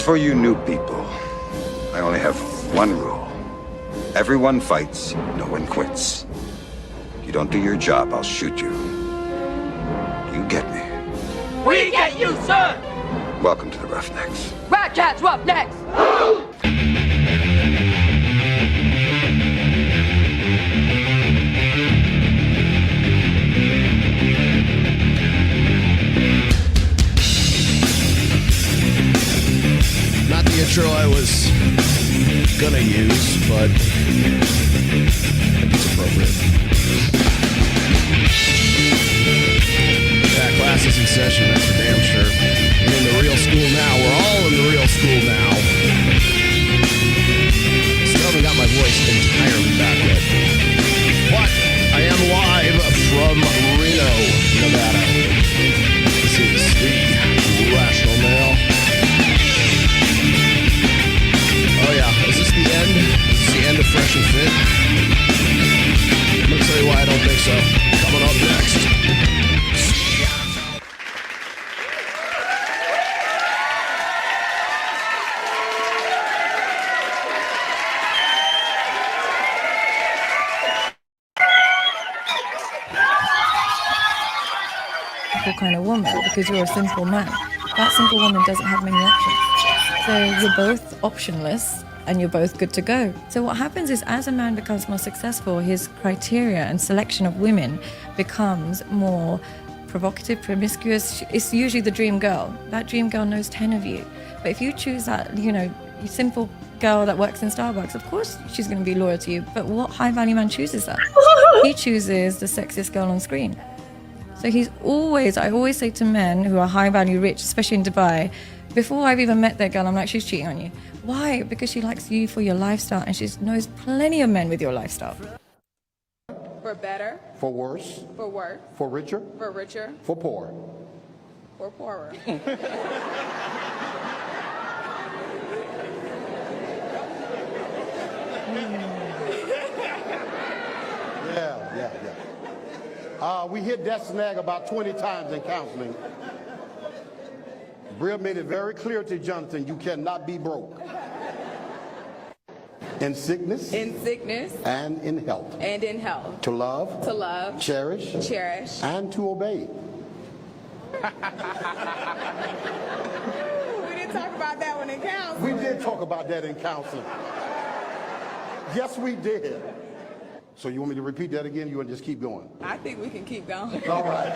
for you new people, I only have one rule. Everyone fights, no one quits. You don't do your job, I'll shoot you. You get me. We get you, sir! Welcome to the Roughnecks. Roughnecks, Roughnecks! Not the intro I was gonna use, but I think it's appropriate. Yeah, class is in session, that's for damn sure. We're in the real school now. We're all in the real school now. Still haven't got my voice entirely back yet. But I am live from Reno, Nevada. This is the Rational Mail. Oh yeah, is this the end? Is this the end of Fresh and Fit? I'm gonna tell you why I don't think so. Coming up next. Kind of woman, because you're a simple man. That simple woman doesn't have many options. So you're both optionless and you're both good to go. So what happens is, as a man becomes more successful, his criteria and selection of women becomes more provocative, promiscuous. It's usually the dream girl. That dream girl knows 10 of you. But if you choose that, simple girl that works in Starbucks, of course she's going to be loyal to you. But what high value man chooses that? He chooses the sexiest girl on screen. So I always say to men who are high value rich, especially in Dubai, before I've even met that girl, I'm like, she's cheating on you. Why? Because she likes you for your lifestyle, and she knows plenty of men with your lifestyle. For better. For worse. For worse. For richer. For richer. For poor. For poorer. Yeah. We hit that snag about 20 times in counseling. Brill made it very clear to Jonathan, you cannot be broke. In sickness. In sickness. And in health. And in health. To love. To love. Cherish. Cherish. And to obey. We didn't talk about that one in counseling. We did talk about that in counseling. Yes, we did. So you want me to repeat that again? You want to just keep going? I think we can keep going. All right.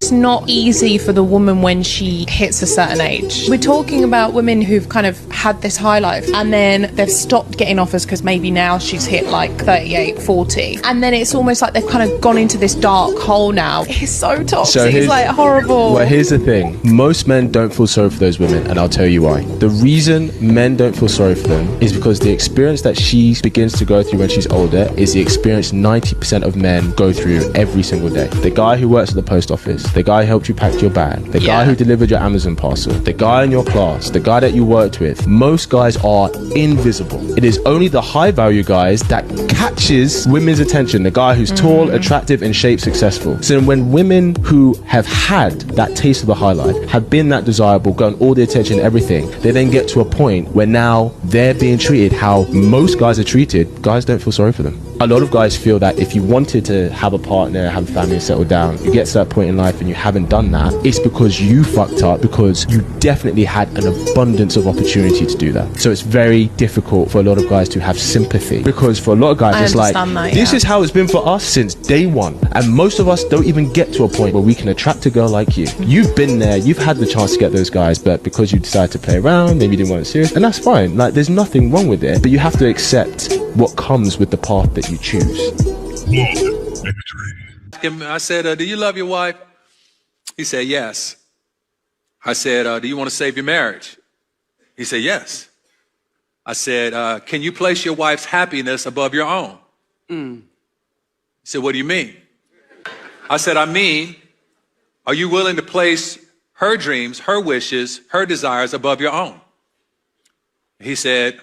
It's not easy for the woman when she hits a certain age. We're talking about women who've kind of had this high life and then they've stopped getting offers because maybe now she's hit like 38, 40. And then it's almost like they've kind of gone into this dark hole now. It's so toxic. It's like horrible. Well, here's the thing. Most men don't feel sorry for those women, and I'll tell you why. The reason men don't feel sorry for them is because the experience that she begins to go through when she's older is the experience 90% of men go through every single day. The guy who works at the post office, the guy who helped you pack your bag, the guy who delivered your Amazon parcel, the guy in your class, the guy that you worked with, most guys are invisible. It is only the high value guys that catches women's attention, the guy who's tall, attractive, in shape, successful. So when women who have had that taste of the high life, have been that desirable, gotten all the attention, everything, they then get to a point where now they're being treated how most guys are treated. Guys don't feel sorry for them. A lot of guys feel that if you wanted to have a partner, have a family and settle down, you get to that point in life and you haven't done that, it's because you fucked up, because you definitely had an abundance of opportunity to do that. So it's very difficult for a lot of guys to have sympathy, because for a lot of guys it's like, this is how it's been for us since day one. And most of us don't even get to a point where we can attract a girl like you. You've been there, you've had the chance to get those guys, but because you decided to play around, maybe you didn't want it serious, and that's fine. Like, there's nothing wrong with it, but you have to accept what comes with the path that you choose. I said, do you love your wife? He said, yes. I said, do you want to save your marriage? He said, yes. I said, can you place your wife's happiness above your own? He said, what do you mean? I said, I mean, are you willing to place her dreams, her wishes, her desires above your own? He said,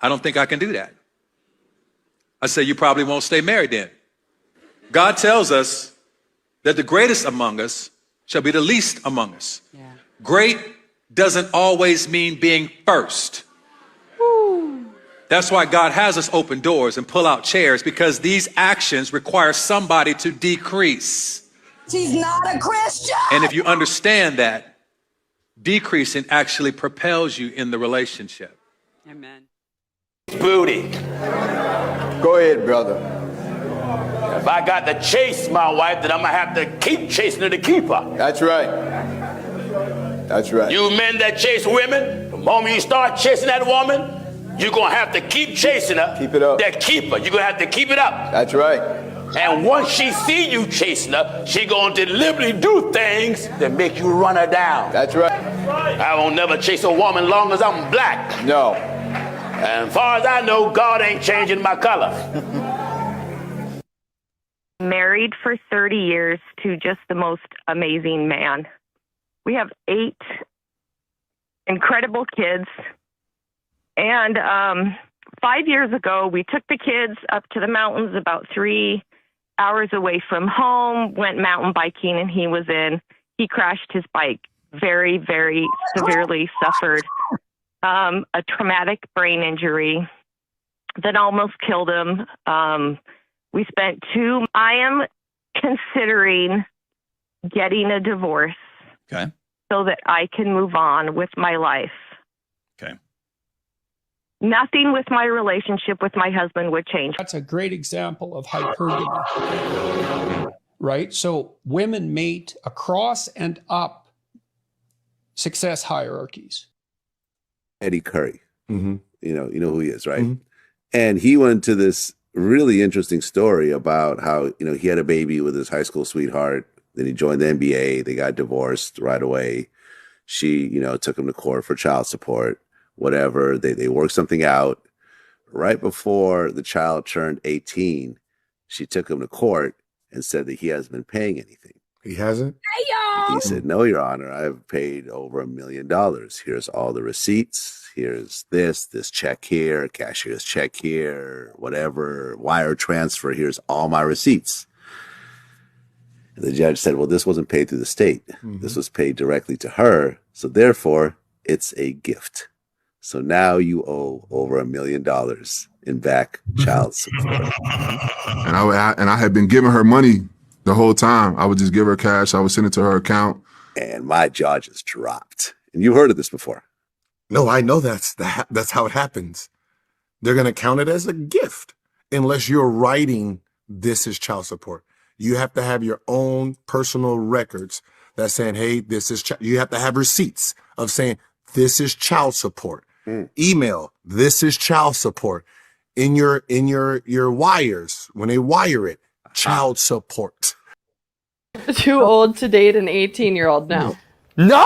I don't think I can do that. I said, you probably won't stay married then. God tells us that the greatest among us shall be the least among us. Yeah. Great doesn't always mean being first. Woo. That's why God has us open doors and pull out chairs, because these actions require somebody to decrease. She's not a Christian. And if you understand that, decreasing actually propels you in the relationship. Amen. Booty. Go ahead, brother. If I got to chase my wife, then I'm gonna have to keep chasing her to keep her. That's right. That's right. You men that chase women, the moment you start chasing that woman, you're gonna have to keep chasing her. Keep it up. That keep her. You're gonna have to keep it up. That's right. And once she see you chasing her, she gonna deliberately do things that make you run her down. That's right. I won't never chase a woman long as I'm black. No. And as far as I know, God ain't changing my color. Married for 30 years to just the most amazing man. We have 8 incredible kids. And 5 years ago, we took the kids up to the mountains about 3 hours away from home, went mountain biking, and he crashed his bike. Very, very severely suffered a traumatic brain injury that almost killed him. We spent I am considering getting a divorce. Okay. So that I can move on with my life. Okay. Nothing with my relationship with my husband would change. That's a great example of hypergamy, right? So women mate across and up success hierarchies. Eddie Curry, you know who he is, right? And he went to this really interesting story about how, he had a baby with his high school sweetheart. Then he joined the NBA. They got divorced right away. She, took him to court for child support, whatever. They worked something out. Right before the child turned 18, she took him to court and said that he hasn't been paying anything. He hasn't? He said, "No, Your Honor, I've paid over $1 million. Here's all the receipts. Here's this check here, cashier's check here, whatever, wire transfer. Here's all my receipts." And the judge said, "Well, this wasn't paid through the state. This was paid directly to her. So therefore, it's a gift. So now you owe over $1 million in back child support." And I had been giving her money the whole time. I would just give her cash. I would send it to her account. And my jaw just dropped. And you've heard of this before. No, I know that's how it happens. They're going to count it as a gift unless you're writing this is child support. You have to have your own personal records that's saying, hey, this is you have to have receipts of saying this is child support. Email, this is child support. In your wires, when they wire it, child support. Too old to date an 18-year-old now. No?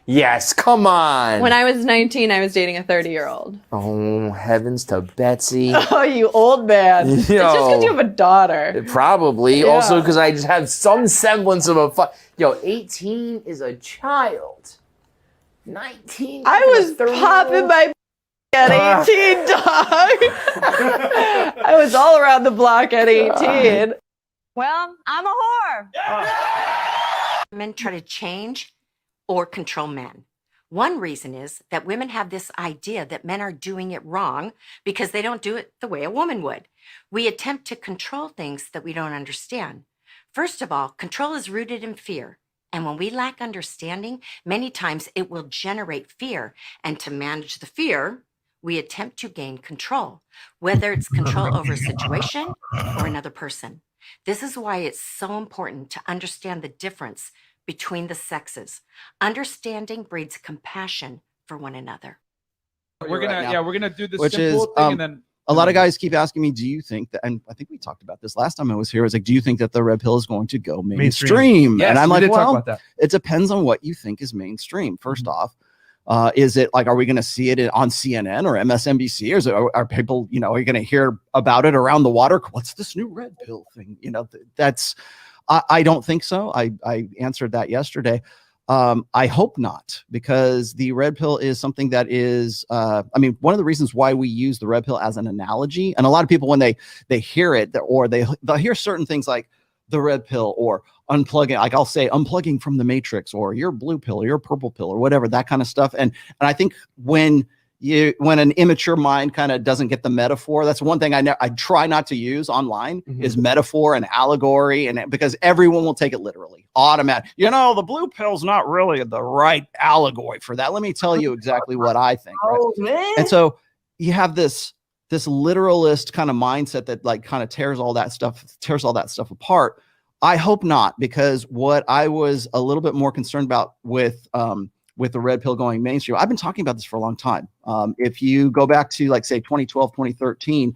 Yes, come on. When I was 19, I was dating a 30-year-old. Oh, heavens to Betsy. Oh, you old man. It's just because you have a daughter. Probably. Yeah. Also because I just have some semblance of a 18 is a child. 19. I was popping my at 18, dog. I was all around the block at 18. Well, I'm a whore. Men try to change or control men. One reason is that women have this idea that men are doing it wrong because they don't do it the way a woman would. We attempt to control things that we don't understand. First of all, control is rooted in fear. And when we lack understanding, many times it will generate fear. And to manage the fear, we attempt to gain control, whether it's control over a situation or another person. This is why it's so important to understand the difference between the sexes. Understanding breeds compassion for one another. We're gonna do this which simple is, thing, and then a lot of guys keep asking me, do you think that, and I think we talked about this last time I was here, was like, do you think that the red pill is going to go mainstream? Yes, and I'm we like, did talk well, about that. it depends on what you think is mainstream. First off, is it like, are we going to see it on CNN or MSNBC, or is it, are people, are you going to hear about it around the water? What's this new red pill thing? That's, I don't think so. I answered that yesterday. I hope not, because the red pill is something that is, one of the reasons why we use the red pill as an analogy, and a lot of people, when they hear it, or they'll hear certain things like, the red pill or unplugging, like I'll say unplugging from the matrix or your blue pill or your purple pill or whatever, that kind of stuff. And I think when an immature mind kind of doesn't get the metaphor, that's one thing I try not to use online is metaphor and allegory, and because everyone will take it literally, automatic. The blue pill's not really the right allegory for that. Let me tell you exactly what I think. Oh, right? man. And so you have this literalist kind of mindset that like kind of tears all that stuff apart. I hope not, because what I was a little bit more concerned about with the red pill going mainstream, I've been talking about this for a long time. If you go back to like say 2012, 2013,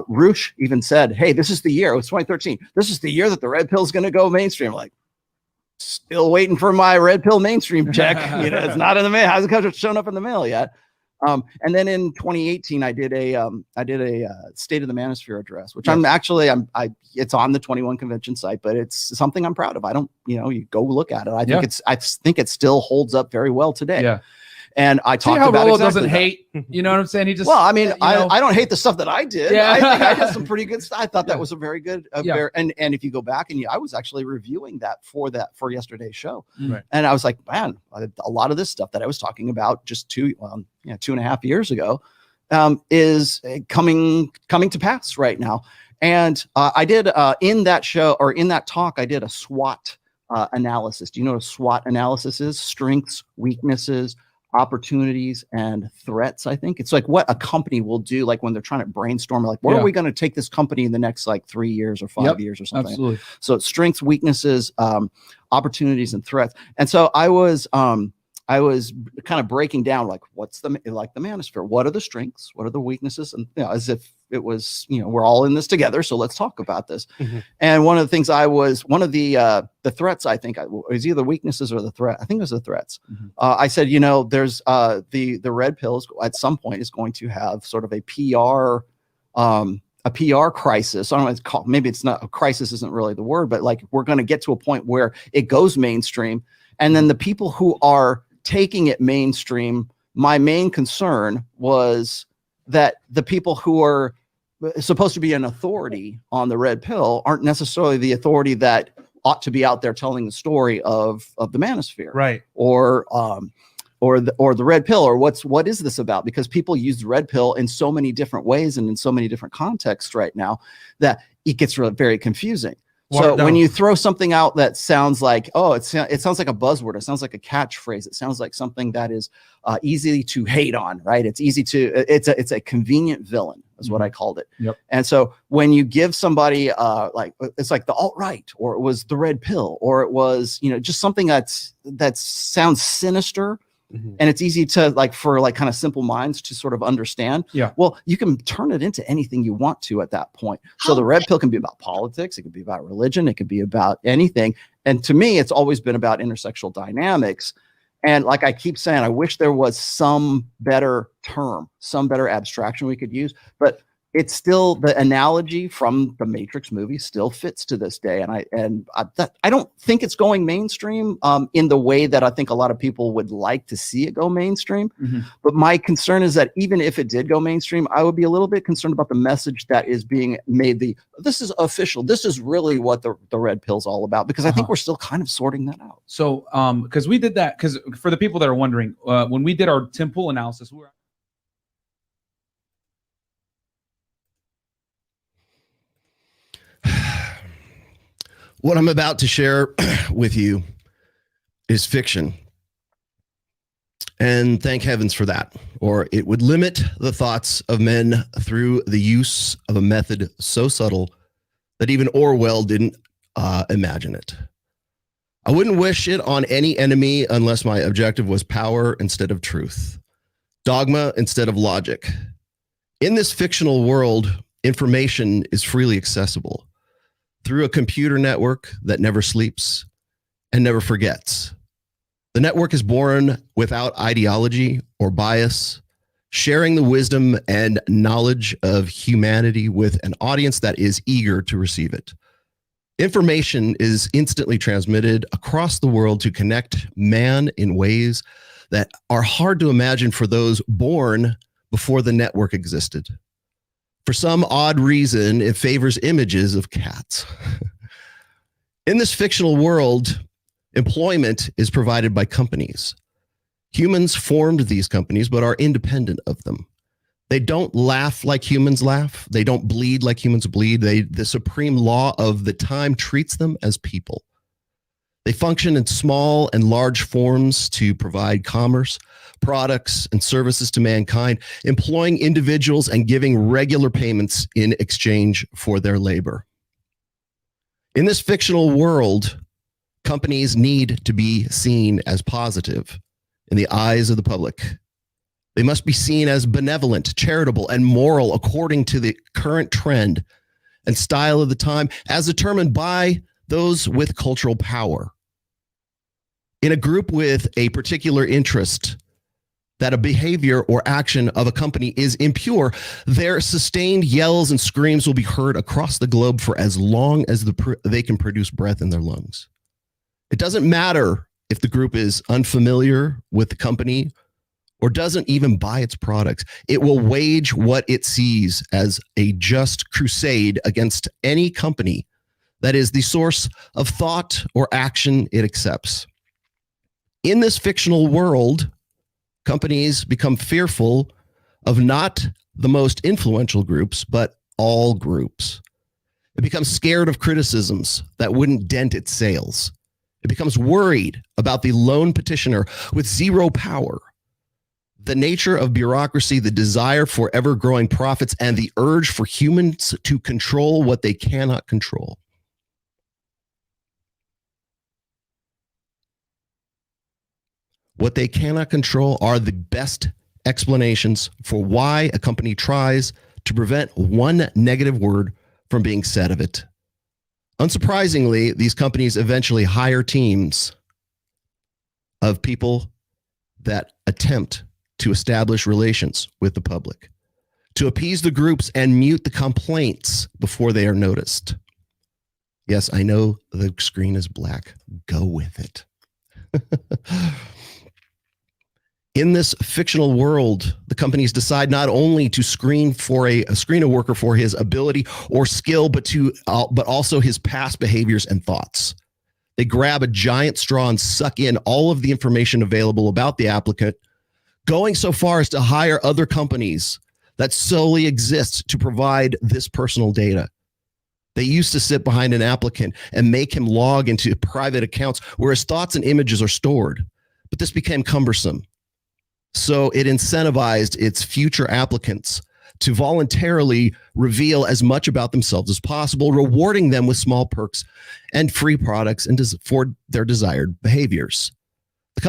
Roosh even said, hey, this is the year, it was 2013. This is the year that the red pill is going to go mainstream. Like, still waiting for my red pill mainstream check. It's not in the mail. Hasn't shown up in the mail yet. And then in 2018, I did a State of the Manosphere address, which it's on the 21 convention site, but it's something I'm proud of. I don't, you go look at it. I think it still holds up very well today. Yeah. And I talked how about Rolo exactly doesn't that. hate, you know what I'm saying? He just, well, I mean, I don't hate the stuff that I did. Yeah. I think I did some pretty good stuff. I thought that was a very good, and if you go back and I was actually reviewing that for yesterday's show. Right. And I was like, man, a lot of this stuff that I was talking about just 2.5 years ago is coming to pass right now. And I did in that show or in that talk, I did a SWOT analysis. Do you know what a SWOT analysis is? Strengths, weaknesses, opportunities, and threats. I think it's like what a company will do, like when they're trying to brainstorm, like where are we going to take this company in the next like 3 years or 5 years or something. Absolutely. So it's strengths, weaknesses, opportunities, and threats. And so I was kind of breaking down like what's the manosphere, what are the strengths, what are the weaknesses, and as if it was we're all in this together, so let's talk about this. And one of the things one of the threats, I think was either weaknesses or the threat. I think it was the threats. I said there's the red pills at some point is going to have sort of a PR crisis. I don't know what it's called. Maybe it's not a crisis, isn't really the word, but like we're going to get to a point where it goes mainstream, and then the people who are taking it mainstream, my main concern was that the people who are supposed to be an authority on the red pill aren't necessarily the authority that ought to be out there telling the story of the manosphere, right? Or the red pill, or what is this about? Because people use the red pill in so many different ways and in so many different contexts right now that it gets really very confusing. So when you throw something out that sounds like, it sounds like a buzzword, it sounds like a catchphrase, it sounds like something that is easy to hate on, right? It's it's a convenient villain is what I called it. Yep. And so when you give somebody it's like the alt-right, or it was the red pill, or it was just something that sounds sinister. And it's easy to for kind of simple minds to sort of understand. Yeah. Well, you can turn it into anything you want to at that point. So the red pill can be about politics. It could be about religion. It could be about anything. And to me, it's always been about intersexual dynamics. And like I keep saying, I wish there was some better term, some better abstraction we could use, but it's still the analogy from the Matrix movie still fits to this day. And I don't think it's going mainstream in the way that I think a lot of people would like to see it go mainstream. But my concern is that even if it did go mainstream, I would be a little bit concerned about the message that is being made. This is official. This is really what the red pill's all about, because I think we're still kind of sorting that out. So, because we did that, because for the people that are wondering, when we did our Tim Pool analysis, we were What I'm about to share with you is fiction. And thank heavens for that, or it would limit the thoughts of men through the use of a method so subtle that even Orwell didn't imagine it. I wouldn't wish it on any enemy unless my objective was power instead of truth, dogma instead of logic. In this fictional world, information is freely accessible through a computer network that never sleeps and never forgets. The network is born without ideology or bias, sharing the wisdom and knowledge of humanity with an audience that is eager to receive it. Information is instantly transmitted across the world to connect man in ways that are hard to imagine for those born before the network existed. For some odd reason, it favors images of cats. In this fictional world, employment is provided by companies. Humans formed these companies, but are independent of them. They don't laugh like humans laugh. They don't bleed like humans bleed. The supreme law of the time treats them as people. They function in small and large forms to provide commerce, products, and services to mankind, employing individuals and giving regular payments in exchange for their labor. In this fictional world, companies need to be seen as positive in the eyes of the public. They must be seen as benevolent, charitable, and moral according to the current trend and style of the time as determined by those with cultural power. In a group with a particular interest that a behavior or action of a company is impure, their sustained yells and screams will be heard across the globe for as long as they can produce breath in their lungs. It doesn't matter if the group is unfamiliar with the company or doesn't even buy its products. It will wage what it sees as a just crusade against any company that is the source of thought or action it accepts. In this fictional world, companies become fearful of not the most influential groups, but all groups. It becomes scared of criticisms that wouldn't dent its sales. It becomes worried about the lone petitioner with zero power. The nature of bureaucracy, the desire for ever-growing profits, and the urge for humans to control what they cannot control. What they cannot control are the best explanations for why a company tries to prevent one negative word from being said of it. Unsurprisingly, these companies eventually hire teams of people that attempt to establish relations with the public, to appease the groups and mute the complaints before they are noticed. Yes, I know the screen is black. Go with it. In this fictional world, the companies decide not only to screen a worker for his ability or skill, but also his past behaviors and thoughts. They grab a giant straw and suck in all of the information available about the applicant, going so far as to hire other companies that solely exist to provide this personal data. They used to sit behind an applicant and make him log into private accounts where his thoughts and images are stored, but this became cumbersome. So it incentivized its future applicants to voluntarily reveal as much about themselves as possible, rewarding them with small perks and free products and for their desired behaviors. The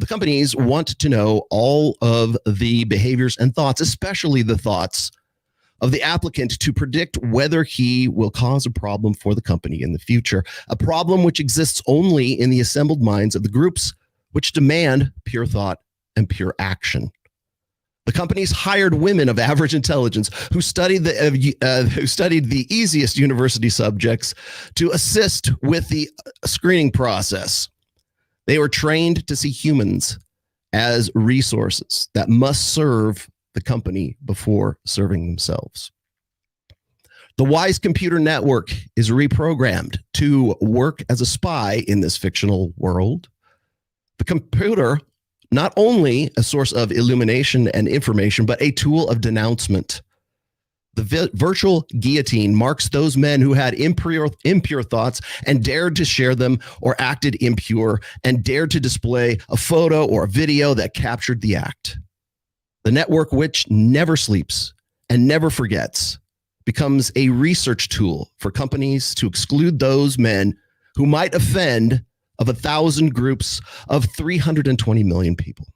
companies want to know all of the behaviors and thoughts, especially the thoughts of the applicant, to predict whether he will cause a problem for the company in the future, a problem which exists only in the assembled minds of the groups which demand pure thought and pure action. The companies hired women of average intelligence who studied the easiest university subjects to assist with the screening process. They were trained to see humans as resources that must serve the company before serving themselves. The wise computer network is reprogrammed to work as a spy in this fictional world. The computer, not only a source of illumination and information, but a tool of denouncement. The virtual guillotine marks those men who had impure thoughts and dared to share them, or acted impure and dared to display a photo or a video that captured the act. The network, which never sleeps and never forgets, becomes a research tool for companies to exclude those men who might offend of 1,000 groups of 320 million people.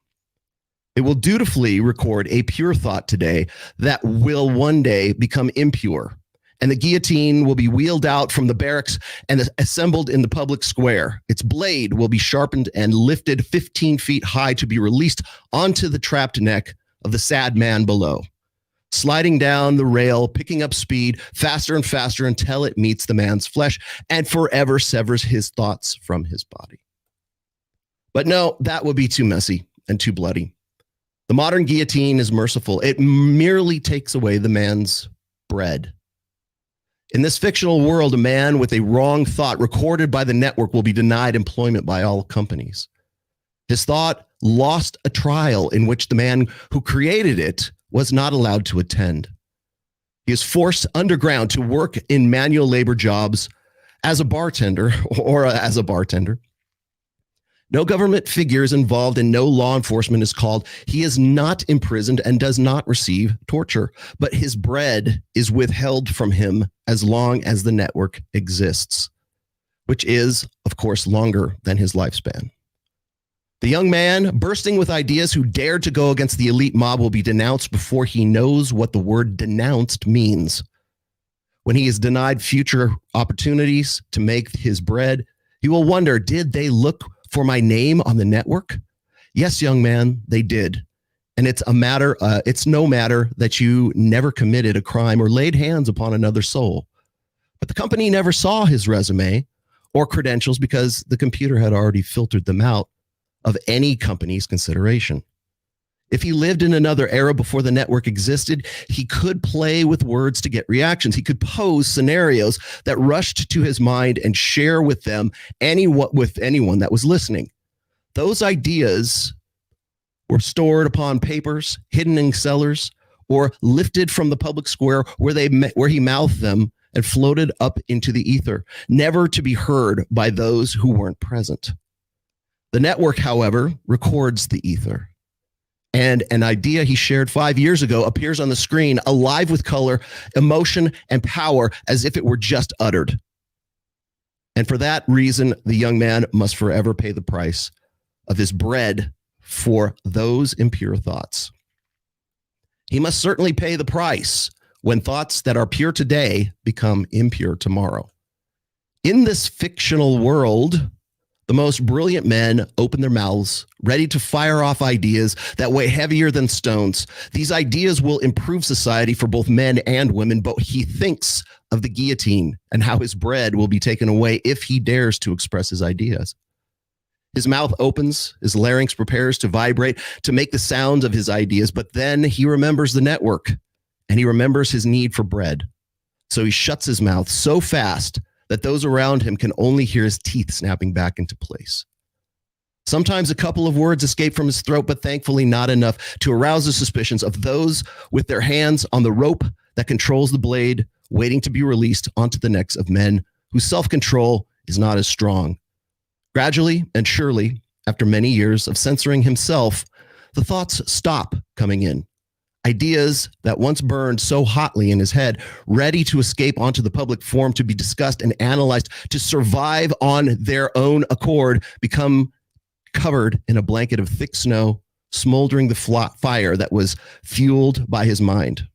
It will dutifully record a pure thought today that will one day become impure, and the guillotine will be wheeled out from the barracks and assembled in the public square. Its blade will be sharpened and lifted 15 feet high to be released onto the trapped neck of the sad man below, sliding down the rail, picking up speed faster and faster until it meets the man's flesh and forever severs his thoughts from his body. But no, that would be too messy and too bloody. The modern guillotine is merciful. It merely takes away the man's bread. In this fictional world, a man with a wrong thought recorded by the network will be denied employment by all companies. His thought lost a trial in which the man who created it was not allowed to attend. He is forced underground to work in manual labor jobs as a bartender or as a bartender. No government figure is involved and no law enforcement is called. He is not imprisoned and does not receive torture, but his bread is withheld from him as long as the network exists, which is, of course, longer than his lifespan. The young man bursting with ideas who dared to go against the elite mob will be denounced before he knows what the word denounced means. When he is denied future opportunities to make his bread, he will wonder, did they look for my name on the network? Yes, young man, they did. And it's no matter that you never committed a crime or laid hands upon another soul. But the company never saw his resume or credentials because the computer had already filtered them out of any company's consideration. If he lived in another era before the network existed, he could play with words to get reactions. He could pose scenarios that rushed to his mind and share with them with anyone that was listening. Those ideas were stored upon papers, hidden in cellars, or lifted from the public square where he mouthed them and floated up into the ether, never to be heard by those who weren't present. The network, however, records the ether. And an idea he shared 5 years ago appears on the screen, alive with color, emotion, and power, as if it were just uttered. And for that reason, the young man must forever pay the price of his bread for those impure thoughts. He must certainly pay the price when thoughts that are pure today become impure tomorrow. In this fictional world, the most brilliant men open their mouths, ready to fire off ideas that weigh heavier than stones. These ideas will improve society for both men and women, but he thinks of the guillotine and how his bread will be taken away if he dares to express his ideas. His mouth opens, his larynx prepares to vibrate to make the sounds of his ideas, but then he remembers the network and he remembers his need for bread. So he shuts his mouth so fast that those around him can only hear his teeth snapping back into place. Sometimes a couple of words escape from his throat, but thankfully not enough to arouse the suspicions of those with their hands on the rope that controls the blade, waiting to be released onto the necks of men whose self-control is not as strong. Gradually and surely, after many years of censoring himself, the thoughts stop coming in. Ideas that once burned so hotly in his head, ready to escape onto the public forum to be discussed and analyzed, to survive on their own accord, become covered in a blanket of thick snow, smoldering the fire that was fueled by his mind.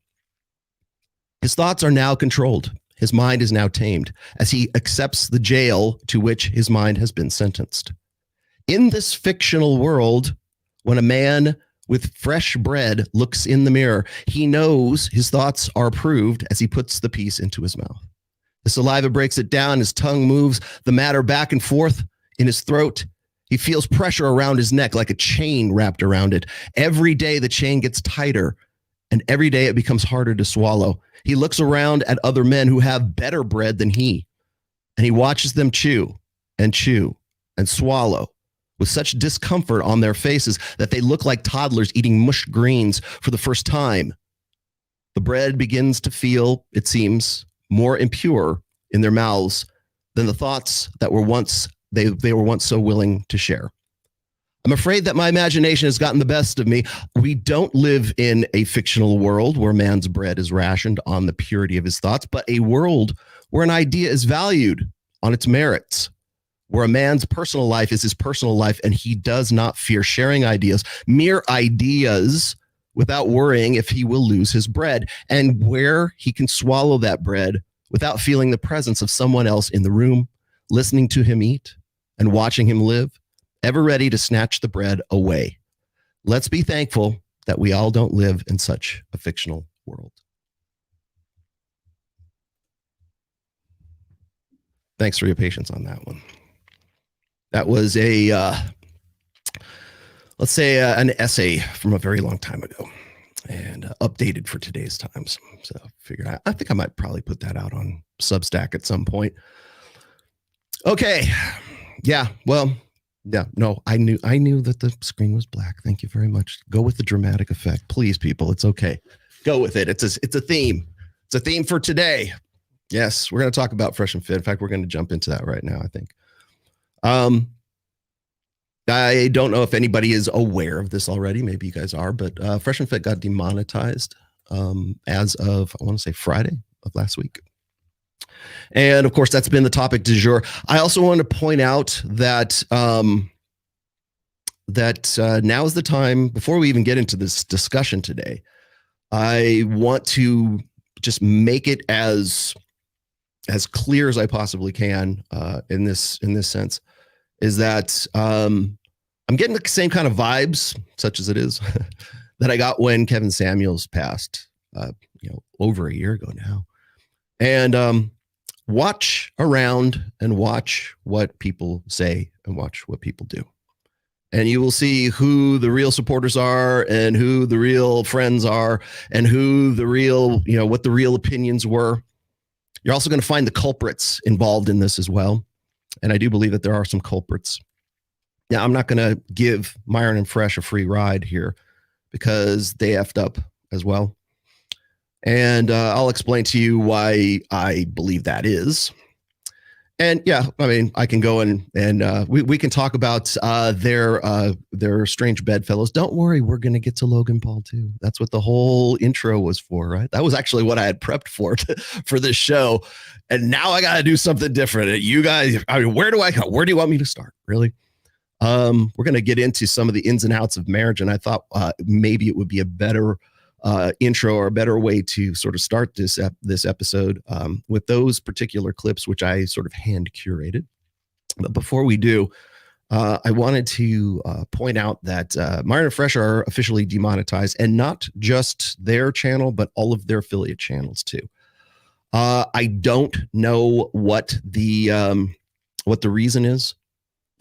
His thoughts are now controlled. His mind is now tamed as he accepts the jail to which his mind has been sentenced. In this fictional world, when a man with fresh bread looks in the mirror, he knows his thoughts are approved as he puts the piece into his mouth. The saliva breaks it down, his tongue moves the matter back and forth in his throat. He feels pressure around his neck like a chain wrapped around it. Every day the chain gets tighter, and every day it becomes harder to swallow. He looks around at other men who have better bread than he, and he watches them chew and swallow with such discomfort on their faces that they look like toddlers eating mushed greens for the first time. The bread begins to feel, it seems, more impure in their mouths than the thoughts that were once they were once so willing to share. I'm afraid that my imagination has gotten the best of me. We don't live in a fictional world where man's bread is rationed on the purity of his thoughts, but a world where an idea is valued on its merits, where a man's personal life is his personal life, and he does not fear sharing ideas, mere ideas, without worrying if he will lose his bread, and where he can swallow that bread without feeling the presence of someone else in the room, listening to him eat and watching him live, ever ready to snatch the bread away. Let's be thankful that we all don't live in such a fictional world. Thanks for your patience on that one. That was let's say an essay from a very long time ago. And updated for today's times. So I think I might probably put that out on Substack at some point. Okay. Yeah. Well, yeah, no, I knew that the screen was black. Thank you very much. Go with the dramatic effect. Please, people. It's okay. Go with it. It's a theme. It's a theme for today. Yes, we're going to talk about Fresh and Fit. In fact, we're going to jump into that right now, I think. I don't know if anybody is aware of this already. Maybe you guys are, but Fresh and Fit got demonetized as of, I want to say, Friday of last week. And of course, that's been the topic du jour. I also want to point out that now is the time, before we even get into this discussion today, I want to just make it as clear as I possibly can in this sense, is that I'm getting the same kind of vibes, such as it is, that I got when Kevin Samuels passed, over a year ago now. And watch around and watch what people say and watch what people do. And you will see who the real supporters are and who the real friends are and who the real, what the real opinions were. You're also going to find the culprits involved in this as well. And I do believe that there are some culprits. Now, I'm not going to give Myron and Fresh a free ride here because they effed up as well. And I'll explain to you why I believe that is. And yeah, I mean, I can go and we can talk about their strange bedfellows. Don't worry, we're going to get to Logan Paul too. That's what the whole intro was for, right? That was actually what I had prepped for this show. And now I got to do something different. You guys, I mean, where do you want me to start? Really? We're going to get into some of the ins and outs of marriage. And I thought maybe it would be a better intro or a better way to sort of start this episode with those particular clips, which I sort of hand curated. But before we do, I wanted to point out that Myron and Fresh are officially demonetized, and not just their channel, but all of their affiliate channels too. I don't know what the reason is.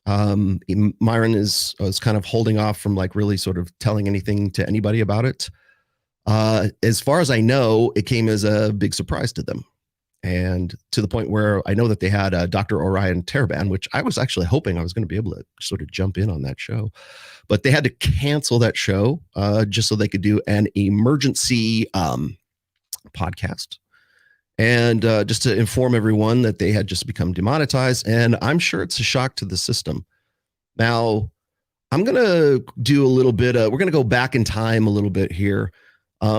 Myron is kind of holding off from like really sort of telling anything to anybody about it. As far as I know, it came as a big surprise to them. And to the point where I know that they had Dr. Orion Taraban, which I was actually hoping I was going to be able to sort of jump in on that show. But they had to cancel that show just so they could do an emergency podcast. And just to inform everyone that they had just become demonetized. And I'm sure it's a shock to the system. Now, I'm going to do a little bit we're going to go back in time a little bit here.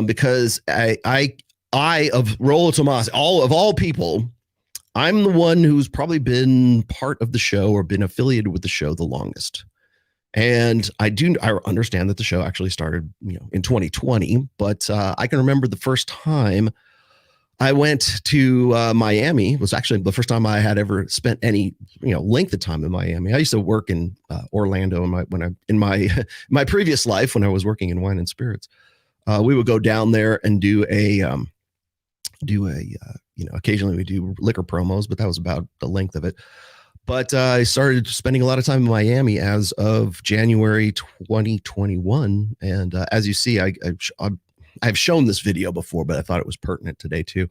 Because I of Rollo Tomassi, all people, I'm the one who's probably been part of the show or been affiliated with the show the longest. And I understand that the show actually started, in 2020, but I can remember the first time I went to Miami. It was actually the first time I had ever spent any, length of time in Miami. I used to work in Orlando in my previous life when I was working in wine and spirits. We would go down there and do a occasionally we do liquor promos, but that was about the length of it. But I started spending a lot of time in Miami as of January 2021. And as you see, I've shown this video before, but I thought it was pertinent today too.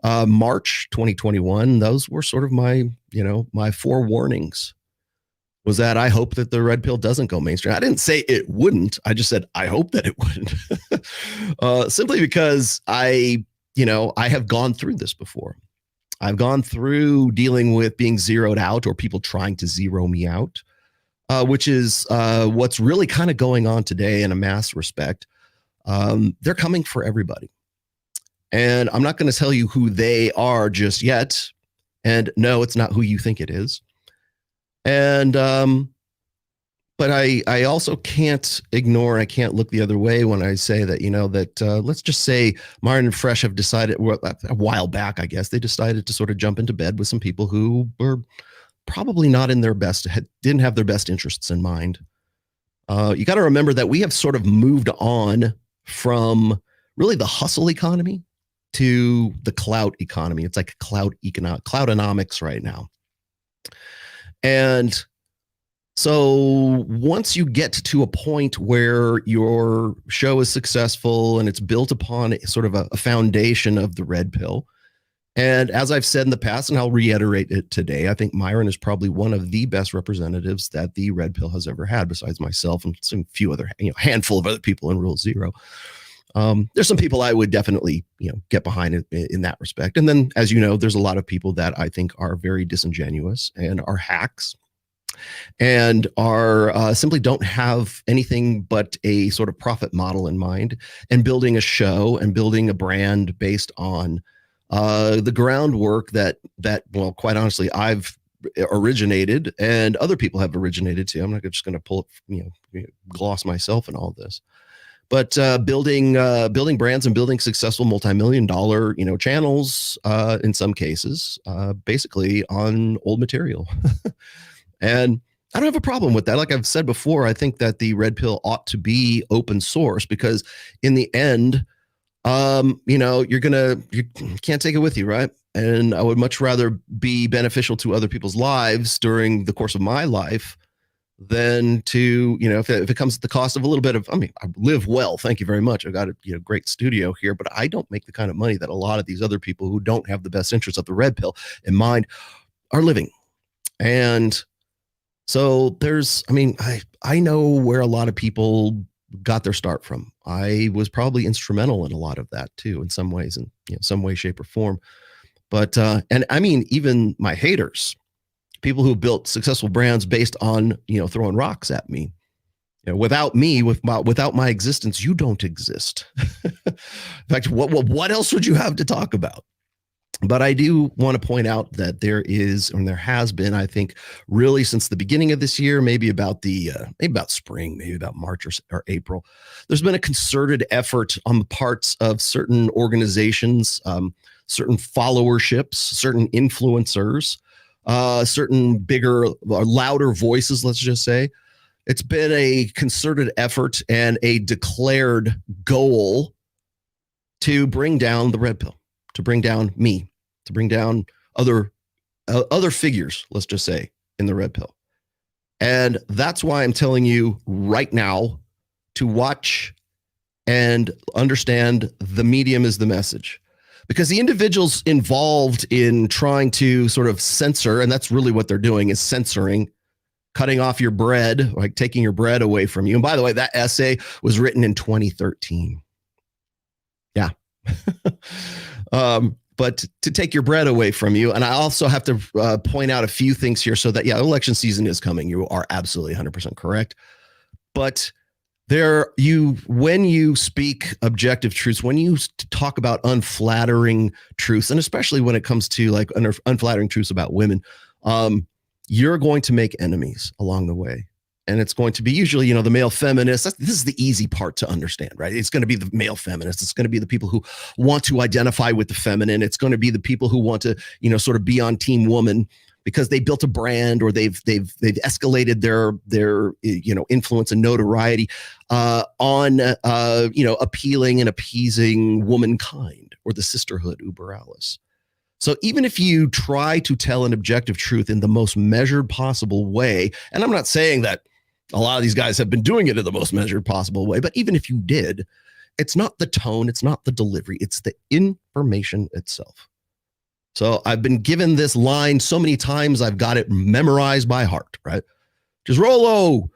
March 2021, those were sort of my forewarnings. Was that I hope that the red pill doesn't go mainstream. I didn't say it wouldn't. I just said, I hope that it wouldn't. Simply because I have gone through this before. I've gone through dealing with being zeroed out or people trying to zero me out, which is what's really kind of going on today in a mass respect. They're coming for everybody. And I'm not going to tell you who they are just yet. And no, it's not who you think it is. And, but I also can't ignore, I can't look the other way when I say that, let's just say Myron and Fresh have decided, a while back, I guess, they decided to sort of jump into bed with some people who were probably not in their best, didn't have their best interests in mind. You got to remember that we have sort of moved on from really the hustle economy to the clout economy. It's like cloudonomics right now. And So once you get to a point where your show is successful and it's built upon sort of a foundation of the red pill, and as I've said in the past, and I'll reiterate it today, I think Myron is probably one of the best representatives that the red pill has ever had, besides myself and some few other, handful of other people in Rule Zero. There's some people I would definitely, get behind in that respect. And then, as you know, there's a lot of people that I think are very disingenuous and are hacks and are simply don't have anything but a sort of profit model in mind, and building a show and building a brand based on the groundwork that well, quite honestly, I've originated and other people have originated too. I'm not just going to pull it, gloss myself in all this, but building brands and building successful multi-million-dollar channels in some cases, basically on old material. And I don't have a problem with that. Like I've said before, I think that the red pill ought to be open source, because in the end, you can't take it with you, right? And I would much rather be beneficial to other people's lives during the course of my life than to, if it comes at the cost of a little bit of, I live well, thank you very much. I've got a great studio here, but I don't make the kind of money that a lot of these other people who don't have the best interests of the red pill in mind are living. And so I know where a lot of people got their start from. I was probably instrumental in a lot of that too, in some ways, in some way, shape, or form. But and I mean, even my haters, people who built successful brands based on throwing rocks at me. Without me, without my existence, you don't exist. In fact, what else would you have to talk about? But I do want to point out that there has been, I think, really since the beginning of this year, maybe about spring, maybe about March or April, there's been a concerted effort on the parts of certain organizations, certain followerships, certain influencers, certain bigger, louder voices, let's just say. It's been a concerted effort and a declared goal to bring down the red pill, to bring down me, to bring down other figures, let's just say, in the red pill. And that's why I'm telling you right now to watch and understand the medium is the message. Because the individuals involved in trying to sort of censor, and that's really what they're doing, is censoring, cutting off your bread, like taking your bread away from you. And by the way, that essay was written in 2013. Yeah. But to take your bread away from you. And I also have to point out a few things here so that, election season is coming. You are absolutely 100% correct. But when you speak objective truths, when you talk about unflattering truths, and especially when it comes to like unflattering truths about women, you're going to make enemies along the way. And it's going to be usually, the male feminists. This is the easy part to understand, right? It's going to be the male feminists. It's going to be the people who want to identify with the feminine. It's going to be the people who want to, sort of be on team woman because they built a brand or they've escalated their influence and notoriety on appealing and appeasing womankind or the sisterhood uber alles. So even if you try to tell an objective truth in the most measured possible way, and I'm not saying that a lot of these guys have been doing it in the most measured possible way, but even if you did, it's not the tone, it's not the delivery, it's the information itself. So I've been given this line so many times, I've got it memorized by heart, right? Just Rollo,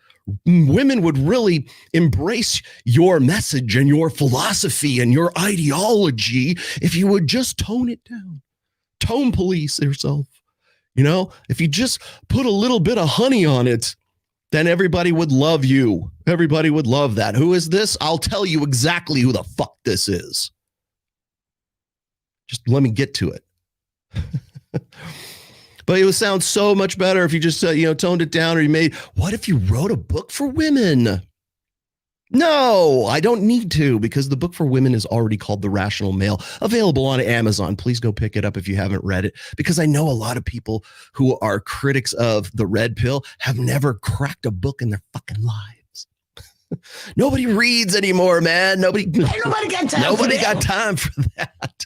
women would really embrace your message and your philosophy and your ideology if you would just tone it down. Tone police yourself. If you just put a little bit of honey on it, then everybody would love you. Everybody would love that. Who is this? I'll tell you exactly who the fuck this is. Just let me get to it. But it would sound so much better if you just, toned it down, or what if you wrote a book for women? No, I don't need to, because the book for women is already called The Rational Male, available on Amazon. Please go pick it up if you haven't read it, because I know a lot of people who are critics of the red pill have never cracked a book in their fucking lives. Nobody reads anymore, man. Nobody got time for that.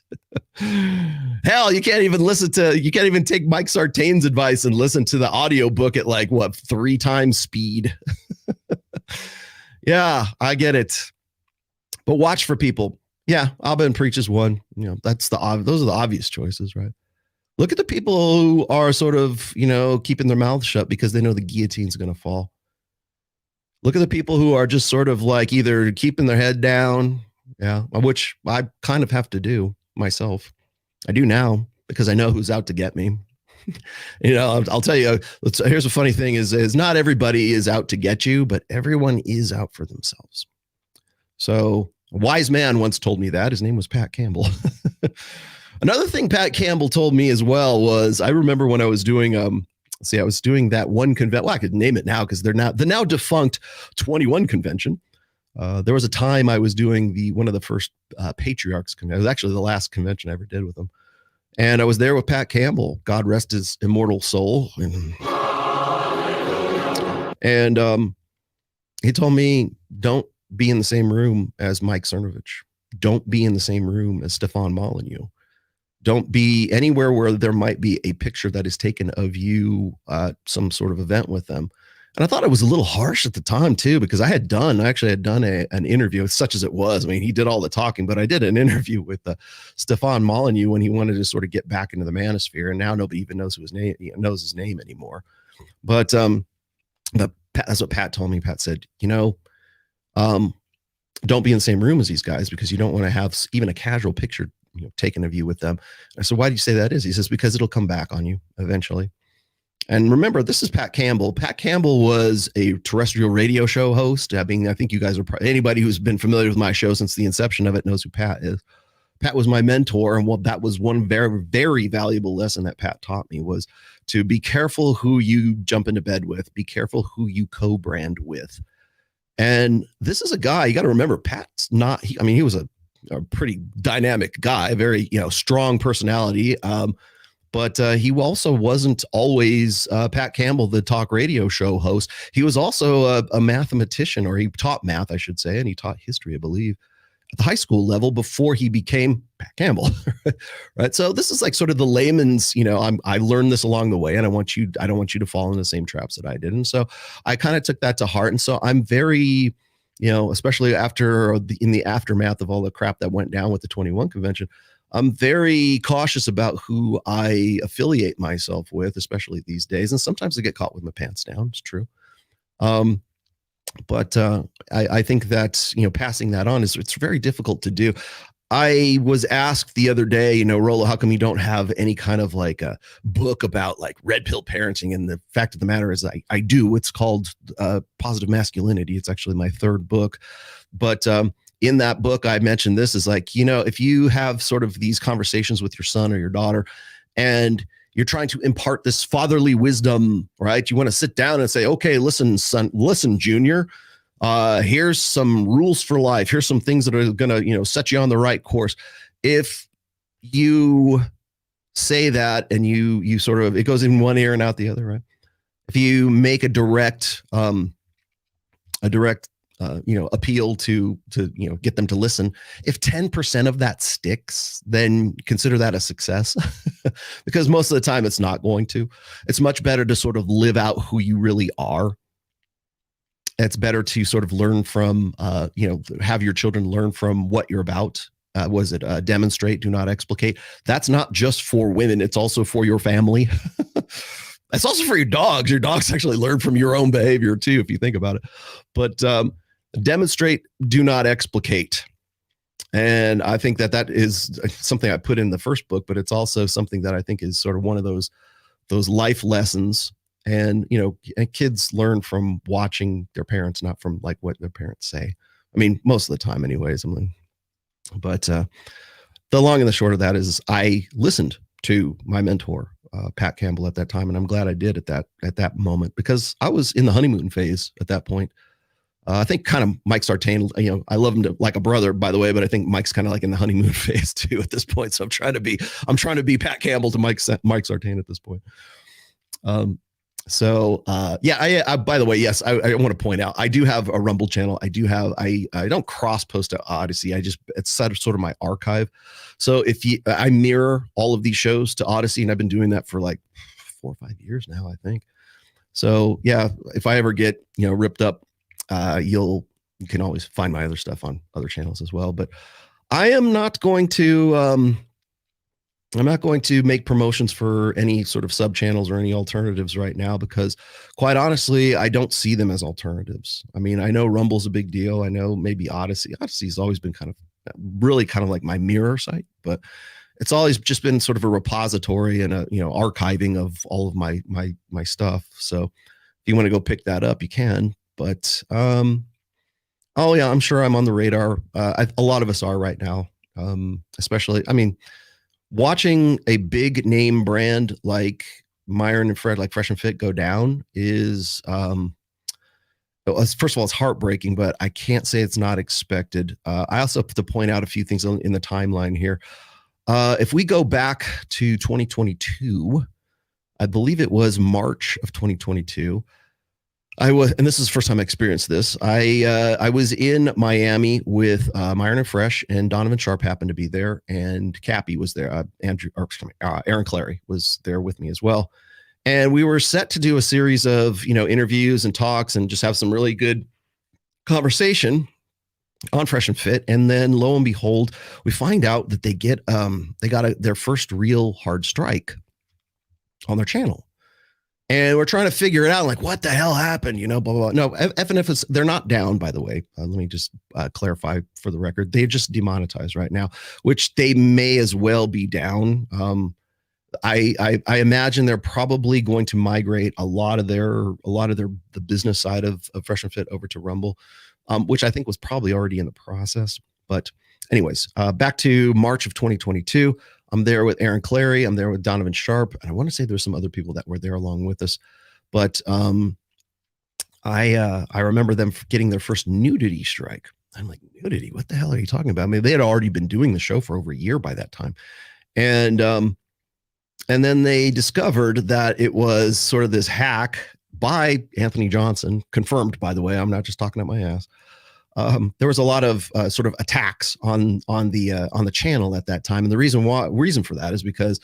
Hell, you can't even take Mike Sartain's advice and listen to the audiobook at like what 3 times speed. Yeah, I get it. But watch for people. Yeah, Abba and Preach is one. You know, those are the obvious choices, right? Look at the people who are sort of, keeping their mouths shut because they know the guillotine's going to fall. Look at the people who are just sort of like either keeping their head down, which I kind of have to do myself. I do now because I know who's out to get me. I'll tell you, here's a funny thing is not everybody is out to get you, but everyone is out for themselves. So a wise man once told me that. His name was Pat Campbell. Another thing Pat Campbell told me as well was, I remember when I was doing, I was doing that one convention. Well, I could name it now because the now defunct 21 convention. There was a time I was doing one of the first Patriarchs convention. It was actually the last convention I ever did with him. And I was there with Pat Campbell, God rest his immortal soul. And he told me, don't be in the same room as Mike Cernovich. Don't be in the same room as Stefan Molyneux. Don't be anywhere where there might be a picture that is taken of you at some sort of event with them. And I thought it was a little harsh at the time too, because I actually had done an interview, such as it was. I mean, he did all the talking, but I did an interview with Stefan Molyneux when he wanted to sort of get back into the manosphere. And now nobody even knows his name anymore. But that's what Pat told me. Pat said, don't be in the same room as these guys because you don't want to have even a casual picture taken of you with them. I said, why do you say that is? He says, because it'll come back on you eventually. And remember, this is Pat Campbell. Pat Campbell was a terrestrial radio show host. I think you guys are anybody who's been familiar with my show since the inception of it knows who Pat is. Pat was my mentor. And that was one very, very valuable lesson that Pat taught me was to be careful who you jump into bed with, be careful who you co-brand with. And this is a guy, you got to remember, Pat's not, he was a pretty dynamic guy, very, strong personality. But he also wasn't always Pat Campbell, the talk radio show host. He was also a mathematician, or he taught math, I should say, and he taught history, I believe, at the high school level before he became Pat Campbell. Right. So this is like sort of the layman's, I learned this along the way, and I don't want you to fall in the same traps that I did. And so I kind of took that to heart. And so I'm very, especially in the aftermath of all the crap that went down with the 21 convention, I'm very cautious about who I affiliate myself with, especially these days. And sometimes I get caught with my pants down. It's true. But I think that, passing that on it's very difficult to do. I was asked the other day, Rollo, how come you don't have any kind of like a book about like red pill parenting? And the fact of the matter is I do. It's called Positive Masculinity. It's actually my 3rd book. But in that book, I mentioned this is like, if you have sort of these conversations with your son or your daughter and you're trying to impart this fatherly wisdom, right? You want to sit down and say, okay, listen, son, listen, Junior, here's some rules for life. Here's some things that are going to, set you on the right course. If you say that and you sort of, it goes in one ear and out the other, right? If you make a direct appeal to get them to listen. If 10% of that sticks, then consider that a success because most of the time it's not going to. It's much better to sort of live out who you really are. It's better to sort of learn from, have your children learn from what you're about. Demonstrate, do not explicate. That's not just for women. It's also for your family. That's also for your dogs. Your dogs actually learn from your own behavior too, if you think about it. But demonstrate, do not explicate. And I think that is something I put in the first book, but it's also something that I think is sort of one of those life lessons. And, kids learn from watching their parents, not from like what their parents say. I mean, most of the time anyways. But the long and the short of that is I listened to my mentor, Pat Campbell, at that time. And I'm glad I did at that moment because I was in the honeymoon phase at that point. I think kind of Mike Sartain, I love him like a brother, by the way, but I think Mike's kind of like in the honeymoon phase too at this point. So I'm trying to be Pat Campbell to Mike Sartain at this point. So yeah, I by the way, yes, I want to point out I do have a Rumble channel. I don't cross post to Odyssey. It's sort of my archive. So I mirror all of these shows to Odyssey, and I've been doing that for like 4 or 5 years now, I think. So yeah, if I ever get ripped up, you can always find my other stuff on other channels as well. But I am not going to make promotions for any sort of sub channels or any alternatives right now, because quite honestly, I don't see them as alternatives. I mean, I know Rumble's a big deal. I know maybe Odyssey's always been kind of like my mirror site, but it's always just been sort of a repository and a archiving of all of my stuff. So if you want to go pick that up, you can. But oh yeah, I'm sure I'm on the radar. A lot of us are right now, especially. I mean, watching a big name brand like Myron and Fred, like Fresh and Fit, go down is, first of all, it's heartbreaking, but I can't say it's not expected. I also have to point out a few things in the timeline here. If we go back to 2022, I believe it was March of 2022. And this is the first time I experienced this. I was in Miami with Myron and Fresh, and Donovan Sharp happened to be there, and Cappy was there. Aaron Clary was there with me as well. And we were set to do a series of, interviews and talks and just have some really good conversation on Fresh and Fit. And then lo and behold, we find out that they got their first real hard strike on their channel. And we're trying to figure it out, like, what the hell happened? Blah, blah, blah. No, FNF they're not down, by the way. Let me just clarify for the record. They're just demonetized right now, which they may as well be down. I imagine they're probably going to migrate a lot of the business side of Fresh and Fit over to Rumble, which I think was probably already in the process. But anyways, back to March of 2022. I'm there with Aaron Clary. I'm there with Donovan Sharp. And I want to say there's some other people that were there along with us. But I remember them getting their first nudity strike. I'm like, nudity? What the hell are you talking about? I mean, they had already been doing the show for over a year by that time. And then they discovered that it was sort of this hack by Anthony Johnson, confirmed, by the way. I'm not just talking out my ass. There was a lot of sort of attacks on the channel at that time, and the reason for that is because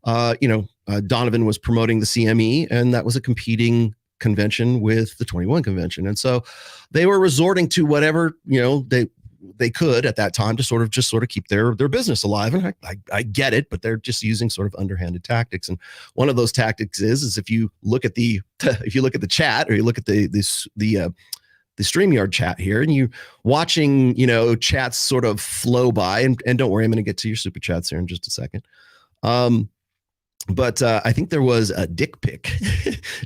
Donovan was promoting the CME, and that was a competing convention with the 21 convention, and so they were resorting to whatever they could at that time to sort of keep their business alive. And I get it, but they're just using sort of underhanded tactics. And one of those tactics is if you look at the chat, or you look at the StreamYard chat here, and you watching, chats sort of flow by, and don't worry, I'm going to get to your super chats here in just a second. But I think there was a dick pic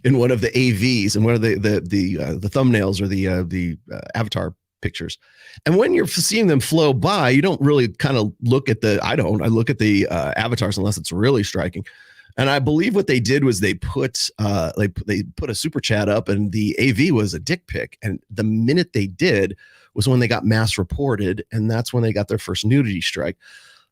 in one of the AVs and one of the thumbnails or the avatar pictures. And when you're seeing them flow by, you don't really kind of look at I look at the avatars unless it's really striking. And I believe what they did was they put a super chat up, and the AV was a dick pic. And the minute they did was when they got mass reported, and that's when they got their first nudity strike.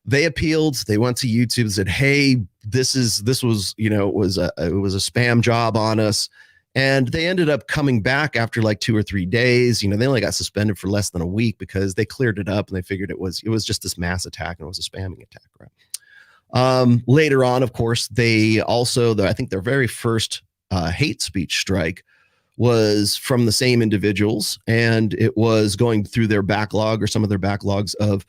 They appealed. They went to YouTube and said, "Hey, this was it was a spam job on us." And they ended up coming back after like 2 or 3 days. They only got suspended for less than a week because they cleared it up and they figured it was just this mass attack, and it was a spamming attack, right? Later on, of course, they also, I think their very first hate speech strike was from the same individuals, and it was going through their backlog or some of their backlogs of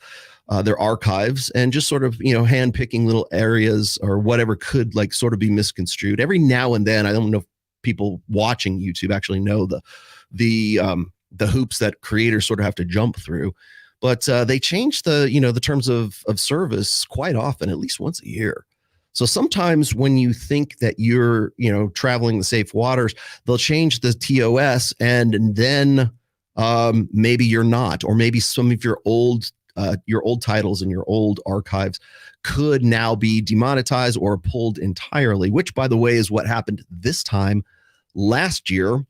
their archives, and just sort of, hand picking little areas or whatever could like sort of be misconstrued. Every now and then, I don't know if people watching YouTube actually know the hoops that creators sort of have to jump through. But they change the terms of service quite often, at least once a year. So sometimes when you think that you're, traveling the safe waters, they'll change the TOS, and then maybe you're not, or maybe some of your old titles and your old archives could now be demonetized or pulled entirely, which, by the way, is what happened this time last year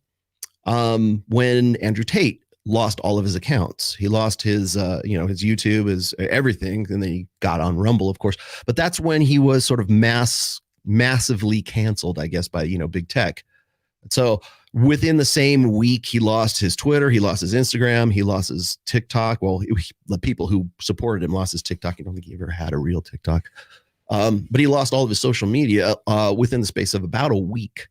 when Andrew Tate lost all of his accounts. He lost his his YouTube, his everything, and then he got on Rumble, of course. But that's when he was sort of massively canceled, I guess, by big tech. So within the same week, he lost his Twitter, he lost his Instagram, he lost his TikTok. Well, the people who supported him lost his TikTok. I don't think he ever had a real TikTok. But he lost all of his social media within the space of about a week.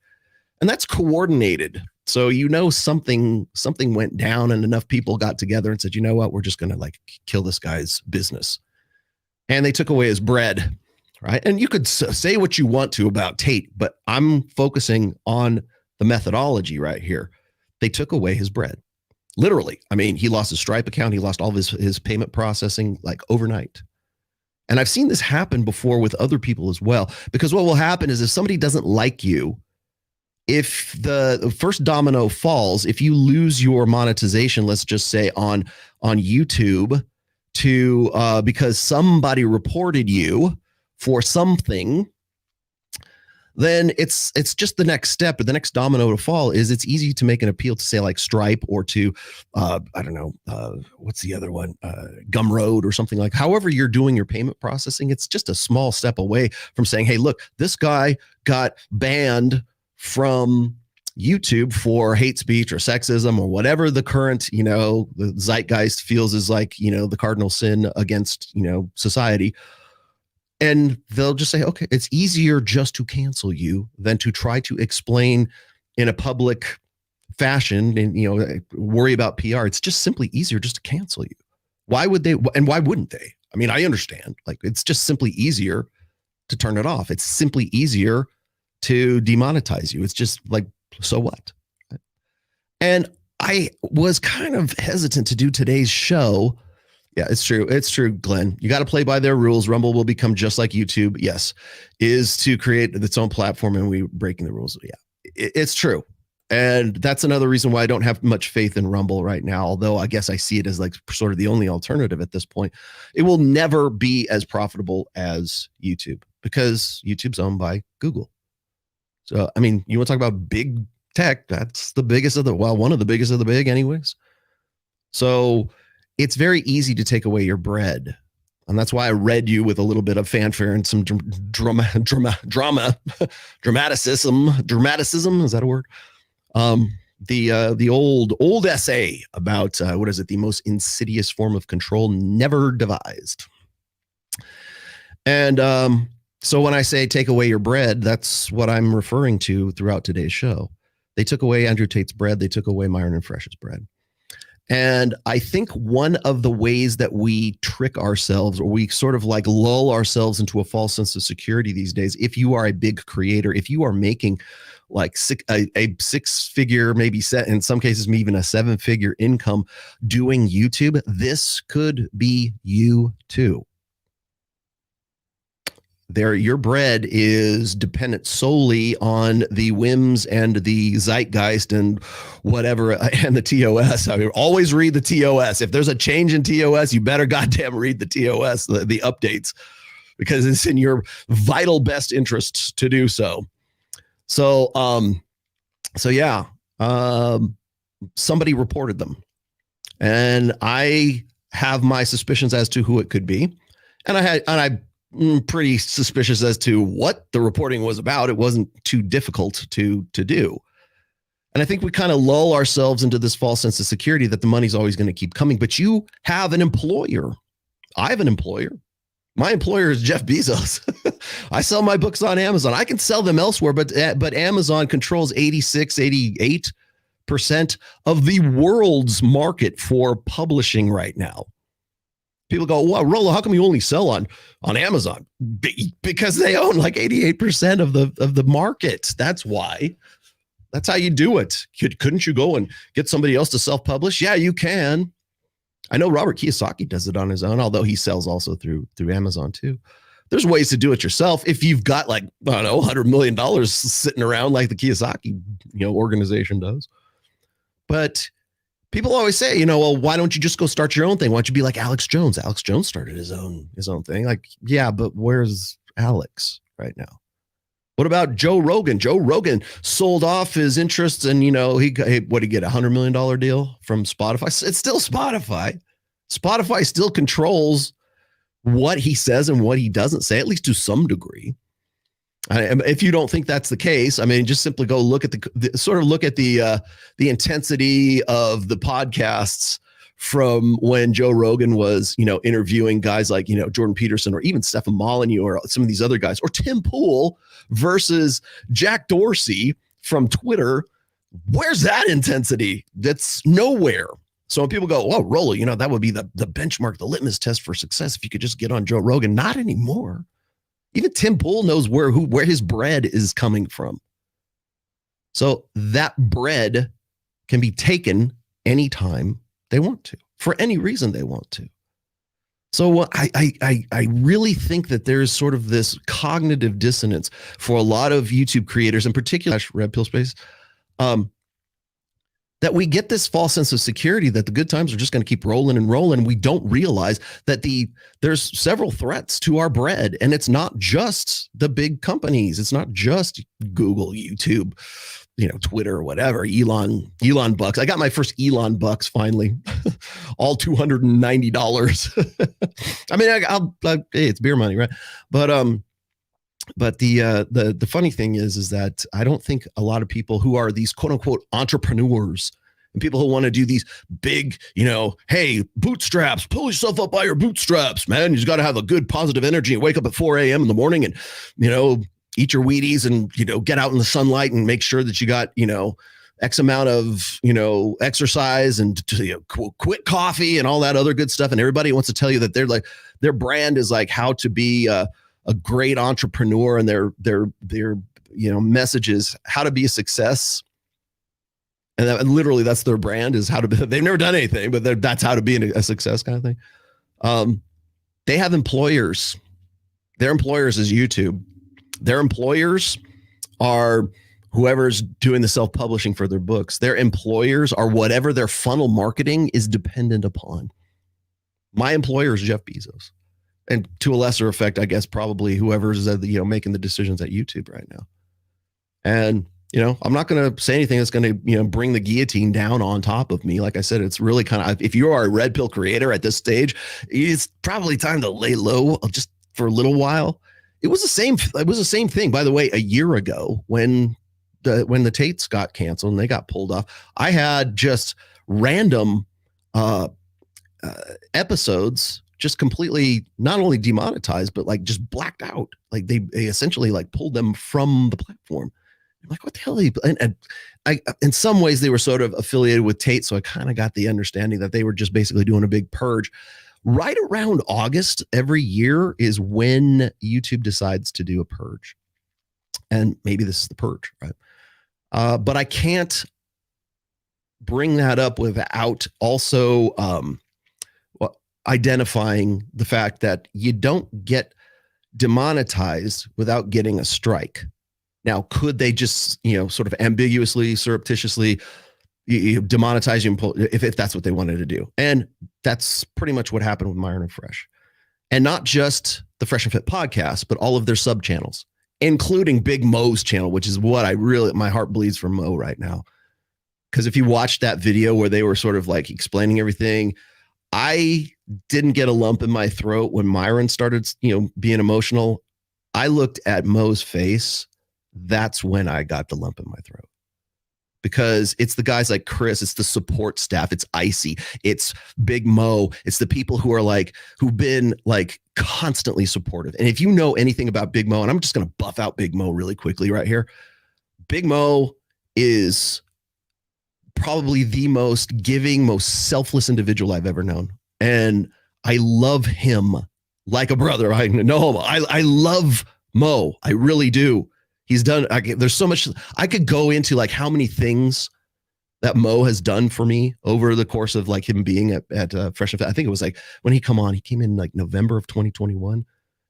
And that's coordinated. So something went down and enough people got together and said, you know what, we're just going to like kill this guy's business. And they took away his bread, right? And you could say what you want to about Tate, but I'm focusing on the methodology right here. They took away his bread. Literally. I mean, he lost his Stripe account. He lost all of his payment processing like overnight. And I've seen this happen before with other people as well, because what will happen is if somebody doesn't like you, if the first domino falls, if you lose your monetization, let's just say on YouTube to because somebody reported you for something, then it's just the next step. But the next domino to fall is it's easy to make an appeal to say like Stripe or to, I don't know, what's the other one? Gumroad or something like, however you're doing your payment processing, it's just a small step away from saying, hey, look, this guy got banned from YouTube for hate speech or sexism or whatever the current, the zeitgeist feels is like, the cardinal sin against, society. And they'll just say, okay, it's easier just to cancel you than to try to explain in a public fashion and, worry about PR. It's just simply easier just to cancel you. Why would they? And why wouldn't they? I mean, I understand. Like, it's just simply easier to turn it off. It's simply easier to demonetize you. It's just like, so what? And I was kind of hesitant to do today's show. Yeah, it's true. It's true, Glenn. You got to play by their rules. Rumble will become just like YouTube. Yes, is to create its own platform, and we breaking the rules. Yeah, it's true. And that's another reason why I don't have much faith in Rumble right now, although I guess I see it as like sort of the only alternative at this point. It will never be as profitable as YouTube because YouTube's owned by Google. So, I mean, you want to talk about big tech, that's the biggest of one of the biggest of the big anyways. So it's very easy to take away your bread. And that's why I read you with a little bit of fanfare and some dramaticism. Is that a word? The old essay about, the most insidious form of control never devised. And so when I say take away your bread, that's what I'm referring to throughout today's show. They took away Andrew Tate's bread. They took away Myron and Fresh's bread. And I think one of the ways that we trick ourselves, or we sort of like lull ourselves into a false sense of security these days, if you are a big creator, if you are making like a six-figure, maybe in some cases, even a seven-figure income doing YouTube, this could be you too. Your bread is dependent solely on the whims and the zeitgeist and whatever, and the TOS. I mean, always read the TOS. If there's a change in TOS, you better goddamn read the TOS, the updates, because it's in your vital best interests to do so. So, somebody reported them, and I have my suspicions as to who it could be, and I'm pretty suspicious as to what the reporting was about. It wasn't too difficult to do. And I think we kind of lull ourselves into this false sense of security that the money's always going to keep coming. But you have an employer. I have an employer. My employer is Jeff Bezos. I sell my books on Amazon. I can sell them elsewhere, but Amazon controls 88% of the world's market for publishing right now. People go, well, Rollo, how come you only sell on Amazon? Because they own like 88% of the market. That's why. That's how you do it. Couldn't you go and get somebody else to self-publish? Yeah, you can. I know Robert Kiyosaki does it on his own, although he sells also through Amazon too. There's ways to do it yourself if you've got like, I don't know, $100 million sitting around like the Kiyosaki organization does. But people always say, well, why don't you just go start your own thing? Why don't you be like Alex Jones? Alex Jones started his own thing. Like, yeah, but where's Alex right now? What about Joe Rogan? Joe Rogan sold off his interests, and he get a $100 million deal from Spotify? It's still Spotify. Spotify still controls what he says and what he doesn't say, at least to some degree. If you don't think that's the case, I mean, just simply go look at the intensity of the podcasts from when Joe Rogan was, interviewing guys like, Jordan Peterson or even Stephen Molyneux or some of these other guys, or Tim Pool versus Jack Dorsey from Twitter. Where's that intensity? That's nowhere. So when people go, "Well, Rollo, that would be the benchmark, the litmus test for success if you could just get on Joe Rogan." Not anymore. Even Tim Pool knows where his bread is coming from. So that bread can be taken anytime they want to, for any reason they want to. So I really think that there's sort of this cognitive dissonance for a lot of YouTube creators, in particular, Red Pill Space, that we get this false sense of security that the good times are just going to keep rolling and rolling. We don't realize that there's several threats to our bread, and it's not just the big companies. It's not just Google, YouTube, Twitter, or whatever. Elon bucks. I got my first Elon bucks finally, all $290. I mean, hey, it's beer money, right? But the funny thing is that I don't think a lot of people who are these quote unquote entrepreneurs and people who want to do these big, hey, bootstraps, pull yourself up by your bootstraps, man. You just got to have a good positive energy and wake up at 4 a.m. in the morning and, eat your Wheaties and, get out in the sunlight and make sure that you got, X amount of, exercise and quit coffee and all that other good stuff. And everybody wants to tell you that their brand is like how to be a great entrepreneur, and their message is how to be a success. And literally that's their brand, is how to be. They've never done anything, but that's how to be a success kind of thing. They have employers. Their employers is YouTube. Their employers are whoever's doing the self-publishing for their books. Their employers are whatever their funnel marketing is dependent upon. My employer is Jeff Bezos. And to a lesser effect, I guess, probably whoever's making the decisions at YouTube right now. And, I'm not going to say anything that's going to, bring the guillotine down on top of me. Like I said, it's really kind of, if you are a red pill creator at this stage, it's probably time to lay low just for a little while. It was the same thing, by the way, a year ago when the Tates got canceled and they got pulled off. I had just random episodes just completely not only demonetized, but like just blacked out. Like they essentially like pulled them from the platform. I'm like, what the hell are you? And I, in some ways they were sort of affiliated with Tate. So I kind of got the understanding that they were just basically doing a big purge. Right around August every year is when YouTube decides to do a purge. And maybe this is the purge, right? But I can't bring that up without also identifying the fact that you don't get demonetized without getting a strike. Now, could they just, sort of ambiguously, surreptitiously demonetize you if that's what they wanted to do? And that's pretty much what happened with Myron and Fresh. And not just the Fresh and Fit podcast, but all of their sub channels, including Big Mo's channel, which is what my heart bleeds for Mo right now. Because if you watched that video where they were sort of like explaining everything, I didn't get a lump in my throat when Myron started, being emotional. I looked at Mo's face. That's when I got the lump in my throat. Because it's the guys like Chris, it's the support staff, it's Icy, it's Big Mo, it's the people who've been like constantly supportive. And if you know anything about Big Mo, and I'm just going to buff out Big Mo really quickly right here. Big Mo is probably the most giving, most selfless individual I've ever known. And I love him like a brother. I know him. I love Mo. I really do. He's done, there's so much, I could go into like how many things that Mo has done for me over the course of like him being at Fresh and Fit. I think it was like when he came in like November of 2021.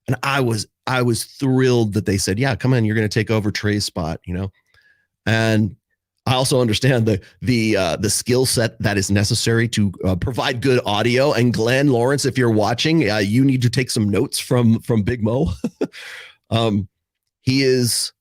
And I was thrilled that they said, yeah, come on, you're going to take over Trey's spot, And I also understand the skill set that is necessary to provide good audio. And Glenn Lawrence, if you're watching, you need to take some notes from Big Mo. He is,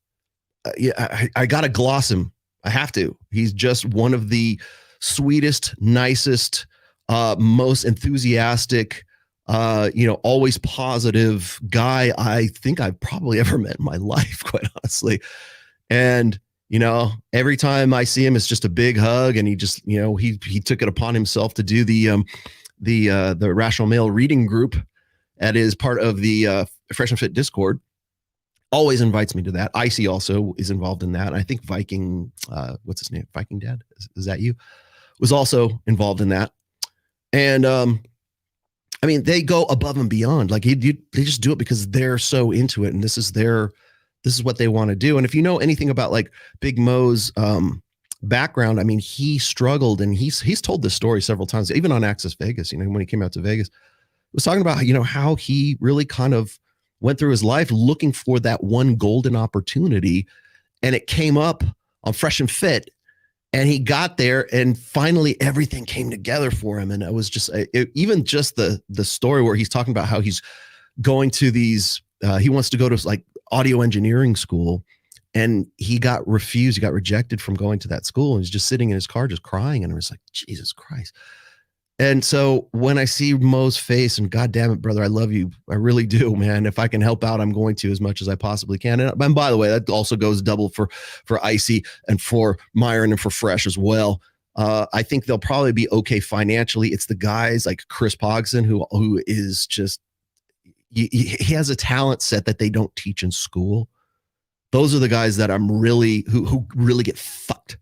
I got to gloss him. I have to. He's just one of the sweetest, nicest, most enthusiastic, always positive guy I think I've probably ever met in my life, quite honestly. And, every time I see him, it's just a big hug. And he just, he took it upon himself to do the Rational Male reading group that is part of the Fresh and Fit Discord. Always invites me to that. Icy also is involved in that. I think Viking, what's his name? Viking Dad? Is that you? Was also involved in that. And, they go above and beyond. Like they just do it because they're so into it. And this is what they want to do. And if you know anything about like Big Mo's background, he struggled, and he's told this story several times, even on Access Vegas, when he came out to Vegas, was talking about, how he really kind of went through his life looking for that one golden opportunity, and it came up on Fresh and Fit, and he got there, and finally everything came together for him. And it was just even just the story where he's talking about how he's going to these, he wants to go to like audio engineering school, and he got refused. He got rejected from going to that school, and he's just sitting in his car, just crying. And I was like, Jesus Christ. And so when I see Mo's face, and God damn it, brother, I love you. I really do, man. If I can help out, I'm going to as much as I possibly can. And by the way, that also goes double for Icy and for Myron and for Fresh as well. I think they'll probably be okay financially. It's the guys like Chris Pogson who is just, he has a talent set that they don't teach in school. Those are the guys that I'm really, who really get fucked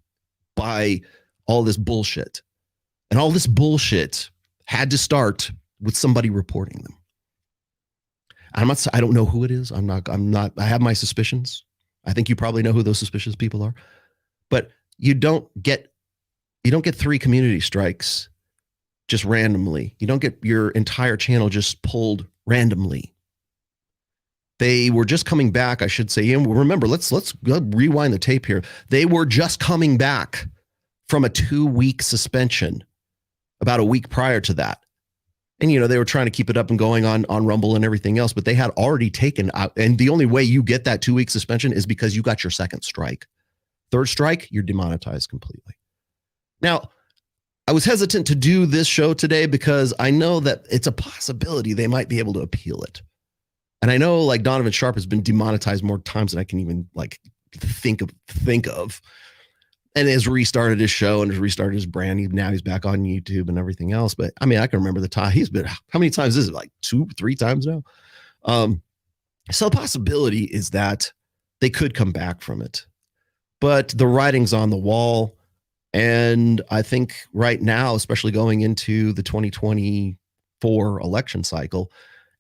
by all this bullshit. And all this bullshit had to start with somebody reporting them. I don't know who it is. I have my suspicions. I think you probably know who those suspicious people are. But you don't get 3 community strikes just randomly. You don't get your entire channel just pulled randomly. They were just coming back, I should say. And remember, let's rewind the tape here. They were just coming back from a 2-week suspension about a week prior to that. And, they were trying to keep it up and going on Rumble and everything else, but they had already taken out. And the only way you get that 2-week suspension is because you got your 2nd strike. 3rd strike, you're demonetized completely. Now, I was hesitant to do this show today because I know that it's a possibility they might be able to appeal it. And I know like Donovan Sharp has been demonetized more times than I can even like think of. And has restarted his show and has restarted his brand. Now he's back on YouTube and everything else. But I can remember the time he's been, how many times is it? Like 2-3 times now. So the possibility is that they could come back from it, but the writing's on the wall. And I think right now, especially going into the 2024 election cycle,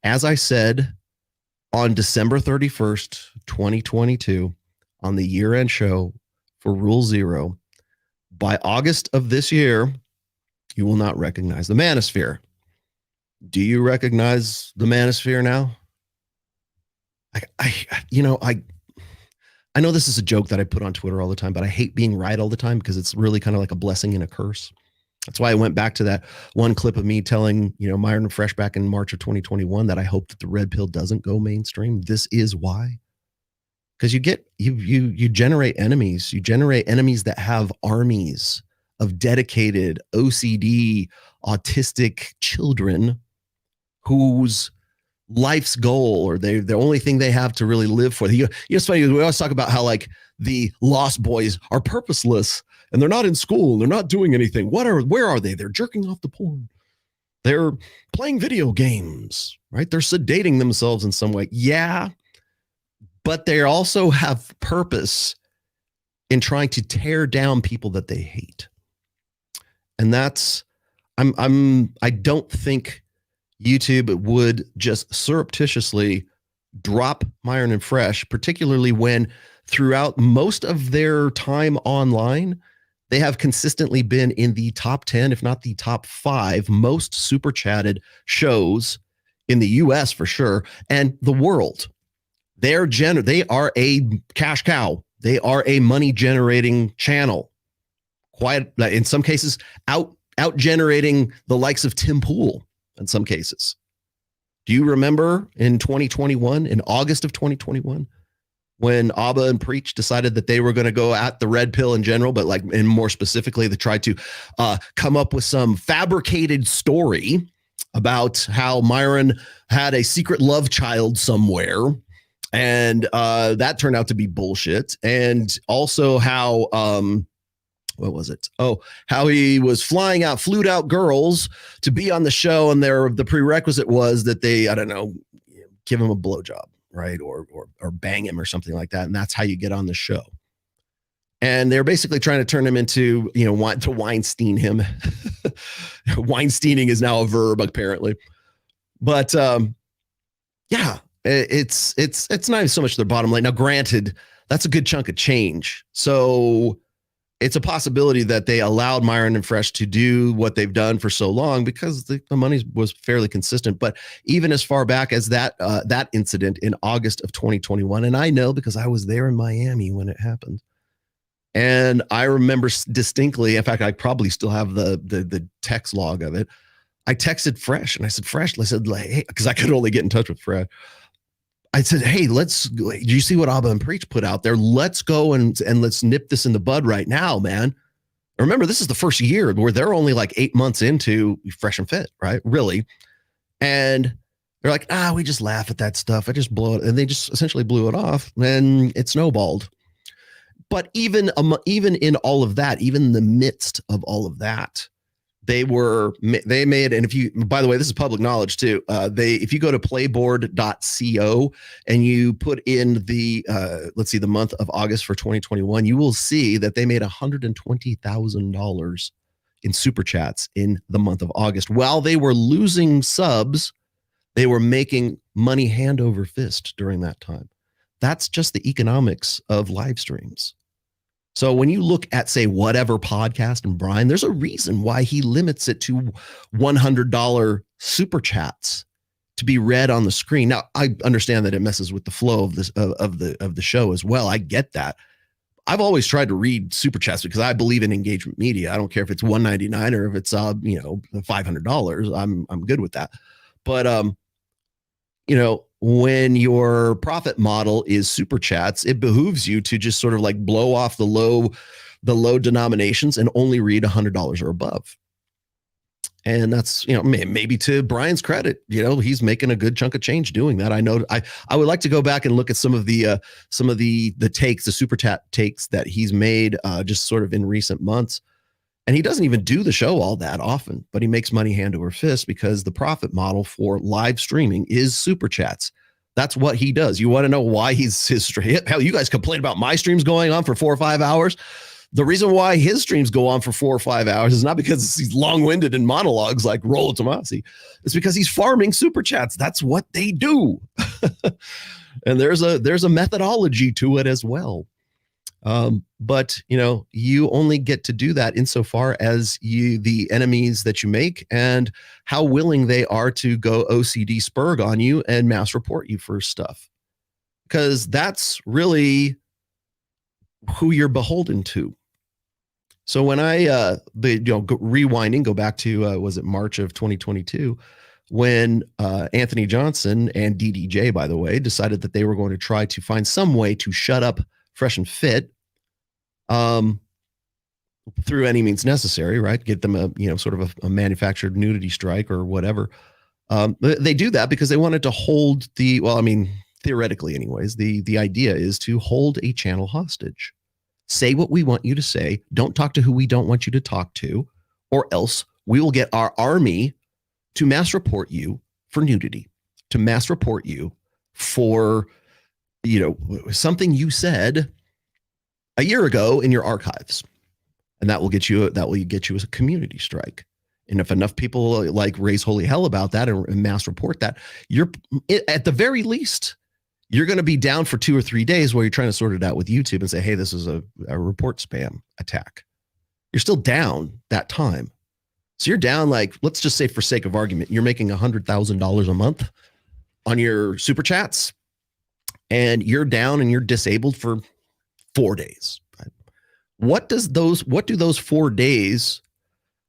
as I said, on December 31st, 2022, on the year-end show, for Rule 0, by August of this year, you will not recognize the manosphere. Do you recognize the manosphere now? I know this is a joke that I put on Twitter all the time, but I hate being right all the time because it's really kind of like a blessing and a curse. That's why I went back to that one clip of me telling, Myron and Fresh back in March of 2021 that I hope that the red pill doesn't go mainstream. This is why. Because you generate enemies. You generate enemies that have armies of dedicated OCD, autistic children whose life's goal or the only thing they have to really live for. It's funny, we always talk about how like the lost boys are purposeless and they're not in school. They're not doing anything. Where are they? They're jerking off the porn. They're playing video games, right? They're sedating themselves in some way. Yeah. But they also have purpose in trying to tear down people that they hate. And that's, I don't think YouTube would just surreptitiously drop Myron and Fresh, particularly when throughout most of their time online, they have consistently been in the top 10, if not the top 5 most super chatted shows in the US for sure, and the world. They are a cash cow. They are a money generating channel. Quite in some cases, out generating the likes of Tim Pool in some cases. Do you remember in 2021, in August of 2021, when Abba and Preach decided that they were going to go at the red pill in general, but and more specifically, they tried to come up with some fabricated story about how Myron had a secret love child somewhere. And that turned out to be bullshit. And also how, what was it? Oh, how he was flued out girls to be on the show. And the prerequisite was that they, I don't know, give him a blowjob, right? Or bang him or something like that. And that's how you get on the show. And they're basically trying to turn him into, to Weinstein him. Weinsteining is now a verb, apparently. But yeah, it's not so much their bottom line. Now, granted, that's a good chunk of change. So it's a possibility that they allowed Myron and Fresh to do what they've done for so long because the money was fairly consistent. But even as far back as that incident in August of 2021, and I know because I was there in Miami when it happened. And I remember distinctly, in fact, I probably still have the text log of it. I texted Fresh and I said, Fresh, hey, because I could only get in touch with Fred. I said, hey, do you see what Abba and Preach put out there? Let's go and let's nip this in the bud right now, man. Remember, this is the first year where they're only like 8 months into Fresh and Fit, right? Really. And they're like, we just laugh at that stuff. I just blow it. And they just essentially blew it off and it snowballed. But even in all of that, even in the midst of all of that, they made, and by the way, this is public knowledge too. If you go to playboard.co and you put in the month of August for 2021, you will see that they made $120,000 in super chats in the month of August. While they were losing subs, they were making money hand over fist during that time. That's just the economics of live streams. So when you look at, say, whatever podcast and Brian, there's a reason why he limits it to $100 super chats to be read on the screen. Now, I understand that it messes with the flow of this of the show as well. I get that. I've always tried to read super chats because I believe in engagement media. I don't care if it's $199 or if it's $500. I'm good with that. But when your profit model is super chats, it behooves you to just sort of like blow off the low denominations and only read $100 or above. And that's, maybe to Brian's credit, he's making a good chunk of change doing that. I know I would like to go back and look at some of the takes, the super chat takes that he's made just sort of in recent months. And he doesn't even do the show all that often, but he makes money hand over fist because the profit model for live streaming is super chats. That's what he does. You want to know why his hell, you guys complain about my streams going on for 4 or 5 hours. The reason why his streams go on for 4 or 5 hours is not because he's long-winded in monologues like Rollo Tomassi. It's because he's farming super chats. That's what they do. And there's a methodology to it as well. But you only get to do that insofar as the enemies that you make and how willing they are to go OCD spurg on you and mass report you for stuff, because that's really who you're beholden to. So when rewinding, go back to was it March of 2022 when Anthony Johnson and DDJ, by the way, decided that they were going to try to find some way to shut up Fresh and Fit through any means necessary, right? Get them a a manufactured nudity strike or whatever. They do that because they wanted to hold theoretically anyways, the idea is to hold a channel hostage. Say what we want you to say. Don't talk to who we don't want you to talk to, or else we will get our army to mass report you for nudity, to mass report you for, something you said a year ago in your archives. And that will get you as a community strike. And if enough people raise holy hell about that and mass report that, you're at the very least, you're going to be down for 2 or 3 days while you're trying to sort it out with YouTube and say, hey, this is a report spam attack. You're still down that time. So you're down, let's just say for sake of argument, you're making $100,000 a month on your super chats, and you're down and you're disabled for 4 days. Right? What do those 4 days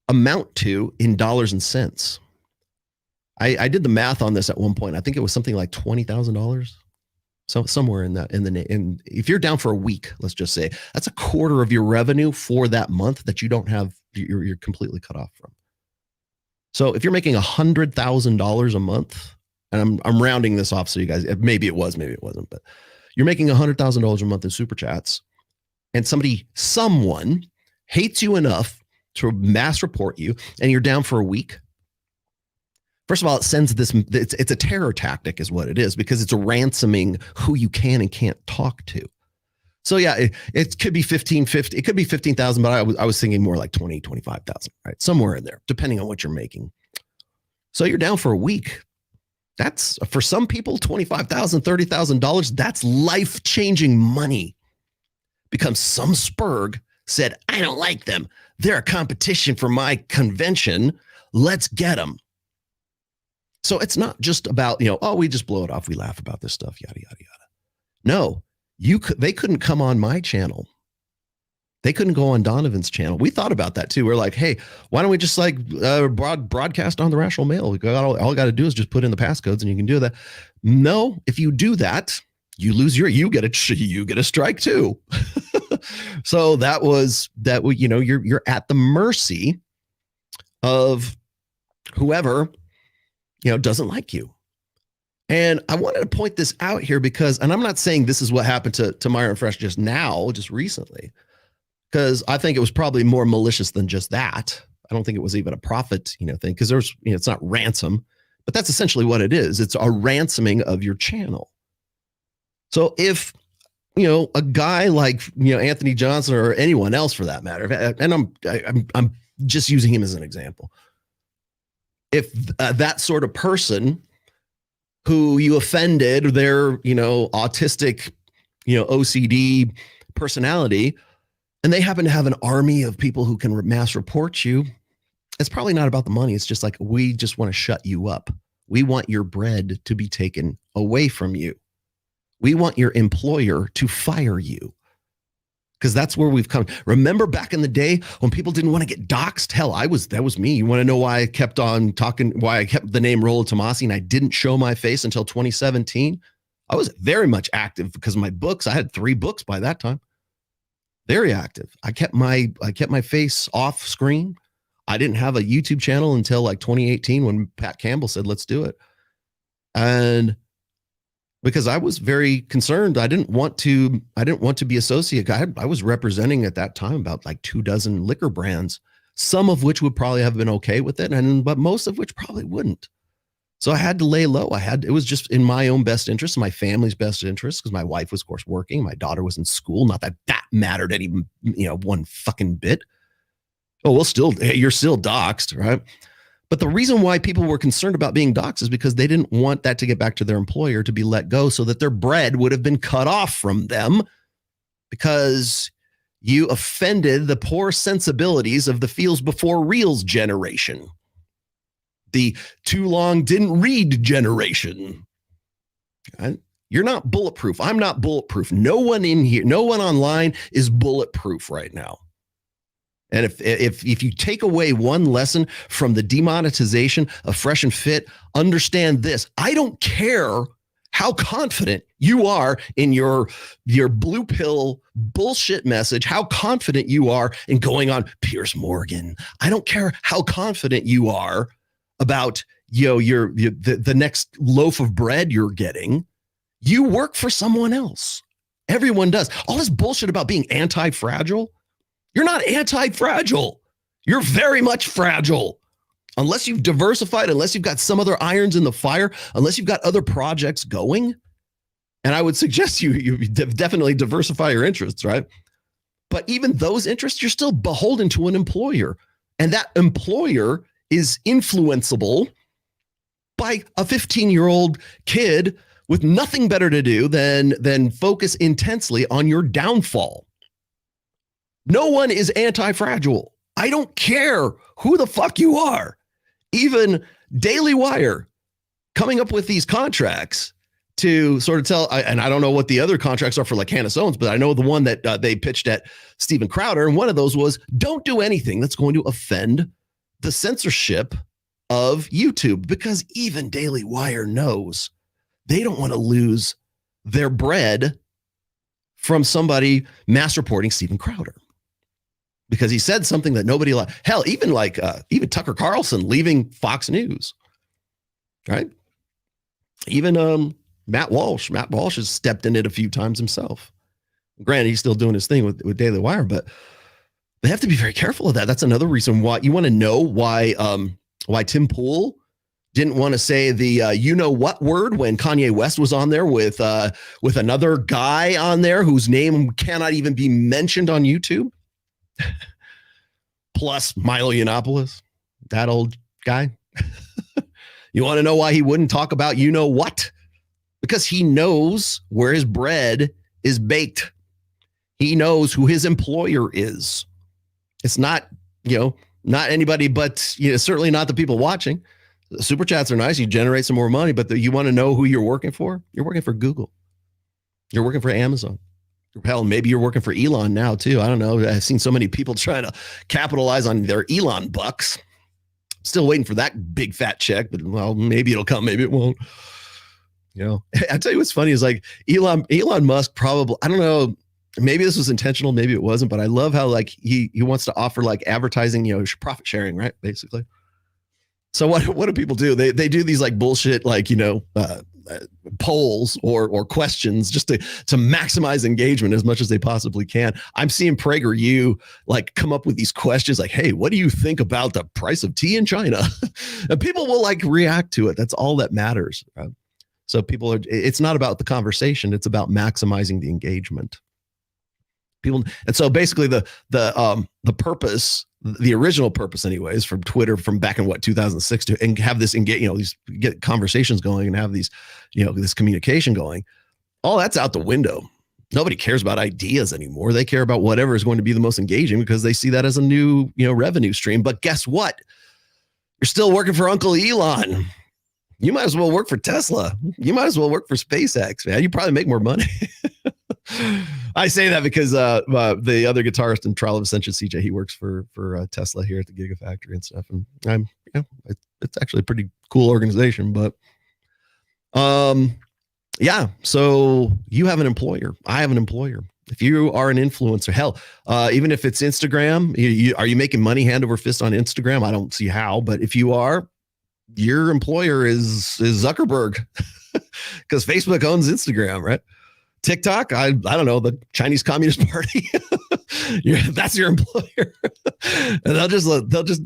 amount to in dollars and cents? I did the math on this at one point. I think it was something like $20,000. So somewhere in that, and if you're down for a week, let's just say that's a quarter of your revenue for that month that you don't have, you're completely cut off from. So if you're making $100,000 a month, and I'm rounding this off so you guys, maybe it was, maybe it wasn't, but you're making $100,000 a month in super chats, and someone hates you enough to mass report you, and you're down for a week. First of all, it sends this, it's a terror tactic is what it is, because it's ransoming who you can and can't talk to. So yeah, it could be 15,000, it could be 15,000, but I was thinking more like 20, 25,000, right? Somewhere in there, depending on what you're making. So you're down for a week. That's, for some people, $25,000, $30,000. That's life-changing money. Because some spurg said, I don't like them. They're a competition for my convention. Let's get them. So it's not just about, oh, we just blow it off. We laugh about this stuff, yada, yada, yada. No, they couldn't come on my channel. They couldn't go on Donovan's channel. We thought about that too. We're like, hey, why don't we just broadcast on the Rational Mail? All got to do is just put in the passcodes and you can do that. No, if you do that, you lose you get a strike too. So you're at the mercy of whoever, doesn't like you. And I wanted to point this out here because, and I'm not saying this is what happened to Myron Fresh just recently, because I think it was probably more malicious than just that. I don't think it was even a profit, thing, because there's, it's not ransom, but that's essentially what it is. It's a ransoming of your channel. So if, a guy like, Anthony Johnson or anyone else for that matter, and I'm just using him as an example. If that sort of person who you offended, their, autistic, OCD personality, and they happen to have an army of people who can mass report you, it's probably not about the money. It's just like, we just want to shut you up. We want your bread to be taken away from you. We want your employer to fire you. Because that's where we've come. Remember back in the day when people didn't want to get doxxed? Hell, that was me. You want to know why I kept on talking, why I kept the name Rollo Tomassi and I didn't show my face until 2017? I was very much active because of my books. I had 3 books by that time. Very active. I kept my face off screen. I didn't have a YouTube channel until like 2018 when Pat Campbell said, let's do it. And because I was very concerned, I didn't want to be associated. I was representing at that time about like 24 liquor brands, some of which would probably have been okay with it, but most of which probably wouldn't. So I had to lay low. It was just in my own best interest, my family's best interest, because my wife was, of course, working. My daughter was in school. Not that mattered any, one fucking bit. Oh, well, you're still doxxed, right? But the reason why people were concerned about being doxxed is because they didn't want that to get back to their employer, to be let go, so that their bread would have been cut off from them, because you offended the poor sensibilities of the feels before reels generation. The too long didn't read generation. You're not bulletproof. I'm not bulletproof. No one in here, no one online is bulletproof right now. And if you take away one lesson from the demonetization of Fresh and Fit, understand this. I don't care how confident you are in your blue pill bullshit message, how confident you are in going on Piers Morgan. I don't care how confident you are about the next loaf of bread you're getting. You work for someone else. Everyone does. All this bullshit about being anti-fragile. You're not anti-fragile. You're very much fragile. Unless you've diversified, unless you've got some other irons in the fire, unless you've got other projects going. And I would suggest you definitely diversify your interests, right? But even those interests, you're still beholden to an employer. And that employer is influenceable by a 15-year-old kid with nothing better to do than focus intensely on your downfall. No one is anti-fragile. I don't care who the fuck you are. Even Daily Wire coming up with these contracts to sort of tell, and I don't know what the other contracts are for like Hannah Owens, but I know the one that they pitched at Steven Crowder, and one of those was, don't do anything that's going to offend the censorship of YouTube, because even Daily Wire knows they don't want to lose their bread from somebody mass reporting Steven Crowder. because he said something that nobody liked. Hell, even even Tucker Carlson leaving Fox News, right? Even Matt Walsh has stepped in it a few times himself. Granted, he's still doing his thing with Daily Wire, but they have to be very careful of that. That's another reason why you want to know why Tim Pool didn't want to say the you know what word when Kanye West was on there with another guy on there whose name cannot even be mentioned on YouTube. Plus Milo Yiannopoulos, that old guy. You want to know why he wouldn't talk about you know what? Because he knows where his bread is baked. He knows who his employer is. It's not, not anybody, but certainly not the people watching. The super chats are nice. You generate some more money, but you want to know who you're working for? You're working for Google. You're working for Amazon. Hell, maybe you're working for Elon now too. I don't know. I've seen so many people trying to capitalize on their Elon bucks. Still waiting for that big fat check, but well, maybe it'll come, maybe it won't. I tell you what's funny is like Elon Musk probably, I don't know, maybe this was intentional, maybe it wasn't, but I love how like he wants to offer like advertising, profit sharing, right? Basically. So what do people do? They do these like bullshit, like, polls or questions just to maximize engagement as much as they possibly can. I'm seeing PragerU like come up with these questions like, hey, what do you think about the price of tea in China? And people will like react to it. That's all that matters. Right? So it's not about the conversation. It's about maximizing the engagement. And so basically the purpose, the original purpose anyways, from Twitter from back in 2006 and have this get conversations going and have these, this communication going, all that's out the window. Nobody cares about ideas anymore. They care about whatever is going to be the most engaging because they see that as a new, revenue stream. But guess what? You're still working for Uncle Elon. You might as well work for Tesla. You might as well work for SpaceX, man. You probably make more money. I say that because the other guitarist in Trial of Ascension, CJ, he works for Tesla here at the Gigafactory and stuff. And it's actually a pretty cool organization. But so you have an employer. I have an employer. If you are an influencer, hell, even if it's Instagram, are you making money hand over fist on Instagram? I don't see how, but if you are, your employer is Zuckerberg because Facebook owns Instagram, right? TikTok, I don't know, the Chinese Communist Party. That's your employer. And they'll just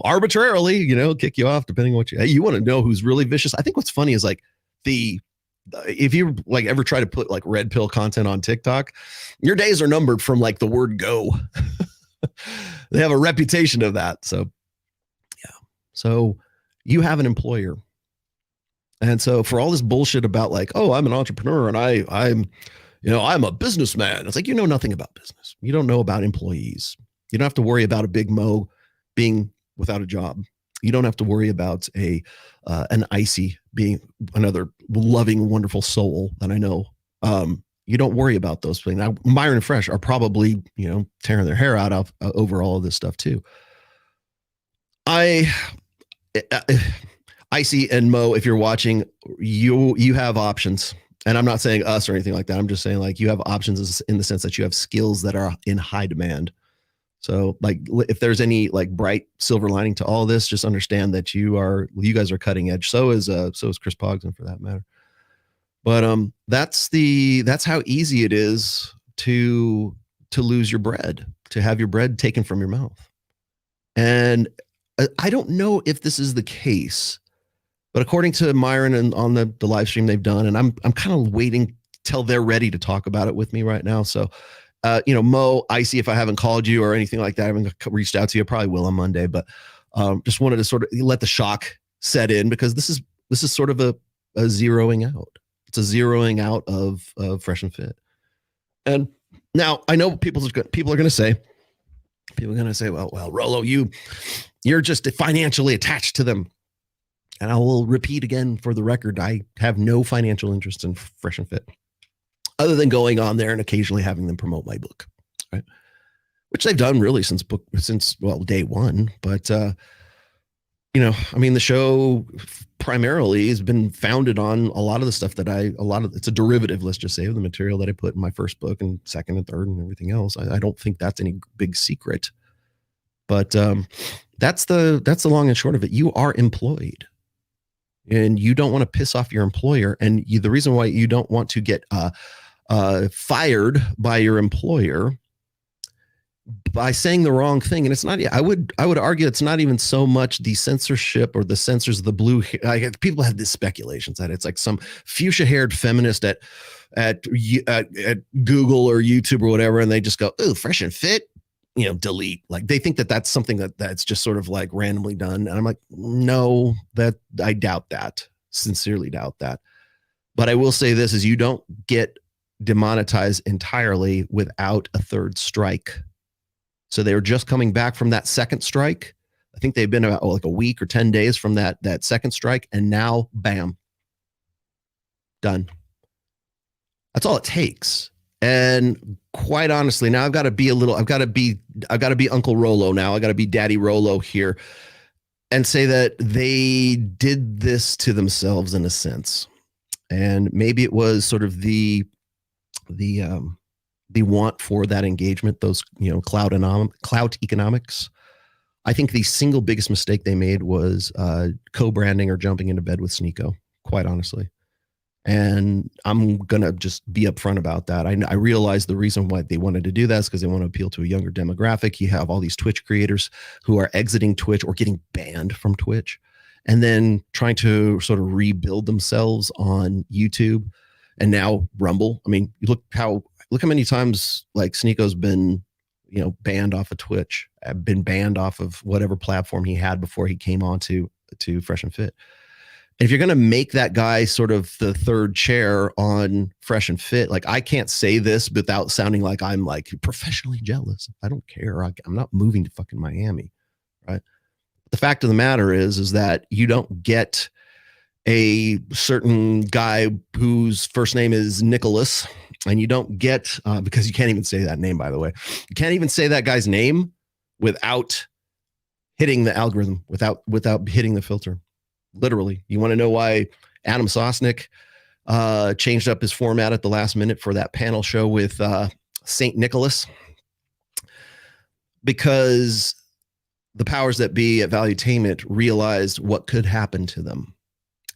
arbitrarily, kick you off depending on what you want to know who's really vicious. I think what's funny is like if you like ever try to put like red pill content on TikTok, your days are numbered from like the word go. They have a reputation of that. So yeah. So you have an employer. And so for all this bullshit about like, oh, I'm an entrepreneur and I'm a businessman. It's like, you know nothing about business. You don't know about employees. You don't have to worry about a Big Mo being without a job. You don't have to worry about an Icy being another loving, wonderful soul that I know. You don't worry about those things. Now, Myron and Fresh are probably, tearing their hair out over all of this stuff too. Icy and Mo, if you're watching, you have options. And I'm not saying us or anything like that. I'm just saying like you have options in the sense that you have skills that are in high demand. So like if there's any like bright silver lining to all this, just understand that you guys are cutting edge. So is Chris Pogson for that matter. But that's how easy it is to lose your bread, to have your bread taken from your mouth. And I don't know if this is the case, but according to Myron and on the live stream they've done, and I'm kind of waiting till they're ready to talk about it with me right now. So, Mo, Icy, if I haven't called you or anything like that, I haven't reached out to you. I probably will on Monday, but just wanted to sort of let the shock set in because this is sort of a zeroing out. It's a zeroing out of Fresh and Fit. And now I know people are going to say, well, Rolo, you're just financially attached to them. And I will repeat again for the record, I have no financial interest in Fresh and Fit other than going on there and occasionally having them promote my book, right? Which they've done really since day one. But, the show primarily has been founded on a lot of the stuff it's a derivative, let's just say, of the material that I put in my first book and second and third and everything else. I don't think that's any big secret. But that's the long and short of it. You are employed, and you don't want to piss off your employer. And the reason why you don't want to get fired by your employer by saying the wrong thing. And it's not, I would argue it's not even so much the censorship or the censors of the blue. People have these speculations that it's like some fuchsia haired feminist at Google or YouTube or whatever. And they just go, "Ooh, fresh and fit," delete. Like they think that that's something that's just sort of like randomly done. And I'm like, no, that I doubt that, sincerely doubt that. But I will say this is you don't get demonetized entirely without a third strike. So they were just coming back from that second strike. I think they've been about like a week or 10 days from that second strike. And now, bam, done. That's all it takes. And quite honestly, now I've got to be Uncle Rolo now. I got to be Daddy Rolo here and say that they did this to themselves in a sense. And maybe it was sort of the want for that engagement, those, clout economics. I think the single biggest mistake they made was co-branding or jumping into bed with Sneeko, quite honestly. And I'm going to just be upfront about that. I realize the reason why they wanted to do that is because they want to appeal to a younger demographic. You have all these Twitch creators who are exiting Twitch or getting banned from Twitch and then trying to sort of rebuild themselves on YouTube and now Rumble. I mean, look how many times like Sneeko's been, banned off of Twitch, been banned off of whatever platform he had before he came on to Fresh and Fit. If you're going to make that guy sort of the third chair on Fresh and Fit, like I can't say this without sounding like I'm like professionally jealous. I don't care. I'm not moving to fucking Miami, right? The fact of the matter is that you don't get a certain guy whose first name is Nicholas, and you don't get because you can't even say that name, by the way. You can't even say that guy's name without hitting the algorithm, without hitting the filter. Literally. You want to know why Adam Sosnick changed up his format at the last minute for that panel show with St. Nicholas? Because the powers that be at Valuetainment realized what could happen to them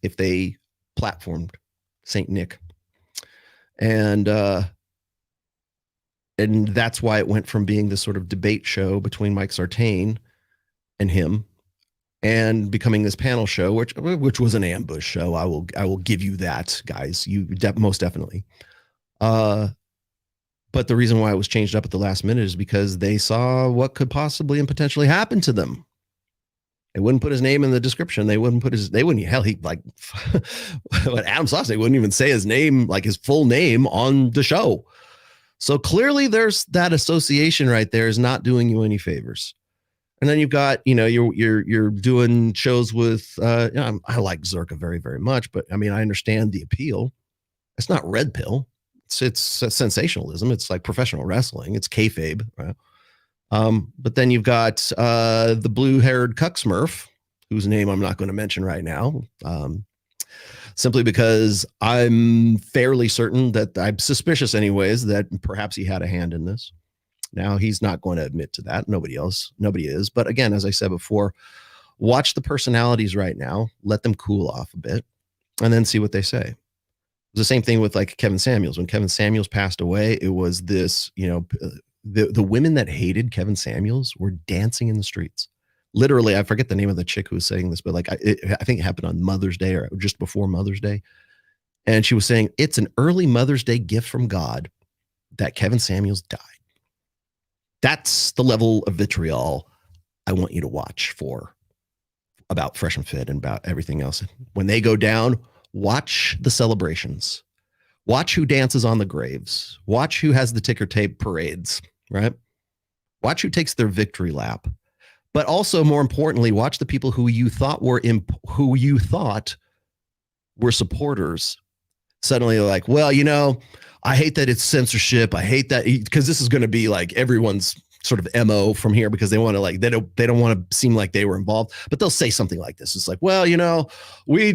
if they platformed St. Nick. And that's why it went from being this sort of debate show between Mike Sartain and him and becoming this panel show, which was an ambush show. I will give you that, guys. Most definitely. But the reason why it was changed up at the last minute is because they saw what could possibly and potentially happen to them. They wouldn't put his name in the description. Hell, Adam Sosnick wouldn't even say his name, like his full name on the show. So clearly there's that association right there is not doing you any favors. And then you've got, you're doing shows with, I like Zerka very, very much, but I mean, I understand the appeal. It's not red pill. It's sensationalism. It's like professional wrestling. It's kayfabe, right? But then you've got the blue-haired cuck smurf, whose name I'm not going to mention right now, simply because I'm fairly certain that I'm suspicious anyways that perhaps he had a hand in this. Now, he's not going to admit to that. Nobody is. But again, as I said before, watch the personalities right now, let them cool off a bit, and then see what they say. It was the same thing with like Kevin Samuels. When Kevin Samuels passed away, it was this, the women that hated Kevin Samuels were dancing in the streets. Literally, I forget the name of the chick who was saying this, but like I think it happened on Mother's Day or just before Mother's Day. And she was saying, it's an early Mother's Day gift from God that Kevin Samuels died. That's the level of vitriol I want you to watch for about Fresh and Fit and about everything else. When they go down, watch the celebrations. Watch who dances on the graves. Watch who has the ticker tape parades, right? Watch who takes their victory lap. But also, more importantly, watch the people who you thought were supporters suddenly like, well, I hate that it's censorship. I hate that because this is going to be like everyone's sort of MO from here because they want to like, they don't want to seem like they were involved, but they'll say something like this. It's like, well, we're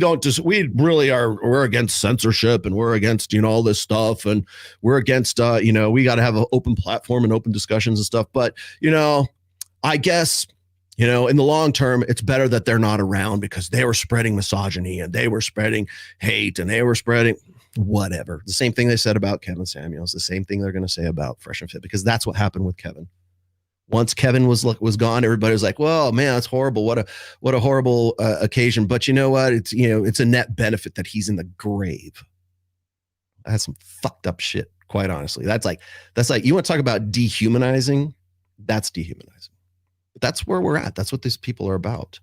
against censorship and we're against, all this stuff. And we're against, we got to have an open platform and open discussions and stuff. But, I guess, you know, in the long term, it's better that they're not around because they were spreading misogyny and they were spreading hate and they were spreading whatever. The same thing they said about Kevin Samuels, the same thing they're going to say about Fresh and Fit, because that's what happened with Kevin. Once Kevin was gone, everybody was like, "Well, man, that's horrible. What a horrible occasion." But you know what? It's, you know, it's a net benefit that he's in the grave. That's some fucked up shit, quite honestly. That's like you want to talk about dehumanizing? That's dehumanizing. But that's where we're at. That's what these people are about.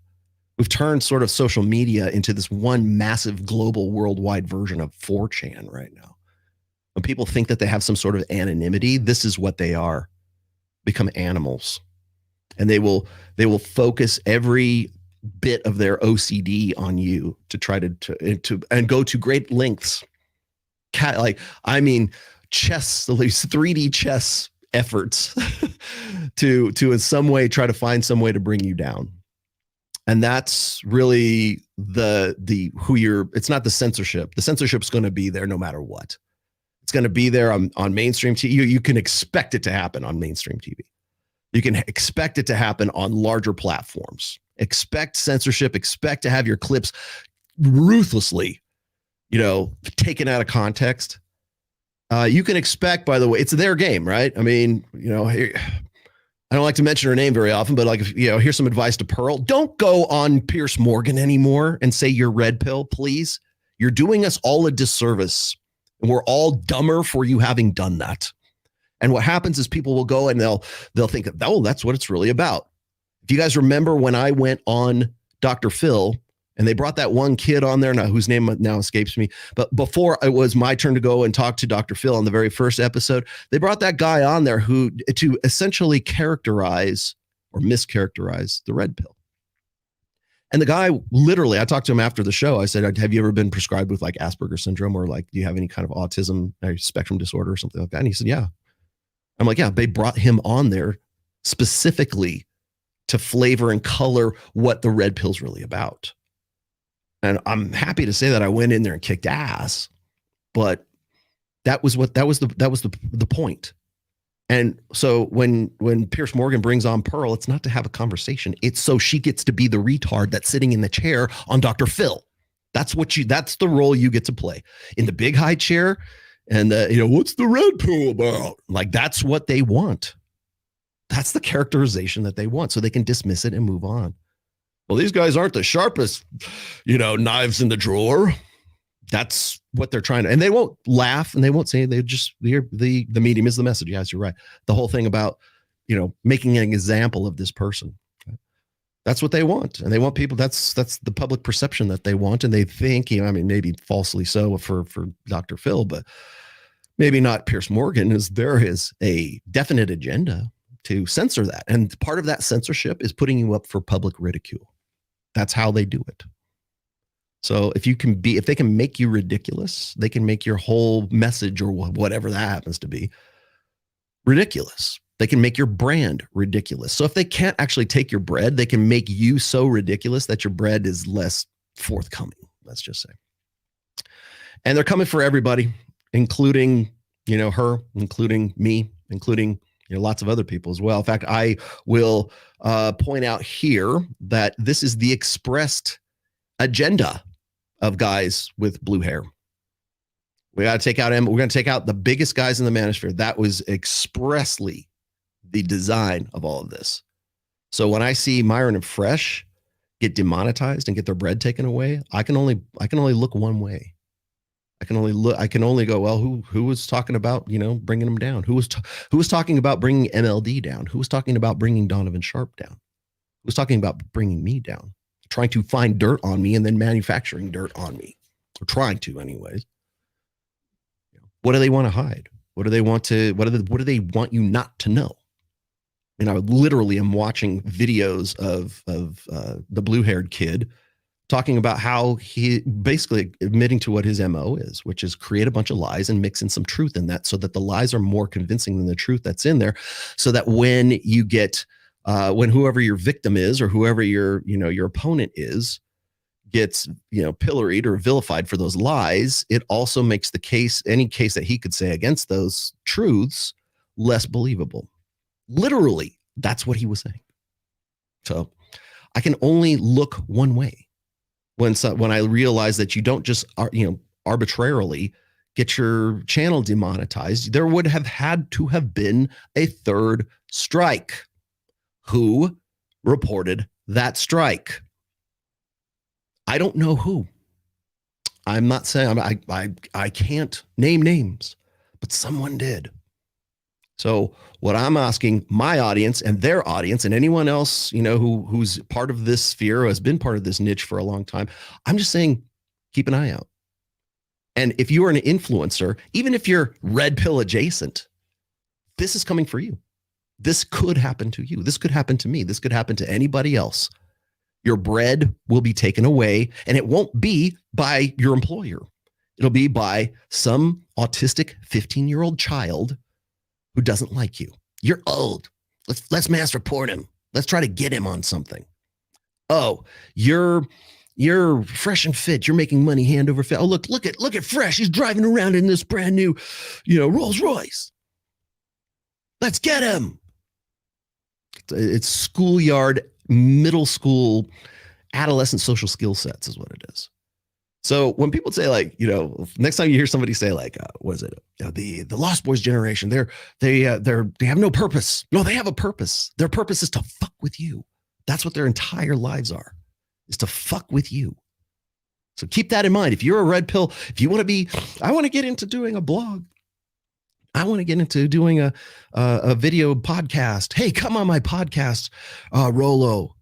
We've turned sort of social media into this one massive global worldwide version of 4chan right now. When people think that they have some sort of anonymity, this is what they are. Become animals, and they will focus every bit of their OCD on you to try to and go to great lengths. Chess, at least 3D chess efforts to in some way try to find some way to bring you down. And that's really it's not the censorship. The censorship's going to be there no matter what. It's going to be there on mainstream TV. You can expect it to happen on mainstream TV. You can expect it to happen on larger platforms. Expect censorship. Expect to have your clips ruthlessly, you know, taken out of context. You can expect, by the way, it's their game, right? I mean, you know, I don't like to mention her name very often, but like, you know, here's some advice to Pearl. Don't go on Piers Morgan anymore and say you're red pill, please. You're doing us all a disservice. And we're all dumber for you having done that. And what happens is people will go and they'll think, oh, that's what it's really about. If you guys remember when I went on Dr. Phil and they brought that one kid on there, now whose name now escapes me, but before it was my turn to go and talk to Dr. Phil on the very first episode, they brought that guy on there to essentially characterize or mischaracterize the red pill. And the guy, literally, I talked to him after the show. I said, have you ever been prescribed with like Asperger's syndrome or like, do you have any kind of autism or spectrum disorder or something like that? And he said, yeah. I'm like, yeah, they brought him on there specifically to flavor and color what the red pill's really about. And I'm happy to say that I went in there and kicked ass, but that was the point. And so when Piers Morgan brings on Pearl, it's not to have a conversation. It's so she gets to be the retard that's sitting in the chair on Dr. Phil. That's the role you get to play in the big high chair. And you know, what's the red pill about? Like, that's what they want. That's the characterization that they want, so they can dismiss it and move on. Well, these guys aren't the sharpest, you know, knives in the drawer. That's what they're trying to, and they won't laugh and they won't say, they just, the medium is the message. Yes, you're right. The whole thing about, you know, making an example of this person. That's what they want. And they want people, that's the public perception that they want. And they think, you know, I mean, maybe falsely so for Dr. Phil, but maybe not Piers Morgan, there is a definite agenda to censor that. And part of that censorship is putting you up for public ridicule. That's how they do it. So if they can make you ridiculous, they can make your whole message or whatever that happens to be ridiculous. They can make your brand ridiculous. So if they can't actually take your bread, they can make you so ridiculous that your bread is less forthcoming, let's just say. And they're coming for everybody, including, you know, her, including me, including, you know, lots of other people as well. In fact, I will point out here that this is the expressed agenda of guys with blue hair. We're going to take out the biggest guys in the manosphere. That was expressly the design of all of this. So when I see Myron and Fresh get demonetized and get their bread taken away, I can only look one way. I can only go, well, who was talking about, you know, bringing them down? Who was talking about bringing MLD down? Who was talking about bringing Donovan Sharp down? Who was talking about bringing me down? Trying to find dirt on me and then manufacturing dirt on me, or trying to anyways. What do they want to hide? What do they want you not to know? And I literally am watching videos of the blue-haired kid talking about how he basically admitting to what his MO is, which is create a bunch of lies and mix in some truth in that so that the lies are more convincing than the truth that's in there. So that when you get, when whoever your victim is or whoever your opponent is gets, you know, pilloried or vilified for those lies, it also makes the case, any case that he could say against those truths, less believable. Literally, that's what he was saying. So I can only look one way when I realize that you don't just arbitrarily get your channel demonetized. There would have had to have been a third strike. Who reported that strike? I don't know who. I'm not saying I can't name names, but someone did. So what I'm asking my audience and their audience and anyone else, who's part of this sphere, who has been part of this niche for a long time, I'm just saying, keep an eye out. And if you are an influencer, even if you're red pill adjacent, this is coming for you. This could happen to you. This could happen to me. This could happen to anybody else. Your bread will be taken away, and it won't be by your employer. It'll be by some autistic 15-year-old child who doesn't like you. You're old. Let's mass report him. Let's try to get him on something. Oh, you're fresh and fit. You're making money hand over fist. Oh, look at Fresh. He's driving around in this brand new, Rolls Royce. Let's get him. It's schoolyard, middle school, adolescent social skill sets is what it is. So when people say next time you hear somebody say what is it? The Lost Boys generation, they have no purpose. No, they have a purpose. Their purpose is to fuck with you. That's what their entire lives are, is to fuck with you. So keep that in mind. If you're a red pill, if you want to be, I want to get into doing a blog. I want to get into doing a video podcast. Hey, come on my podcast, Rolo.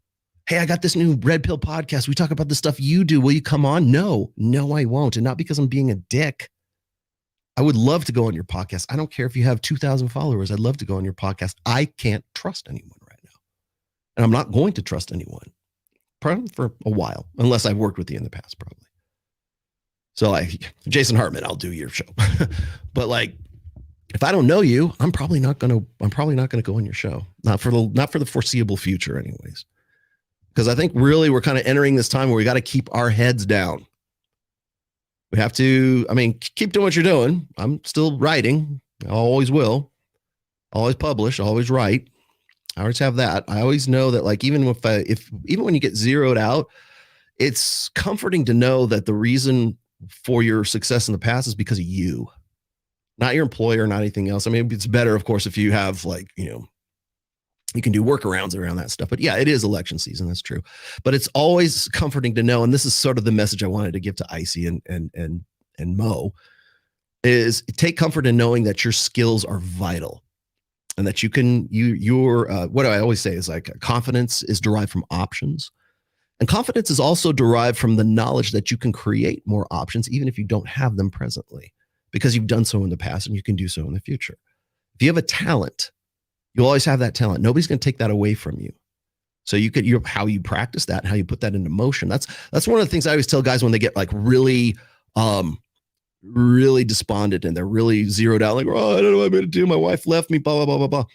Hey, I got this new red pill podcast. We talk about the stuff you do. Will you come on? No, I won't. And not because I'm being a dick. I would love to go on your podcast. I don't care if you have 2,000 followers. I'd love to go on your podcast. I can't trust anyone right now. And I'm not going to trust anyone probably for a while, unless I've worked with you in the past, probably. So Jason Hartman, I'll do your show. But if I don't know you, I'm probably not gonna go on your show. Not for the foreseeable future, anyways. Because I think really we're kind of entering this time where we got to keep our heads down. We have to, keep doing what you're doing. I'm still writing. I always will. Always publish, always write. I always have that. I always know that even when you get zeroed out, it's comforting to know that the reason for your success in the past is because of you. Not your employer, not anything else. It's better, of course, if you have you can do workarounds around that stuff. But yeah, it is election season. That's true. But it's always comforting to know, and this is sort of the message I wanted to give to Icy and Mo, is take comfort in knowing that your skills are vital and that you can, what I always say is confidence is derived from options. And confidence is also derived from the knowledge that you can create more options, even if you don't have them presently, because you've done so in the past and you can do so in the future. If you have a talent, you'll always have that talent. Nobody's going to take that away from you. So how you practice that and how you put that into motion. That's one of the things I always tell guys when they get really despondent and they're really zeroed out, oh, I don't know what I'm going to do. My wife left me, blah, blah, blah, blah, blah.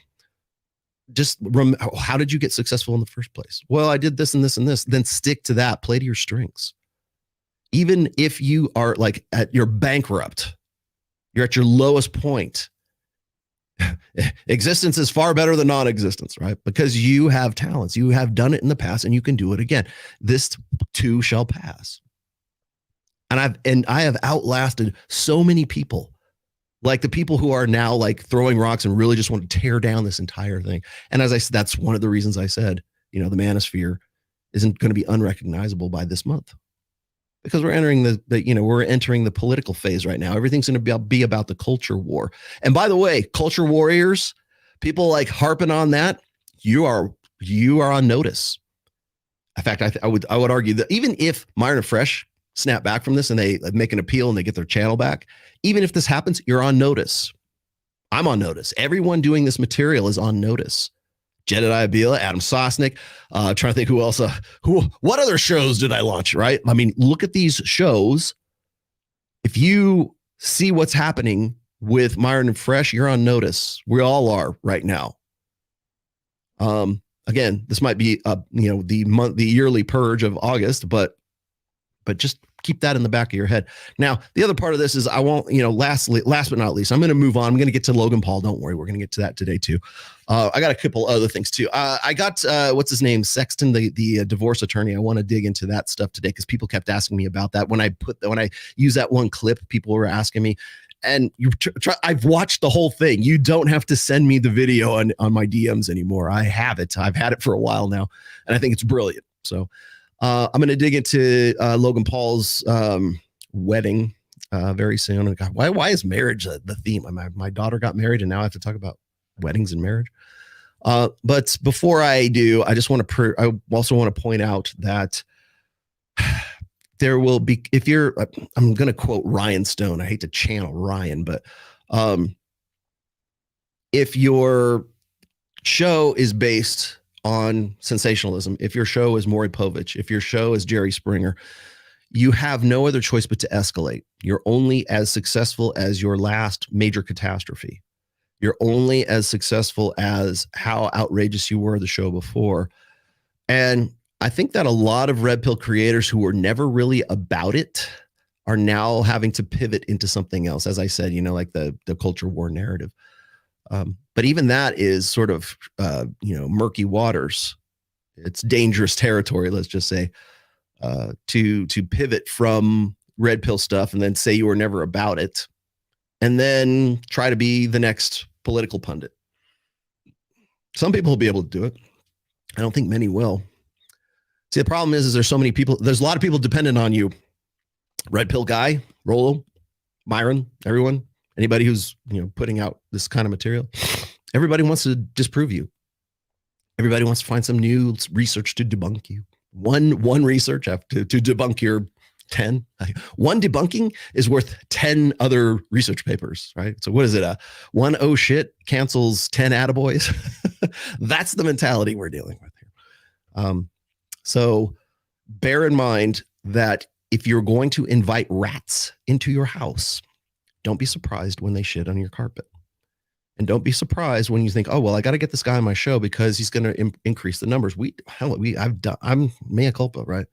Just remember, how did you get successful in the first place? Well, I did this and this and this. Then stick to that. Play to your strengths. Even if you are you're bankrupt, you're at your lowest point. Existence is far better than non-existence, right? Because you have talents. You have done it in the past and you can do it again. This too shall pass. And I have outlasted so many people. The people who are now throwing rocks and really just want to tear down this entire thing. And as I said, that's one of the reasons I said, the manosphere isn't going to be unrecognizable by this month, because we're entering the political phase right now. Everything's going to be about the culture war. And by the way, culture warriors, people harping on that, you are on notice. In fact, I would argue that even if Myron and Fresh snap back from this and they make an appeal and they get their channel back, even if this happens, you're on notice. I'm on notice. Everyone doing this material is on notice. Jedediah Bila, Adam Sosnick, trying to think who else, what other shows did I launch, right? Look at these shows. If you see what's happening with Myron and Fresh, you're on notice. We all are right now. Again, this might be, the yearly purge of August, but just keep that in the back of your head. Now, the other part of this is I won't, last but not least, I'm going to move on. I'm going to get to Logan Paul. Don't worry. We're going to get to that today too. I got a couple other things too. I got, what's his name? Sexton, the divorce attorney. I want to dig into that stuff today because people kept asking me about that. When I use that one clip, people were asking me, and I've watched the whole thing. You don't have to send me the video on my DMs anymore. I have it. I've had it for a while now, and I think it's brilliant. So I'm going to dig into Logan Paul's wedding very soon. God, why is marriage the theme? My daughter got married, and now I have to talk about weddings and marriage. But before I do, I just want to. I also want to point out that there will be, I'm going to quote Ryan Stone. I hate to channel Ryan, but if your show is based on sensationalism, if your show is Maury Povich, if your show is Jerry Springer, you have no other choice but to escalate. You're only as successful as your last major catastrophe. You're only as successful as how outrageous you were the show before. And I think that a lot of red pill creators who were never really about it are now having to pivot into something else. As I said, like the culture war narrative. But even that is sort of, murky waters. It's dangerous territory, let's just say, to pivot from red pill stuff and then say you were never about it and then try to be the next political pundit. Some people will be able to do it. I don't think many will. See, the problem is there's so many people. There's a lot of people dependent on you. Red pill guy, Rolo, Myron, everyone, anybody who's putting out this kind of material. Everybody wants to disprove you. Everybody wants to find some new research to debunk you. One research to debunk your 10. One debunking is worth 10 other research papers, right? So what is it? One oh shit cancels 10 attaboys. That's the mentality we're dealing with here. So bear in mind that if you're going to invite rats into your house, don't be surprised when they shit on your carpet. And don't be surprised when you think, oh, well, I got to get this guy on my show because he's going to increase the numbers. I'm mea culpa, right?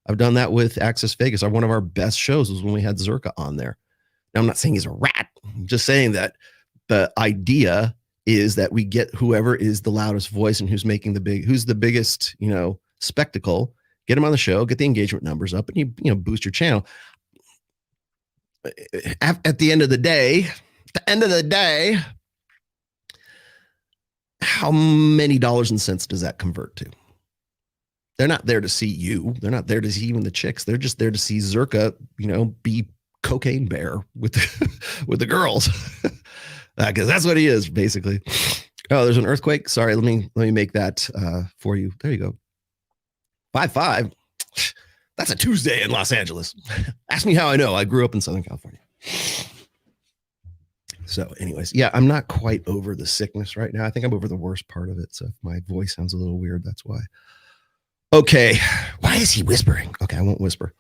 I've done that with Access Vegas. One of our best shows was when we had Zerka on there. Now, I'm not saying he's a rat. I'm just saying that the idea is that we get whoever is the loudest voice and who's the biggest, spectacle, get him on the show, get the engagement numbers up, and you boost your channel. At the end of the day, how many dollars and cents does that convert to? They're not there to see you. They're not there to see even the chicks. They're just there to see Zerka, be cocaine bear with the girls, because that's what he is basically. Oh, there's an earthquake. Sorry, let me make that for you. There you go. 5.5. That's a Tuesday in Los Angeles. Ask me how I know. I grew up in Southern California. So anyways, yeah, I'm not quite over the sickness right now. I think I'm over the worst part of it. So if my voice sounds a little weird, that's why. Okay. Why is he whispering? Okay, I won't whisper.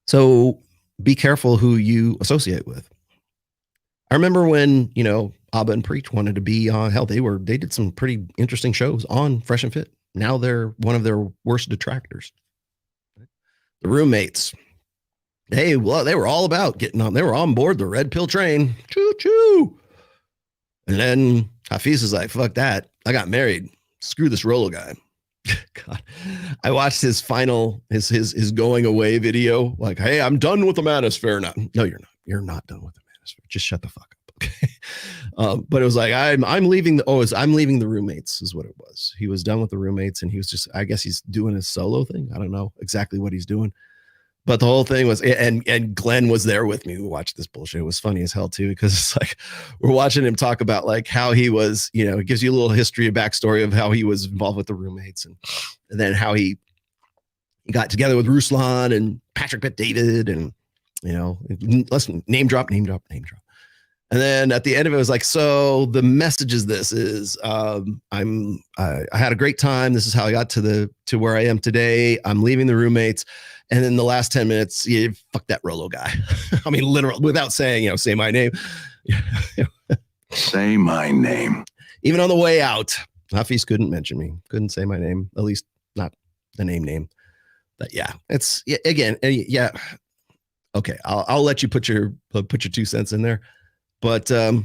So be careful who you associate with. I remember when, Abba and Preach wanted to be on, they did some pretty interesting shows on Fresh and Fit. Now they're one of their worst detractors. The roommates. They were all about getting on. They were on board the red pill train. Choo choo. And then Hafiz is like, fuck that. I got married. Screw this Rolo guy. God. I watched his final, his going away video. Like, hey, I'm done with the manosphere now. No, you're not. You're not done with the manosphere. Just shut the fuck up. Okay. But it was like, I'm leaving I'm leaving the roommates is what it was. He was done with the roommates and he was just, I guess he's doing his solo thing. I don't know exactly what he's doing. But the whole thing was, and Glenn was there with me who watched this bullshit. It was funny as hell too, because it's like, we're watching him talk about like how he was, it gives you a little history, a backstory of how he was involved with the roommates and then how he got together with Ruslan and Patrick Bet-David and, let's name drop. And then at the end of it, it was like, so the message is this is, I had a great time. This is how I got to where I am today. I'm leaving the roommates. And then the last 10 minutes, fuck that Rolo guy. I mean, literally without saying, say my name. Say my name. Even on the way out, Hafiz couldn't mention me. Couldn't say my name, at least not the name. But yeah, it's again, yeah. Okay, I'll let you put your 2 cents in there, but it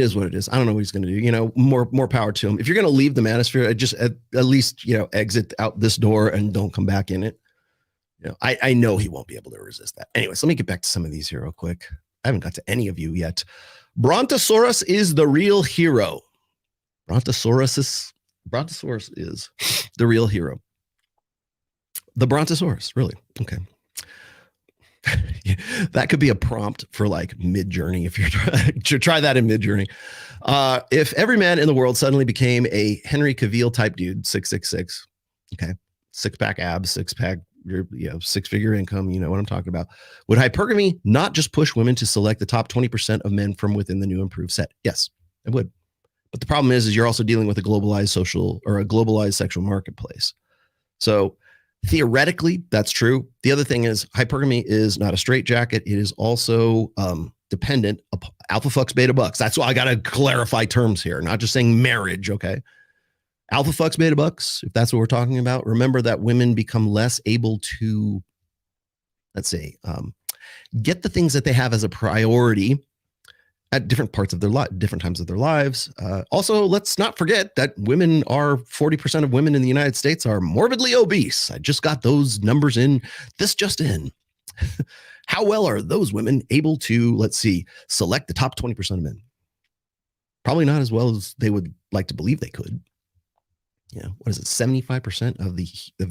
is what it is. I don't know what he's going to do. You know, more power to him. If you're going to leave the manosphere, just at least exit out this door and don't come back in it. You know, I know he won't be able to resist that. Anyways, let me get back to some of these here real quick. I haven't got to any of you yet. Brontosaurus is the real hero. Brontosaurus is the real hero. The Brontosaurus, really? Okay. That could be a prompt for like Mid-Journey if you're try that in Mid-Journey. If every man in the world suddenly became a Henry Cavill type dude, 666, okay, 6-pack abs, 6-pack, 6-figure income, you know what I'm talking about. Would hypergamy not just push women to select the top 20% of men from within the new improved set? Yes, it would. But the problem is you're also dealing with a globalized sexual marketplace. So theoretically, that's true. The other thing is hypergamy is not a straitjacket. It is also dependent upon alpha fucks, beta bucks. That's why I got to clarify terms here, not just saying marriage, okay? Alpha fucks, beta bucks, if that's what we're talking about, remember that women become less able to, let's say, get the things that they have as a priority at different parts of their life, different times of their lives. Also, let's not forget that 40% of women in the United States are morbidly obese. I just got those numbers in. Just in. How well are those women able to, let's see, select the top 20% of men? Probably not as well as they would like to believe they could. Yeah, what is it? 75% of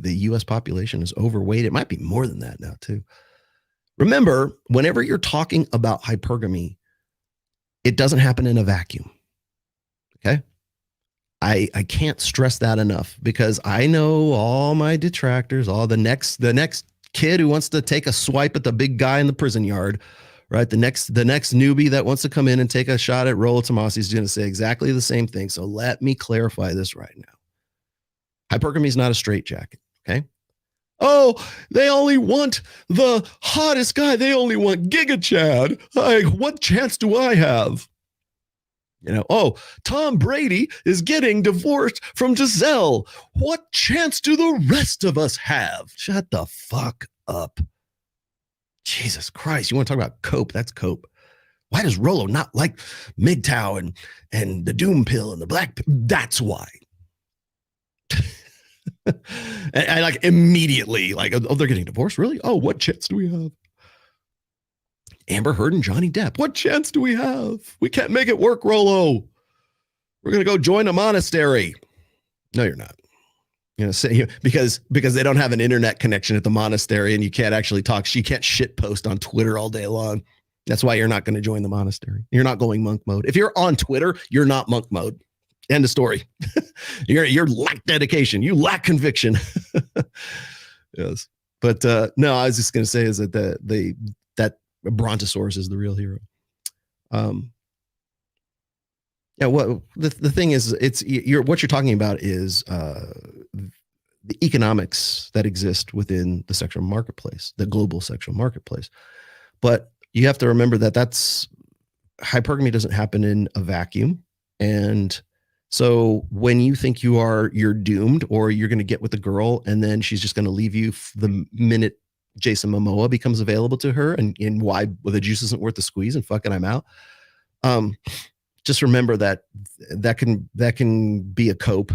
the U.S. population is overweight. It might be more than that now too. Remember, whenever you're talking about hypergamy, it doesn't happen in a vacuum. Okay, I can't stress that enough because I know all my detractors, all the next kid who wants to take a swipe at the big guy in the prison yard, right? The next newbie that wants to come in and take a shot at Rollo Tomassi is going to say exactly the same thing. So let me clarify this right now. Hypergamy is not a straitjacket, okay? Oh, they only want the hottest guy. They only want Giga Chad. What chance do I have? You know, oh, Tom Brady is getting divorced from Giselle. What chance do the rest of us have? Shut the fuck up. Jesus Christ, you want to talk about cope? That's cope. Why does Rollo not like MGTOW and the Doom Pill and the Black Pill? That's why. and like immediately, like, oh, they're getting divorced? Really? Oh, what chance do we have? Amber Heard and Johnny Depp. What chance do we have? We can't make it work, Rollo. We're going to go join a monastery. No, you're not. Because they don't have an internet connection at the monastery and you can't actually talk. You can't shit post on Twitter all day long. That's why you're not going to join the monastery. You're not going monk mode. If you're on Twitter, you're not monk mode. End of story. You're lack dedication. You lack conviction. Yes. But no, I was just going to say is that that Brontosaurus is the real hero. Yeah. What the thing is, what you're talking about is the economics that exist within the sexual marketplace, the global sexual marketplace. But you have to remember that hypergamy doesn't happen in a vacuum, and so when you think you're doomed or you're going to get with a girl and then she's just going to leave you the minute Jason Momoa becomes available to her and why the juice isn't worth the squeeze and fucking I'm out. Just remember that can be a cope,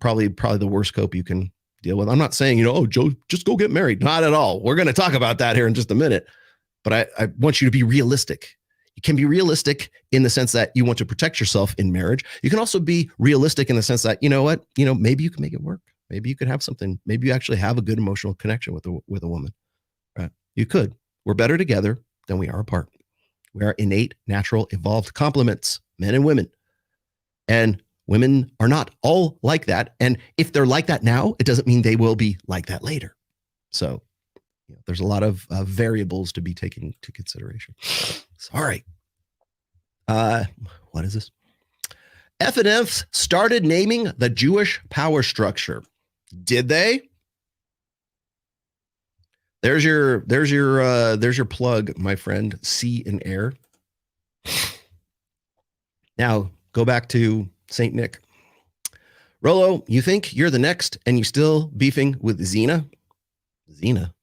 probably the worst cope you can deal with. I'm not saying, oh, Joe, just go get married. Not at all. We're going to talk about that here in just a minute. But I want you to be realistic. You can be realistic in the sense that you want to protect yourself in marriage. You can also be realistic in the sense that, maybe you can make it work. Maybe you could have something. Maybe you actually have a good emotional connection with a woman. Right? You could. We're better together than we are apart. We are innate, natural, evolved complements, men and women. And women are not all like that. And if they're like that now, it doesn't mean they will be like that later. So there's a lot of variables to be taken into consideration. Sorry. What is this? F&F started naming the Jewish power structure. Did they? There's your plug, my friend. Sea and air. Now go back to Saint Nick. Rollo, you think you're the next and you still beefing with Xena? Xena.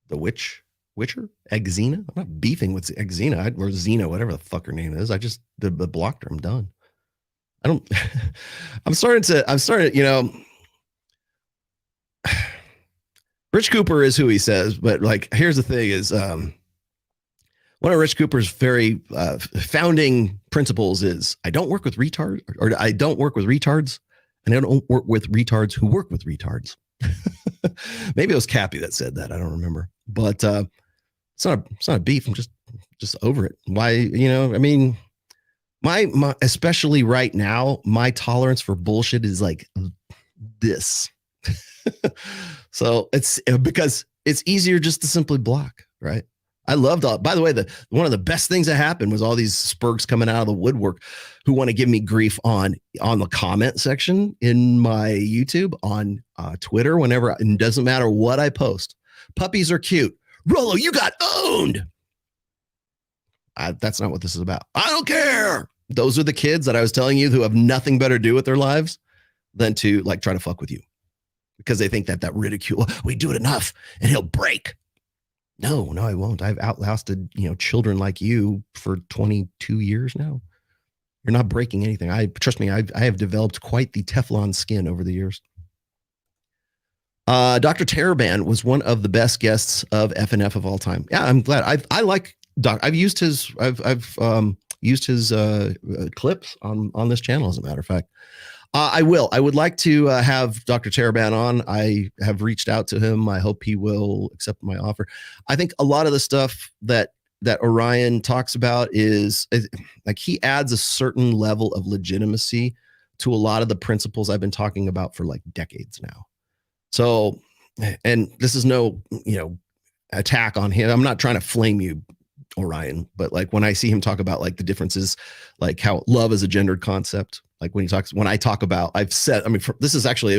The Witcher? Exena? I'm not beefing with Exena or Xena, whatever the fuck her name is. I just blocked her. I'm done. I don't, I'm starting to, Rich Cooper is who he says, but like, here's the thing is, one of Rich Cooper's very founding principles is I don't work with retards, or I don't work with retards, and I don't work with retards who work with retards. Maybe it was Cappy that said that. I don't remember, but it's not a beef. I'm just over it. Why, I mean, my especially right now, my tolerance for bullshit is like this. So it's because it's easier just to simply block, right? I loved all. By the way, one of the best things that happened was all these spurgs coming out of the woodwork who want to give me grief on the comment section in my YouTube, on Twitter, whenever. It doesn't matter what I post. Puppies are cute. Rollo, you got owned. That's not what this is about. I don't care. Those are the kids that I was telling you who have nothing better to do with their lives than to like try to fuck with you because they think that ridicule, we do it enough and he'll break. No, I won't. I've outlasted, children like you for 22 years now. You're not breaking anything. Trust me, I have developed quite the Teflon skin over the years. Dr. Taraban was one of the best guests of FNF of all time. Yeah, I'm glad. I like Doc. I've used his clips on this channel, as a matter of fact. I would like to have Dr. Taraban on. I have reached out to him. I hope he will accept my offer. I think a lot of the stuff that Orion talks about is like he adds a certain level of legitimacy to a lot of the principles I've been talking about for like decades now. So, and this is no, attack on him. I'm not trying to flame you, Orion, but like when I see him talk about like the differences, like how love is a gendered concept. Like when I talk about, this is actually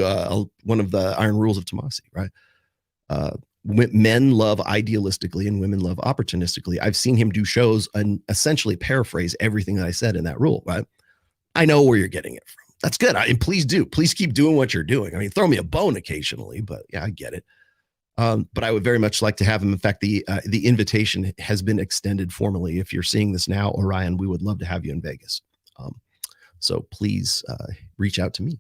one of the iron rules of Tomassi, right? Men love idealistically and women love opportunistically. I've seen him do shows and essentially paraphrase everything that I said in that rule, right? I know where you're getting it from. That's good. And please do. Please keep doing what you're doing. I mean, throw me a bone occasionally, but yeah, I get it. But I would very much like to have him. In fact, the invitation has been extended formally. If you're seeing this now, Orion, we would love to have you in Vegas. So please reach out to me.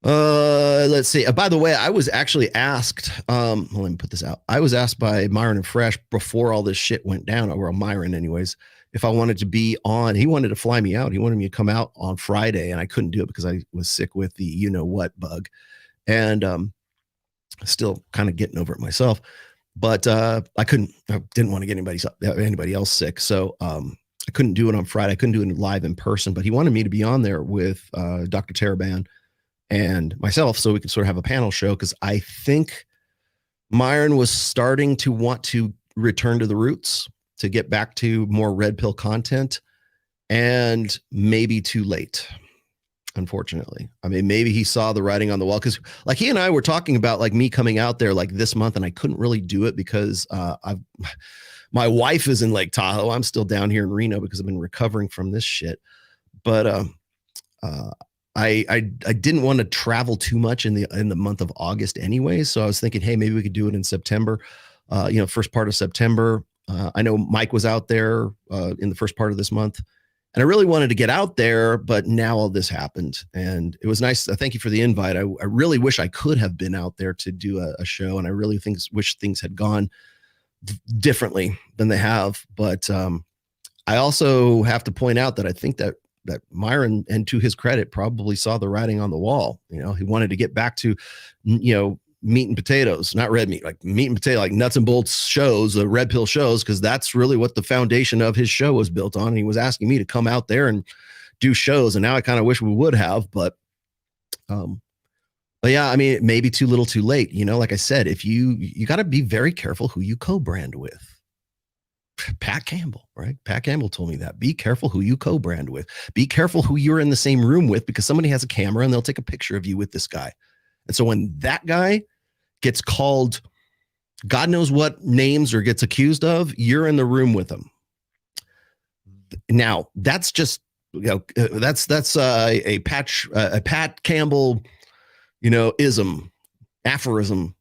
Let's see. By the way, I was actually asked, let me put this out. I was asked by Myron and Fresh before all this shit went down, or Myron anyways, if I wanted to be on. He wanted to fly me out. He wanted me to come out on Friday, and I couldn't do it because I was sick with the you-know-what bug. And still kind of getting over it myself. But I didn't want to get anybody else sick. So I couldn't do it on Friday. I couldn't do it live in person, but he wanted me to be on there with Dr. Taraban and myself so we could sort of have a panel show, because I think Myron was starting to want to return to the roots, to get back to more red pill content, and maybe too late, unfortunately. I mean, maybe he saw the writing on the wall, because like he and I were talking about like me coming out there like this month, and I couldn't really do it because my wife is in Lake Tahoe. I'm still down here in Reno because I've been recovering from this shit. But I didn't want to travel too much in the month of August anyway. So I was thinking, hey, maybe we could do it in September, first part of September. I know Mike was out there in the first part of this month, and I really wanted to get out there, but now all this happened, and it was nice. Thank you for the invite. I really wish I could have been out there to do a show, and I really wish things had gone differently than they have. But I also have to point out that I think that Myron, and to his credit, probably saw the writing on the wall. He wanted to get back to, meat and potatoes, not red meat, like meat and potato, like nuts and bolts shows, the red pill shows, because that's really what the foundation of his show was built on. And he was asking me to come out there and do shows. And now I kind of wish we would have, but yeah, I mean, it may be too little too late. Like I said, if you got to be very careful who you co-brand with. Pat Campbell, right? Pat Campbell told me that. Be careful who you co-brand with. Be careful who you're in the same room with, because somebody has a camera and they'll take a picture of you with this guy. And so when that guy gets called God knows what names or gets accused of, you're in the room with him. Now, that's just, that's a Pat Campbell, aphorism.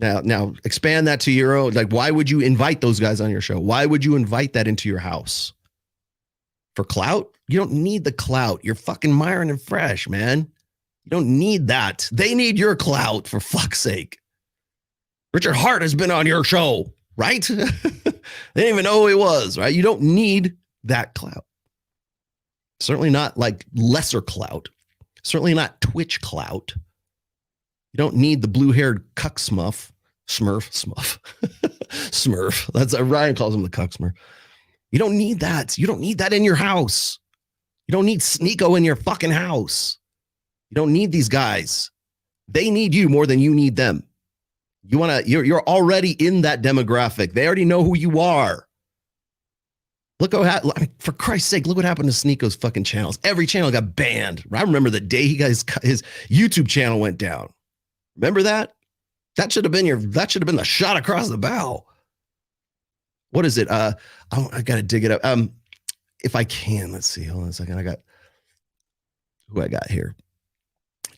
Now expand that to your own. Like, why would you invite those guys on your show? Why would you invite that into your house? For clout? You don't need the clout. You're fucking Myron and Fresh, man. You don't need that. They need your clout, for fuck's sake. Richard Hart has been on your show, right? They didn't even know who he was, right? You don't need that clout. Certainly not like lesser clout. Certainly not Twitch clout. You don't need the blue-haired cuck smurf. Smurf. That's Ryan calls him the cuck smurf. You don't need that. You don't need that in your house. You don't need Sneeko in your fucking house. You don't need these guys. They need you more than you need them. You're already in that demographic. They already know who you are. Look for Christ's sake, look what happened to Sneeko's fucking channels. Every channel got banned. I remember the day his YouTube channel went down. Remember that? That should have been the shot across the bow. What is it? I gotta dig it up. If I can, let's see. Hold on a second. I got who I got here.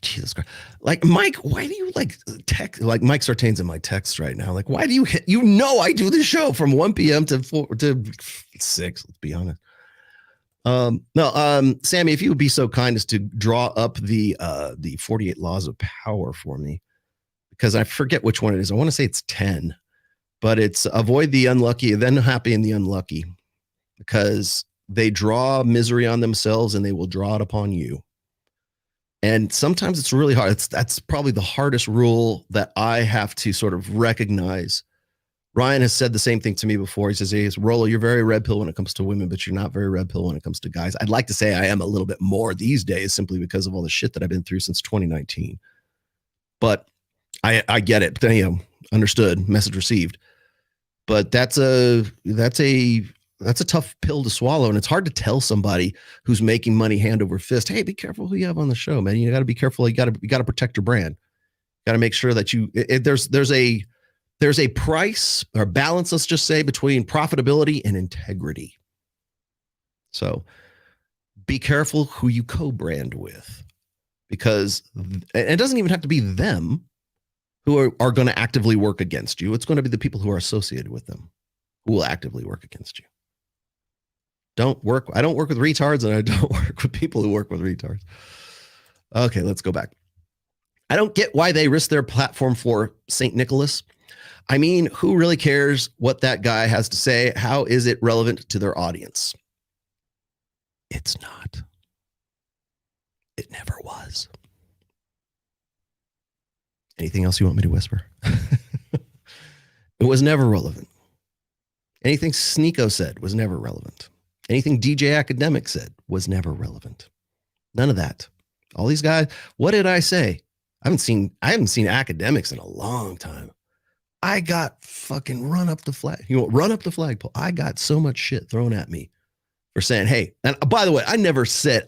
Jesus Christ. Like, Mike, why do you like text? Like, Mike Sartain's in my text right now. Like, why do you hit? You know, I do the show from 1 p.m. to 6. Let's be honest. No, Sammy, if you would be so kind as to draw up the 48 laws of power for me, because I forget which one it is. I want to say it's 10, but it's avoid the unlucky, then happy and the unlucky, because they draw misery on themselves and they will draw it upon you. And sometimes it's really hard. That's probably the hardest rule that I have to sort of recognize. Ryan has said the same thing to me before. He says, hey, Rollo, you're very red pill when it comes to women, but you're not very red pill when it comes to guys. I'd like to say I am a little bit more these days simply because of all the shit that I've been through since 2019. But I get it. Understood. Message received. But that's a tough pill to swallow. And it's hard to tell somebody who's making money hand over fist, hey, be careful who you have on the show, man. You got to be careful. You got to protect your brand. Got to make sure that there's a price or balance, let's just say, between profitability and integrity. So be careful who you co-brand with, because it doesn't even have to be them who are going to actively work against you. It's going to be the people who are associated with them who will actively work against you. I don't work with retards, and I don't work with people who work with retards. Okay, let's go back. I don't get why they risk their platform for St. Nicholas. I mean, who really cares what that guy has to say? How is it relevant to their audience? It's not. It never was. Anything else you want me to whisper? It was never relevant. Anything Sneeko said was never relevant. Anything DJ Academic said was never relevant. None of that. All these guys, what did I say? I haven't seen academics in a long time. I got fucking run up the flagpole. I got so much shit thrown at me for saying, hey, and by the way, I never find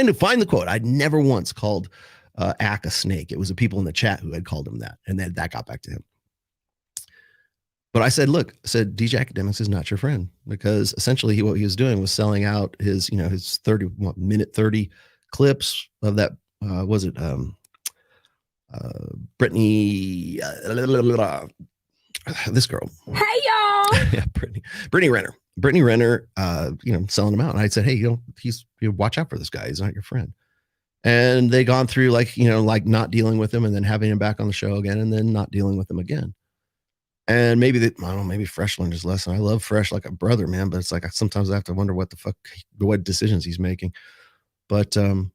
the quote. I never once called Ack a snake. It was the people in the chat who had called him that. And then that got back to him. But I said, DJ Academics is not your friend, because essentially what he was doing was selling out his 30 clips of that. Brittany, this girl. Hey, y'all. Yeah, Brittany Renner. Brittany Renner, selling him out. And I said, hey, watch out for this guy. He's not your friend. And they gone through like not dealing with him and then having him back on the show again and then not dealing with him again. And maybe maybe Fresh learned his lesson. I love Fresh like a brother, man, but it's like sometimes I have to wonder what decisions he's making. But this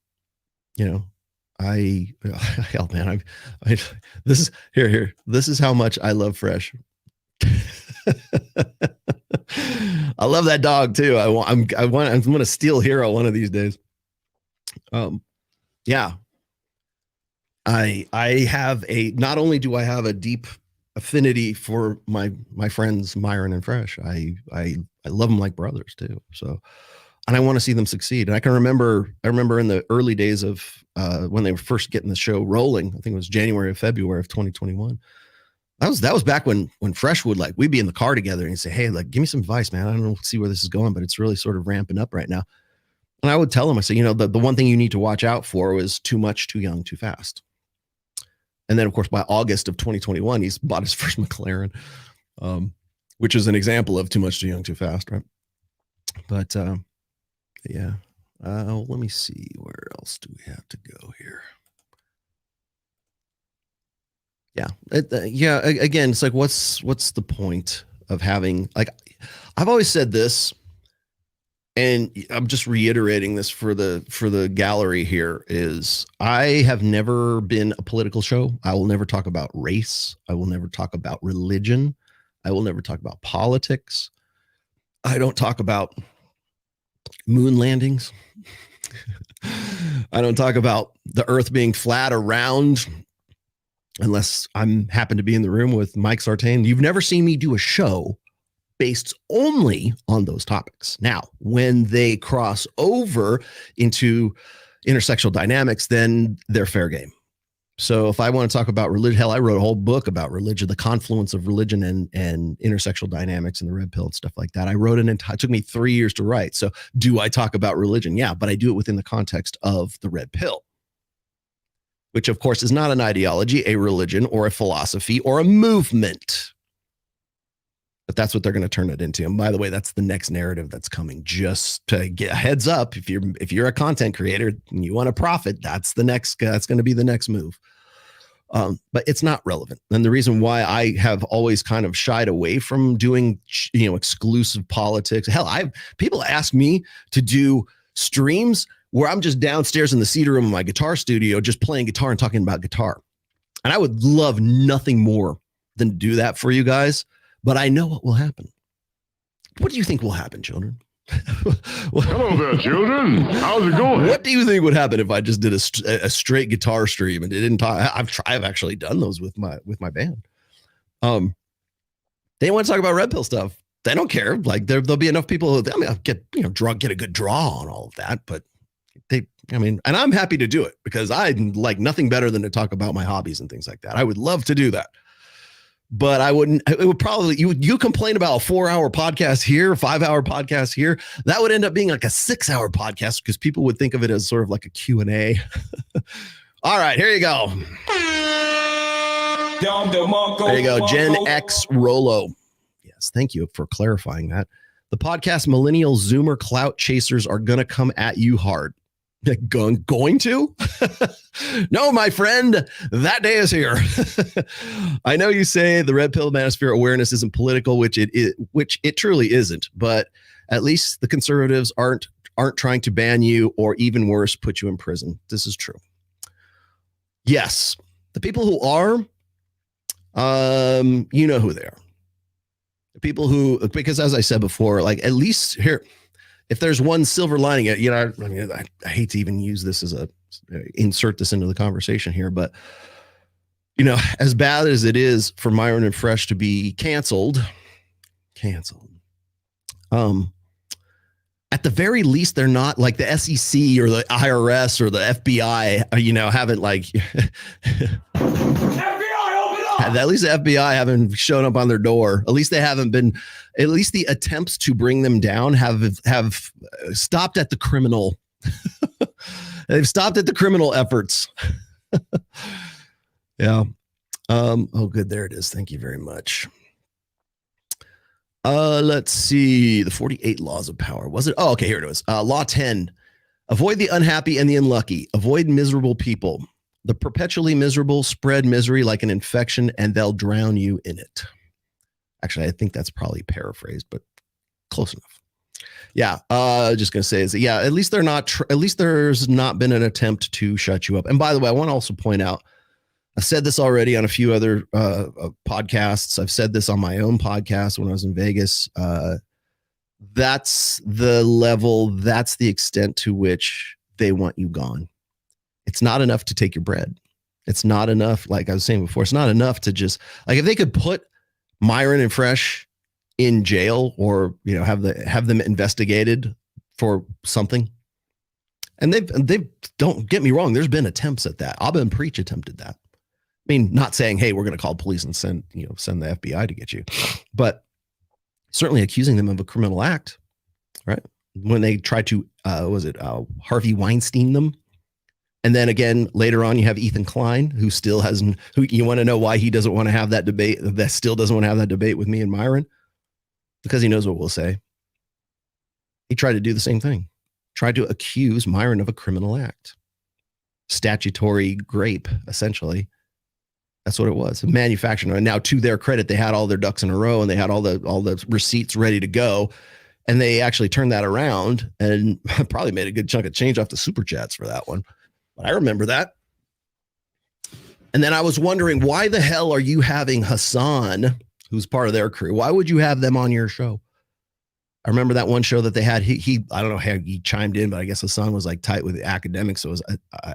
is how much I love Fresh. I love that dog too. I'm going to steal Hero one of these days. Yeah. I have not only do I have a deep affinity for my friends Myron and Fresh, I love them like brothers too. So, and I want to see them succeed. And I remember in the early days of when they were first getting the show rolling, I think it was January or February of 2021. That was back when Fresh would we'd be in the car together and he'd say, hey, give me some advice, man. I don't know, see where this is going, but it's really sort of ramping up right now. And I would tell him, I say, the one thing you need to watch out for was too much, too young, too fast. And then, of course, by August of 2021, he's bought his first McLaren, which is an example of too much, too young, too fast, right? But yeah, let me see. Where else do we have to go here? Yeah. Yeah. Again, it's like, what's the point of having, like, I've always said this, and I'm just reiterating this for the gallery here, is I have never been a political show. I will never talk about race. I will never talk about religion. I will never talk about politics. I don't talk about moon landings. I don't talk about the earth being flat or round, unless I'm happen to be in the room with Mike Sartain. You've never seen me do a show based only on those topics. Now, when they cross over into intersectional dynamics, then they're fair game. So if I want to talk about religion, hell, I wrote a whole book about religion, the confluence of religion and intersectional dynamics and the red pill and stuff like that. I wrote it took me 3 years to write. So do I talk about religion? Yeah, but I do it within the context of the red pill, which of course is not an ideology, a religion, or a philosophy, or a movement. But that's what they're going to turn it into. And by the way, that's the next narrative that's coming. Just to get a heads up, if you're a content creator and you want to profit, that's going to be the next move. But it's not relevant. And the reason why I have always kind of shied away from doing, exclusive politics. Hell, people ask me to do streams where I'm just downstairs in the cedar room of my guitar studio, just playing guitar and talking about guitar. And I would love nothing more than to do that for you guys. But I know what will happen. What do you think will happen, children? Hello there, children. How's it going? What do you think would happen if I just did a straight guitar stream and didn't talk? I've actually done those with my band. They want to talk about red pill stuff. They don't care. Like there'll be enough people. I'll get a good draw on all of that. But and I'm happy to do it because I like nothing better than to talk about my hobbies and things like that. I would love to do that. But I wouldn't, it would probably, you complain about a 4-hour podcast here, 5-hour podcast here. That would end up being like a 6-hour podcast because people would think of it as sort of like a Q&A. All right, here you go. There you go. Gen X Rolo. Yes, thank you for clarifying that. The podcast millennial Zoomer clout chasers are going to come at you hard. Going to? No, my friend, that day is here. I know you say the red pill manosphere awareness isn't political, which it truly isn't, but at least the conservatives aren't trying to ban you or even worse, put you in prison. This is true. Yes, the people who are, you know who they are. The people who, because as I said before, like at least here, if there's one silver lining, I hate to even use this as insert this into the conversation here, but as bad as it is for Myron and Fresh to be canceled, at the very least, they're not like the SEC or the IRS or the FBI, haven't like, at least the FBI haven't shown up on their door. At least they haven't been, at least the attempts to bring them down have stopped at the criminal. They've stopped at the criminal efforts. Yeah. Oh, good. There it is. Thank you very much. Let's see. The 48 laws of power. Was it? Oh, okay. Here it is. Law 10. Avoid the unhappy and the unlucky. Avoid miserable people. The perpetually miserable spread misery like an infection, and they'll drown you in it. Actually, I think that's probably paraphrased, but close enough. Yeah, just gonna say is that, yeah, at least they're not. At least there's not been an attempt to shut you up. And by the way, I want to also point out, I've said this already on a few other podcasts. I've said this on my own podcast when I was in Vegas. That's the level. That's the extent to which they want you gone. It's not enough to take your bread. It's not enough. Like I was saying before, it's not enough to just like if they could put Myron and Fresh in jail or have them investigated for something. And they've don't get me wrong. There's been attempts at that. Abba and Preach attempted that. I mean, not saying, hey, we're going to call police and send the FBI to get you, but certainly accusing them of a criminal act, right? When they tried to, Harvey Weinstein them. And then again, later on, you have Ethan Klein, who still hasn't, who you want to know why he doesn't want to have that debate, that still doesn't want to have that debate with me and Myron? Because he knows what we'll say. He tried to do the same thing, tried to accuse Myron of a criminal act. Statutory grape, essentially. That's what it was. Manufacturing. And now, to their credit, they had all their ducks in a row and they had all the receipts ready to go. And they actually turned that around and probably made a good chunk of change off the SuperChats for that one. But I remember that. And then I was wondering, why the hell are you having Hassan, who's part of their crew? Why would you have them on your show? I remember that one show that they had. He I don't know how he chimed in, but I guess Hassan was like tight with the academics. So it was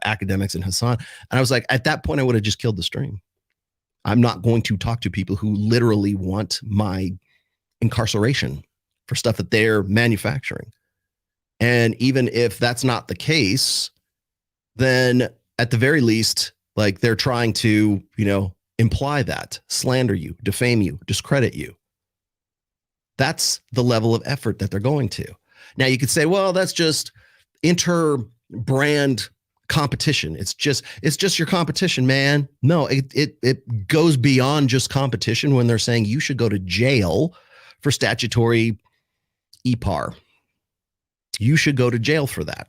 academics and Hassan. And I was like, at that point, I would have just killed the stream. I'm not going to talk to people who literally want my incarceration for stuff that they're manufacturing. And even if that's not the case, then at the very least, like, they're trying to, imply that, slander you, defame you, discredit you. That's the level of effort that they're going to. Now you could say, well, that's just inter-brand competition. It's just your competition, man. No, it goes beyond just competition when they're saying you should go to jail for statutory EPAR. You should go to jail for that.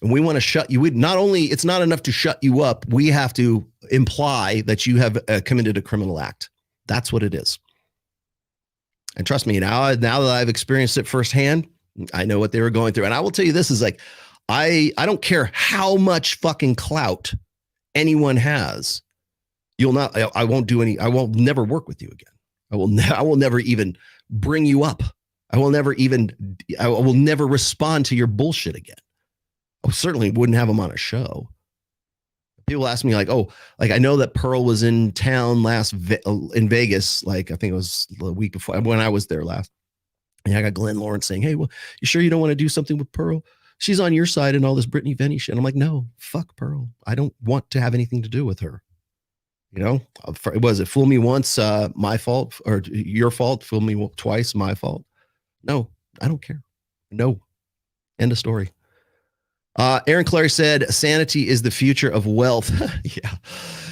And we want to shut you. Not only, it's not enough to shut you up, we have to imply that you have committed a criminal act. That's what it is. And trust me, now that I've experienced it firsthand, I know what they were going through. And I will tell you this is like, I don't care how much fucking clout anyone has. I won't never work with you again. I will never even bring you up. I will never respond to your bullshit again. I certainly wouldn't have them on a show. People ask me like, I know that Pearl was in town in Vegas. Like, I think it was the week before when I was there last. And I got Glenn Lawrence saying, hey, well, you sure you don't want to do something with Pearl? She's on your side and all this Brittany Venny shit. I'm like, no, fuck Pearl. I don't want to have anything to do with her. Was it fool me once, my fault, or your fault? Fool me twice, my fault. No, I don't care. No. End of story. Aaron Clary said, sanity is the future of wealth. Yeah.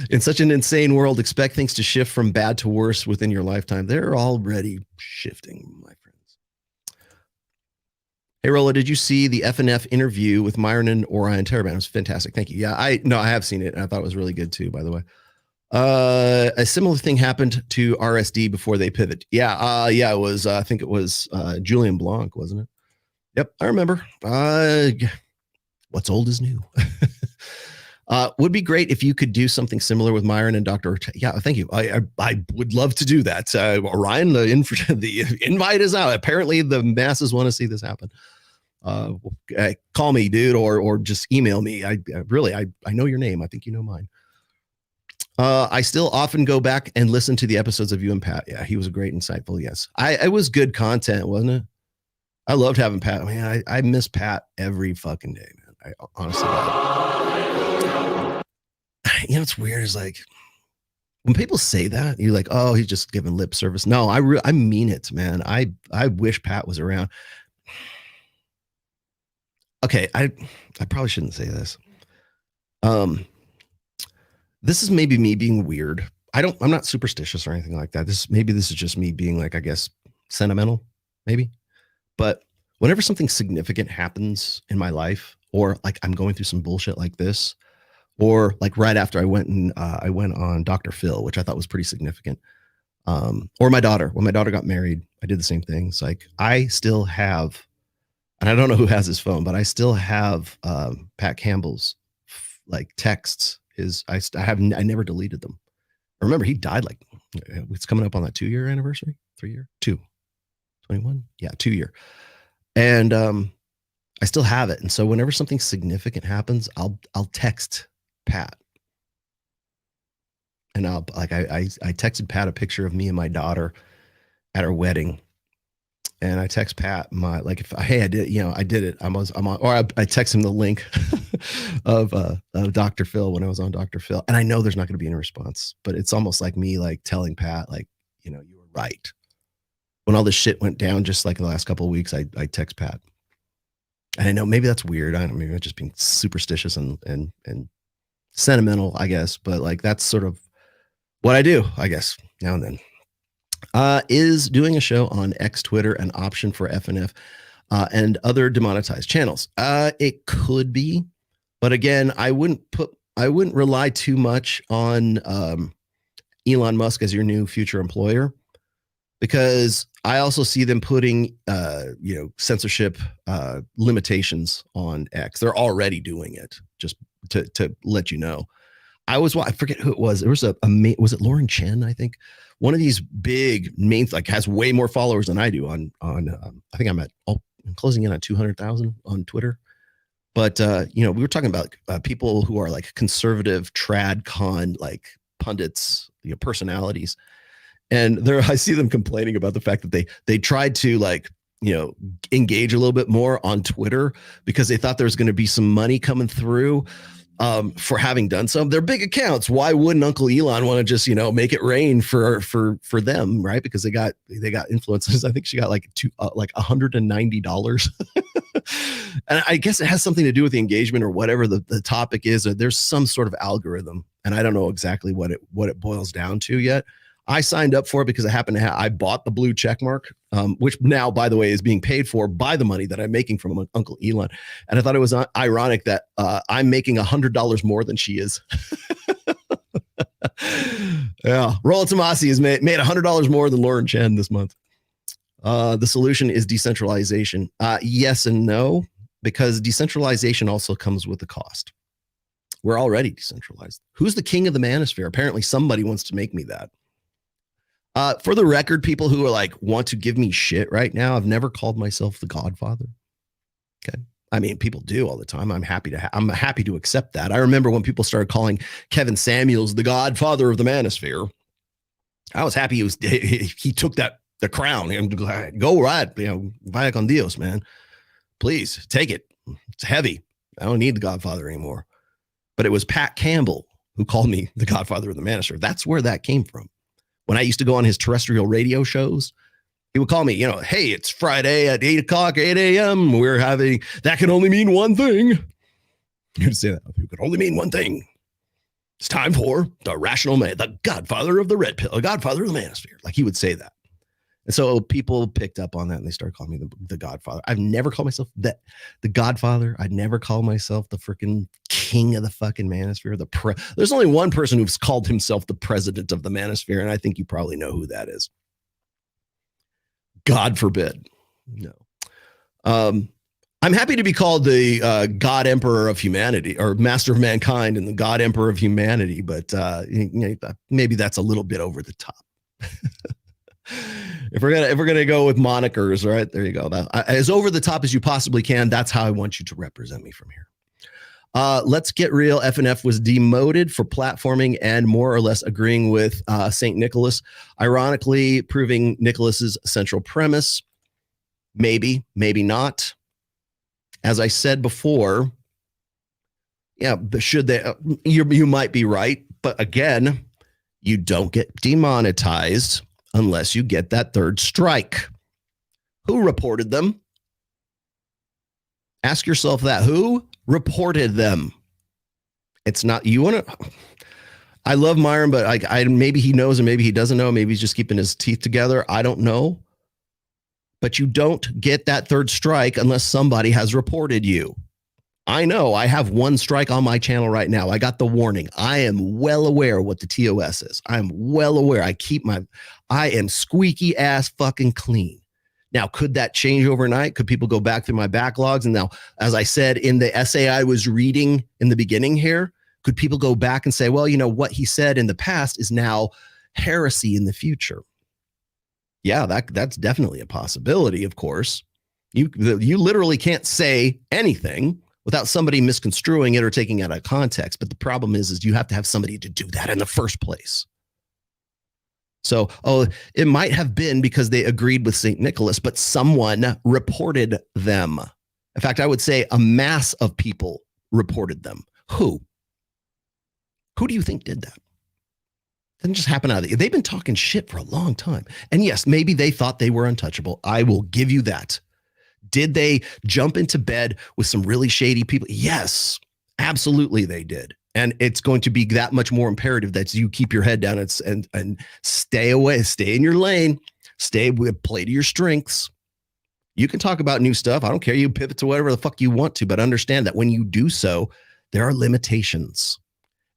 In such an insane world, expect things to shift from bad to worse within your lifetime. They're already shifting, my friends. Hey, Rolla, did you see the FNF interview with Myron and Orion Teraband? It was fantastic. Thank you. Yeah, I have seen it. And I thought it was really good too, by the way. A similar thing happened to RSD before they pivot. Yeah. It was, I think it was Julian Blanc, wasn't it? Yep. I remember. What's old is new. Would be great if you could do something similar with Myron and Dr. Yeah, thank you. I would love to do that. Orion, the invite is out. Apparently the masses want to see this happen. Call me, dude, or just email me. I know your name. I think you know mine. I still often go back and listen to the episodes of you and Pat. Yeah, he was a great, insightful. Yes. It was good content, wasn't it? I loved having Pat. Man, I miss Pat every fucking day, man. I honestly, it's weird. It's like when people say that, you're like, oh, he's just giving lip service. No, I mean it, man. I wish Pat was around. Okay, I probably shouldn't say this. This is maybe me being weird. I'm not superstitious or anything like that. This is just me being like, I guess, sentimental, maybe. But whenever something significant happens in my life, or like I'm going through some bullshit like this, or like right after I went on Dr. Phil, which I thought was pretty significant. Or my daughter, when my daughter got married, I did the same thing. It's like, I still have, and I don't know who has his phone, but I still have Pat Campbell's like texts. I never deleted them. Remember, he died like, it's coming up on that 2-year anniversary, 3-year, 21. Yeah, 2-year. And I still have it. And so whenever something significant happens, I'll text Pat. And I texted Pat a picture of me and my daughter at our wedding. And I text Pat I did it. I'm on, or I text him the link of Dr. Phil when I was on Dr. Phil. And I know there's not going to be any response, but it's almost like me like telling Pat, like, you were right. When all this shit went down, just like the last couple of weeks, I text Pat. And I know maybe that's weird. I don't know, maybe I'm just being superstitious and sentimental, I guess. But like that's sort of what I do, I guess, now and then. Is doing a show on X, Twitter, an option for FNF and other demonetized channels? It could be, but again, I wouldn't rely too much on Elon Musk as your new future employer, because I also see them putting censorship limitations on X. They're already doing it, just to let you know. I forget who it was. There was was it Lauren Chen? I think one of these big main, like, has way more followers than I do on I think I'm closing in on 200,000 on Twitter. But we were talking about people who are like conservative trad con like pundits, personalities, and I see them complaining about the fact that they tried to like engage a little bit more on Twitter because they thought there was going to be some money coming through for having done so. They're big accounts. Why wouldn't Uncle Elon want to just make it rain for them, right? Because they got influencers. I think she got like $190. And I guess it has something to do with the engagement or whatever the topic is. Or there's some sort of algorithm, and I don't know exactly what it boils down to yet. I signed up for it because I bought the blue check mark, which now, by the way, is being paid for by the money that I'm making from Uncle Elon. And I thought it was ironic that I'm making $100 more than she is. Yeah. Roland Tomassi has made $100 more than Lauren Chen this month. The solution is decentralization. Yes and no, because decentralization also comes with a cost. We're already decentralized. Who's the king of the manosphere? Apparently somebody wants to make me that. For the record, people who are want to give me shit right now, I've never called myself the Godfather. Okay. I mean, people do all the time. I'm happy to accept that. I remember when people started calling Kevin Samuels the Godfather of the manosphere. I was happy he took the crown. Go right, vaya con Dios, man. Please take it. It's heavy. I don't need the Godfather anymore. But it was Pat Campbell who called me the Godfather of the manosphere. That's where that came from. When I used to go on his terrestrial radio shows, he would call me, hey, it's Friday at 8 a.m. We're having, that can only mean one thing. He would say that. It could only mean one thing. It's time for the rational man, the Godfather of the red pill, the Godfather of the manosphere. Like he would say that. And so people picked up on that and they started calling me the Godfather. I've never called myself the Godfather. I'd never call myself the freaking king of the fucking manosphere. There's only one person who's called himself the president of the manosphere, and I think you probably know who that is. God forbid. No. I'm happy to be called the God Emperor of humanity, or Master of Mankind and the God Emperor of humanity, but maybe that's a little bit over the top. If we're gonna go with monikers, right? There you go. As over the top as you possibly can. That's how I want you to represent me from here. Let's get real. FNF was demoted for platforming and more or less agreeing with St. Nicholas, ironically proving Nicholas's central premise. Maybe not. As I said before, yeah, should they? You might be right, but again, you don't get demonetized unless you get that third strike. Who reported them? Ask yourself that. Who reported them? It's not you. I love Myron, but maybe he knows and maybe he doesn't know. Maybe he's just keeping his teeth together. I don't know. But you don't get that third strike unless somebody has reported you. I know I have one strike on my channel right now. I got the warning. I am well aware what the TOS is. I'm well aware. I am squeaky ass fucking clean. Now, could that change overnight? Could people go back through my backlogs? And now, as I said in the essay I was reading in the beginning here, could people go back and say, well, what he said in the past is now heresy in the future? Yeah, that's definitely a possibility, of course. You literally can't say anything without somebody misconstruing it or taking it out of context. But the problem is you have to have somebody to do that in the first place. So, it might have been because they agreed with St. Nicholas, but someone reported them. In fact, I would say a mass of people reported them. Who? Who do you think did that? Didn't just happen out of the. They've been talking shit for a long time. And yes, maybe they thought they were untouchable. I will give you that. Did they jump into bed with some really shady people? Yes, absolutely they did. And it's going to be that much more imperative that you keep your head down and stay away, stay in your lane, play to your strengths. You can talk about new stuff. I don't care. You pivot to whatever the fuck you want to, but understand that when you do so, there are limitations.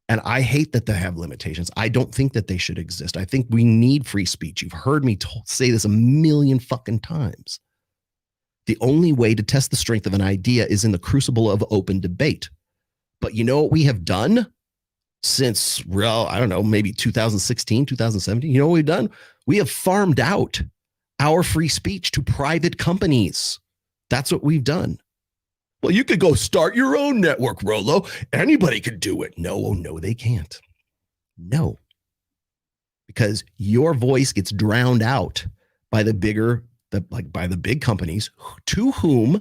And I hate that they have limitations. I don't think that they should exist. I think we need free speech. You've heard me say this a million fucking times. The only way to test the strength of an idea is in the crucible of open debate. But you know what we have done since, well, I don't know, maybe 2016, 2017? You know what we've done? We have farmed out our free speech to private companies. That's what we've done. Well, you could go start your own network, Rolo. Anybody could do it. No, they can't. No. Because your voice gets drowned out by the big companies to whom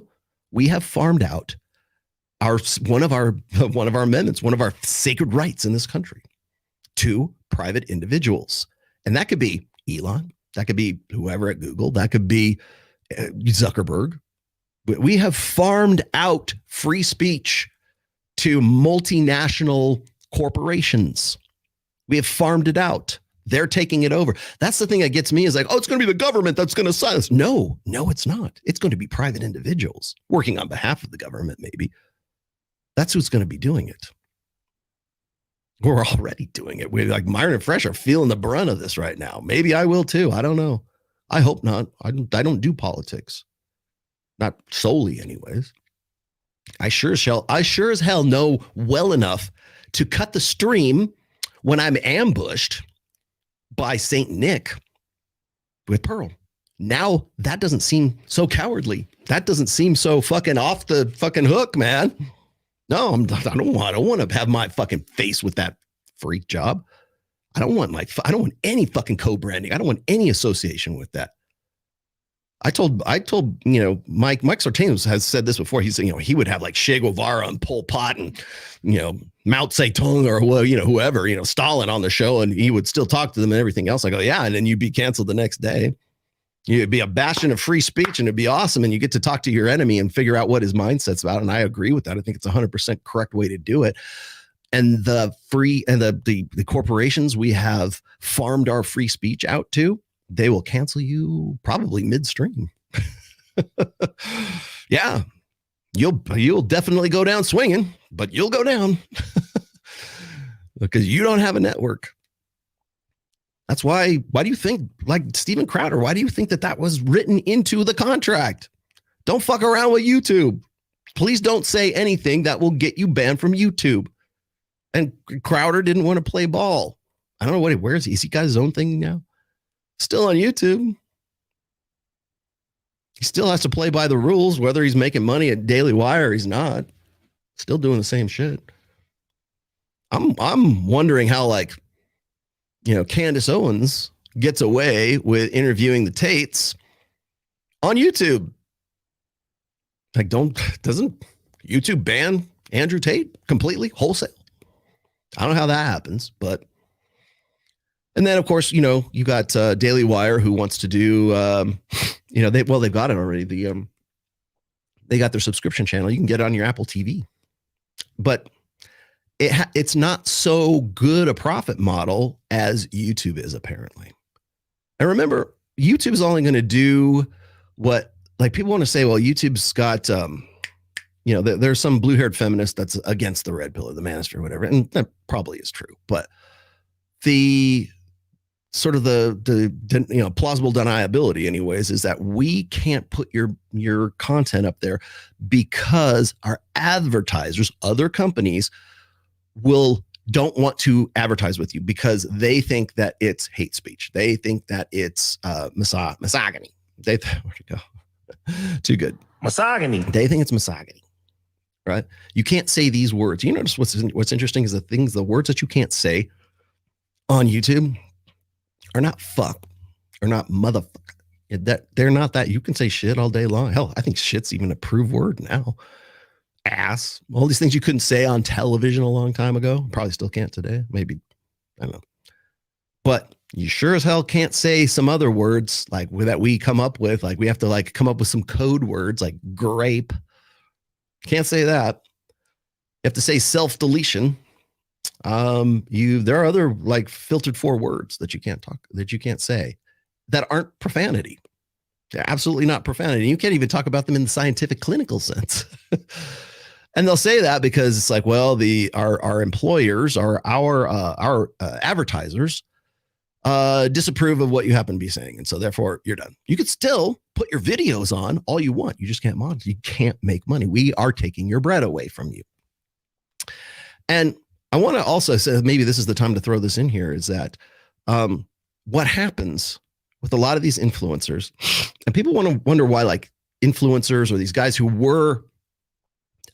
we have farmed out one of our amendments, one of our sacred rights in this country, to private individuals. And that could be Elon, that could be whoever at Google, that could be Zuckerberg. We have farmed out free speech to multinational corporations. We have farmed it out. They're taking it over. That's the thing that gets me, is like, oh, it's going to be the government that's going to silence. No, it's not. It's going to be private individuals working on behalf of the government, maybe. That's who's going to be doing it. We're already doing it. We're like Myron and Fresh are feeling the brunt of this right now. Maybe I will too. I don't know. I hope not. I don't do politics. Not solely anyways. I sure as hell know well enough to cut the stream when I'm ambushed by Saint Nick with Pearl. Now that doesn't seem so cowardly. That doesn't seem so fucking off the fucking hook, man. No, I don't want to have my fucking face with that freak job. I don't want any fucking co-branding. I don't want any association with that. I told Mike Sartain has said this before. He said, he would have like Che Guevara and Pol Pot and, Mao Zedong or, whoever, Stalin on the show, and he would still talk to them and everything else. I go, yeah. And then you'd be canceled the next day. You'd be a bastion of free speech and it'd be awesome. And you get to talk to your enemy and figure out what his mindset's about. And I agree with that. I think it's 100% correct way to do it. And the corporations we have farmed our free speech out to, they will cancel you probably midstream. Yeah, you'll definitely go down swinging, but you'll go down because you don't have a network. That's why do you think, like Steven Crowder, why do you think that was written into the contract? Don't fuck around with YouTube. Please don't say anything that will get you banned from YouTube. And Crowder didn't want to play ball. I don't know where is he? Has he got his own thing now? Still on YouTube. He still has to play by the rules, whether he's making money at Daily Wire or he's not. Still doing the same shit. I'm wondering how, Candace Owens gets away with interviewing the Tates on YouTube. Doesn't YouTube ban Andrew Tate completely, wholesale? I don't know how that happens, but. And then, of course, you got Daily Wire, who wants to do, they've got it already. They got their subscription channel. You can get it on your Apple TV, but it's not so good a profit model as YouTube is, apparently. And remember, YouTube is only going to do what, people want to say, well, YouTube's got, there's some blue-haired feminist that's against the red pill or the manosphere or whatever, and that probably is true. But the sort of the plausible deniability anyways is that we can't put your content up there because our advertisers, other companies, don't want to advertise with you because they think that it's hate speech. They think that it's misogyny. Where'd it go? Too good. Misogyny. They think it's misogyny, right? You can't say these words. You notice what's interesting is the words that you can't say on YouTube are not fuck or not motherfucker. They're not that. You can say shit all day long. Hell, I think shit's even an approved word now. Ass, all these things you couldn't say on television a long time ago, probably still can't today. Maybe, I don't know. But You sure as hell can't say some other words like that we come up with. Like we have to like come up with some code words like grape. Can't say that. You have to say self-deletion. There are other like filtered for words that you can't say that aren't profanity. They're absolutely not profanity. You can't even talk about them in the scientific clinical sense. And they'll say that because it's like, well, our employers, our advertisers disapprove of what you happen to be saying. And so therefore you're done. You could still put your videos on all you want. You just can't monetize. You can't make money. We are taking your bread away from you. And I want to also say, maybe this is the time to throw this in here, is that what happens with a lot of these influencers, and people want to wonder why like influencers or these guys who were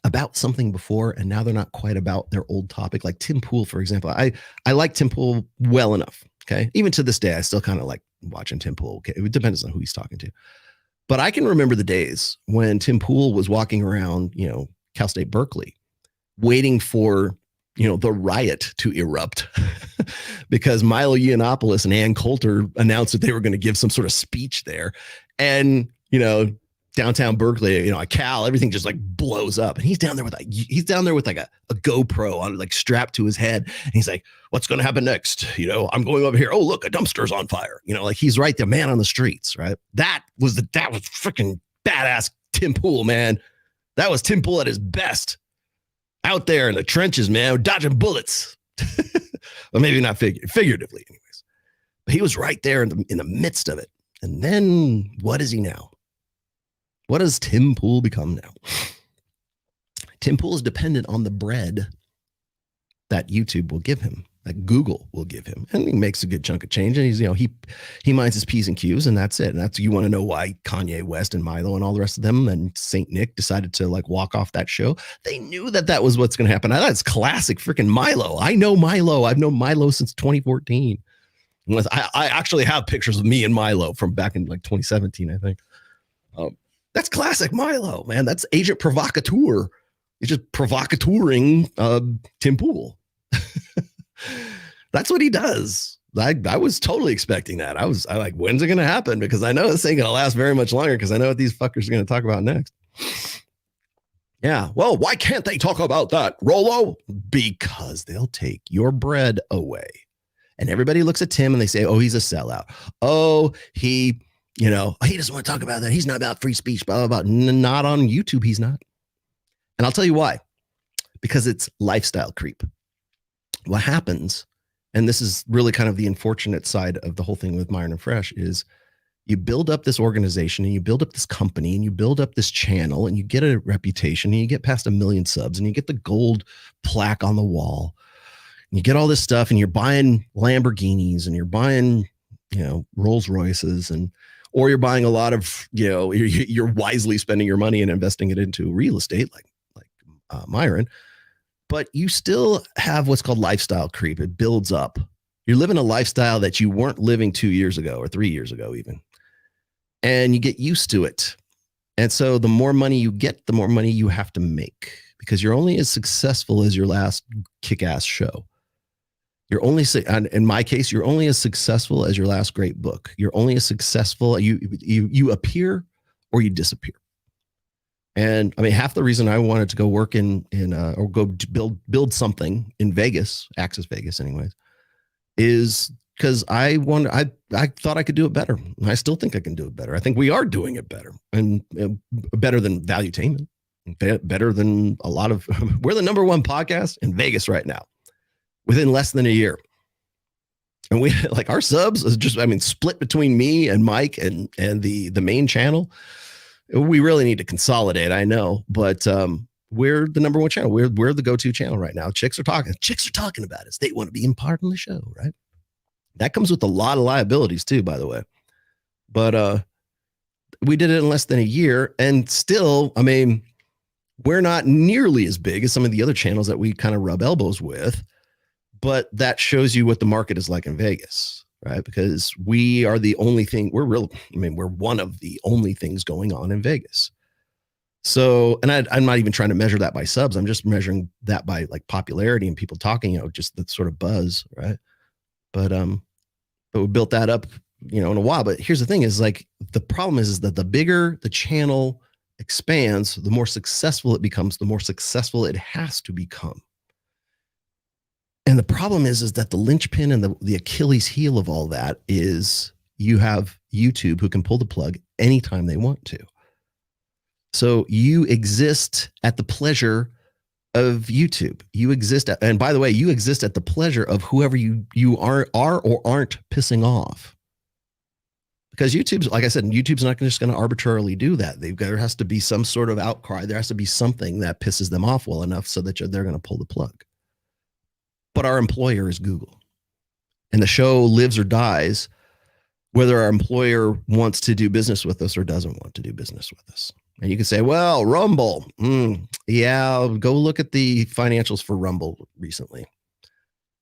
about something before and now they're not quite about their old topic, like Tim Pool, for example. I like Tim Pool well enough. Okay. Even to this day, I still kind of like watching Tim Pool. Okay. It depends on who he's talking to. But I can remember the days when Tim Pool was walking around, Cal State Berkeley, waiting for, the riot to erupt because Milo Yiannopoulos and Ann Coulter announced that they were going to give some sort of speech there. And, downtown Berkeley, at Cal, everything just like blows up. And he's down there with like a GoPro on like strapped to his head. And he's like, what's going to happen next? I'm going over here. Oh, look, a dumpster's on fire. Like he's right there, man on the streets, right? That was freaking badass Tim Pool, man. That was Tim Pool at his best. Out there in the trenches, man, dodging bullets. Well, maybe not figuratively anyways. But he was right there in the midst of it. And then what is he now? What does Tim Pool become now? Tim Pool is dependent on the bread that YouTube will give him, that Google will give him. And he makes a good chunk of change. And he's, he minds his P's and Q's, and that's it. And you want to know why Kanye West and Milo and all the rest of them and Saint Nick decided to like walk off that show. They knew that was what's going to happen. That's classic freaking Milo. I know Milo. I've known Milo since 2014. I actually have pictures of me and Milo from back in like 2017, I think. That's classic Milo, man. That's agent provocateur. He's just provocateuring Tim Pool. That's what he does. I was totally expecting that. I like, when's it going to happen? Because I know this ain't going to last very much longer because I know what these fuckers are going to talk about next. Yeah. Well, why can't they talk about that, Rolo? Because they'll take your bread away. And everybody looks at Tim and they say, oh, he's a sellout. Oh, he doesn't want to talk about that. He's not about free speech, blah, blah, blah. Not on YouTube. He's not. And I'll tell you why. Because it's lifestyle creep. What happens, and this is really kind of the unfortunate side of the whole thing with Myron and Fresh, is you build up this organization and you build up this company and you build up this channel and you get a reputation and you get past 1 million subs and you get the gold plaque on the wall. And you get all this stuff and you're buying Lamborghinis and you're buying, Rolls Royces or you're buying a lot of, you're wisely spending your money and investing it into real estate like Myron. But you still have what's called lifestyle creep. It builds up. You're living a lifestyle that you weren't living 2 years ago or 3 years ago even. And you get used to it. And so the more money you get, the more money you have to make because you're only as successful as your last kick-ass show. You're only, in my case, you're only as successful as your last great book. You're only as successful, you appear or you disappear. And I mean, half the reason I wanted to go work or go build something in Vegas, Access Vegas anyways, is because I thought I could do it better. And I still think I can do it better. I think we are doing it better and better than Valuetainment, better than a lot of, we're the #1 podcast in Vegas right now within less than a year. And we like our subs is just, split between me and Mike and the main channel. We really need to consolidate, I know, but we're the #1 channel. We're the go-to channel right now. Chicks are talking about us. They want to be in part on the show, right? That comes with a lot of liabilities too, by the way. But we did it in less than a year, and still, we're not nearly as big as some of the other channels that we kind of rub elbows with. But that shows you what the market is like in Vegas. Right, because we are the only thing we're one of the only things going on in Vegas. So, and I'm not even trying to measure that by subs. I'm just measuring that by like popularity and people talking, just the sort of buzz. Right. But but we built that up, in a while. But here's the thing is like, the problem is that the bigger the channel expands, the more successful it becomes, the more successful it has to become. And the problem is that the linchpin and the Achilles heel of all that is you have YouTube who can pull the plug anytime they want to. So you exist at the pleasure of YouTube. You exist at, and by the way, you exist at the pleasure of whoever you are or aren't pissing off. Because YouTube's, like I said, YouTube's not just going to arbitrarily do that. There has to be some sort of outcry. There has to be something that pisses them off well enough so that they're going to pull the plug. But our employer is Google. And the show lives or dies whether our employer wants to do business with us or doesn't want to do business with us. And you can say, well, Rumble. Yeah, go look at the financials for Rumble recently.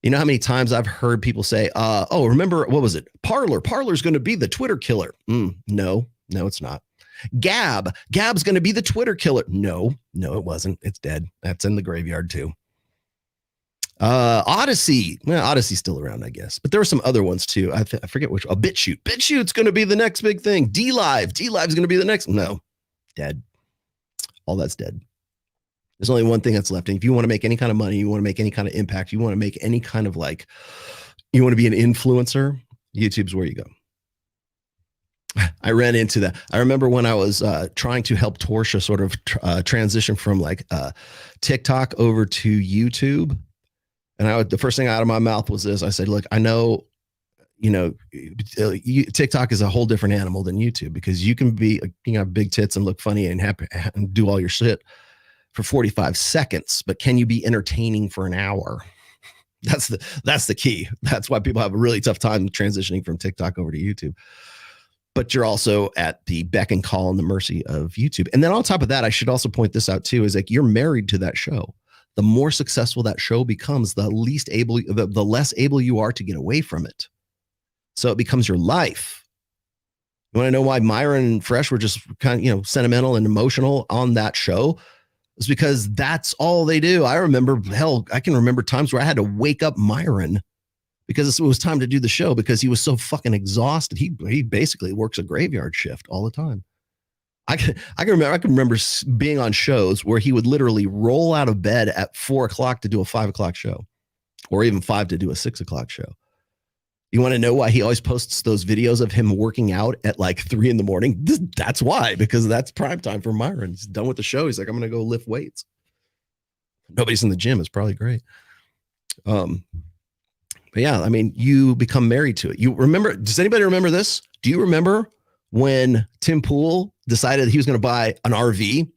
You know how many times I've heard people say, oh, remember, what was it? Parler. Parler's going to be the Twitter killer. No, it's not. Gab's going to be the Twitter killer. No, it wasn't. It's dead. That's in the graveyard too. Odyssey. Well, Odyssey's still around, I guess. But there were some other ones too. I forget which. BitChute. BitChute's going to be the next big thing. DLive. DLive's going to be the next. No, dead. All that's dead. There's only one thing that's left. And if you want to make any kind of money, you want to make any kind of impact, you want to make any kind of you want to be an influencer, YouTube's where you go. I ran into that. I remember when I was trying to help Torsha sort of transition from TikTok over to YouTube. And the first thing out of my mouth was this. I said, look, I know, TikTok is a whole different animal than YouTube because you can have big tits and look funny and happy and do all your shit for 45 seconds, but can you be entertaining for an hour? That's the key. That's why people have a really tough time transitioning from TikTok over to YouTube. But you're also at the beck and call and the mercy of YouTube. And then on top of that, I should also point this out too, is you're married to that show. The more successful that show becomes, the less able you are to get away from it. So it becomes your life. You want to know why Myron and Fresh were just kind of, sentimental and emotional on that show? It's because that's all they do. I can remember times where I had to wake up Myron because it was time to do the show because he was so fucking exhausted. He basically works a graveyard shift all the time. I can remember being on shows where he would literally roll out of bed at 4:00 to do a 5:00 show, or even 5 to do a 6:00 show. You want to know why he always posts those videos of him working out at 3 a.m? That's why, because that's prime time for Myron. He's done with the show. He's like, I'm going to go lift weights. Nobody's in the gym. It's probably great. But yeah, I mean, you become married to it. You remember, does anybody remember this? Do you remember when Tim Pool decided he was going to buy an RV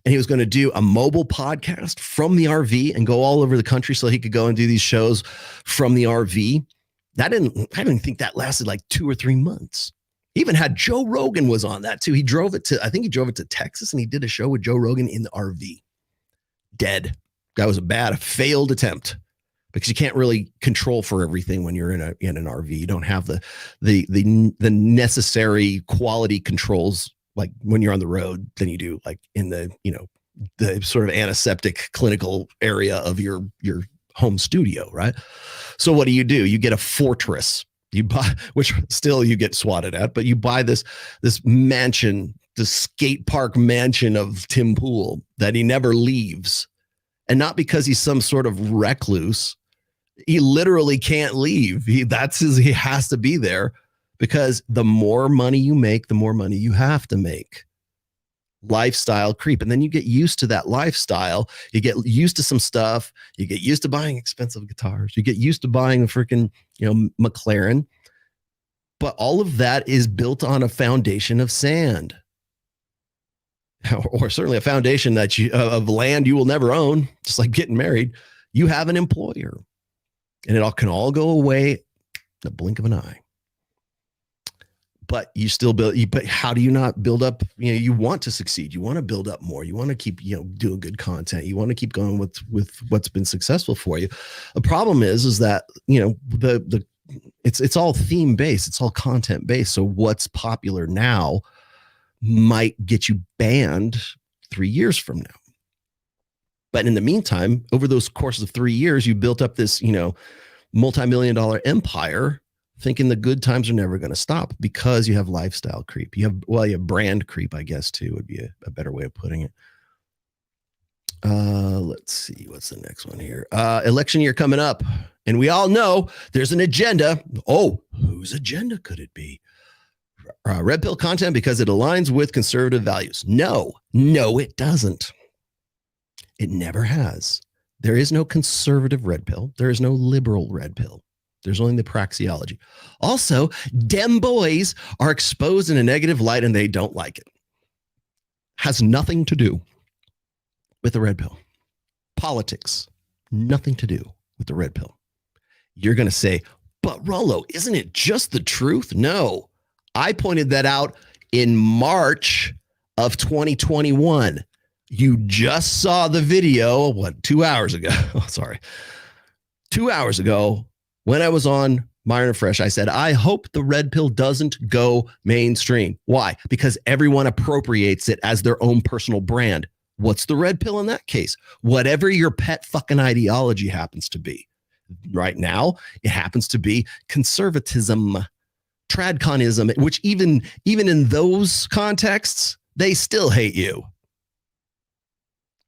and he was going to do a mobile podcast from the RV and go all over the country so he could go and do these shows from the RV? I didn't think that lasted 2 or 3 months. He even had Joe Rogan was on that too. I think he drove it to Texas and he did a show with Joe Rogan in the RV. Dead. That was a failed attempt because you can't really control for everything when you're in an RV. You don't have the necessary quality controls like when you're on the road than you do in the sort of antiseptic clinical area of your home studio, right? So what do? You get a fortress. You buy, which still you get swatted at, but you buy this mansion, the skate park mansion of Tim Pool that he never leaves. And not because he's some sort of recluse. He literally can't leave. He has to be there because the more money you make, the more money you have to make. Lifestyle creep. And then you get used to that lifestyle. You get used to some stuff. You get used to buying expensive guitars. You get used to buying a freaking, McLaren. But all of that is built on a foundation of sand. Or certainly a foundation of land you will never own, just like getting married. You have an employer. And it can all go away in the blink of an eye. But you still but how do you not build up? You want to succeed. You want to build up more. You want to keep, doing good content. You want to keep going with what's been successful for you. The problem is that, it's all theme based. It's all content based. So what's popular now might get you banned 3 years from now. But in the meantime, over those courses of 3 years, you built up this, multi-million-dollar empire thinking the good times are never going to stop because you have lifestyle creep. You have brand creep, I guess, too, would be a better way of putting it. Let's see. What's the next one here? Election year coming up. And we all know there's an agenda. Oh, whose agenda could it be? Red pill content because it aligns with conservative values. No, it doesn't. It never has. There is no conservative red pill. There is no liberal red pill. There's only the praxeology. Also, dem boys are exposed in a negative light and they don't like it. Has nothing to do with the red pill. Politics, nothing to do with the red pill. You're going to say, but Rollo, isn't it just the truth? No, I pointed that out in March of 2021. You just saw the video, 2 hours ago? Oh, sorry. 2 hours ago, when I was on Myron Fresh, I said, I hope the red pill doesn't go mainstream. Why? Because everyone appropriates it as their own personal brand. What's the red pill in that case? Whatever your pet fucking ideology happens to be. Right now, it happens to be conservatism, tradconism, which even in those contexts, they still hate you.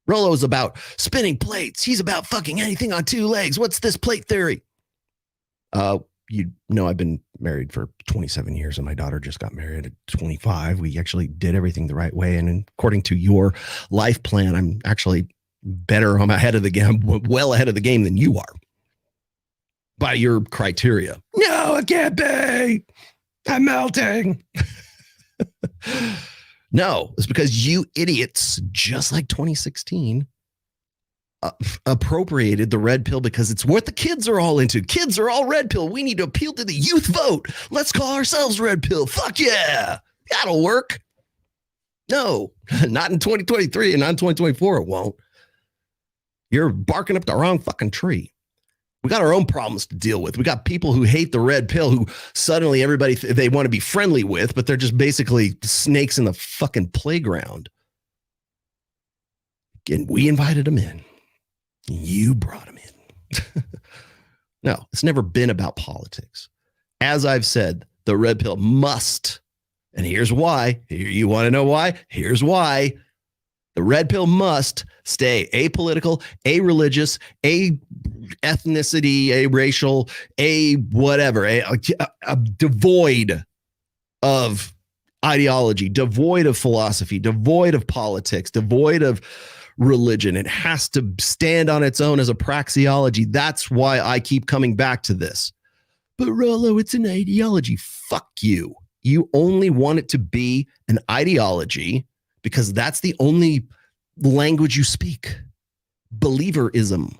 Rollo's about spinning plates. He's about fucking anything on two legs. What's this plate theory? You know, I've been married for 27 years and my daughter just got married at 25. We actually did everything the right way. And according to your life plan, I'm actually better. I'm ahead of the game, well ahead of the game than you are by your criteria. No, it can't be. I'm melting. No, it's because you idiots, just like 2016, appropriated the red pill because it's what the kids are all into. Kids are all red pill. We need to appeal to the youth vote. Let's call ourselves red pill. Fuck yeah. That'll work. No, not in 2023 and not in 2024. It won't. You're barking up the wrong fucking tree. We got our own problems to deal with. We got people who hate the red pill who suddenly everybody they want to be friendly with, but they're just basically snakes in the fucking playground. And we invited them in. You brought them in. No, it's never been about politics. As I've said, the red pill must, and here's why. You want to know why? Here's why. The red pill must stay apolitical, a-religious, a-ethnicity, a-racial, a-whatever, a devoid of ideology, devoid of philosophy, devoid of politics, devoid of religion. It has to stand on its own as a praxeology. That's why I keep coming back to this. But Rollo, it's an ideology. Fuck you. You only want it to be an ideology because that's the only language you speak. Believerism.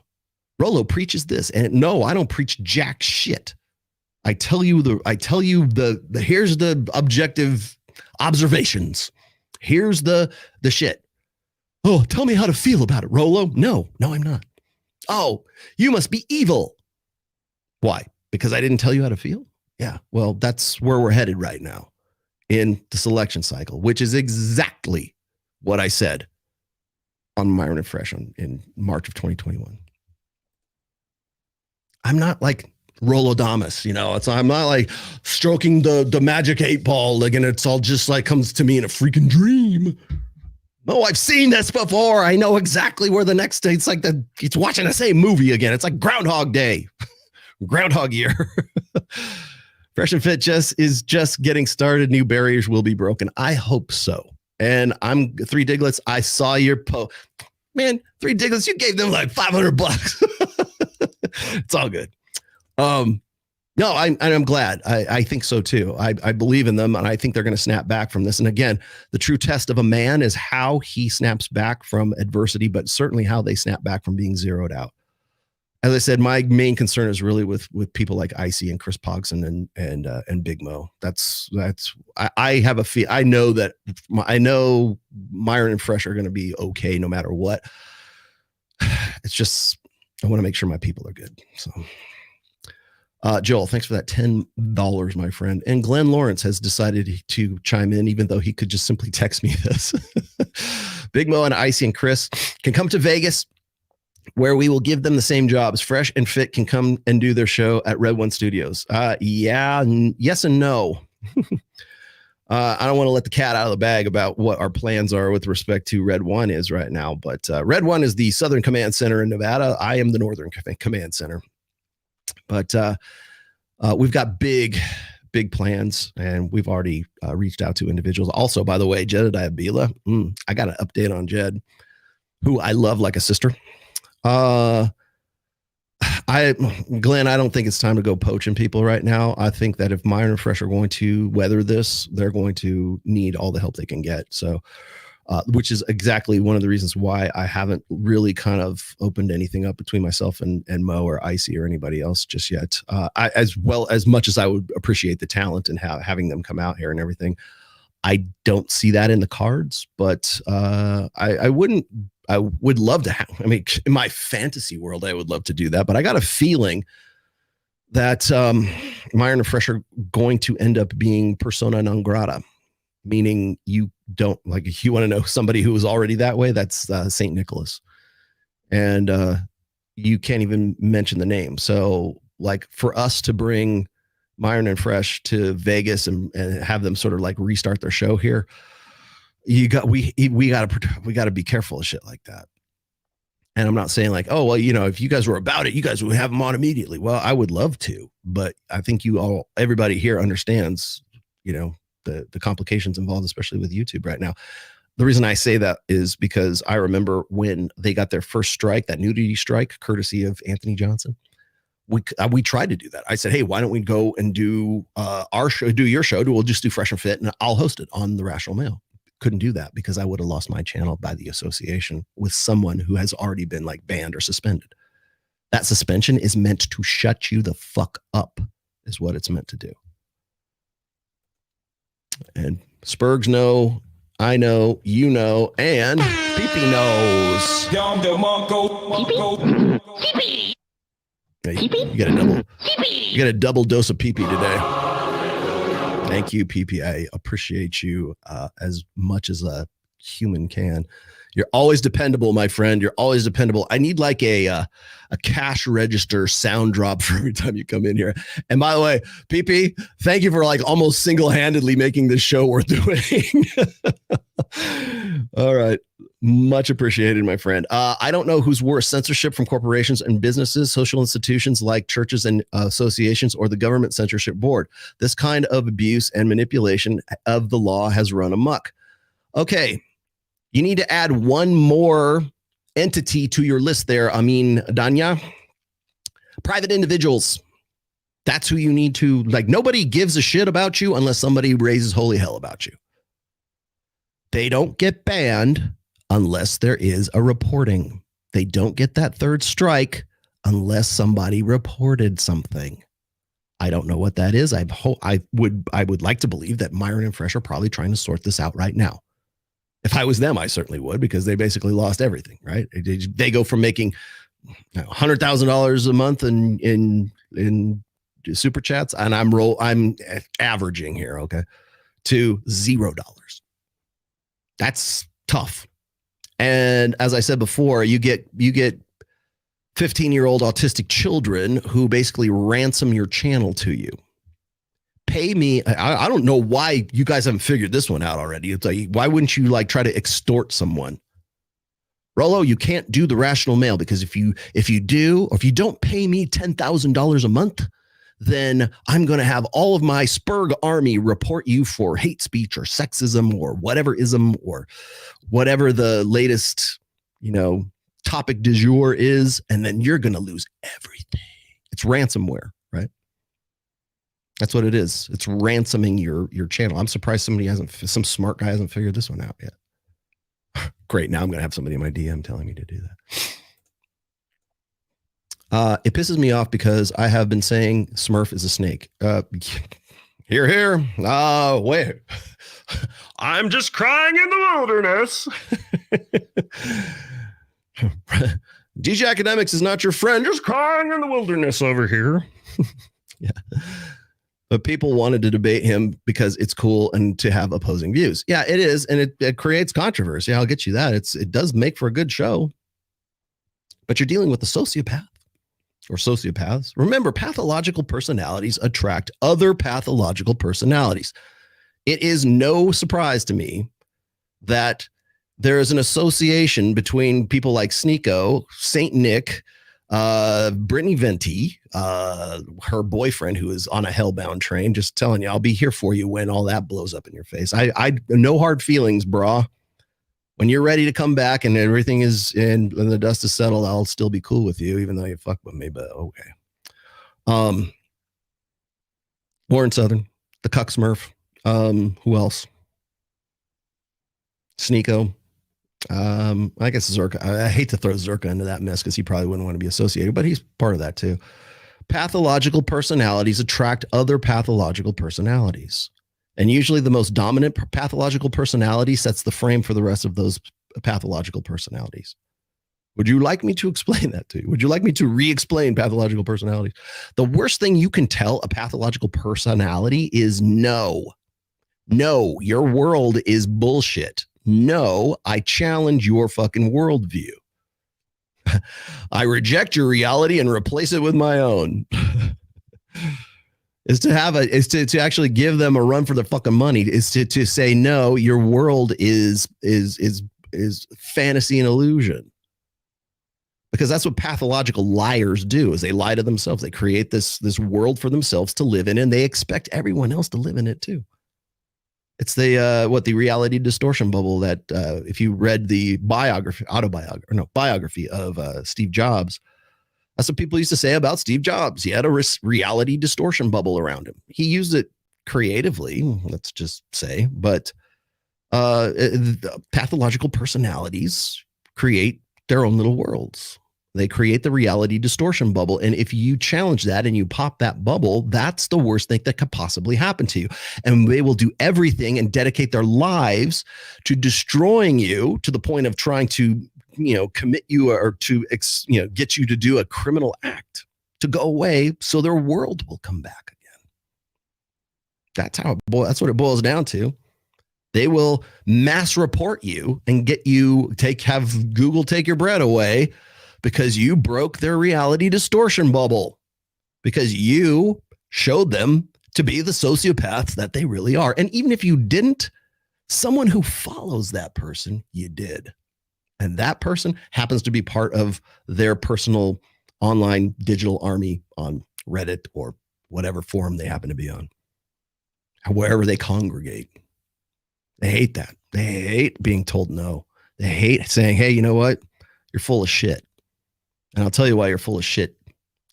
Rollo preaches this, and no, I don't preach jack shit. I tell you the here's the objective observations. Here's the shit. Oh, tell me how to feel about it, Rollo. No, I'm not. Oh, you must be evil. Why? Because I didn't tell you how to feel? Yeah, well, that's where we're headed right now in the selection cycle, which is exactly what I said on Myron and Fresh in March of 2021. I'm not like Rollo Damas, I'm not like stroking the magic 8-ball, like, and it's all just like comes to me in a freaking dream. Oh, I've seen this before. I know exactly where the next day. It's like it's watching the same movie again. It's like Groundhog Day, Groundhog Year. Fresh and Fit is just getting started. New barriers will be broken. I hope so. And I'm Three Diglets. I saw your post. Man, Three Diglets, you gave them like $500. It's all good. No, I'm glad. I think so too. I believe in them, and I think they're going to snap back from this. And again, the true test of a man is how he snaps back from adversity, but certainly how they snap back from being zeroed out. As I said, my main concern is really with people like Icy and Chris Pogson and Big Mo. I have a feel. I know Myron and Fresh are going to be okay no matter what. It's just I want to make sure my people are good. So. Joel, thanks for that $10, my friend. And Glenn Lawrence has decided to chime in, even though he could just simply text me this. Big Mo and Icy and Chris can come to Vegas where we will give them the same jobs. Fresh and Fit can come and do their show at Red One Studios. Yes and no. I don't want to let the cat out of the bag about what our plans are with respect to Red One is right now, but Red One is the Southern Command Center in Nevada. I am the Northern Command Center. But we've got big plans, and we've already reached out to individuals. Also, by the way, Jedediah Bila, I got an update on Jed, who I love like a sister. Glenn, I don't think it's time to go poaching people right now. I think that if Myron and Fresh are going to weather this, they're going to need all the help they can get. So, which is exactly one of the reasons why I haven't really kind of opened anything up between myself and Mo or Icy or anybody else just yet. As much as I would appreciate the talent and having them come out here and everything, I don't see that in the cards, but I would love to have, I mean, in my fantasy world, I would love to do that, but I got a feeling that Myron and Fresh are going to end up being persona non grata, meaning you don't, like, if you want to know somebody who is already that way, that's St. Nicholas. And you can't even mention the name. So, like, for us to bring Myron and Fresh to Vegas and have them sort of like restart their show here, we got to be careful of shit like that. And I'm not saying like, oh, well, you know, if you guys were about it, you guys would have them on immediately. Well, I would love to, but I think everybody here understands, you know, the complications involved, especially with YouTube right now. The reason I say that is because I remember when they got their first strike, that nudity strike, courtesy of Anthony Johnson. We tried to do that. I said, hey, why don't we go and do our show, do your show? We'll just do Fresh and Fit, and I'll host it on the Rational Male. Couldn't do that because I would have lost my channel by the association with someone who has already been like banned or suspended. That suspension is meant to shut you the fuck up, is what it's meant to do. And Spurgs know, I know, you know, and Pee-Pee knows. You got a double dose of Pee-Pee today. Thank you, Pee-Pee. I appreciate you as much as a human can. You're always dependable, my friend. You're always dependable. I need like a cash register sound drop for every time you come in here. And by the way, PP, thank you for like almost single-handedly making this show worth doing. All right. Much appreciated, my friend. I don't know who's worse, censorship from corporations and businesses, social institutions like churches and associations, or the government censorship board. This kind of abuse and manipulation of the law has run amok. Okay. You need to add one more entity to your list there. I mean, Danya, private individuals. That's who you need to, like, nobody gives a shit about you unless somebody raises holy hell about you. They don't get banned unless there is a reporting. They don't get that third strike unless somebody reported something. I don't know what that is. I would like to believe that Myron and Fresh are probably trying to sort this out right now. If I was them, I certainly would, because they basically lost everything, right? They go from making $100,000 a month in SuperChats, and I'm averaging here, okay, to $0. That's tough. And as I said before, you get 15-year-old autistic children who basically ransom your channel to you. Pay me. I don't know why you guys haven't figured this one out already. It's like, why wouldn't you like try to extort someone? Rollo, you can't do the Rational Mail, because if you do, or if you don't pay me $10,000 a month, then I'm going to have all of my Spurg army report you for hate speech or sexism or whatever ism or whatever the latest, topic du jour is. And then you're going to lose everything. It's ransomware, right? That's what it is. It's ransoming your channel. I'm surprised some smart guy hasn't figured this one out yet. Great. Now I'm going to have somebody in my DM telling me to do that. It pisses me off because I have been saying Smurf is a snake. Here. Wait. I'm just crying in the wilderness. DJ Academics is not your friend. Just crying in the wilderness over here. Yeah. But people wanted to debate him because it's cool and to have opposing views. Yeah, it is. And it creates controversy. I'll get you that. It does make for a good show. but you're dealing with a sociopath or sociopaths. Remember, pathological personalities attract other pathological personalities. It is no surprise to me that there is an association between people like Sneeko, Saint Nick, Brittany Venti, her boyfriend who is on a hellbound train, just telling you, I'll be here for you when all that blows up in your face. I no hard feelings, brah. When you're ready to come back and everything is in and the dust is settled, I'll still be cool with you, even though you fuck with me, but okay. Lauren Southern, the Cuck Smurf. Who else? Sneeko. I guess Zerka. I hate to throw Zerka into that mess because he probably wouldn't want to be associated, but he's part of that too. Pathological personalities attract other pathological personalities. And usually the most dominant pathological personality sets the frame for the rest of those pathological personalities. Would you like me to explain that to you? Would you like me to re-explain pathological personalities? The worst thing you can tell a pathological personality is no. No, your world is bullshit. No, I challenge your fucking worldview. I reject your reality and replace it with my own. Is to actually give them a run for their fucking money. Is to say no, your world is fantasy and illusion. Because that's what pathological liars do, is they lie to themselves. They create this world for themselves to live in, and they expect everyone else to live in it too. It's the reality distortion bubble that if you read the biography of Steve Jobs, that's what people used to say about Steve Jobs. He had a reality distortion bubble around him. He used it creatively, let's just say, but pathological personalities create their own little worlds. They create the reality distortion bubble. And if you challenge that and you pop that bubble, that's the worst thing that could possibly happen to you. And they will do everything and dedicate their lives to destroying you to the point of trying to, commit you or to, get you to do a criminal act to go away so their world will come back again. That's what it boils down to. They will mass report you and get you have Google take your bread away because you broke their reality distortion bubble, because you showed them to be the sociopaths that they really are. And even if you didn't, someone who follows that person, you did. And that person happens to be part of their personal online digital army on Reddit or whatever forum they happen to be on, wherever they congregate. They hate that. They hate being told no. They hate saying, hey, you know what? You're full of shit. And I'll tell you why you're full of shit,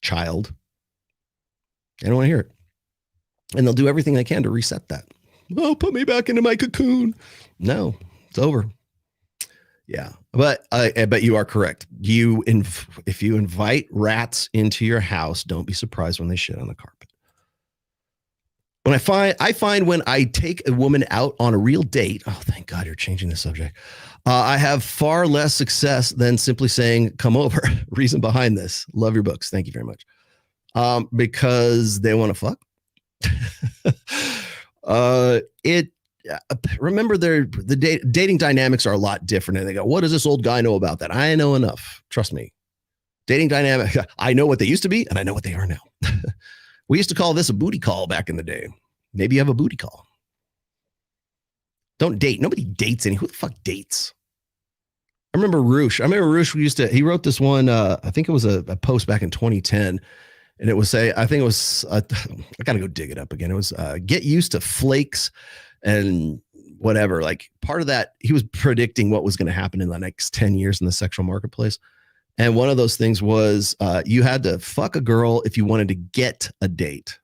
child. They don't want to hear it. And they'll do everything they can to reset that. Oh, put me back into my cocoon. No, it's over. Yeah, but you are correct. If you invite rats into your house, don't be surprised when they shit on the carpet. When I find when I take a woman out on a real date, oh, thank God you're changing the subject. I have far less success than simply saying, come over. Reason behind this. Love your books. Thank you very much. Because they want to fuck. Remember the dating dynamics are a lot different. And they go, what does this old guy know about that? I know enough. Trust me. Dating dynamic. I know what they used to be and I know what they are now. We used to call this a booty call back in the day. Maybe you have a booty call. Don't date. Nobody dates who the fuck dates? I remember Roosh. He wrote this one, I think it was a post back in 2010. And it was I got to go dig it up again. It was get used to flakes and whatever. Like part of that, he was predicting what was going to happen in the next 10 years in the sexual marketplace. And one of those things was you had to fuck a girl if you wanted to get a date.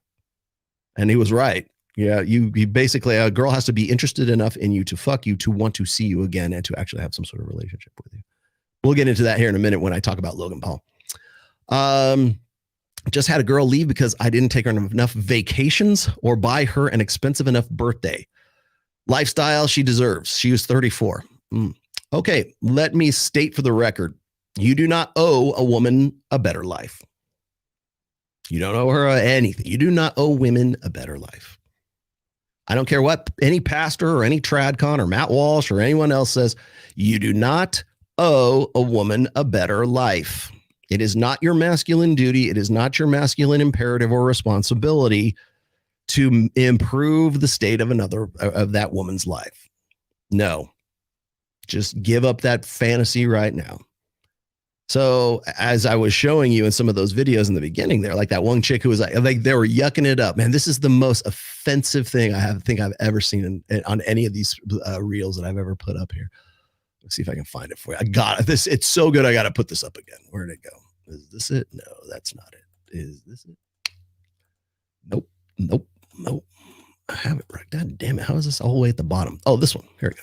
And he was right. Yeah, you basically, a girl has to be interested enough in you to fuck you to want to see you again and to actually have some sort of relationship with you. We'll get into that here in a minute when I talk about Logan Paul. Just had a girl leave because I didn't take her on enough vacations or buy her an expensive enough birthday. Lifestyle she deserves. She was 34. Okay, let me state for the record. You do not owe a woman a better life. You don't owe her anything. You do not owe women a better life. I don't care what any pastor or any tradcon or Matt Walsh or anyone else says. You do not owe a woman a better life. It is not your masculine duty. It is not your masculine imperative or responsibility to improve the state of that woman's life. No, just give up that fantasy right now. So as I was showing you in some of those videos in the beginning there, like that one chick who was like they were yucking it up, man, this is the most offensive thing think I've ever seen on any of these reels that I've ever put up here. Let's see if I can find it for you. I got this. It's so good. I got to put this up again. Where did it go? Is this it? No, that's not it. Is this it? Nope. I have it right. God damn it. How is this all the way at the bottom? Oh, this one. Here we go.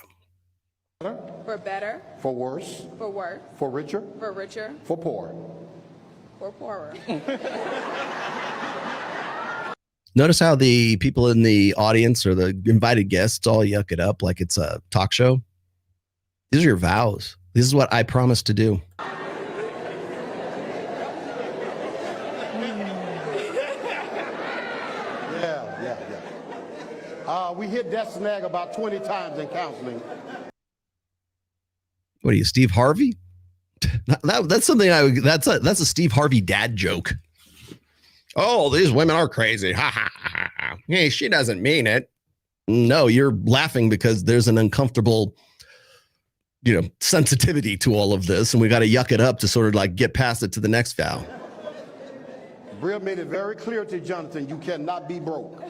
For better. For worse. For worse. For richer. For richer. For poor. For poorer. Notice how the people in the audience or the invited guests all yuck it up like it's a talk show. These are your vows. This is what I promised to do. We hit that snag about 20 times in counseling. What are you, Steve Harvey? That's something that's a Steve Harvey dad joke. Oh, these women are crazy. Ha ha ha ha. Hey, she doesn't mean it. No, you're laughing because there's an uncomfortable, sensitivity to all of this, and we got to yuck it up to sort of like get past it to the next vow. Bria made it very clear to Jonathan, you cannot be broke.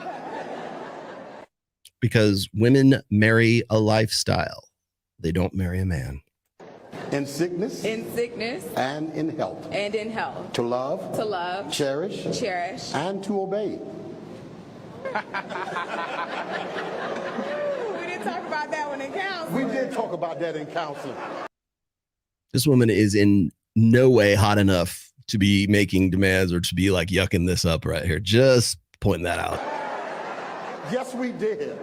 Because women marry a lifestyle. They don't marry a man. In sickness. In sickness. And in health. And in health. To love. To love. Cherish. Cherish. And to obey. We didn't talk about that one in counseling. We did talk about that in counseling. This woman is in no way hot enough to be making demands or to be like yucking this up right here. Just pointing that out. Yes, we did.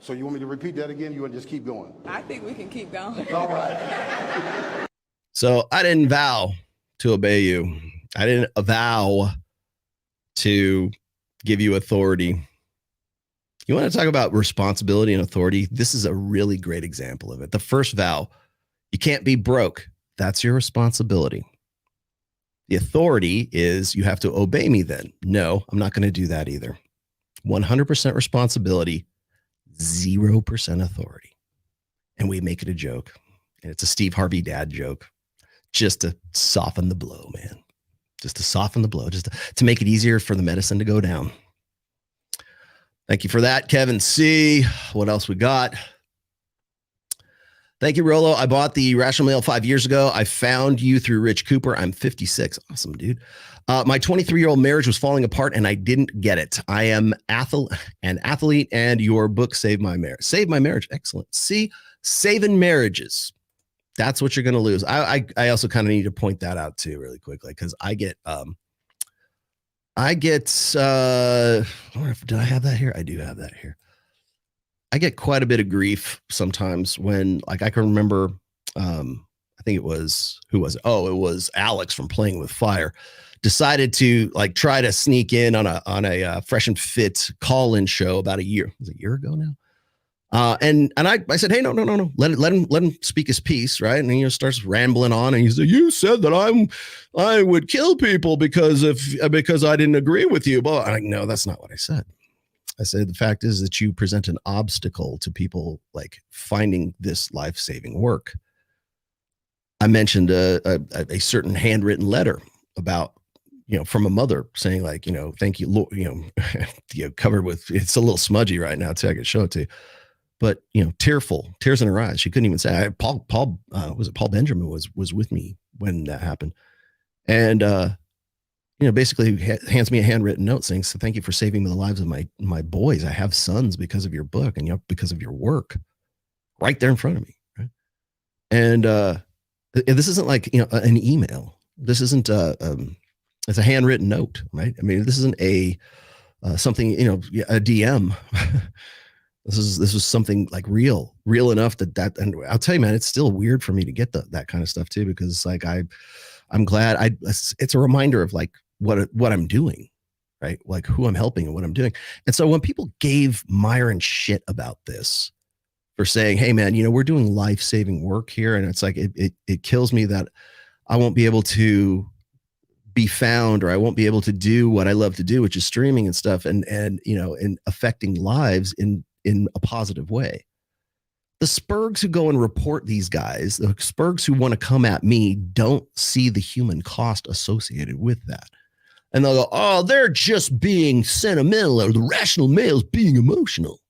So you want me to repeat that again? You want to just keep going? I think we can keep going. All right. So I didn't vow to obey you. I didn't vow to give you authority. You want to talk about responsibility and authority? This is a really great example of it. The first vow, you can't be broke. That's your responsibility. The authority is you have to obey me then. No, I'm not going to do that either. 100% responsibility, 0% authority. And we make it a joke. And it's a Steve Harvey dad joke just to soften the blow, man. Just to soften the blow, just to make it easier for the medicine to go down. Thank you for that, Kevin C. What else we got? Thank you, Rolo. I bought the Rational Male 5 years ago. I found you through Rich Cooper. I'm 56. Awesome, dude. My 23-year-old marriage was falling apart and I didn't get it. I am an athlete and your book saved my marriage. Saved my marriage. Excellent. See, saving marriages. That's what you're going to lose. I also kind of need to point that out too really quickly because I get did I have that here? I do have that here. I get quite a bit of grief sometimes when, like, I can remember, I think it was, who was it? Oh, it was Alex from Playing with Fire, decided to like try to sneak in on a Fresh and Fit call-in show about a year ago now. And I said, hey, no, let him speak his piece, right? And he starts rambling on, and he said, you said that I would kill people because I didn't agree with you. But I'm like, no, that's not what I said. I said, the fact is that you present an obstacle to people like finding this life-saving work. I mentioned a certain handwritten letter about, from a mother saying like, thank you, Lord, covered with, it's a little smudgy right now too. I could show it to you, but tearful, tears in her eyes. She couldn't even say. Paul Benjamin was with me when that happened, and basically hands me a handwritten note saying, so thank you for saving the lives of my boys. I have sons because of your book and because of your work, right there in front of me. Right? And this isn't like, an email. This isn't it's a handwritten note, right? I mean, this isn't something, a DM. This was something like real enough that, and I'll tell you, man, it's still weird for me to get that kind of stuff too, because like, I'm glad it's a reminder of like what I'm doing, right? Like who I'm helping and what I'm doing. And so when people gave Myron shit about this for saying, hey man, we're doing life-saving work here. And it's like, it kills me that I won't be able to be found, or I won't be able to do what I love to do, which is streaming and stuff, and affecting lives in a positive way. The Spurgs who go and report these guys, the Spurgs who want to come at me, don't see the human cost associated with that. And they'll go, oh, they're just being sentimental, or the rational male's being emotional.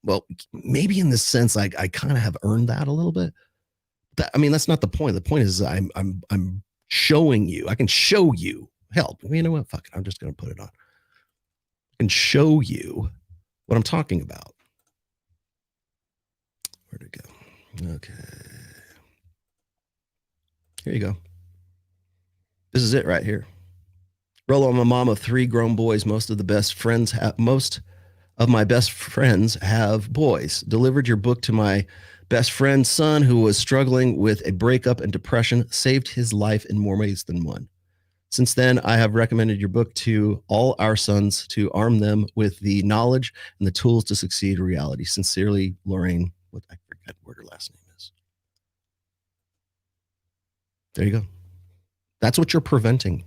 Well, maybe in this sense, I kind of have earned that a little bit. That's not the point. The point is I'm showing you. I can show you. Hell, you know what? Fuck it. I'm just going to put it on. I can show you what I'm talking about. Where'd it go? Okay. Here you go. This is it right here. Rollo, I'm a mom of 3 grown boys. Most of my best friends have boys. Delivered your book to my best friend's son who was struggling with a breakup and depression. Saved his life in more ways than one. Since then, I have recommended your book to all our sons to arm them with the knowledge and the tools to succeed in reality. Sincerely, Lorraine. I forget what her last name is. There you go. That's what you're preventing.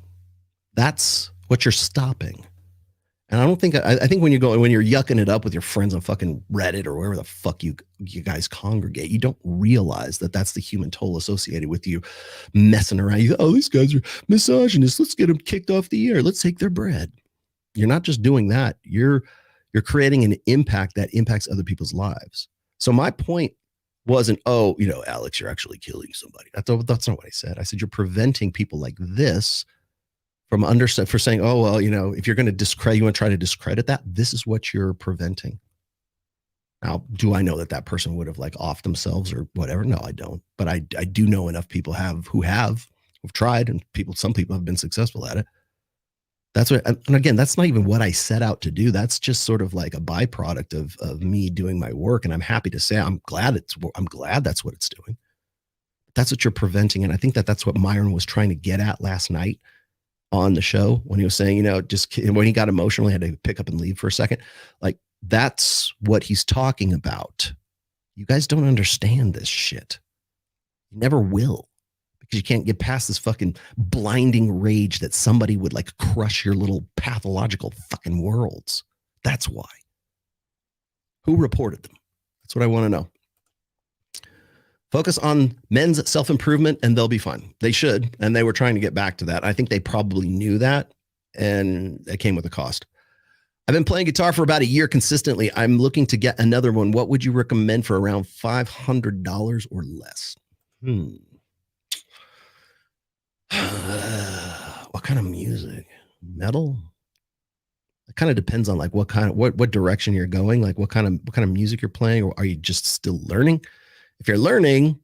That's what you're stopping. And I don't think, I think when you're yucking it up with your friends on fucking Reddit or wherever the fuck you guys congregate, you don't realize that that's the human toll associated with you messing around. You go, oh, these guys are misogynists. Let's get them kicked off the air. Let's take their bread. You're not just doing that. You're creating an impact that impacts other people's lives. So my point wasn't, oh, Alex, you're actually killing somebody. That's not what I said. I said, you're preventing people like this for saying, oh, well, if you're going to discredit, you want to try to discredit that, this is what you're preventing. Now, do I know that person would have offed themselves or whatever? No, I don't. But I do know enough people who've tried, and some people have been successful at it. That's what, and again, that's not even what I set out to do. That's just sort of like a byproduct of me doing my work. And I'm happy to say, I'm glad that's what it's doing. That's what you're preventing. And I think that's what Myron was trying to get at last night on the show when he was saying, when he got emotional, he had to pick up and leave for a second. That's what he's talking about. You guys don't understand this shit. You never will. Because you can't get past this fucking blinding rage that somebody would crush your little pathological fucking worlds. That's why. Who reported them? That's what I want to know. Focus on men's self-improvement and they'll be fine. They should. And they were trying to get back to that. I think they probably knew that, and it came with a cost. I've been playing guitar for about a year consistently. I'm looking to get another one. What would you recommend for around $500 or less? What kind of music? Metal? It kind of depends on what direction you're going, what kind of music you're playing, or are you just still learning? If you're learning,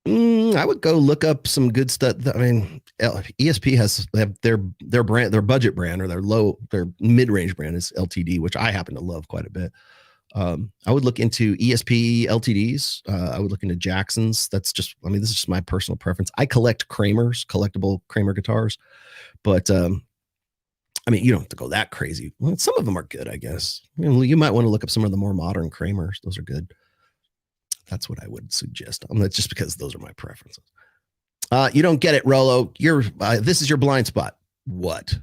I would go look up some good stuff. I mean, ESP they have their brand, their budget brand, or their mid-range brand is LTD, which I happen to love quite a bit. I would look into ESP LTDs. I would look into Jacksons. This is just my personal preference. I collect collectible Kramer guitars, but you don't have to go that crazy. Well, some of them are good, I guess. You might want to look up some of the more modern Kramers. Those are good. That's what I would suggest. Just because those are my preferences. You don't get it, Rolo. This is your blind spot. What?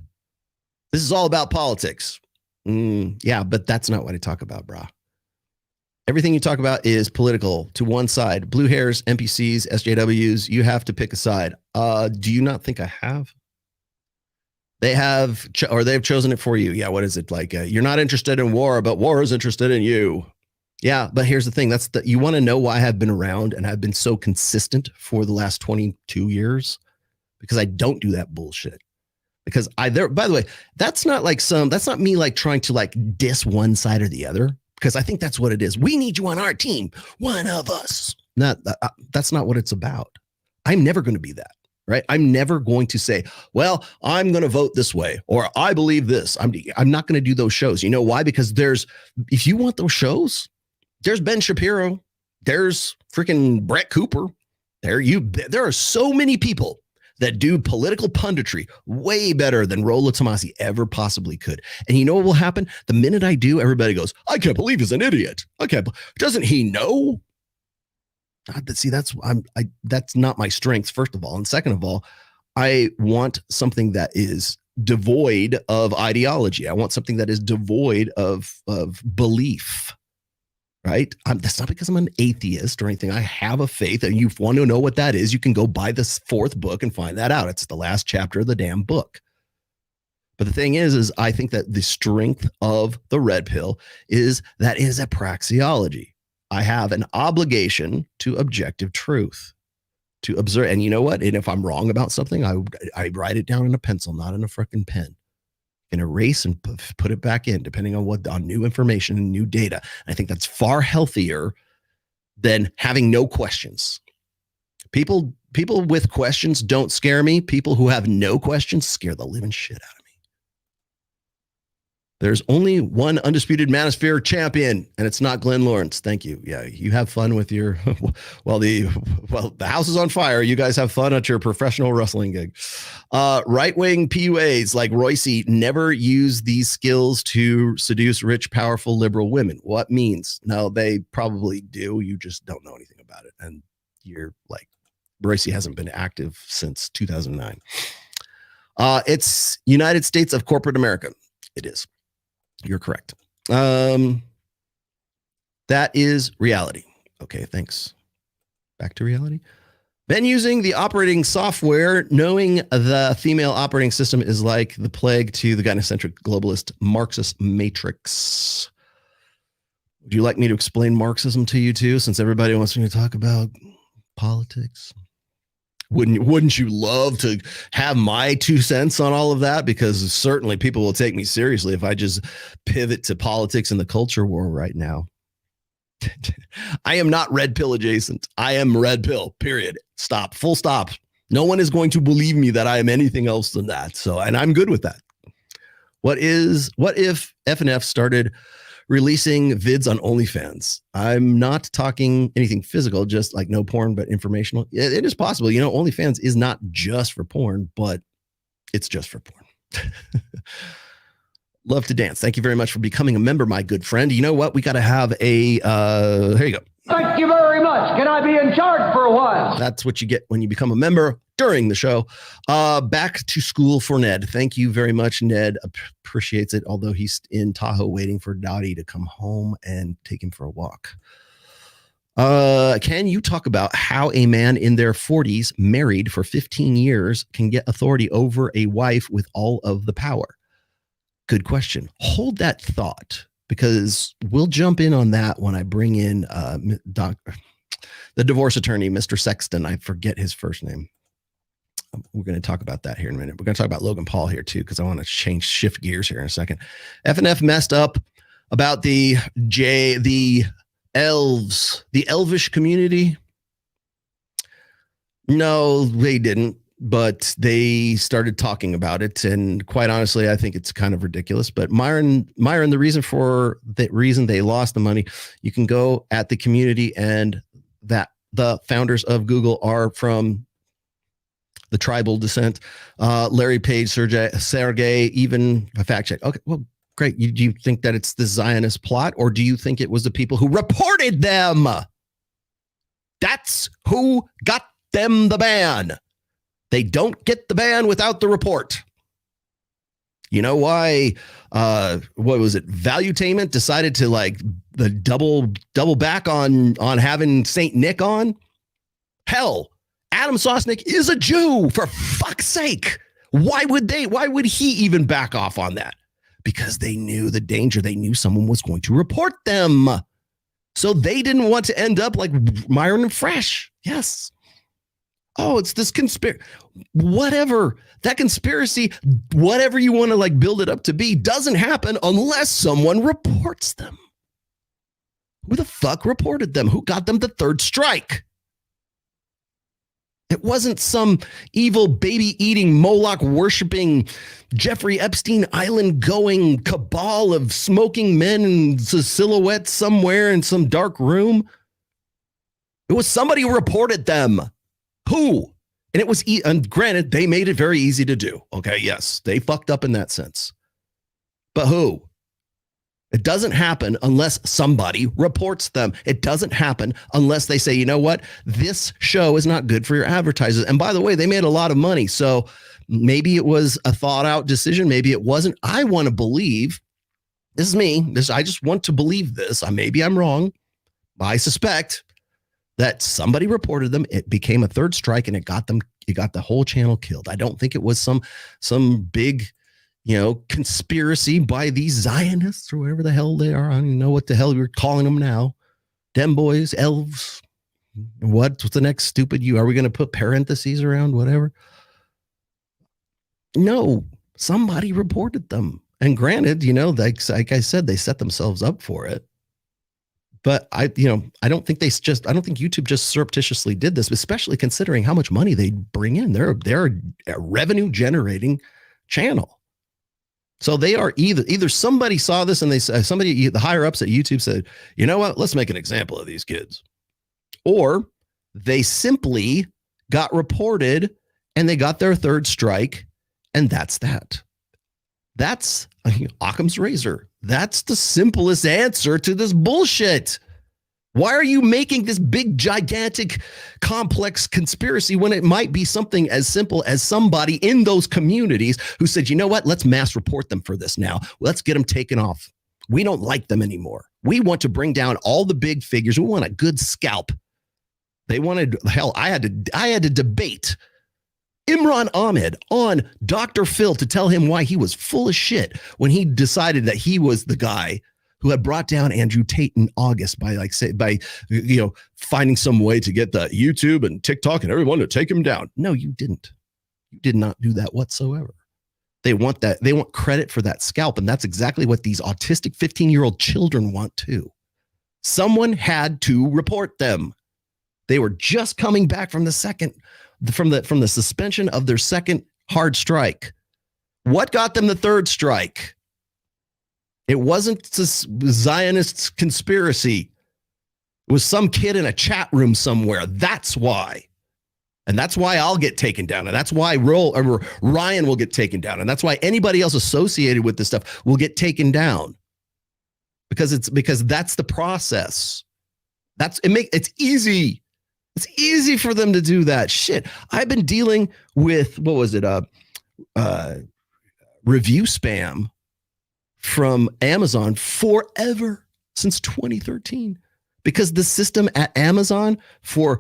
This is all about politics. Yeah, but that's not what I talk about, brah. Everything you talk about is political to one side. Blue hairs, NPCs, SJWs, you have to pick a side. Do you not think I have? They have, or they've chosen it for you. Yeah, what is it? You're not interested in war, but war is interested in you. Yeah, but here's the thing. You want to know why I have been around and have been so consistent for the last 22 years? Because I don't do that bullshit. Because by the way, that's not me trying to diss one side or the other, because I think that's what it is. We need you on our team. One of us. That's not what it's about. I'm never going to be that, right? I'm never going to say, well, I'm going to vote this way, or I believe this. I'm not going to do those shows. You know why? Because if you want those shows, there's Ben Shapiro, there's freaking Brett Cooper. There are so many people that do political punditry way better than Rollo Tomassi ever possibly could. And you know what will happen? The minute I do, everybody goes, I can't believe he's an idiot. Okay, doesn't he know? See, that's not my strength, first of all. And second of all, I want something that is devoid of ideology. I want something that is devoid of belief. Right? That's not because I'm an atheist or anything. I have a faith, and you want to know what that is, you can go buy this 4th book and find that out. It's the last chapter of the damn book. But the thing is I think that the strength of the red pill is that is a praxeology. I have an obligation to objective truth, to observe. And you know what? And if I'm wrong about something, I write it down in a pencil, not in a freaking pen. And erase and put it back in, depending on new information and new data. I think that's far healthier than having no questions. People with questions don't scare me. People who have no questions scare the living shit out of me. There's only one undisputed manosphere champion, and it's not Glenn Lawrence. Thank you. Yeah, you have fun with your the house is on fire. You guys have fun at your professional wrestling gig. Right-wing PUAs like Royce never use these skills to seduce rich, powerful, liberal women. What means? No, they probably do. You just don't know anything about it. And you're like, Royce hasn't been active since 2009. It's United States of corporate America. It is. You're correct. That is reality. Okay, thanks. Back to reality. Been using the operating software, knowing the female operating system is like the plague to the gynocentric globalist Marxist matrix. Would you like me to explain Marxism to you too, since everybody wants me to talk about politics? Wouldn't you love to have my 2 cents on all of that? Because certainly people will take me seriously if I just pivot to politics and the culture war right now. I am not red pill adjacent. I am red pill, period. Stop. Full stop. No one is going to believe me that I am anything else than that. So, and I'm good with that. What if FNF started releasing vids on OnlyFans? I'm not talking anything physical, just like no porn, but informational. It is possible. You know, OnlyFans is not just for porn, but it's just for porn. Love to dance. Thank you very much for becoming a member, my good friend. You know what? We got to have a, here you go. Thank you very much. Can I be in charge for a while? That's what you get when you become a member during the show. Back to school for Ned. Thank you very much, Ned. Appreciates it, although he's in Tahoe waiting for Dottie to come home and take him for a walk. Can you talk about how a man in their 40s, married for 15 years, can get authority over a wife with all of the power? Good question. Hold that thought, because we'll jump in on that when I bring in the divorce attorney, Mr. Sexton. I forget his first name. We're going to talk about that here in a minute. We're going to talk about Logan Paul here too, because I want to shift gears here in a second. FNF messed up about the elves, the elvish community. No, they didn't, but they started talking about it. And quite honestly, I think it's kind of ridiculous. But Myron, the reason they lost the money, you can go at the community, and that the founders of Google are from the tribal descent. Larry Page, Sergey, even a fact check. Okay, well, great. Do you think that it's the Zionist plot, or do you think it was the people who reported them? That's who got them the ban. They don't get the ban without the report. You know why? What was it? Valuetainment decided to like the double back on having Saint Nick on. Hell, Adam Sosnick is a Jew, for fuck's sake. Why would he even back off on that? Because they knew the danger. They knew someone was going to report them. So they didn't want to end up like Myron and Fresh. Yes. Oh, it's this conspiracy. Whatever. That conspiracy, whatever you want to like build it up to be, doesn't happen unless someone reports them. Who the fuck reported them? Who got them the third strike? It wasn't some evil baby-eating, Moloch-worshipping, Jeffrey Epstein Island-going cabal of smoking men in a silhouette somewhere in some dark room. It was somebody who reported them. Who? And it was, and granted, they made it very easy to do. Okay, yes, they fucked up in that sense. But who? It doesn't happen unless somebody reports them. It doesn't happen unless they say, you know what, this show is not good for your advertisers. And by the way, they made a lot of money. So maybe it was a thought out decision. Maybe it wasn't. I want to believe, this is me. I just want to believe this. Maybe I'm wrong. I suspect that somebody reported them. It became a third strike and it got the whole channel killed. I don't think it was some big, conspiracy by these Zionists or whatever the hell they are. I don't even know what the hell we're calling them now. Dem boys, elves. What's the next stupid are we going to put parentheses around whatever? No, somebody reported them. And granted, like I said, they set themselves up for it. But I don't think YouTube just surreptitiously did this, especially considering how much money they bring in. They're a revenue generating channel. So they are either somebody saw this and the higher ups at YouTube said, you know what, let's make an example of these kids. Or they simply got reported and they got their third strike. And that's that. That's Occam's razor. That's the simplest answer to this bullshit. Why are you making this big, gigantic, complex conspiracy when it might be something as simple as somebody in those communities who said, you know what, let's mass report them for this now. Let's get them taken off. We don't like them anymore. We want to bring down all the big figures. We want a good scalp. They wanted, I had to debate Imran Ahmed on Dr. Phil to tell him why he was full of shit when he decided that he was the guy who had brought down Andrew Tate in August by finding some way to get the YouTube and TikTok and everyone to take him down. No, you didn't. You did not do that whatsoever. They want that. They want credit for that scalp. And that's exactly what these autistic 15-year-old children want too. Someone had to report them. They were just coming back from the suspension of their second hard strike. What got them the third strike? It wasn't this Zionist conspiracy. It was some kid in a chat room somewhere. That's why. And that's why I'll get taken down. And that's why Ryan will get taken down. And that's why anybody else associated with this stuff will get taken down. Because that's the process. It's easy. It's easy for them to do that. Shit. I've been dealing with, review spam from Amazon forever, since 2013. Because the system at Amazon for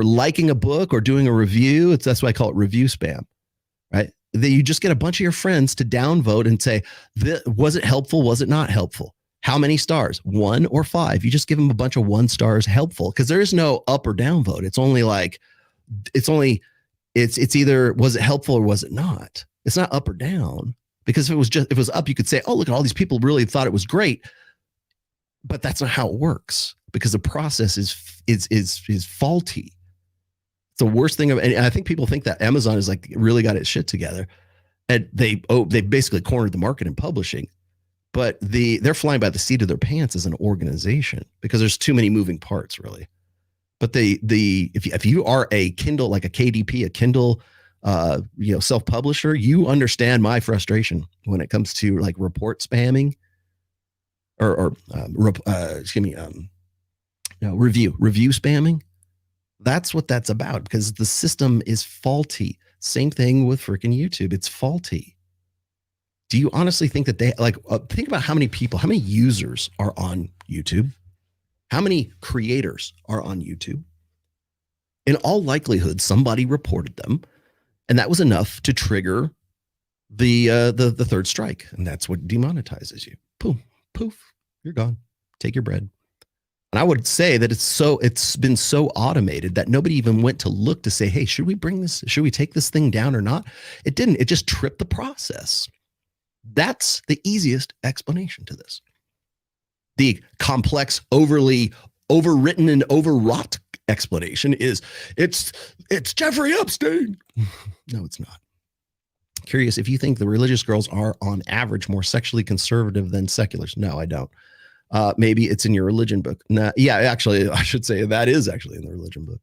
liking a book or doing a review, that's why I call it review spam, right? That you just get a bunch of your friends to downvote and say, was it helpful? Was it not helpful? How many stars? 1 or 5? You just give them a bunch of 1 stars helpful, because there is no up or down vote. It's either was it helpful or was it not? It's not up or down, because if it was up, you could say, oh, look at all these people really thought it was great. But that's not how it works, because the process is faulty. It's the worst thing and I think people think that Amazon is really got its shit together, and they basically cornered the market in publishing. But they're flying by the seat of their pants as an organization, because there's too many moving parts, really. But if you are a Kindle, like a KDP, a Kindle, self-publisher, you understand my frustration when it comes to report spamming review spamming. That's what that's about, because the system is faulty. Same thing with freaking YouTube. It's faulty. Do you honestly think that think about how many users are on YouTube? How many creators are on YouTube? In all likelihood, somebody reported them, and that was enough to trigger the third strike. And that's what demonetizes you. Boom, poof, you're gone. Take your bread. And I would say that it's been so automated that nobody even went to look to say, hey, should we take this thing down or not? It didn't. It just tripped the process. That's the easiest explanation to this. The complex, overly overwritten and overwrought explanation is it's Jeffrey Epstein. No, it's not. Curious if you think the religious girls are on average more sexually conservative than seculars. No, I don't. Maybe it's in your religion book. Nah, yeah, actually, I should say that is actually in the religion book.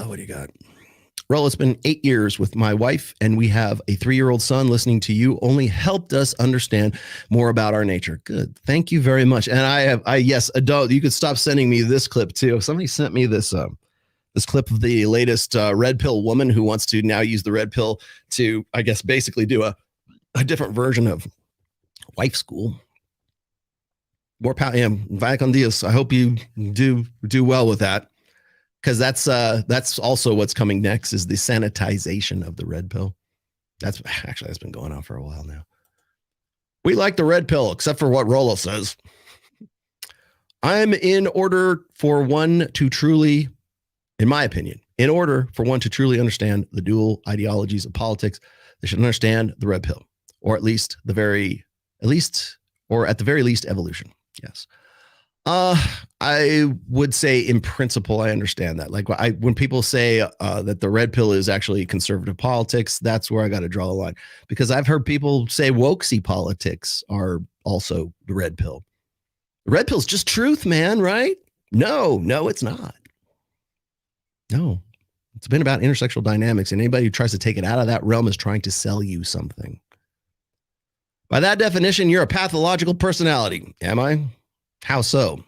What do you got? Well, it's been 8 years with my wife, and we have a 3-year-old son. Listening to you only helped us understand more about our nature. Good. Thank you very much. And yes, adult, you could stop sending me this clip too. Somebody sent me this clip of the latest red pill woman who wants to now use the red pill to, I guess, basically do a different version of wife school. More power. Yeah, vaya con Dios. I hope you do well with that. Because that's also what's coming next is the sanitization of the red pill. That's been going on for a while now. We like the red pill, except for what Rolo says. I'm in order for one to truly, in my opinion, in order for one to truly understand the dual ideologies of politics, they should understand the red pill, or at the very least, evolution. Yes. I would say in principle, I understand that. Like when people say that the red pill is actually conservative politics, that's where I got to draw the line, because I've heard people say wokesy politics are also the red pill. The red pill is just truth, man, right? No, it's not. No, it's been about intersexual dynamics, and anybody who tries to take it out of that realm is trying to sell you something. By that definition, you're a pathological personality. Am I? How so?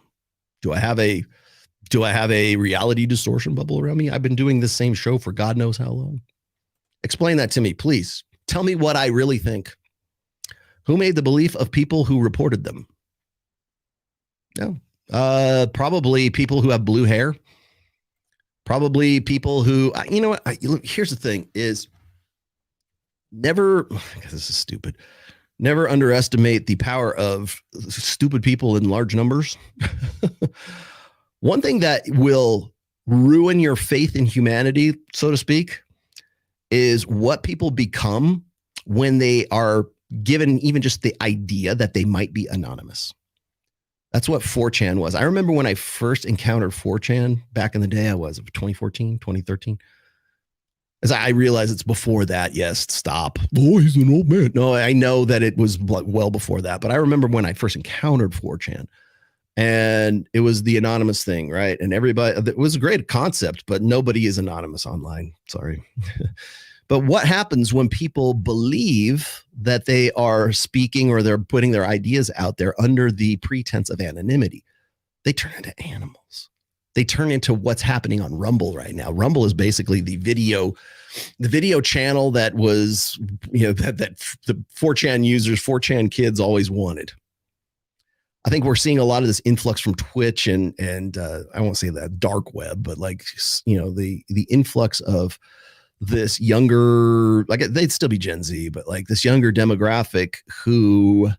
Do I have a reality distortion bubble around me? I've been doing this same show for God knows how long. Explain that to me, please. Tell me what I really think. Who made the belief of people who reported them? No. Probably people who have blue hair. Probably people who, you know what? Here's the thing is never, this is stupid. Never underestimate the power of stupid people in large numbers. One thing that will ruin your faith in humanity, so to speak, is what people become when they are given even just the idea that they might be anonymous. That's what 4chan was. I remember when I first encountered 4chan back in the day, I was 2014, 2013. As I realize it's before that. Yes, stop. Oh, he's an old man. No, I know that it was well before that. But I remember when I first encountered 4chan, and it was the anonymous thing, right? And everybody, it was a great concept, but nobody is anonymous online. Sorry. But what happens when people believe that they are speaking or they're putting their ideas out there under the pretense of anonymity? They turn into animals. They turn into what's happening on Rumble right now. Rumble is basically the video channel that was, that the 4chan users, 4chan kids always wanted. I think we're seeing a lot of this influx from Twitch and I won't say that dark web, but the influx of this younger, they'd still be Gen Z, but this younger demographic who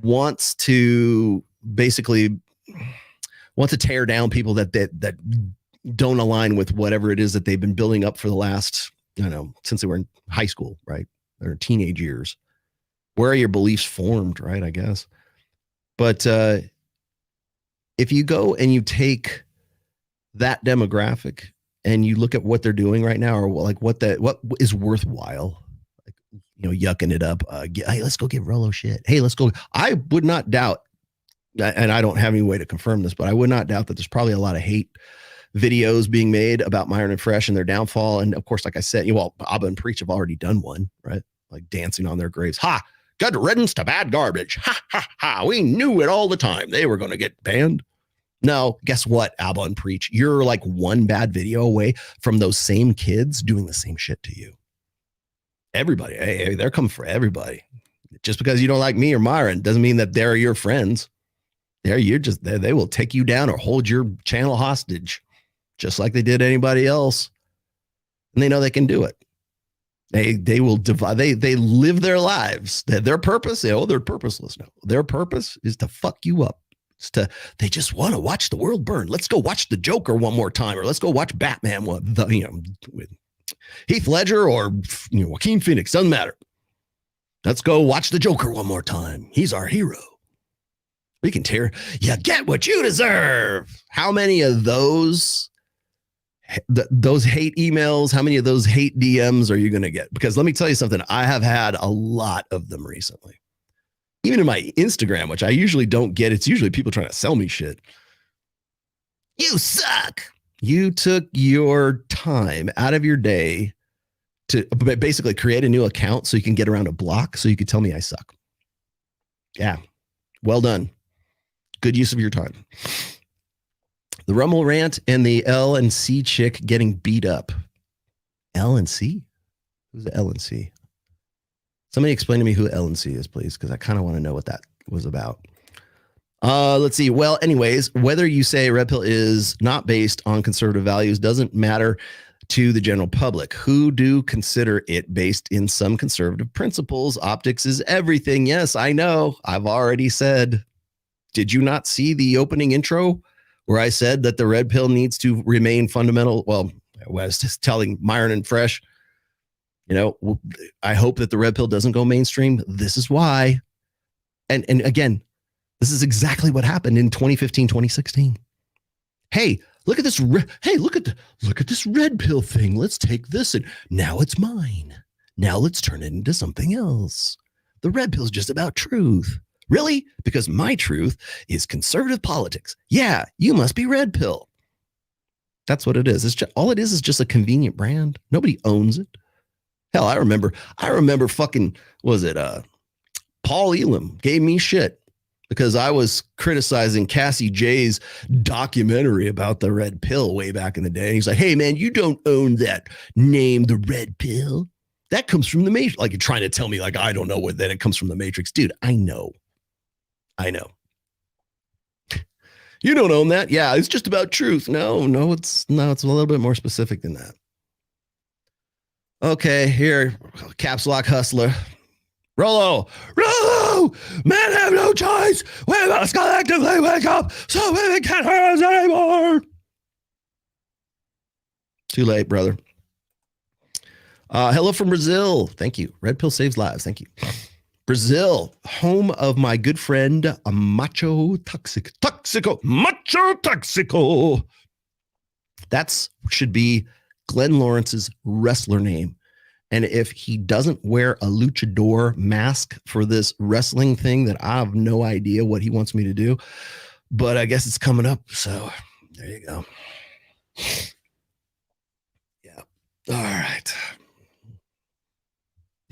wants to tear down people that don't align with whatever it is that they've been building up for the last, since they were in high school, right? Or teenage years. Where are your beliefs formed, right? I guess. But if you go and you take that demographic and you look at what they're doing right now, or what is worthwhile, yucking it up. Hey, let's go get Rolo shit. Hey, let's go. I would not doubt, and I don't have any way to confirm this, but I would not doubt that there's probably a lot of hate videos being made about Myron and Fresh and their downfall. And of course, like I said, Abba and Preach have already done one, right? Like dancing on their graves. Ha! Good riddance to bad garbage. Ha ha ha. We knew it all the time. They were going to get banned. No, guess what, Abba and Preach? You're like one bad video away from those same kids doing the same shit to you. Everybody, hey, they're coming for everybody. Just because you don't like me or Myron doesn't mean that they're your friends. They will take you down or hold your channel hostage, just like they did anybody else. And they know they can do it. They will divide. They live their lives. Their purpose, they're purposeless now. Their purpose is to fuck you up. They just want to watch the world burn. Let's go watch the Joker one more time, or let's go watch Batman with Heath Ledger or Joaquin Phoenix. Doesn't matter. Let's go watch the Joker one more time. He's our hero. We can you get what you deserve. How many of those hate emails, how many of those hate DMs are you going to get? Because let me tell you something. I have had a lot of them recently. Even in my Instagram, which I usually don't get. It's usually people trying to sell me shit. You suck. You took your time out of your day to basically create a new account so you can get around a block so you can tell me I suck. Yeah. Well done. Good use of your time. The Rumble rant and the L and C chick getting beat up. L and C? Who's the L and C? Somebody explain to me who L and C is, please, because I kind of want to know what that was about. Let's see. Well, anyways, whether you say red pill is not based on conservative values doesn't matter to the general public who do consider it based in some conservative principles. Optics is everything. Yes, I know. I've already said. Did you not see the opening intro where I said that the red pill needs to remain fundamental? Well, I was just telling Myron and Fresh, you know, I hope that the red pill doesn't go mainstream. This is why. And again, this is exactly what happened in 2015, 2016. Hey, look at this. Hey, look at this red pill thing. Let's take this and now it's mine. Now let's turn it into something else. The red pill is just about truth. Really? Because my truth is conservative politics. Yeah, you must be red pill. That's what it is. It's just, all it is just a convenient brand. Nobody owns it. Hell, I remember fucking, Paul Elam gave me shit because I was criticizing Cassie J's documentary about the red pill way back in the day. He's like, hey, man, you don't own that name, the red pill. That comes from the Matrix. Like, you're trying to tell me, like, I don't know what that it comes from the Matrix. Dude, I know. You don't own that. Yeah, it's just about truth. No, it's a little bit more specific than that. Okay, here, Caps Lock Hustler. Rollo, men have no choice. We must collectively wake up so women can't hurt us anymore. Too late, brother. Hello from Brazil. Thank you. Red pill saves lives. Thank you. Brazil, home of my good friend, Macho Toxico. That should be Glenn Lawrence's wrestler name. And if he doesn't wear a luchador mask for this wrestling thing, that I have no idea what he wants me to do. But I guess it's coming up. So there you go. Yeah. All right.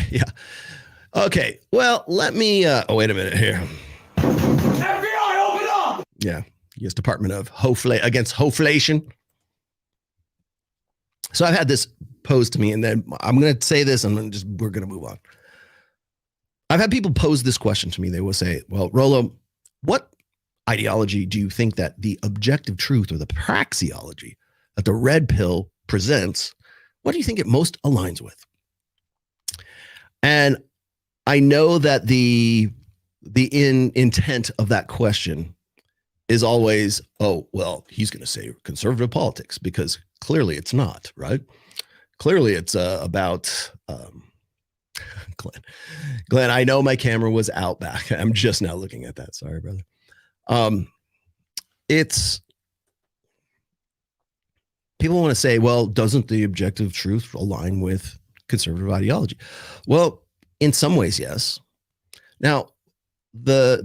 Yeah. Okay. Well, let me, wait a minute here. FBI, open up! Yeah. U.S. Department of against Hoflation. So I've had this posed to me, and then I'm going to say this, and we're going to move on. I've had people pose this question to me. They will say, well, Rollo, what ideology do you think that the objective truth or the praxeology that the red pill presents, what do you think it most aligns with? And I know that the intent of that question is always, oh, well, he's going to say conservative politics, because clearly it's not, right? Clearly it's about Glenn, I know my camera was out back. I'm just now looking at that. Sorry, brother. It's people want to say, well, doesn't the objective truth align with conservative ideology? Well, in some ways, yes. Now, the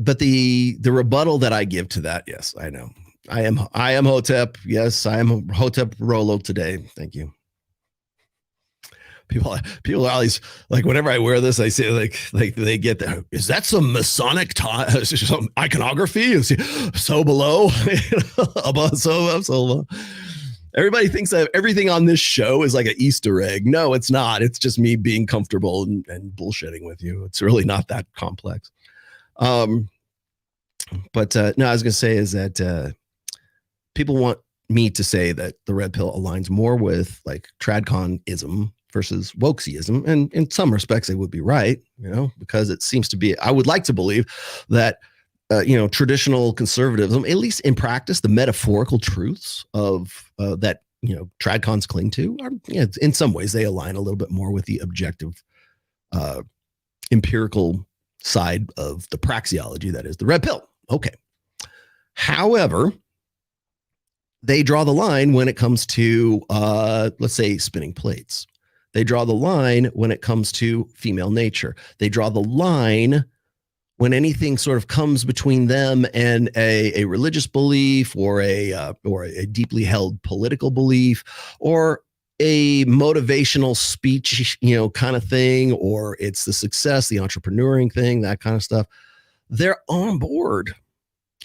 rebuttal that I give to that, yes, I know. I am Hotep. Yes, I am Hotep Rollo today. Thank you. People are always like, whenever I wear this, I say like they get that. Is that some Masonic some iconography? Is so below, above, so up, so below. Everybody thinks that everything on this show is like an Easter egg. No, it's not. It's just me being comfortable and bullshitting with you. It's really not that complex. But no, I was going to say is that people want me to say that the red pill aligns more with like tradconism versus wokeism. And in some respects, they would be right, because it seems to be, I would like to believe that, traditional conservatism, at least in practice, the metaphorical truths of that, tradcons cling to are, in some ways they align a little bit more with the objective, empirical side of the praxeology that is the red pill. Okay. However, they draw the line when it comes to, let's say, spinning plates. They draw the line when it comes to female nature. They draw the line when anything sort of comes between them and a religious belief or a deeply held political belief, or a motivational speech, kind of thing, or it's the success, the entrepreneuring thing, that kind of stuff, they're on board.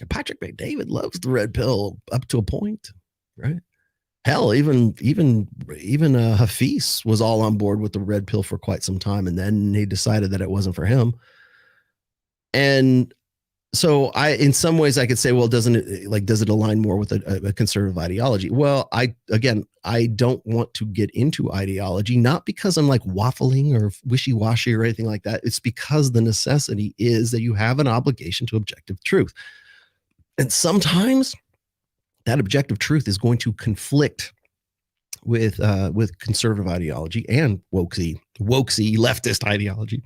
Patrick McDavid loves the red pill up to a point, right? Hell, even Hafiz was all on board with the red pill for quite some time, and then he decided that it wasn't for him. And so in some ways I could say, well, does it align more with a conservative ideology? Well, I don't want to get into ideology, not because I'm like waffling or wishy-washy or anything like that. It's because the necessity is that you have an obligation to objective truth. And sometimes that objective truth is going to conflict with conservative ideology and wokesy leftist ideology.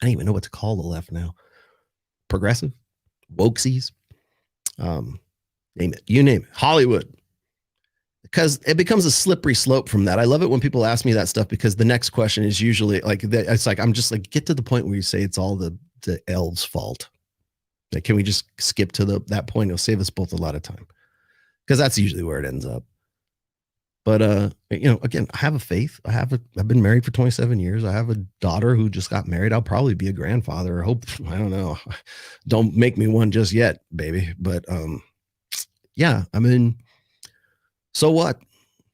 I don't even know what to call the left now. Progressive, wokesies, name it, you name it, Hollywood, because it becomes a slippery slope from that. I love it when people ask me that stuff, because the next question is usually like, it's like, I'm just like, get to the point where you say it's all the elves' fault. Like, can we just skip to that point? It'll save us both a lot of time, because that's usually where it ends up. But, again, I have a faith. I've been married for 27 years. I have a daughter who just got married. I'll probably be a grandfather. I don't know. Don't make me one just yet, baby. But, yeah, I mean, so what?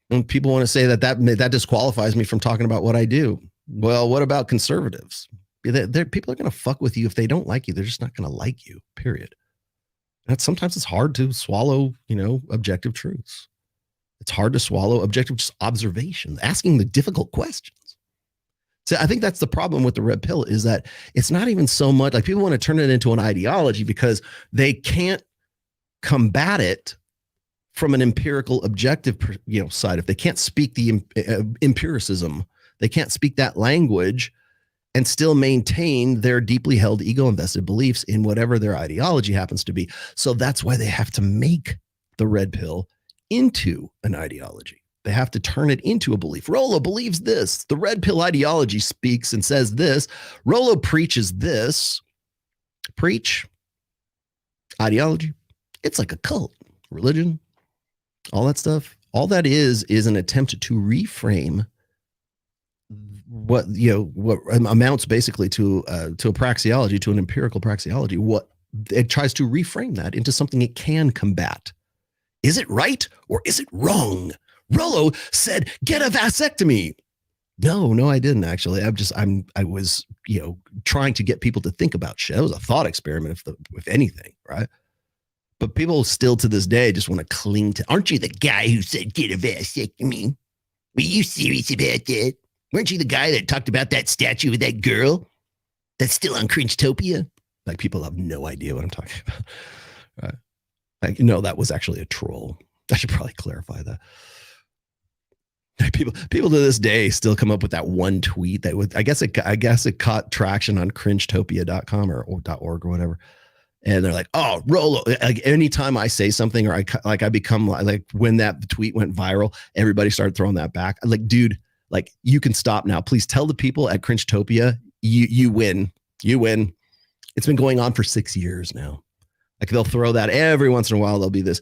When people want to say that disqualifies me from talking about what I do. Well, what about conservatives? People are going to fuck with you if they don't like you. They're just not going to like you, period. Sometimes it's hard to swallow, objective truths. It's hard to swallow objective observations, asking the difficult questions. So I think that's the problem with the red pill, is that it's not even so much like people want to turn it into an ideology because they can't combat it from an empirical objective, side. If they can't speak the empiricism, they can't speak that language and still maintain their deeply held ego invested beliefs in whatever their ideology happens to be. So that's why they have to make the red pill into an ideology. They have to turn it into a belief. Rollo believes this. The red pill ideology speaks and says this. Rollo preaches this. Preach. Ideology. It's like a cult. Religion. All that stuff. All that is an attempt to reframe what amounts basically to a praxeology, to an empirical praxeology. What it tries to reframe that into something it can combat. Is it right or is it wrong? Rollo said, get a vasectomy. No, I didn't actually. I was, trying to get people to think about shit. It was a thought experiment, if anything, right? But people still to this day just want to cling to, aren't you the guy who said, get a vasectomy? Were you serious about that? Weren't you the guy that talked about that statue with that girl that's still on Cringetopia? Like, people have no idea what I'm talking about. Right? Like, no, that was actually a troll. I should probably clarify that. People to this day still come up with that one tweet that would, I guess it caught traction on cringetopia.com or .org or whatever. And they're like, oh, Rollo. Like, anytime I say something or I become like, when that tweet went viral, everybody started throwing that back. I'm like, dude, like, you can stop now. Please tell the people at Cringetopia, you win. You win. It's been going on for 6 years now. Like, they'll throw that every once in a while. There'll be this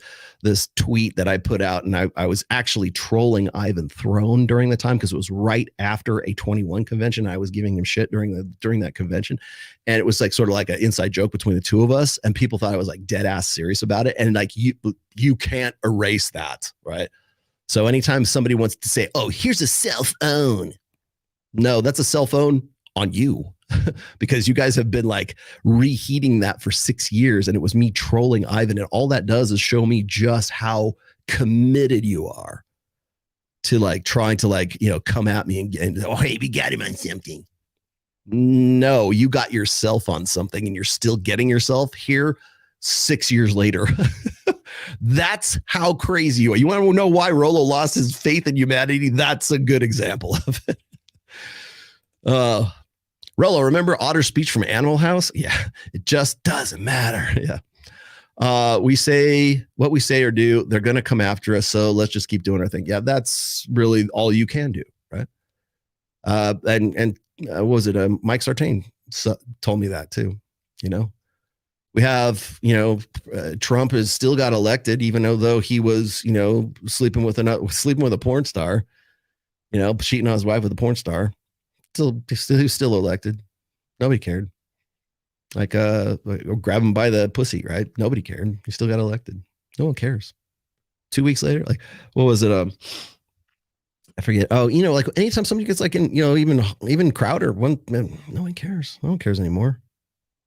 tweet that I put out, and I was actually trolling Ivan Throne during the time, because it was right after a 21 convention. I was giving him shit during that convention, and it was like sort of like an inside joke between the two of us, and people thought I was like dead ass serious about it. And like, you can't erase that, right? So anytime somebody wants to say, "Oh, here's a cell phone," no, that's a cell phone on you. Because you guys have been like reheating that for 6 years, and it was me trolling Ivan, and all that does is show me just how committed you are to like trying to like, come at me and oh, hey, we got him on something. No, you got yourself on something, and you're still getting yourself here 6 years later. That's how crazy you are. You want to know why Rollo lost his faith in humanity? That's a good example of it. Rollo, remember Otter's speech from Animal House? Yeah, it just doesn't matter. Yeah. We say what we say or do, they're going to come after us. So let's just keep doing our thing. Yeah, that's really all you can do. Right. And what was it? Mike Sartain told me that too. We have, Trump has still got elected, even though he was, sleeping with a porn star. You know, cheating on his wife with a porn star. Still elected. Nobody cared. Like grab him by the pussy, right? Nobody cared. He still got elected. No one cares. 2 weeks later, like, what was it? I forget. Oh, you know, like anytime somebody gets like in, you know, even Crowder, no one cares. No one cares anymore.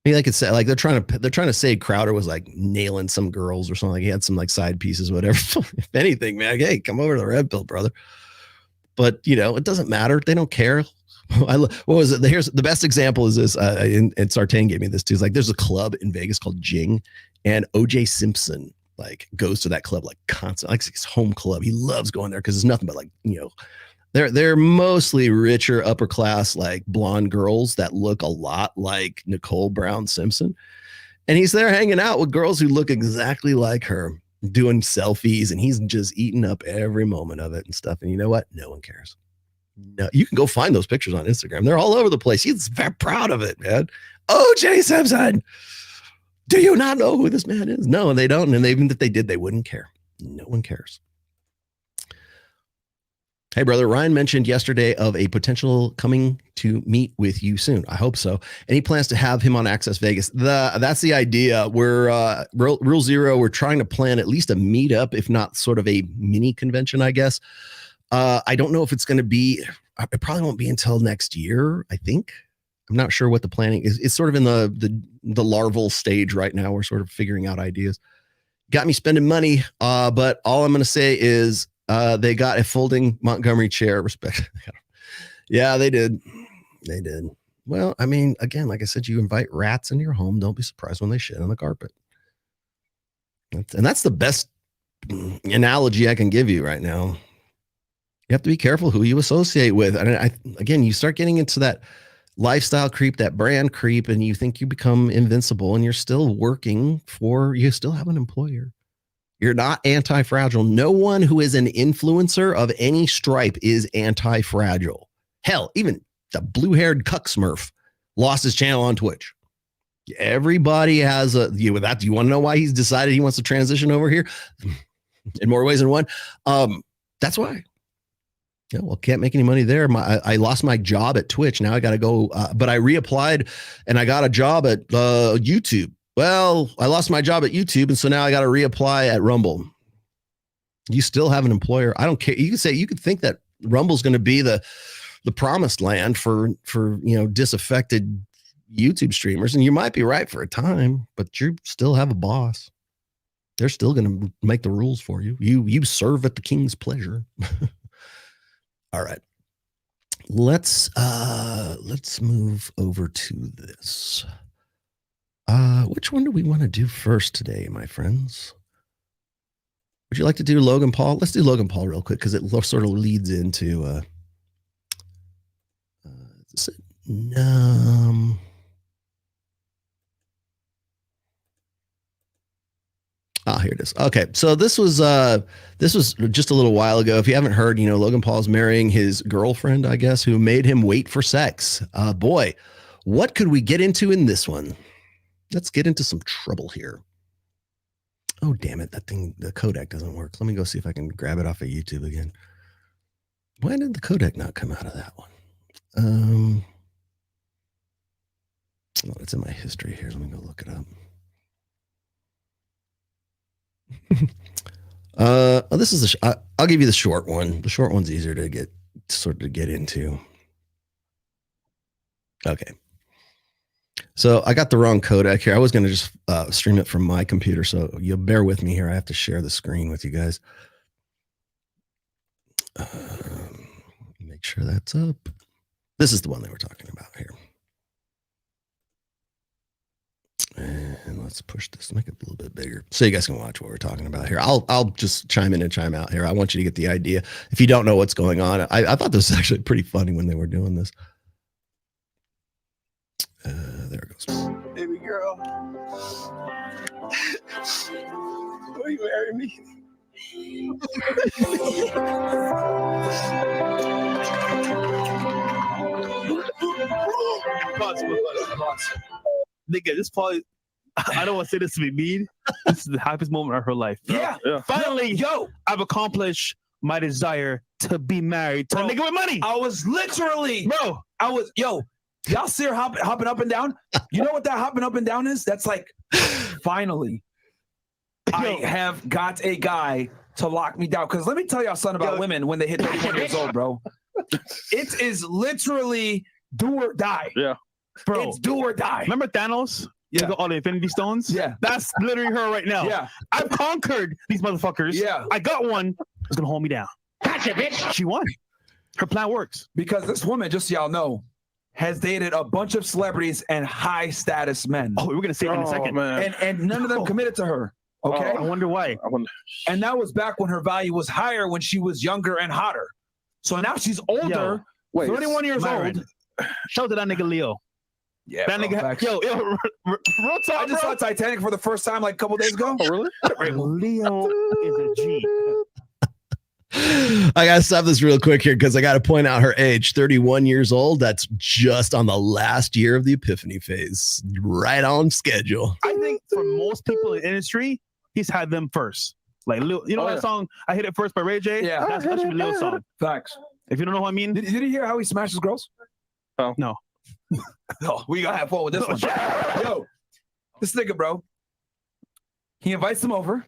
I mean, like it's like they're trying to say Crowder was like nailing some girls or something. Like he had some like side pieces, whatever. If anything, man, hey, come over to the red pill, brother. But you know, it doesn't matter. They don't care. What was it? Here's the best example is this. And Sartain gave me this too. It's like there's a club in Vegas called Jing, and OJ Simpson like goes to that club like constantly, like his home club. He loves going there because it's nothing but like, you know, they're mostly richer, upper class, like blonde girls that look a lot like Nicole Brown Simpson. And he's there hanging out with girls who look exactly like her, doing selfies, and he's just eating up every moment of it and stuff. And you know what? No one cares. No, you can go find those pictures on Instagram. They're all over the place. He's very proud of it, man. OJ Simpson. Do you not know who this man is? No, they don't. And even if they did, they wouldn't care. No one cares. Hey, brother, Ryan mentioned yesterday of a potential coming to meet with you soon. I hope so. And he plans to have him on Access Vegas. That's the idea. We're Rule Zero. We're trying to plan at least a meetup, if not sort of a mini convention, I guess. I don't know if it's going to be, it probably won't be until next year, I think. I'm not sure what the planning is. It's sort of in the larval stage right now. We're sort of figuring out ideas. Got me spending money, but all I'm going to say is they got a folding Montgomery chair. Respect. Yeah, they did. They did. Well, I mean, again, like I said, you invite rats into your home. Don't be surprised when they shit on the carpet. And that's the best analogy I can give you right now. You have to be careful who you associate with. And again, you start getting into that lifestyle creep, that brand creep, and you think you become invincible, and you're still working you still have an employer. You're not anti-fragile. No one who is an influencer of any stripe is anti-fragile. Hell, even the blue-haired cuck smurf lost his channel on Twitch. Everybody has you want to know why he's decided he wants to transition over here? In more ways than one. That's why. Yeah, well, can't make any money there. I lost my job at Twitch. Now I got to go, but I reapplied and I got a job at YouTube. Well, I lost my job at YouTube, and so now I got to reapply at Rumble. You still have an employer. I don't care. You could think that Rumble's going to be the promised land for disaffected YouTube streamers, and you might be right for a time, but you still have a boss. They're still going to make the rules for you. You serve at the king's pleasure. All right. Let's move over to this. Which one do we want to do first today, my friends? Would you like to do Logan Paul? Let's do Logan Paul real quick because it sort of leads into here it is. Okay, so this was just a little while ago. If you haven't heard, Logan Paul's marrying his girlfriend, I guess, who made him wait for sex. Boy, what could we get into in this one? Let's get into some trouble here. Oh, damn it. That thing, the codec doesn't work. Let me go see if I can grab it off of YouTube again. Why did the codec not come out of that one? Oh, it's in my history here. Let me go look it up. This is I'll give you the short one. The short one's easier to get into. Okay. So I got the wrong codec here. I was going to just stream it from my computer, so you'll bear with me here. I have to share the screen with you guys. Make sure that's up. This is the one they were talking about here. And let's push this, make it a little bit bigger so you guys can watch what we're talking about here. I'll just chime in and chime out here. I want you to get the idea. If you don't know what's going on, I thought this was actually pretty funny when they were doing this. There it goes. Baby girl, will you marry me? Pause. Nigga, this probably, I don't want to say this to be mean. This is the happiest moment of her life. Yeah. Finally, I've accomplished my desire to be married to a nigga with money. I was literally, y'all see her hopping up and down? You know what that hopping up and down is? That's like, finally, I have got a guy to lock me down. Because let me tell y'all something about women when they hit 31 years old, bro. It is literally do or die. Yeah. Bro. It's do or die. Remember Thanos? Yeah. Took all the Infinity Stones? Yeah. That's literally her right now. Yeah. I've conquered these motherfuckers. Yeah. I got one that's going to hold me down. Gotcha, bitch. She won. Her plan works. Because this woman, just so y'all know, has dated a bunch of celebrities and high status men. Oh, we're going to say it in a second. Man. And none of them committed to her. Okay. I wonder why. And that was back when her value was higher, when she was younger and hotter. So now she's older, 31 years old. Shout out to that nigga Leo. Yeah, that nigga. Real talk, I just saw Titanic for the first time like a couple days ago. Oh, really? Leo is a G. I gotta stop this real quick here because I gotta point out her age, 31 years old. That's just on the last year of the epiphany phase, right on schedule. I think for most people in the industry, he's had them first. Like, Lil, you know that song, I Hit It First by Ray J? Yeah. That should be Lil's song. Facts. If you don't know what I mean. Did you hear how he smashes girls? Oh. No. No, we gotta have fun with this one. Yo, this nigga, bro. He invites them over.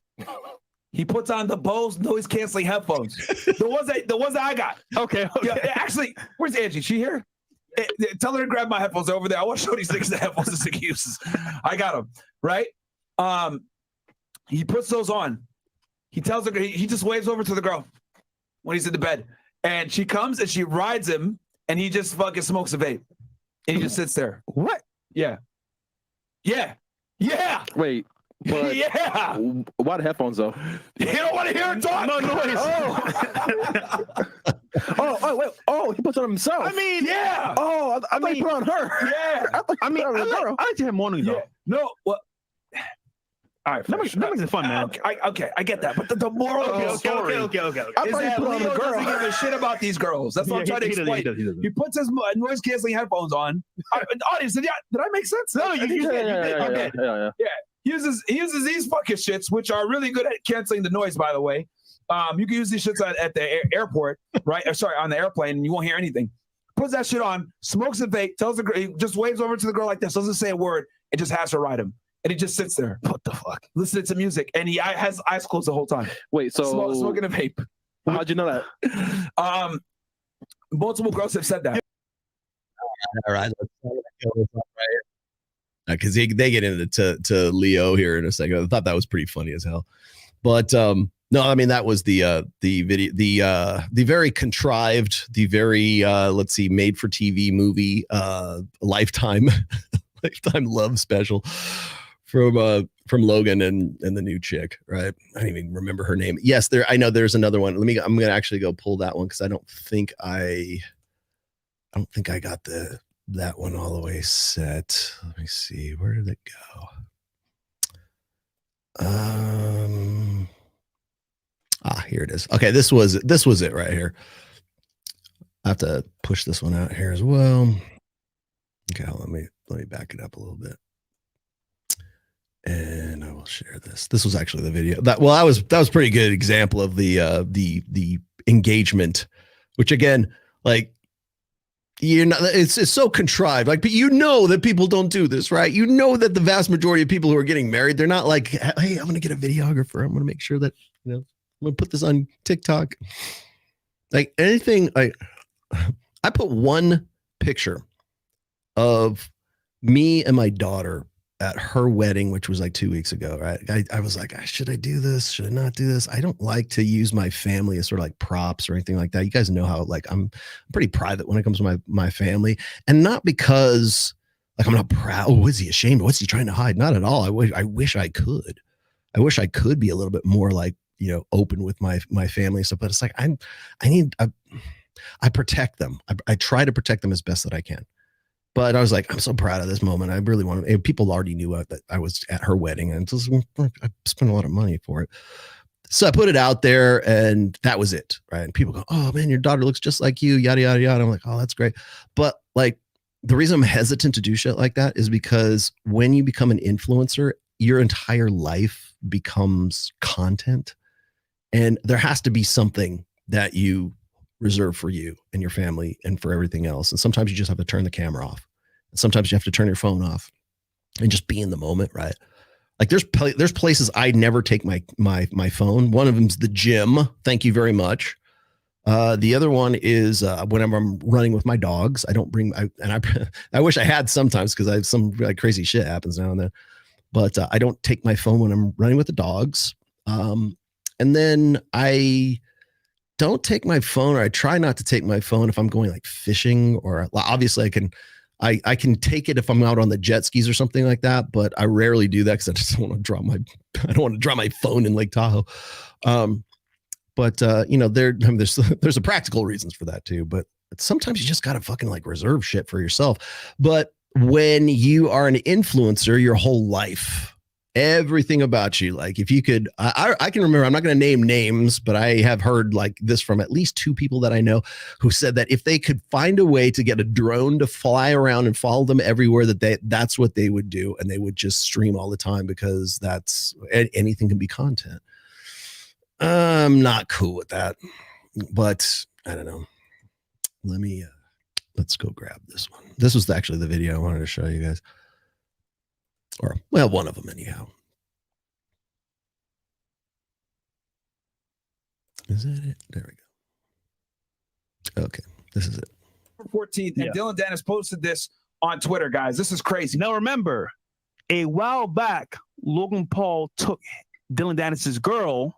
He puts on the Bose noise canceling headphones. The ones that I got. Okay. Yeah, actually, where's Angie? She here? Tell her to grab my headphones over there. I want to show these niggas the headphones this nigga uses. I got them, right? He puts those on. He tells her, he just waves over to the girl when he's in the bed. And she comes and she rides him and he just fucking smokes a vape. And he just sits there. What? Yeah. Yeah. Yeah. Wait. But yeah. Why the headphones though? You don't want to hear him talk? No noise. Wait. Oh, he puts it on himself. I mean, yeah. Oh, I thought he put on her. Yeah. I like to hear morning though. Yeah. No, well. All right, that makes it fun, man. Okay, I get that, but the moral of the story okay. is that Leo doesn't give a shit about these girls. That's what I'm trying to explain. He puts his noise canceling headphones on. Audience, did I make sense? No, you did. Yeah. He uses these fucking shits, which are really good at canceling the noise, by the way. You can use these shits at the airport, right? Sorry, on the airplane, and you won't hear anything. Puts that shit on, smokes a vape, tells the girl, he just waves over to the girl like this, doesn't say a word, and just has her ride him. And he just sits there. What the fuck? Listening to music. And he has eyes closed the whole time. Wait, so smoking a vape. How'd you know that? Multiple girls have said that. All right. Because they get into to Leo here in a second. I thought that was pretty funny as hell. But no, I mean that was the video, the very contrived, the very let's see, made for TV movie, Lifetime love special from Logan and the new chick, right? I don't even remember her name. Yes, I know there's another one. I'm gonna actually go pull that one because I don't think I got that one all the way set. Let me see, where did it go? Here it is. Okay, this was it right here. I have to push this one out here as well. Okay, let me back it up a little bit. And I will share this. This was actually the video. That was pretty good example of the engagement, which again, like, you're not, it's so contrived. Like, but you know that people don't do this, right? You know that the vast majority of people who are getting married, they're not like, hey, I'm gonna get a videographer. I'm gonna make sure that, I'm gonna put this on TikTok. Like anything, I put one picture of me and my daughter at her wedding, which was like 2 weeks ago, right? I was like, should I do this? Should I not do this? I don't like to use my family as sort of like props or anything like that. You guys know how like I'm pretty private when it comes to my family, and not because like I'm not proud. Oh, is he ashamed? What's he trying to hide? Not at all. I wish I could. I wish I could be a little bit more like, open with my family and stuff. But it's like I protect them. I try to protect them as best that I can. But I was like, I'm so proud of this moment. I really want to. People already knew that I was at her wedding, and just, I spent a lot of money for it. So I put it out there, and that was it, right? And people go, "Oh man, your daughter looks just like you," yada yada yada. I'm like, "Oh, that's great." But like, the reason I'm hesitant to do shit like that is because when you become an influencer, your entire life becomes content, and there has to be something that you reserve for you and your family and for everything else. And sometimes you just have to turn the camera off. And sometimes you have to turn your phone off and just be in the moment, right? Like there's places I never take my phone. One of them's the gym. Thank you very much. The other one is whenever I'm running with my dogs. I don't bring I wish I had sometimes because I have some like crazy shit happens now and then. But I don't take my phone when I'm running with the dogs. And then I don't take my phone, or I try not to take my phone if I'm going like fishing, or obviously I can take it if I'm out on the jet skis or something like that, but I rarely do that because I just don't want to drop my phone in Lake Tahoe. But there's a practical reasons for that too. But sometimes you just gotta fucking like reserve shit for yourself. But when you are an influencer, your whole life, everything about you, like if you could, I can remember, I'm not going to name names, but I have heard like this from at least 2 people that I know who said that if they could find a way to get a drone to fly around and follow them everywhere, that's what they would do. And they would just stream all the time because anything can be content. I'm not cool with that, but I don't know. Let's go grab this one. This was actually the video I wanted to show you guys. Or, well, one of them anyhow. Is that it? There we go. Okay, this is it. 14th, and Dylan Dennis posted this on Twitter, guys. This is crazy. Now remember, a while back, Logan Paul took Dylan Dennis's girl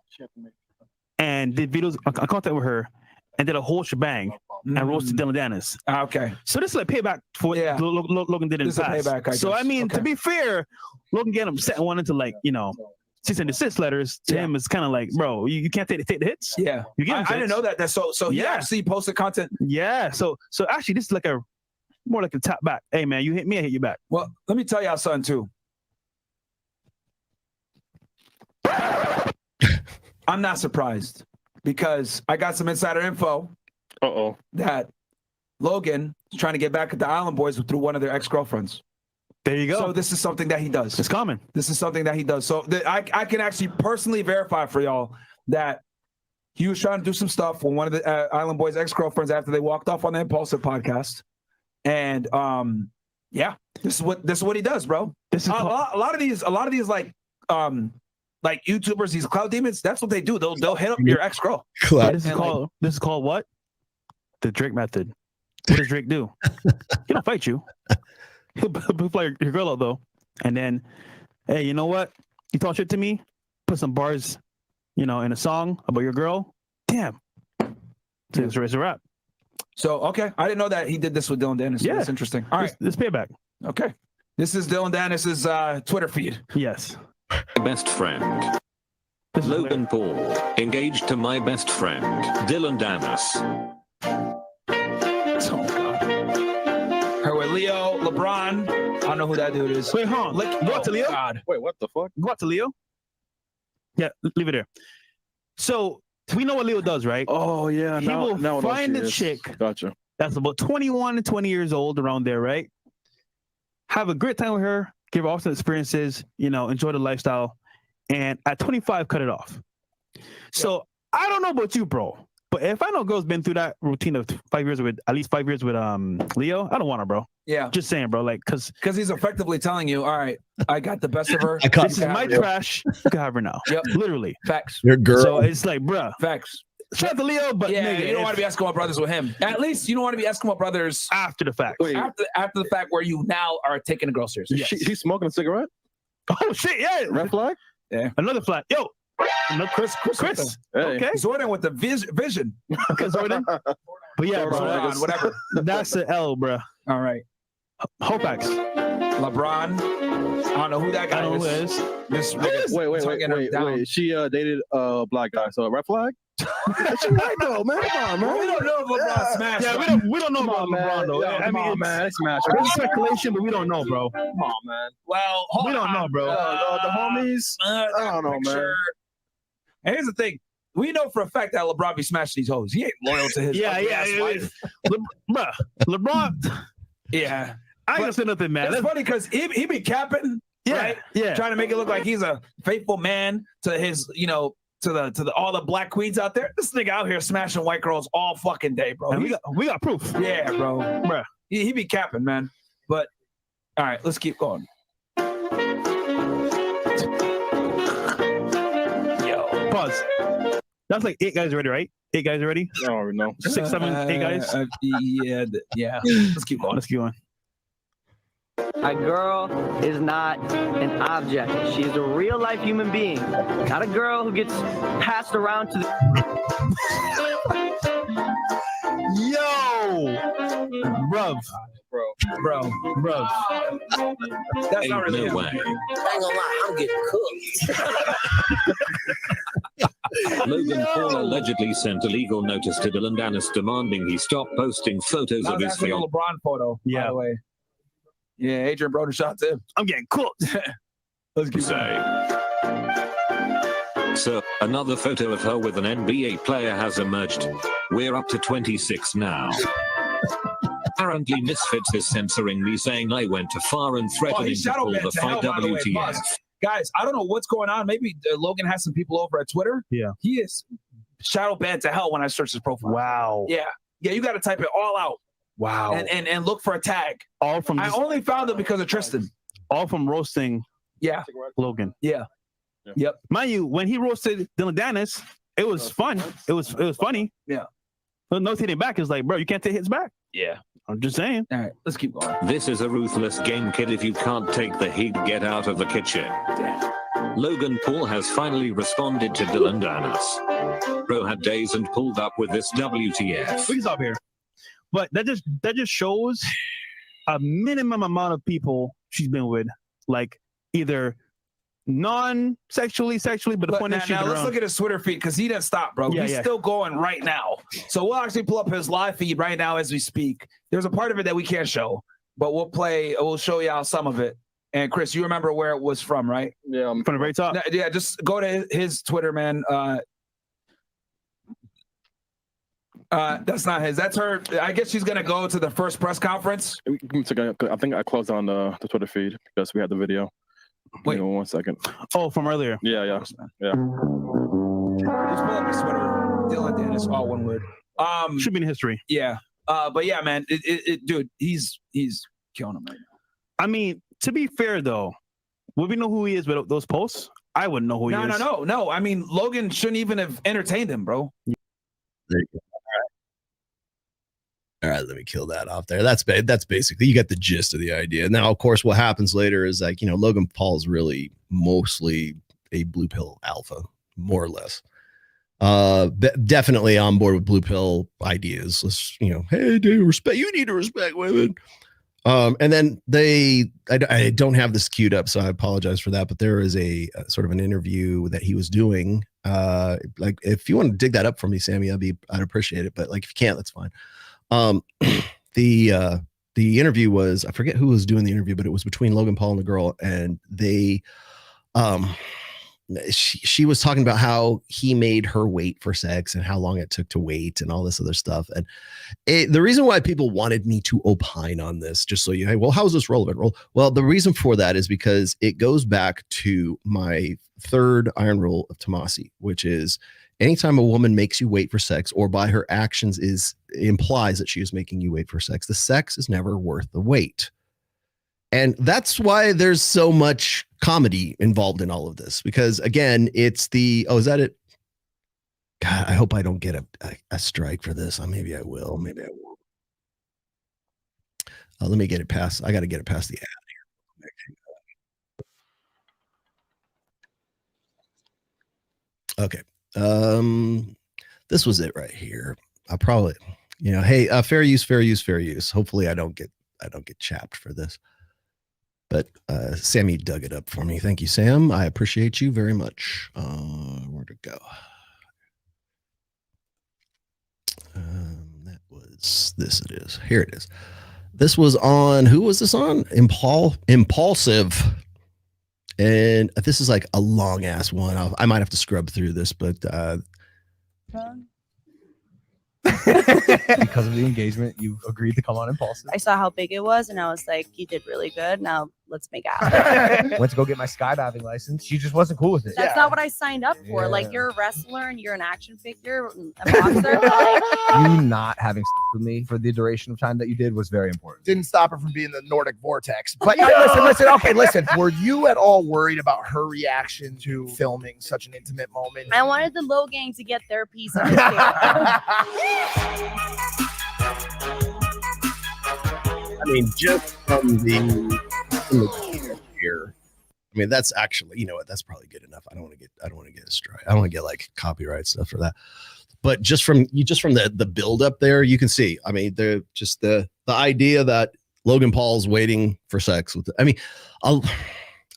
and did videos, I contact with her, and did a whole shebang and roasted Dylan Dennis. Okay. So this is like payback for what Logan did in the past. Payback, so I mean, to be fair, Logan getting upset and wanted to like, cease and desist letters to him is kind of like, bro, you can't take the hits. Yeah. You get I didn't know that. So he actually posted content. Yeah. So actually this is like more like a tap back. Hey man, you hit me, I hit you back. Well, let me tell y'all something too. I'm not surprised because I got some insider info. That Logan is trying to get back at the Island Boys through one of their ex-girlfriends. There you go. So this is something that he does. It's common. This is something that he does. So I can actually personally verify for y'all that he was trying to do some stuff with one of the Island Boys ex-girlfriends after they walked off on the Impulsive podcast. And this is what he does, bro. This is a lot of these like YouTubers, these cloud demons, that's what they do. They'll hit up your ex-girl. This is called what? The Drake method. What does Drake do? He don't fight you. He'll play your girl out though. And then, hey, you know what? You talk shit to me, put some bars, in a song about your girl. Damn. It's a wrap. So, okay. I didn't know that he did this with Dylan Dennis. Yeah. That's interesting. All right. This payback. Okay. This is Dylan Dennis's Twitter feed. Yes. My best friend. Logan Paul, engaged to my best friend, Dylan Dennis. Oh, God. Her with Leo, LeBron. I don't know who that dude is. Wait, hold on. Go out to Leo? God. Wait, what the fuck? Go out to Leo? Yeah, leave it there. So, we know what Leo does, right? Oh, yeah. He will find a chick that's about 21 to 20 years old, around there, right? Have a great time with her, give her awesome experiences, enjoy the lifestyle. And at 25, cut it off. So, I don't know about you, bro. But if I know a girl's been through that routine of at least 5 years with Leo, I don't want her, bro. Yeah. Just saying, bro. Like, because he's effectively telling you, all right, I got the best of her. This is my trash. You can have her now. Yep. Literally. Facts. Your girl. So it's like, bruh. Facts. Shout out to Leo, but yeah, nigga, you don't want to be Eskimo brothers with him. At least you don't want to be Eskimo brothers after the fact. After the fact where you now are taking a girl seriously. Yes. He's smoking a cigarette? Oh, shit, yeah. Red flag? Yeah. Another flag. Yo. No, Chris. Hey. Okay. Zordon with the vision. Okay, Zordon. But yeah, bro. Whatever. That's an L, bro. All right. Hopax. LeBron. I don't know who that guy is. Wait. She dated a black guy, so a red flag? That's right, though, man. Come on, man. We don't know if LeBron smashed. Yeah, we don't know about LeBron, though. I mean, man, they smashed. It's speculation, but we don't know, bro. Come on, man. Well, we don't know, bro. The homies. I don't know, man. And here's the thing. We know for a fact that LeBron be smashing these hoes. He ain't loyal to his wife. Bruh, LeBron. Yeah. I ain't gonna say nothing, man. It's funny because he be capping, right? Yeah. Trying to make it look like he's a faithful man to his, to the all the black queens out there. This nigga out here smashing white girls all fucking day, bro. And we got proof. Yeah, bro. Bruh. He be capping, man. But all right, let's keep going. Yo, pause. That's like 8 guys already, right? 8 guys already? I don't know. 6, 7, 8 guys? Yeah. Let's keep going. Let's keep going. A girl is not an object. She's a real life human being. Not a girl who gets passed around to the. Yo! Bruv. Bro. That's not really no way. I ain't gonna lie, I'm getting cooked. Logan Paul allegedly sent a legal notice to Dylan Dennis demanding he stop posting photos That of was his actually a fiancée. LeBron photo, by the way. Yeah, Adrian Broden shot too. I'm getting cooked. Let's keep So, another photo of her with an NBA player has emerged. We're up to 26 now. Apparently, Misfits is censoring me, saying I went too far and threatening he's to shadow pull banned the to hell, fight by the way, WTF. Buzz. Guys, I don't know what's going on. Maybe Logan has some people over at Twitter. Yeah. He is shadow banned to hell when I search his profile. Wow. Yeah, you got to type it all out. Wow. And look for a tag. All from I only found it because of Tristan. All from roasting Logan. Yeah. Yep. Mind you, when he roasted Dylan Dennis, it was fun. It was funny. Yeah. But no hitting back is like, bro, you can't take hits back. Yeah. I'm just saying. All right, let's keep going. This is a ruthless game, kid. If you can't take the heat, get out of the kitchen. Logan Paul has finally responded to Dylan Dennis. Bro had days and pulled up with this WTF. We can stop here. But that just shows a minimum amount of people she's been with, like either non-sexually, but the point is she's now let's around. look at his Twitter feed because he didn't stop, bro. Yeah, He's yeah. still going right now. So we'll actually pull up his live feed right now as we speak. There's a part of it that we can't show, but we'll show you out some of it. And Chris, you remember where it was from, right? Yeah, from the very top. Yeah, just go to his Twitter, man. That's not his. That's her. I guess she's gonna go to the first press conference. I think I closed on the Twitter feed because we had the video. Wait, give me 1 second. Oh, from earlier. Yeah. Just pull up his Twitter. Dylan Dennis, all one word. Should be in history. Yeah. But yeah, man, dude, he's killing him right now. I mean, to be fair though, would we know who he is with those posts? I wouldn't know who he is. No. I mean, Logan shouldn't even have entertained him, bro. There you go. All right, let me kill that off there. That's basically, you get the gist of the idea. Now, of course, what happens later is like, Logan Paul is really mostly a blue pill alpha, more or less. Definitely on board with blue pill ideas. Let's, hey, do respect. You need to respect women. And then I don't have this queued up, so I apologize for that. But there is a sort of an interview that he was doing. Like, if you want to dig that up for me, Sammy, I'd appreciate it. But like, if you can't, that's fine. The interview was, I forget who was doing the interview, but it was between Logan Paul and the girl, and they she was talking about how he made her wait for sex and how long it took to wait and all this other stuff. And the reason why people wanted me to opine on this, just so how is this relevant? Well, the reason for that is because it goes back to my third iron rule of Tomassi, which is anytime a woman makes you wait for sex or by her actions implies that she is making you wait for sex, the sex is never worth the wait. And that's why there's so much comedy involved in all of this, because again, it's is that it? God, I hope I don't get a strike for this. Maybe I will. Maybe I won't. Let me get it past. I got to get it past the ad here. Okay. This was it right here. I probably, hey, fair use. Hopefully I don't get chapped for this. But Sammy dug it up for me. Thank you, Sam. I appreciate you very much. Where'd it go? That was this. It is. Here it is. This was on. Who was this on? Impulsive. And this is like a long ass one. I might have to scrub through this, but because of the engagement, you agreed to come on Impulsive. I saw how big it was and I was like, you did really good. Now let's make out. Went to go get my skydiving license. She just wasn't cool with it. That's not what I signed up for. Yeah. Like, you're a wrestler and you're an action figure, a boxer. Like, You not having with me for the duration of time that you did was very important. Didn't stop her from being the Nordic vortex. But listen. Were you at all worried about her reaction to filming such an intimate moment? I wanted the Logan to get their piece of the cake. I mean, just from the here. I mean, that's actually, you know what? That's probably good enough. I don't want to get a strike. I don't want to get like copyright stuff for that. But just from the build up there, you can see. I mean, the idea that Logan Paul's waiting for sex with. I mean,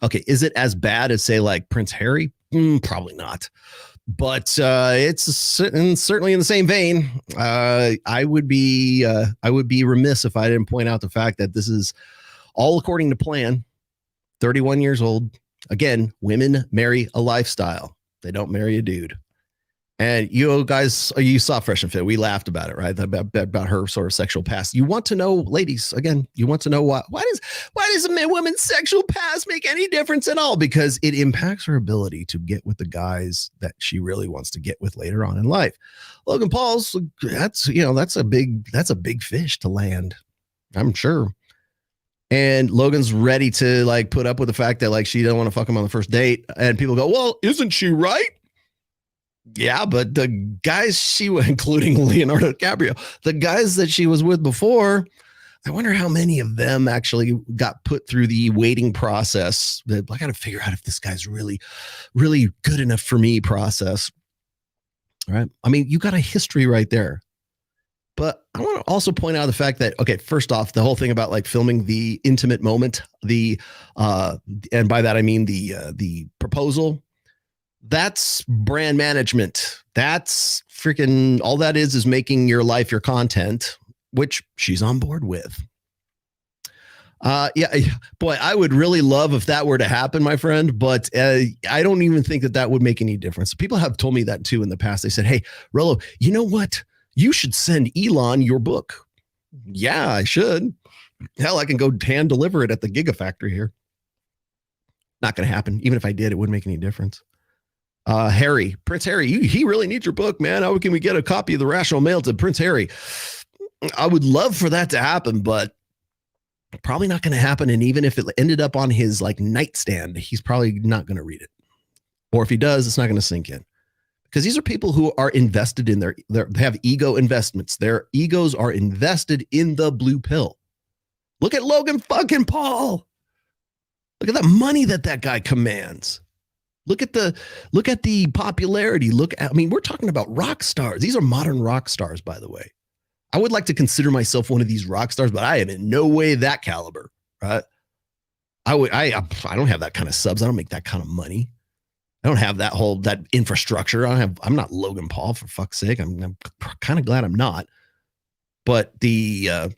okay, is it as bad as say like Prince Harry? Probably not. But it's certainly in the same vein. I would be remiss if I didn't point out the fact that this is all according to plan. 31 years old. Again, women marry a lifestyle. They don't marry a dude. And you guys, you saw Fresh and Fit. We laughed about it, right? About her sort of sexual past. You want to know, ladies, again, you want to know why does a woman's sexual past make any difference at all? Because it impacts her ability to get with the guys that she really wants to get with later on in life. Logan Paul's, that's a big fish to land, I'm sure. And Logan's ready to like put up with the fact that like she doesn't want to fuck him on the first date. And people go, well, isn't she right? Yeah, but the guys including Leonardo DiCaprio, the guys that she was with before, I wonder how many of them actually got put through the waiting process. That I got to figure out if this guy's really, really good enough for me process. All right. I mean, you got a history right there. But I want to also point out the fact that, okay, first off, the whole thing about like filming the intimate moment, and by that I mean the proposal, that's brand management. That's freaking all that is making your life your content, which she's on board with. Yeah, boy, I would really love if that were to happen, my friend, but I don't even think that would make any difference. People have told me that too in the past. They said, hey, Rollo, you know what? You should send Elon your book. Yeah, I should. Hell, I can go hand deliver it at the Gigafactory here. Not going to happen. Even if I did, it wouldn't make any difference. Prince Harry, he really needs your book, man. How can we get a copy of the Rational Mail to Prince Harry? I would love for that to happen, but probably not going to happen. And even if it ended up on his like nightstand, he's probably not going to read it. Or if he does, it's not going to sink in. Because these are people who are invested in they have ego investments. Their egos are invested in the blue pill. Look at Logan fucking Paul. Look at the money that guy commands. Look at the popularity. I mean, we're talking about rock stars. These are modern rock stars, by the way. I would like to consider myself one of these rock stars, but I am in no way that caliber, right? I don't have that kind of subs. I don't make that kind of money. I don't have that infrastructure. I'm not Logan Paul, for fuck's sake. I'm kind of glad I'm not. But the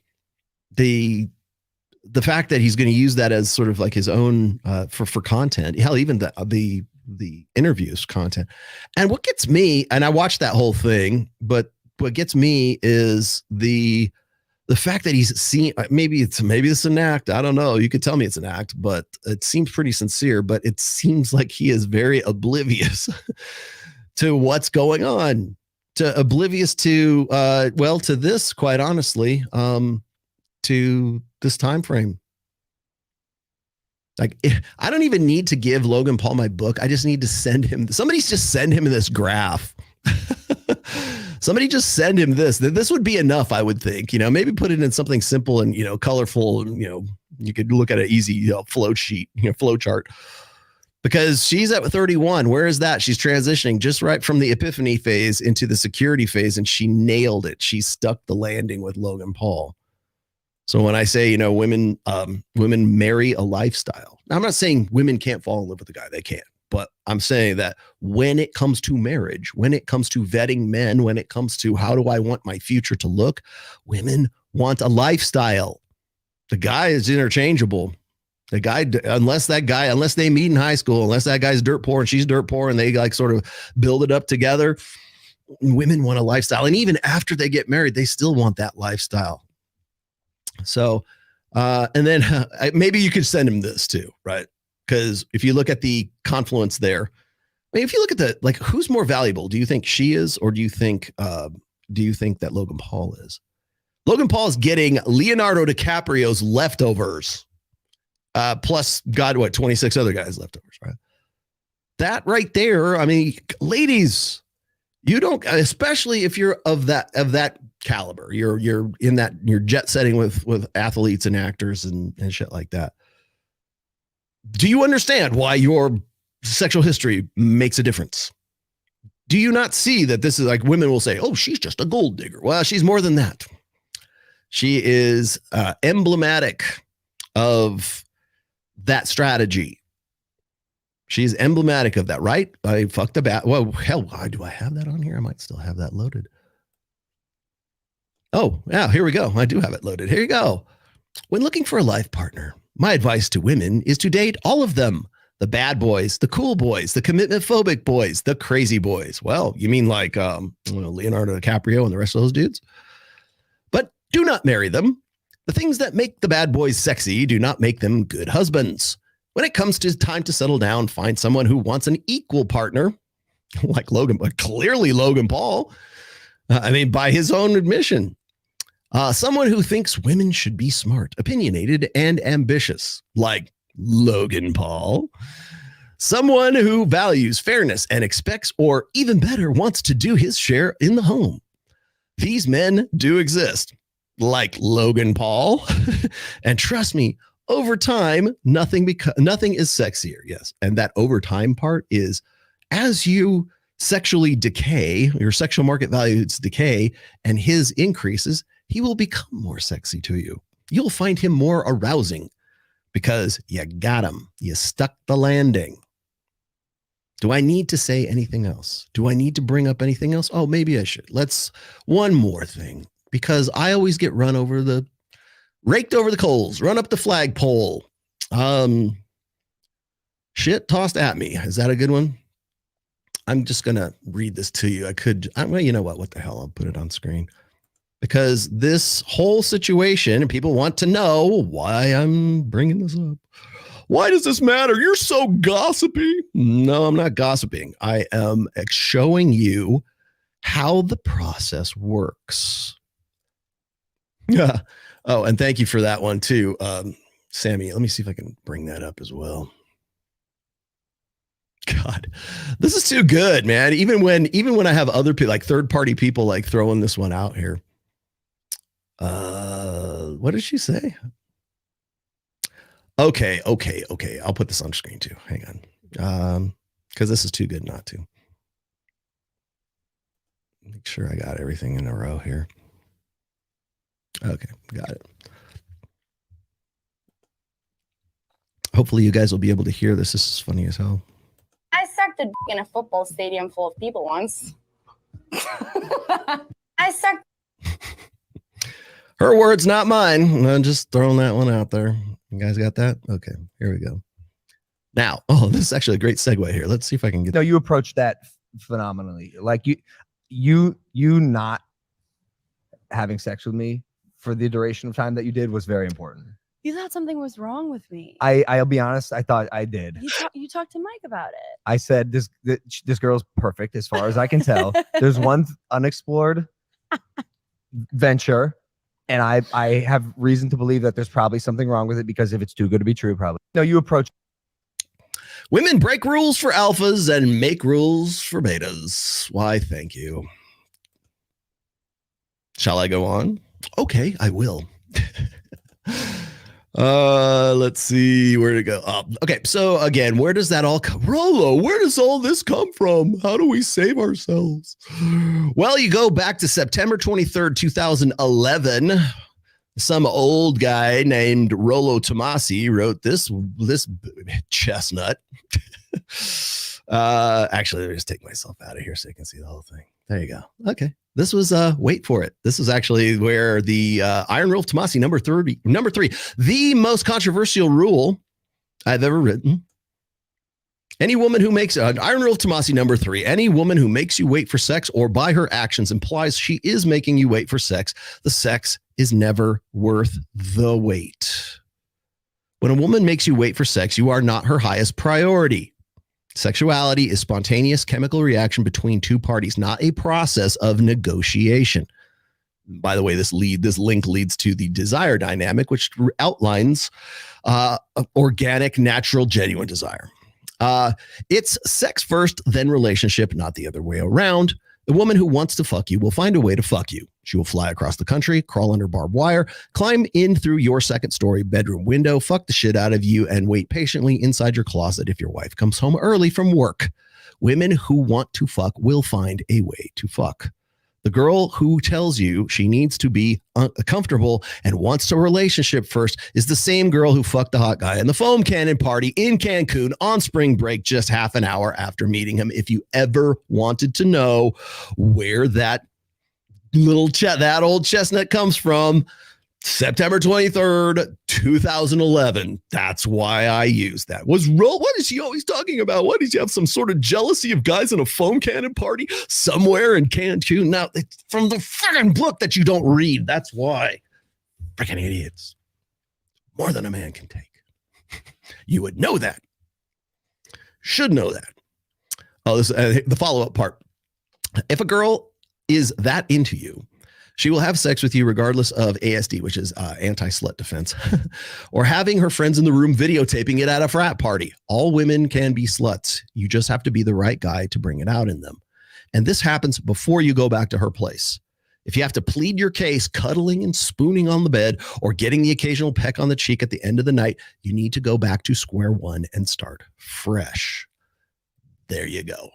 fact that he's going to use that as sort of like his own for content, hell, even the interviews content. And what gets me, and I watched that whole thing, but what gets me is the fact that he's seen, maybe it's an act. I don't know. You could tell me it's an act, but it seems pretty sincere, but it seems like he is very oblivious to what's going on, oblivious to this, quite honestly, to this time frame. Like, I don't even need to give Logan Paul my book. I just need to send him this graph. Somebody just send him this. This would be enough, I would think. Maybe put it in something simple and colorful. And, you could look at an easy flow sheet, flow chart. Because she's at 31. Where is that? She's transitioning just right from the epiphany phase into the security phase, and she nailed it. She stuck the landing with Logan Paul. So when I say, women marry a lifestyle. Now, I'm not saying women can't fall in love with a guy. They can't. But I'm saying that when it comes to marriage, when it comes to vetting men, when it comes to how do I want my future to look, women want a lifestyle. The guy is interchangeable. The guy, unless they meet in high school, unless that guy's dirt poor and she's dirt poor and they like sort of build it up together, women want a lifestyle. And even after they get married, they still want that lifestyle. So And then maybe you could send him this too, right? Because if you look at the confluence there, I mean, if you look at like, who's more valuable? Do you think she is, or do you think that Logan Paul is? Logan Paul is getting Leonardo DiCaprio's leftovers, plus 26 other guys leftovers, right? That right there. I mean, ladies, you don't, especially if you're of that caliber, you're jet setting with athletes and actors and shit like that. Do you understand why your sexual history makes a difference? Do you not see that this is like, women will say, oh, she's just a gold digger. Well, she's more than that. She is emblematic of that strategy. She's emblematic of that, right? I fucked about. Well, hell, why do I have that on here? I might still have that loaded. Oh, yeah, here we go. I do have it loaded. Here you go. When looking for a life partner, my advice to women is to date all of them. The bad boys, the cool boys, the commitment phobic boys, the crazy boys. Well, you mean like Leonardo DiCaprio and the rest of those dudes? But do not marry them. The things that make the bad boys sexy do not make them good husbands. When it comes to time to settle down, find someone who wants an equal partner, like Logan, but clearly Logan Paul. By his own admission. Someone who thinks women should be smart, opinionated, and ambitious, like Logan Paul. Someone who values fairness and expects, or even better, wants to do his share in the home. These men do exist, like Logan Paul. And trust me, over time, nothing is sexier. Yes. And that over time part is as you sexually decay, your sexual market values decay, and his increases, he will become more sexy to you. You'll find him more arousing because you got him. You stuck the landing. Do I need to say anything else? Do I need to bring up anything else? Oh, maybe I should. One more thing, because I always get raked over the coals, run up the flagpole. Shit tossed at me. Is that a good one? I'm just going to read this to you. Well, you know what? What the hell? I'll put it on screen. Because this whole situation, and people want to know why I'm bringing this up. Why does this matter? You're so gossipy. No, I'm not gossiping. I am showing you how the process works. Yeah. Oh, and thank you for that one too, Sammy. Let me see if I can bring that up as well. God, this is too good, man. Even when I have other people, like third-party people, like throwing this one out here. What did she say? Okay. I'll put this on screen too. Hang on. Because this is too good not to. Make sure I got everything in a row here. Okay, got it. Hopefully you guys will be able to hear this. This is funny as hell. I sucked a dick in a football stadium full of people once. I sucked. Her words, not mine. I'm just throwing that one out there. You guys got that? Okay, here we go. Now, this is actually a great segue here. Let's see if I can get. No, you approached that phenomenally. Like you not having sex with me for the duration of time that you did was very important. You thought something was wrong with me. I'll be honest. I thought I did. You talked to Mike about it. I said this girl's perfect as far as I can tell. There's one unexplored venture, and I have reason to believe that there's probably something wrong with it, because if it's too good to be true, probably. No, you approach. Women break rules for alphas and make rules for betas. Why, thank you. Shall I go on? Okay, I will. Let's see where to go. Okay, so again, where does that all come? Rollo, where does all this come from? How do we save ourselves? Well, you go back to September 23rd, 2011. Some old guy named Rollo Tomassi wrote this chestnut. Actually, let me just take myself out of here so you can see the whole thing. There you go. Okay. This was wait for it. This is actually where the Iron Rule of Tomassi number 3, the most controversial rule I've ever written. Any woman who makes Iron Rule of Tomassi number 3, any woman who makes you wait for sex or by her actions implies she is making you wait for sex. The sex is never worth the wait. When a woman makes you wait for sex, you are not her highest priority. Sexuality is spontaneous chemical reaction between two parties, not a process of negotiation. By the way, this link leads to the desire dynamic, which outlines organic, natural, genuine desire. It's sex first, then relationship, not the other way around. The woman who wants to fuck you will find a way to fuck you. She will fly across the country, crawl under barbed wire, climb in through your second story bedroom window, fuck the shit out of you, and wait patiently inside your closet if your wife comes home early from work. Women who want to fuck will find a way to fuck. The girl who tells you she needs to be comfortable and wants a relationship first is the same girl who fucked the hot guy in the foam cannon party in Cancun on spring break just half an hour after meeting him. If you ever wanted to know where that that old chestnut comes from, September 23rd, 2011. That's why I use that. What is he always talking about? What does he have some sort of jealousy of guys in a foam cannon party somewhere in Cancun? Now, it's from the freaking book that you don't read. That's why. Freaking idiots. More than a man can take. You would know that. Should know that. Oh, this the follow-up part. If a girl is that into you, she will have sex with you regardless of ASD, which is anti-slut defense, or having her friends in the room videotaping it at a frat party. All women can be sluts. You just have to be the right guy to bring it out in them. And this happens before you go back to her place. If you have to plead your case, cuddling and spooning on the bed, or getting the occasional peck on the cheek at the end of the night, you need to go back to square one and start fresh. There you go.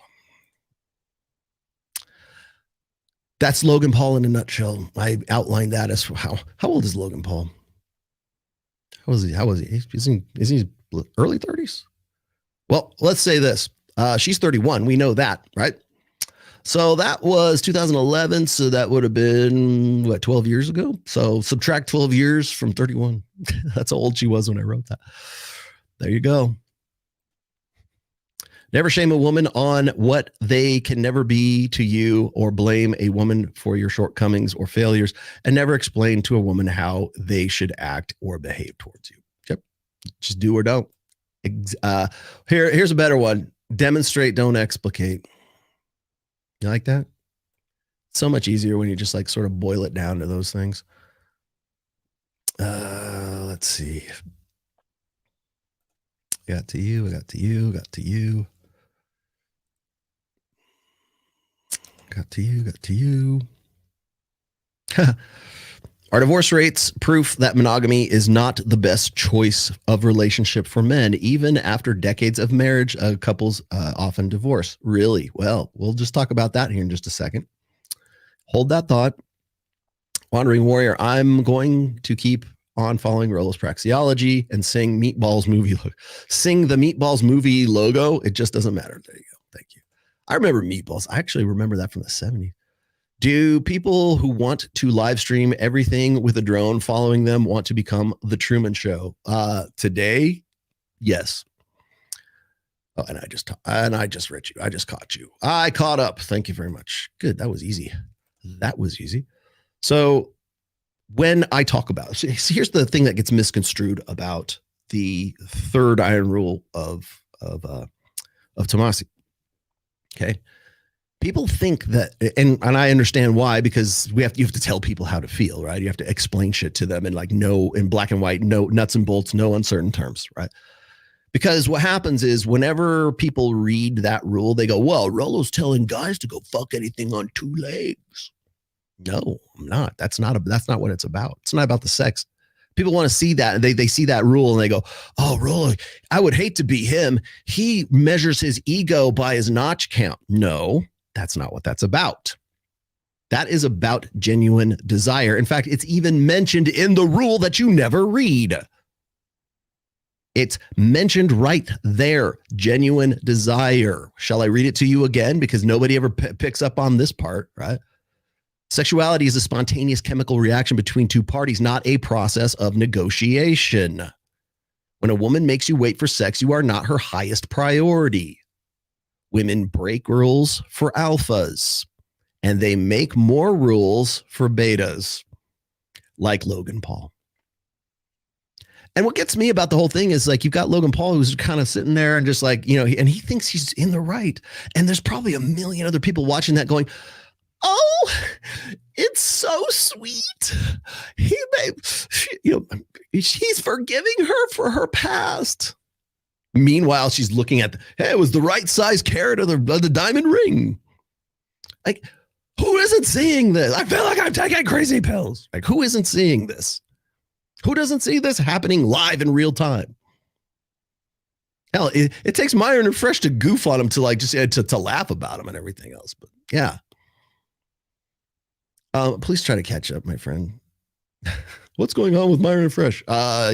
That's Logan Paul in a nutshell. I outlined that as how old is Logan Paul? How is he? Is he early 30s? Well, let's say this. She's 31. We know that, right? So that was 2011. So that would have been, 12 years ago? So subtract 12 years from 31. That's how old she was when I wrote that. There you go. Never shame a woman on what they can never be to you, or blame a woman for your shortcomings or failures, and never explain to a woman how they should act or behave towards you. Yep. Just do or don't. Here's a better one. Demonstrate, don't explicate. You like that? So much easier when you just like sort of boil it down to those things. Let's see. Got to you. Got to you. Got to you. Got to you. Are divorce rates proof that monogamy is not the best choice of relationship for men? Even after decades of marriage, couples often divorce. Really? Well, we'll just talk about that here in just a second. Hold that thought. Wandering Warrior, I'm going to keep on following Rollo's praxeology and sing Meatballs movie. Sing the Meatballs movie logo. It just doesn't matter. There you go. Thank you. I remember Meatballs. I actually remember that from the 70s. Do people who want to live stream everything with a drone following them want to become the Truman Show? Today, yes. Oh, and I just read you. I just caught you. I caught up. Thank you very much. Good. That was easy. That was easy. So when I talk about, here's the thing that gets misconstrued about the third iron rule of Tomassi. Okay. People think that, and I understand why, because you have to tell people how to feel, right? You have to explain shit to them and like no, in black and white, no nuts and bolts, no uncertain terms, right? Because what happens is whenever people read that rule, they go, well, Rollo's telling guys to go fuck anything on two legs. No, I'm not. That's not what it's about. It's not about the sex. People want to see that, and they see that rule and they go, oh, Rollo, I would hate to be him. He measures his ego by his notch count. No, that's not what that's about. That is about genuine desire. In fact, it's even mentioned in the rule that you never read. It's mentioned right there. Genuine desire. Shall I read it to you again? Because nobody ever picks up on this part, right? Sexuality is a spontaneous chemical reaction between two parties, not a process of negotiation. When a woman makes you wait for sex, you are not her highest priority. Women break rules for alphas, and they make more rules for betas, like Logan Paul. And what gets me about the whole thing is like you've got Logan Paul who's kind of sitting there and just like, you know, and he thinks he's in the right. And there's probably a million other people watching that going, oh, it's so sweet. He's forgiving her for her past. Meanwhile, she's looking at, hey, it was the right size carat of the diamond ring. Like, who isn't seeing this? I feel like I'm taking crazy pills. Like, who isn't seeing this? Who doesn't see this happening live in real time? Hell, it takes Myron and Fresh to goof on him to like just to laugh about him and everything else. But yeah. Please try to catch up, my friend. What's going on with Myron and Fresh?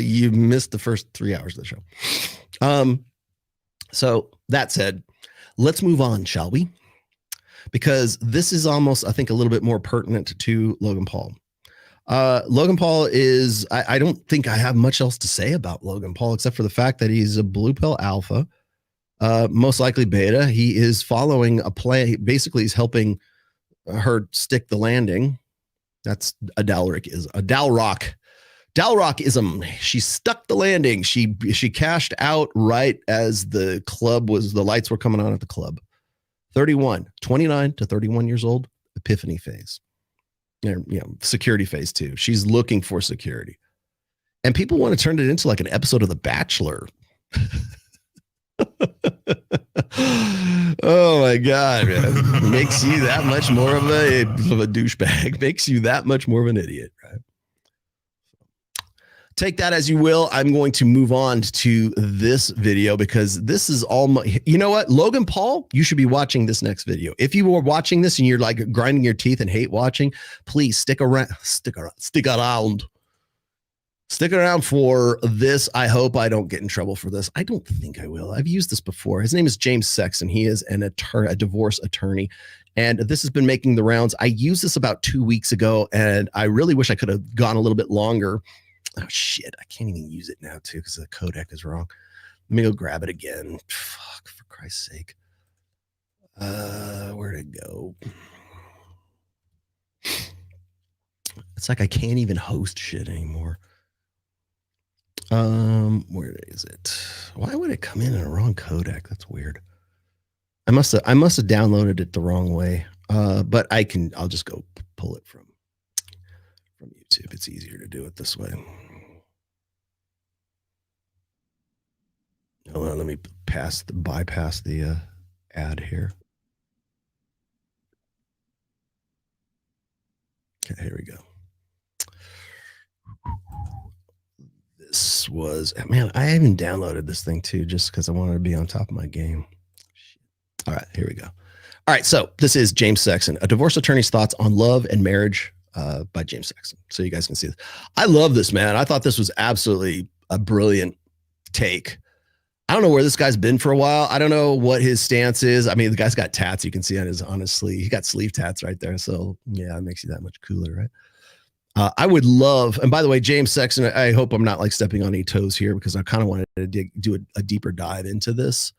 You missed the first 3 hours of the show. So that said, let's move on, shall we? Because this is almost, I think, a little bit more pertinent to Logan Paul. Logan Paul is, I don't think I have much else to say about Logan Paul, except for the fact that he's a blue pill alpha, most likely beta. He is following a play. Basically, he's helping her stick the landing. That's a Dalrockism. She stuck the landing. She cashed out right as the lights were coming on at the club. 29 to 31 years old, epiphany phase. Security phase 2. She's looking for security. And people want to turn it into like an episode of The Bachelor. Oh my God, man. Makes you that much more of a douchebag. Makes you that much more of an idiot, right? Take that as you will. I'm going to move on to this video because this is all you know what? Logan Paul, you should be watching this next video. If you were watching this and you're like grinding your teeth and hate watching, please stick around for this. I hope I don't get in trouble for this. I don't think I will. I've used this before. His name is James Sexton. He is a divorce attorney. And this has been making the rounds. I used this about 2 weeks ago, and I really wish I could have gone a little bit longer. Oh, shit. I can't even use it now, too, because the codec is wrong. Let me go grab it again. Fuck, for Christ's sake. Where'd it go? It's like I can't even host shit anymore. Where is it? Why would it come in a wrong codec? That's weird. I must have downloaded it the wrong way. But I'll just go pull it from YouTube. It's easier to do it this way. Hold on, let me bypass the ad here. Okay, here we go. This was, man, I even downloaded this thing too, just because I wanted to be on top of my game. All right, here we go. All right, so this is James Sexton, a divorce attorney's thoughts on love and marriage by James Sexton. So you guys can see this. I love this, man. I thought this was absolutely a brilliant take. I don't know where this guy's been for a while. I don't know what his stance is. I mean, the guy's got tats. You can see on his sleeve. He got sleeve tats right there. So yeah, it makes you that much cooler, right? I would love, and by the way, James Sexton, I hope I'm not like stepping on any toes here because I kind of wanted to do a deeper dive into this.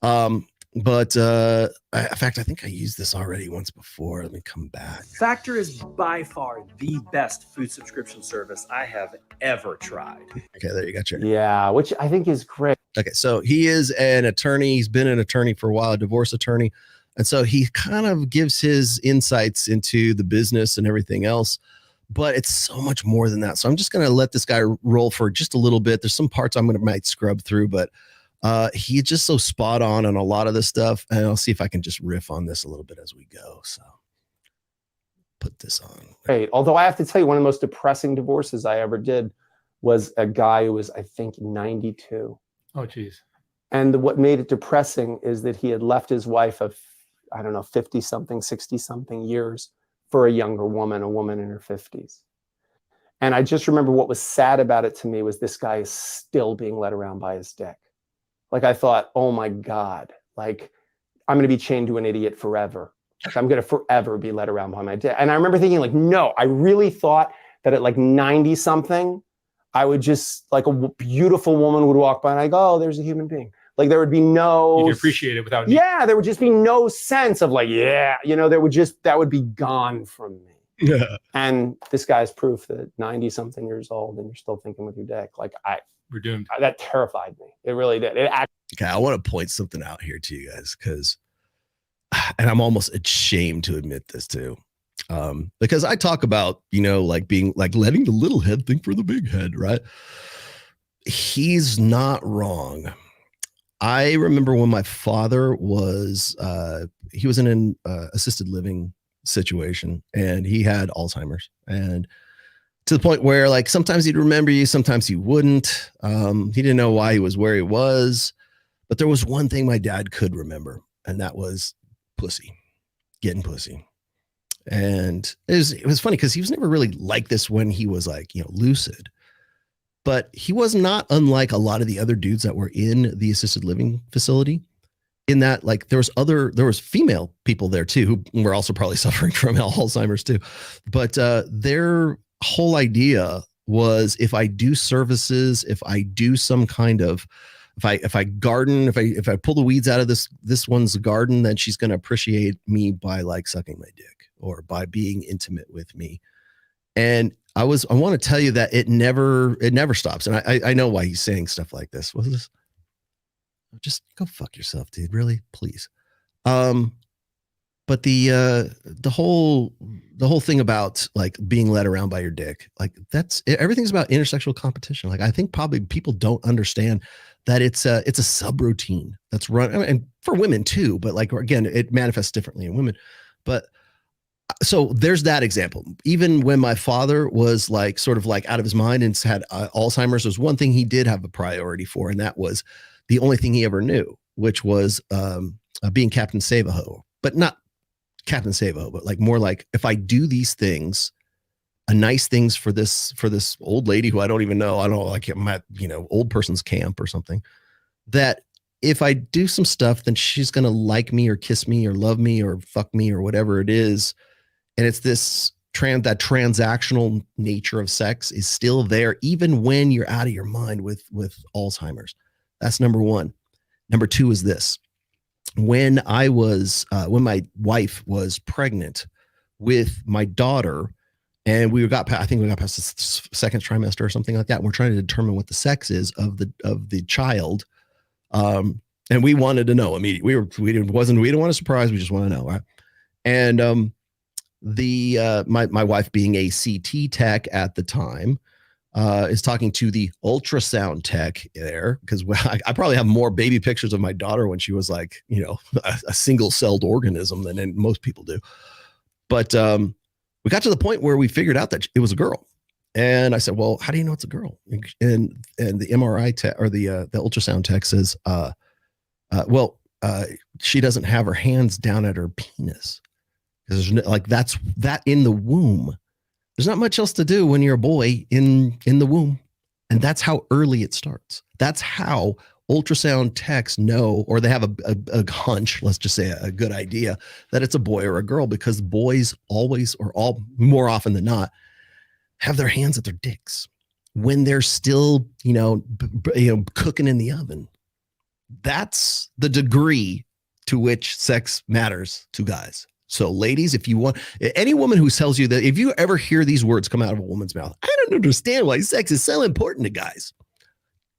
But in fact, I think I used this already once before. Let me come back. Factor is by far the best food subscription service I have ever tried. Okay, there you got your. Yeah, which I think is great. Okay, so he is an attorney. He's been an attorney for a while, a divorce attorney. And so he kind of gives his insights into the business and everything else. But it's so much more than that. So I'm just going to let this guy roll for just a little bit. There's some parts might scrub through, but he's just so spot on a lot of this stuff. And I'll see if I can just riff on this a little bit as we go. So put this on. Great. Although I have to tell you, one of the most depressing divorces I ever did was a guy who was, I think, 92. Oh, geez. And what made it depressing is that he had left his wife of, I don't know, 50-something, 60-something years for a younger woman, a woman in her 50s. And I just remember what was sad about it to me was this guy is still being led around by his dick. Like I thought, oh my God, like I'm going to be chained to an idiot forever. Like I'm going to forever be led around by my dick. And I remember thinking like, no, I really thought that at like 90 something, I would just like a beautiful woman would walk by and I go, oh, there's a human being. Like there would be no, you can appreciate it without. Yeah, there would just be no sense of like, yeah, you know, that would be gone from me. Yeah. And this guy's proof that 90 something years old and you're still thinking with your dick. Like we're doomed. That terrified me. It really did. It actually. Okay, I want to point something out here to you guys and I'm almost ashamed to admit this too. Because I talk about, like being like letting the little head think for the big head, right? He's not wrong. I remember when my father was, he was in an assisted living situation and he had Alzheimer's, and to the point where like sometimes he'd remember you, sometimes he wouldn't. He didn't know why he was where he was, but there was one thing my dad could remember, and that was pussy, getting pussy. And it was funny because he was never really like this when he was like, lucid, but he was not unlike a lot of the other dudes that were in the assisted living facility, in that like there was female people there too, who were also probably suffering from Alzheimer's too. But their whole idea was, if I do services, if I do some kind of, if I garden, if I pull the weeds out of this one's garden, then she's going to appreciate me by like sucking my dick or by being intimate with me. And I want to tell you that it never stops. And I know why he's saying stuff like this. What's this? Just go fuck yourself, dude. Really, please. But the whole thing about like being led around by your dick, like everything's about intersexual competition. Like I think probably people don't understand that it's a subroutine that's run, and for women too, but like, again, it manifests differently in women. But so there's that example. Even when my father was like sort of like out of his mind and had Alzheimer's, there's one thing he did have a priority for, and that was the only thing he ever knew, which was being Captain Save-A-Ho. But not Captain Save-A-Ho, but like more like, if I do these things, nice things for this old lady who I don't even know, like I'm at, old person's camp or something, that if I do some stuff, then she's going to like me or kiss me or love me or fuck me or whatever it is. And it's this that transactional nature of sex is still there, even when you're out of your mind with Alzheimer's. That's number one. Number two is this. When my wife was pregnant with my daughter, and I think we got past the second trimester or something like that, and we're trying to determine what the sex is of the child. And we wanted to know immediately. We didn't want a surprise. We just want to know. Right? And my wife, being a CT tech at the time, is talking to the ultrasound tech there, because I probably have more baby pictures of my daughter when she was like, a single-celled organism than most people do. But we got to the point where we figured out that it was a girl. And I said, well, how do you know it's a girl? And the MRI tech, or the ultrasound tech, says, she doesn't have her hands down at her penis. Because that's that in the womb. There's not much else to do when you're a boy in the womb. And that's how early it starts. That's how ultrasound techs know, or they have a hunch, let's just say a good idea, that it's a boy or a girl, because boys always, or all more often than not, have their hands at their dicks when they're still, cooking in the oven. That's the degree to which sex matters to guys. So ladies, if you want, any woman who tells you that, if you ever hear these words come out of a woman's mouth, I don't understand why sex is so important to guys.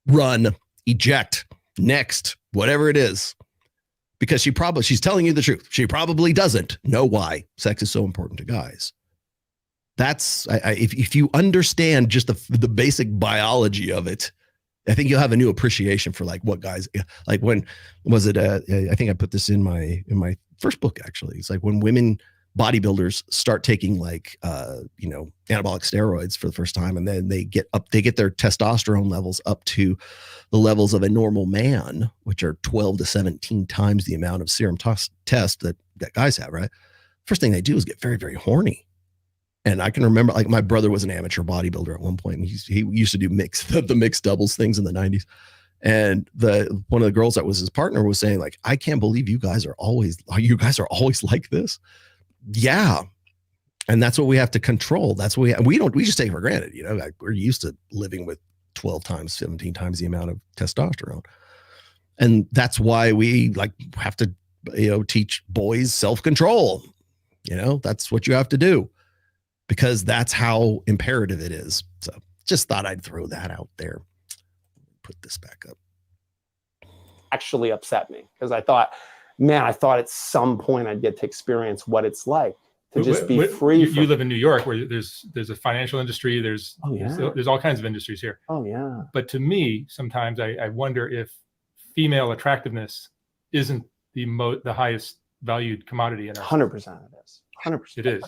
Run, eject, next, whatever it is. Because she's telling you the truth. She probably doesn't know why sex is so important to guys. That's, if you understand just the basic biology of it, I think you'll have a new appreciation for like what guys, like when was it? I think I put this in my first book, actually. It's like when women bodybuilders start taking like, anabolic steroids for the first time, and then they get their testosterone levels up to the levels of a normal man, which are 12 to 17 times the amount of serum test that guys have, right? First thing they do is get very, very horny. And I can remember, like, my brother was an amateur bodybuilder at one point, and he used to do the mixed doubles things in the 90s. And one of the girls that was his partner was saying, like, I can't believe you guys are always like this. Yeah. And that's what we have to control. That's what we just take it for granted. Like, we're used to living with 12 times, 17 times the amount of testosterone. And that's why we have to, teach boys self-control. That's what you have to do. because that's how imperative it is. So just thought I'd throw that out there. Put this back up. Actually upset me because I thought at some point I'd get to experience what it's like to just be free. You live in New York, where there's a financial industry. There's all kinds of industries here. Oh yeah. But to me, sometimes I wonder if female attractiveness isn't the highest valued commodity in our 100% it is. 100%. It is.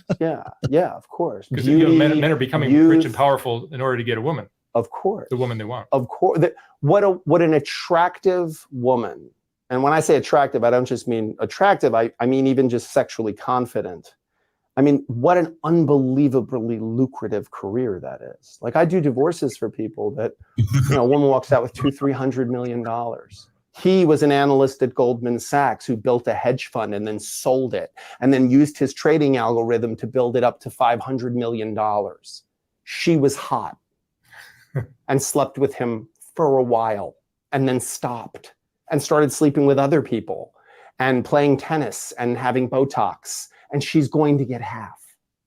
Yeah, of course. Because men are becoming rich and powerful in order to get a woman. Of course. The woman they want. Of course. What an attractive woman. And when I say attractive, I don't just mean attractive. I mean even just sexually confident. I mean, what an unbelievably lucrative career that is. Like, I do divorces for people that, a woman walks out with $200-300 million. He was an analyst at Goldman Sachs who built a hedge fund and then sold it and then used his trading algorithm to build it up to $500 million. She was hot and slept with him for a while and then stopped and started sleeping with other people and playing tennis and having Botox. And she's going to get half.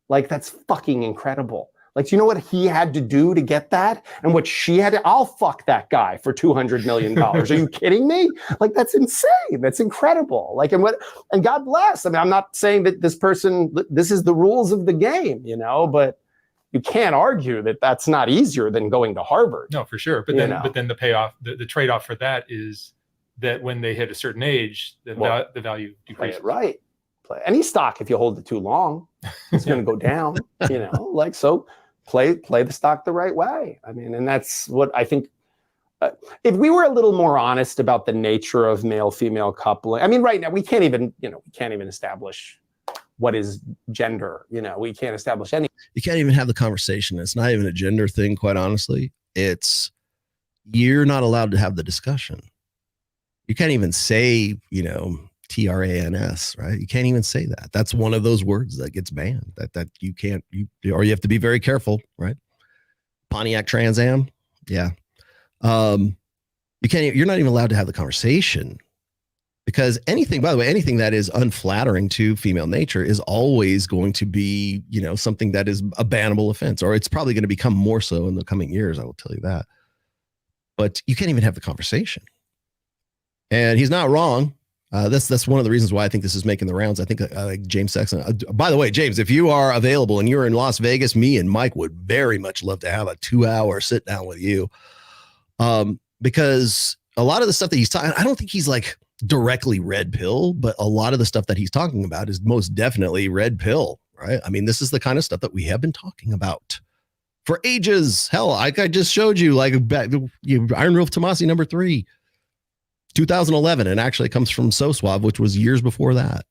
Like, that's fucking incredible. Like, do you know what he had to do to get that? And what she had to, I'll fuck that guy for $200 million. Are you kidding me? Like, that's insane. That's incredible. Like, and God bless. I mean, I'm not saying that this is the rules of the game, but you can't argue that that's not easier than going to Harvard. No, for sure. But then the payoff, the trade-off for that is that when they hit a certain age, the value decreases. Right. Any stock, if you hold it too long, it's going to go down, so play the stock the right way. I mean, and that's what I think. If we were a little more honest about the nature of male-female coupling, I mean, right now we can't even establish what is gender. We can't establish any. You can't even have the conversation. It's not even a gender thing, quite honestly. You're not allowed to have the discussion. You can't even say, TRANS, right? You can't even say that. That's one of those words that gets banned. That you can't. Or you have to be very careful, right? Pontiac Trans Am, yeah. You can't. You're not even allowed to have the conversation because anything. By the way, anything that is unflattering to female nature is always going to be, something that is a bannable offense, or it's probably going to become more so in the coming years. I will tell you that. But you can't even have the conversation. And he's not wrong. That's one of the reasons why I think this is making the rounds. I think like James Sexton. By the way, James, if you are available and you're in Las Vegas, me and Mike would very much love to have a 2-hour sit down with you. Because a lot of the stuff that he's talking, I don't think he's like directly red pill, but a lot of the stuff that he's talking about is most definitely red pill, right? I mean, this is the kind of stuff that we have been talking about for ages. Hell, like I just showed you, like Iron Roof Tomassi number 3. 2011, and actually comes from So Suave, which was years before that.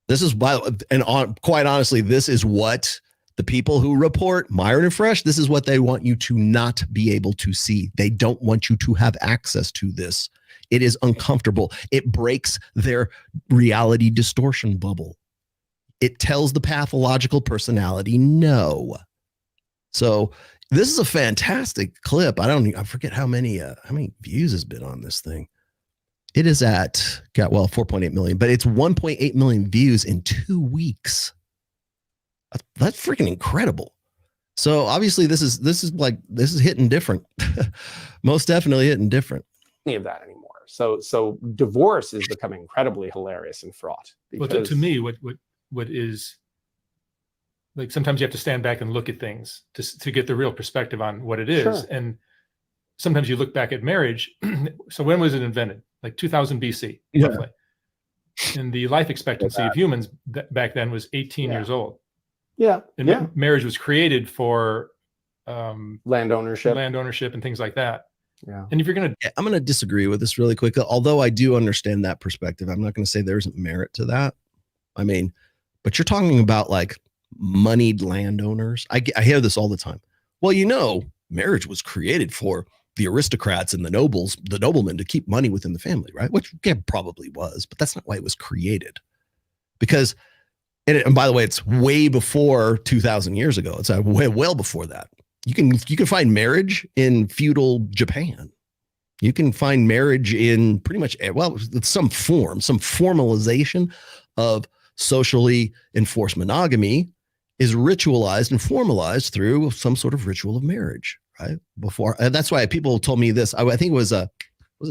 This is quite honestly, this is what the people who report Myron and Fresh, this is what they want you to not be able to see. They don't want you to have access to this. It is uncomfortable. It breaks their reality distortion bubble. It tells the pathological personality no. So this is a fantastic clip. I forget how many views has been on this thing. It is got 4.8 million, but it's 1.8 million views in 2 weeks. That's freaking incredible. So obviously this is hitting different. Most definitely hitting different. Any of that anymore. So divorce is becoming incredibly hilarious and fraught. Well, to me, what is, like, sometimes you have to stand back and look at things to get the real perspective on what it is. Sure. And sometimes you look back at marriage. So when was it invented? Like 2000 BC, roughly. And the life expectancy of humans back then was 18 years old. Yeah. And marriage was created for land ownership and things like that. Yeah. And if you're going to, I'm going to disagree with this really quick. Although I do understand that perspective, I'm not going to say there isn't merit to that. I mean, but you're talking about like moneyed landowners. I hear this all the time. Well, marriage was created for the aristocrats and the noblemen to keep money within the family, right? Which probably was, but that's not why it was created. Because, and by the way, it's way before 2,000 years ago. It's well before that. You can find marriage in feudal Japan. You can find marriage in pretty much, some formalization of socially enforced monogamy is ritualized and formalized through some sort of ritual of marriage, right? Before, and that's why people told me this. I think it was it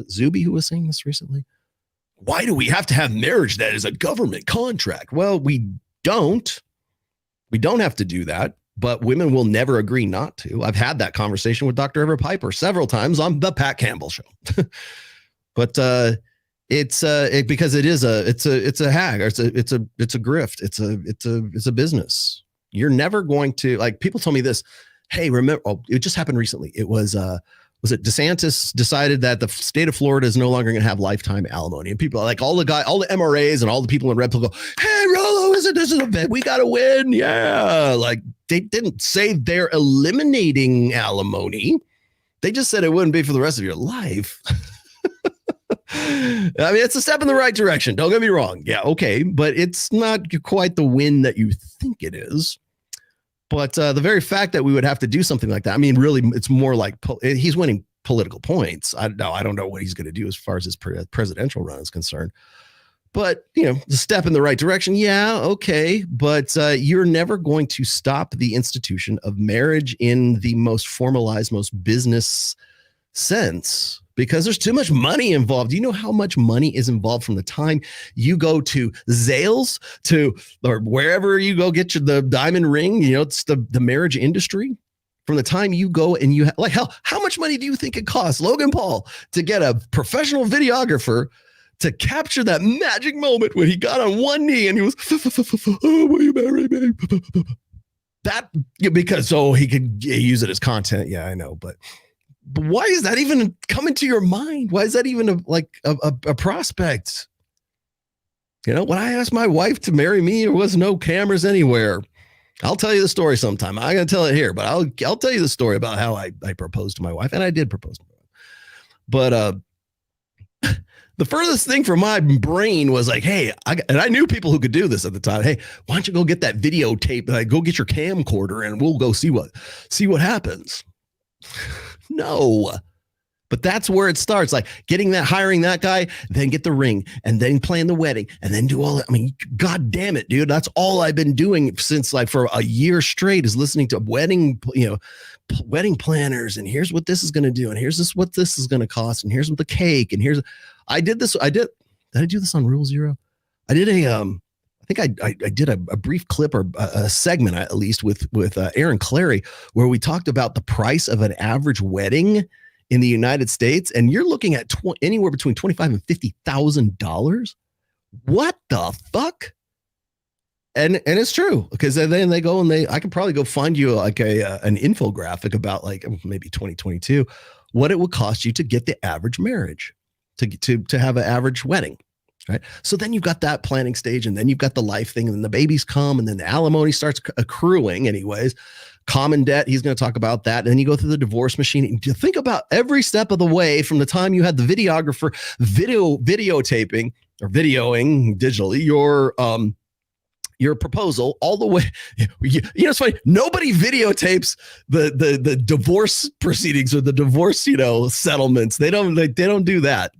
Zuby who was saying this recently? Why do we have to have marriage that is a government contract? Well, we don't. We don't have to do that, but women will never agree not to. I've had that conversation with Dr. Everett Piper several times on the Pat Campbell show. But it's because it's a hag, or it's a grift. It's a business. You're never going to, like, people told me this. Hey, remember, it just happened recently. It was it DeSantis decided that the state of Florida is no longer going to have lifetime alimony, and people are like, all the MRAs and all the people in red pill go, hey, Rollo, this is a bet, we got to win. Yeah. Like, they didn't say they're eliminating alimony. They just said it wouldn't be for the rest of your life. I mean, it's a step in the right direction. Don't get me wrong. Yeah. Okay. But it's not quite the win that you think it is. But the very fact that we would have to do something like that, I mean, really, it's more like he's winning political points. I don't know what he's going to do as far as his presidential run is concerned. But, the step in the right direction. Yeah. Okay. But you're never going to stop the institution of marriage in the most formalized, most business sense, because there's too much money involved. Do you know how much money is involved from the time you go to Zales or wherever you go get the diamond ring? It's the marriage industry. From the time you go and you like, hell, how much money do you think it costs Logan Paul to get a professional videographer to capture that magic moment when he got on one knee and he was, oh, will you marry me? That because he could use it as content. Yeah, I know, but why is that even coming to your mind? Why is that even a prospect? When I asked my wife to marry me, there was no cameras anywhere. I'll tell you the story sometime. I'm going to tell it here, but I'll tell you the story about how I proposed to my wife, and I did propose to my wife. But the furthest thing from my brain was like, hey, I knew people who could do this at the time. Hey, why don't you go get that videotape? Go get your camcorder, and we'll go see what happens. No, but that's where it starts. Like hiring that guy, then get the ring, and then plan the wedding, and then do all that. I mean, God damn it, dude. That's all I've been doing since for a year straight is listening to wedding planners. And here's what this is going to do. And here's what this is going to cost. And here's what the cake. And did I do this on Rule Zero? I did I did a brief clip or a segment at least with Aaron Clary, where we talked about the price of an average wedding in the United States, and you're looking at anywhere between $25,000 and $50,000. What the fuck? And it's true, because then they go and I can probably go find you like an infographic about like maybe 2022 what it would cost you to get the average marriage, to have an average wedding. Right. So then you've got that planning stage, and then you've got the life thing, and then the babies come, and then the alimony starts accruing anyways. Common debt, he's going to talk about that. And then you go through the divorce machine. And you think about every step of the way from the time you had the videographer videotaping or videoing digitally your proposal all the way. It's funny. Nobody videotapes the divorce proceedings or the divorce, settlements. They don't do that.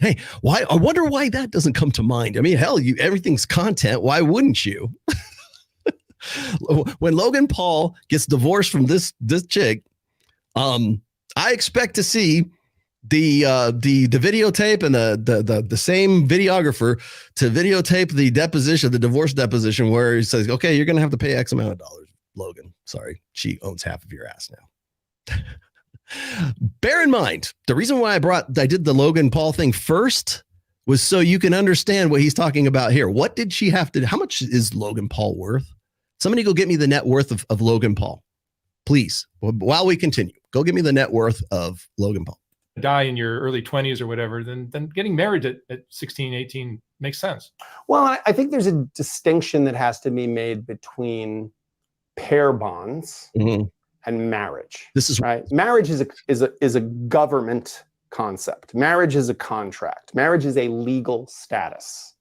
Hey, why? I wonder why that doesn't come to mind. I mean, hell, everything's content. Why wouldn't you? When Logan Paul gets divorced from this chick, I expect to see the videotape and the same videographer to videotape the divorce deposition, where he says, okay, you're going to have to pay X amount of dollars. Logan, sorry, she owns half of your ass now. Bear in mind, the reason why I did the Logan Paul thing first was so you can understand what he's talking about here. What did she have to, how much is Logan Paul worth? Somebody go get me the net worth of Logan Paul, please. While we continue, go get me the net worth of Logan Paul. Die in your early 20s or whatever, then getting married at 16, 18 makes sense. Well, I think there's a distinction that has to be made between pair bonds and marriage. This is right. Marriage is a government concept. Marriage is a contract. Marriage is a legal status.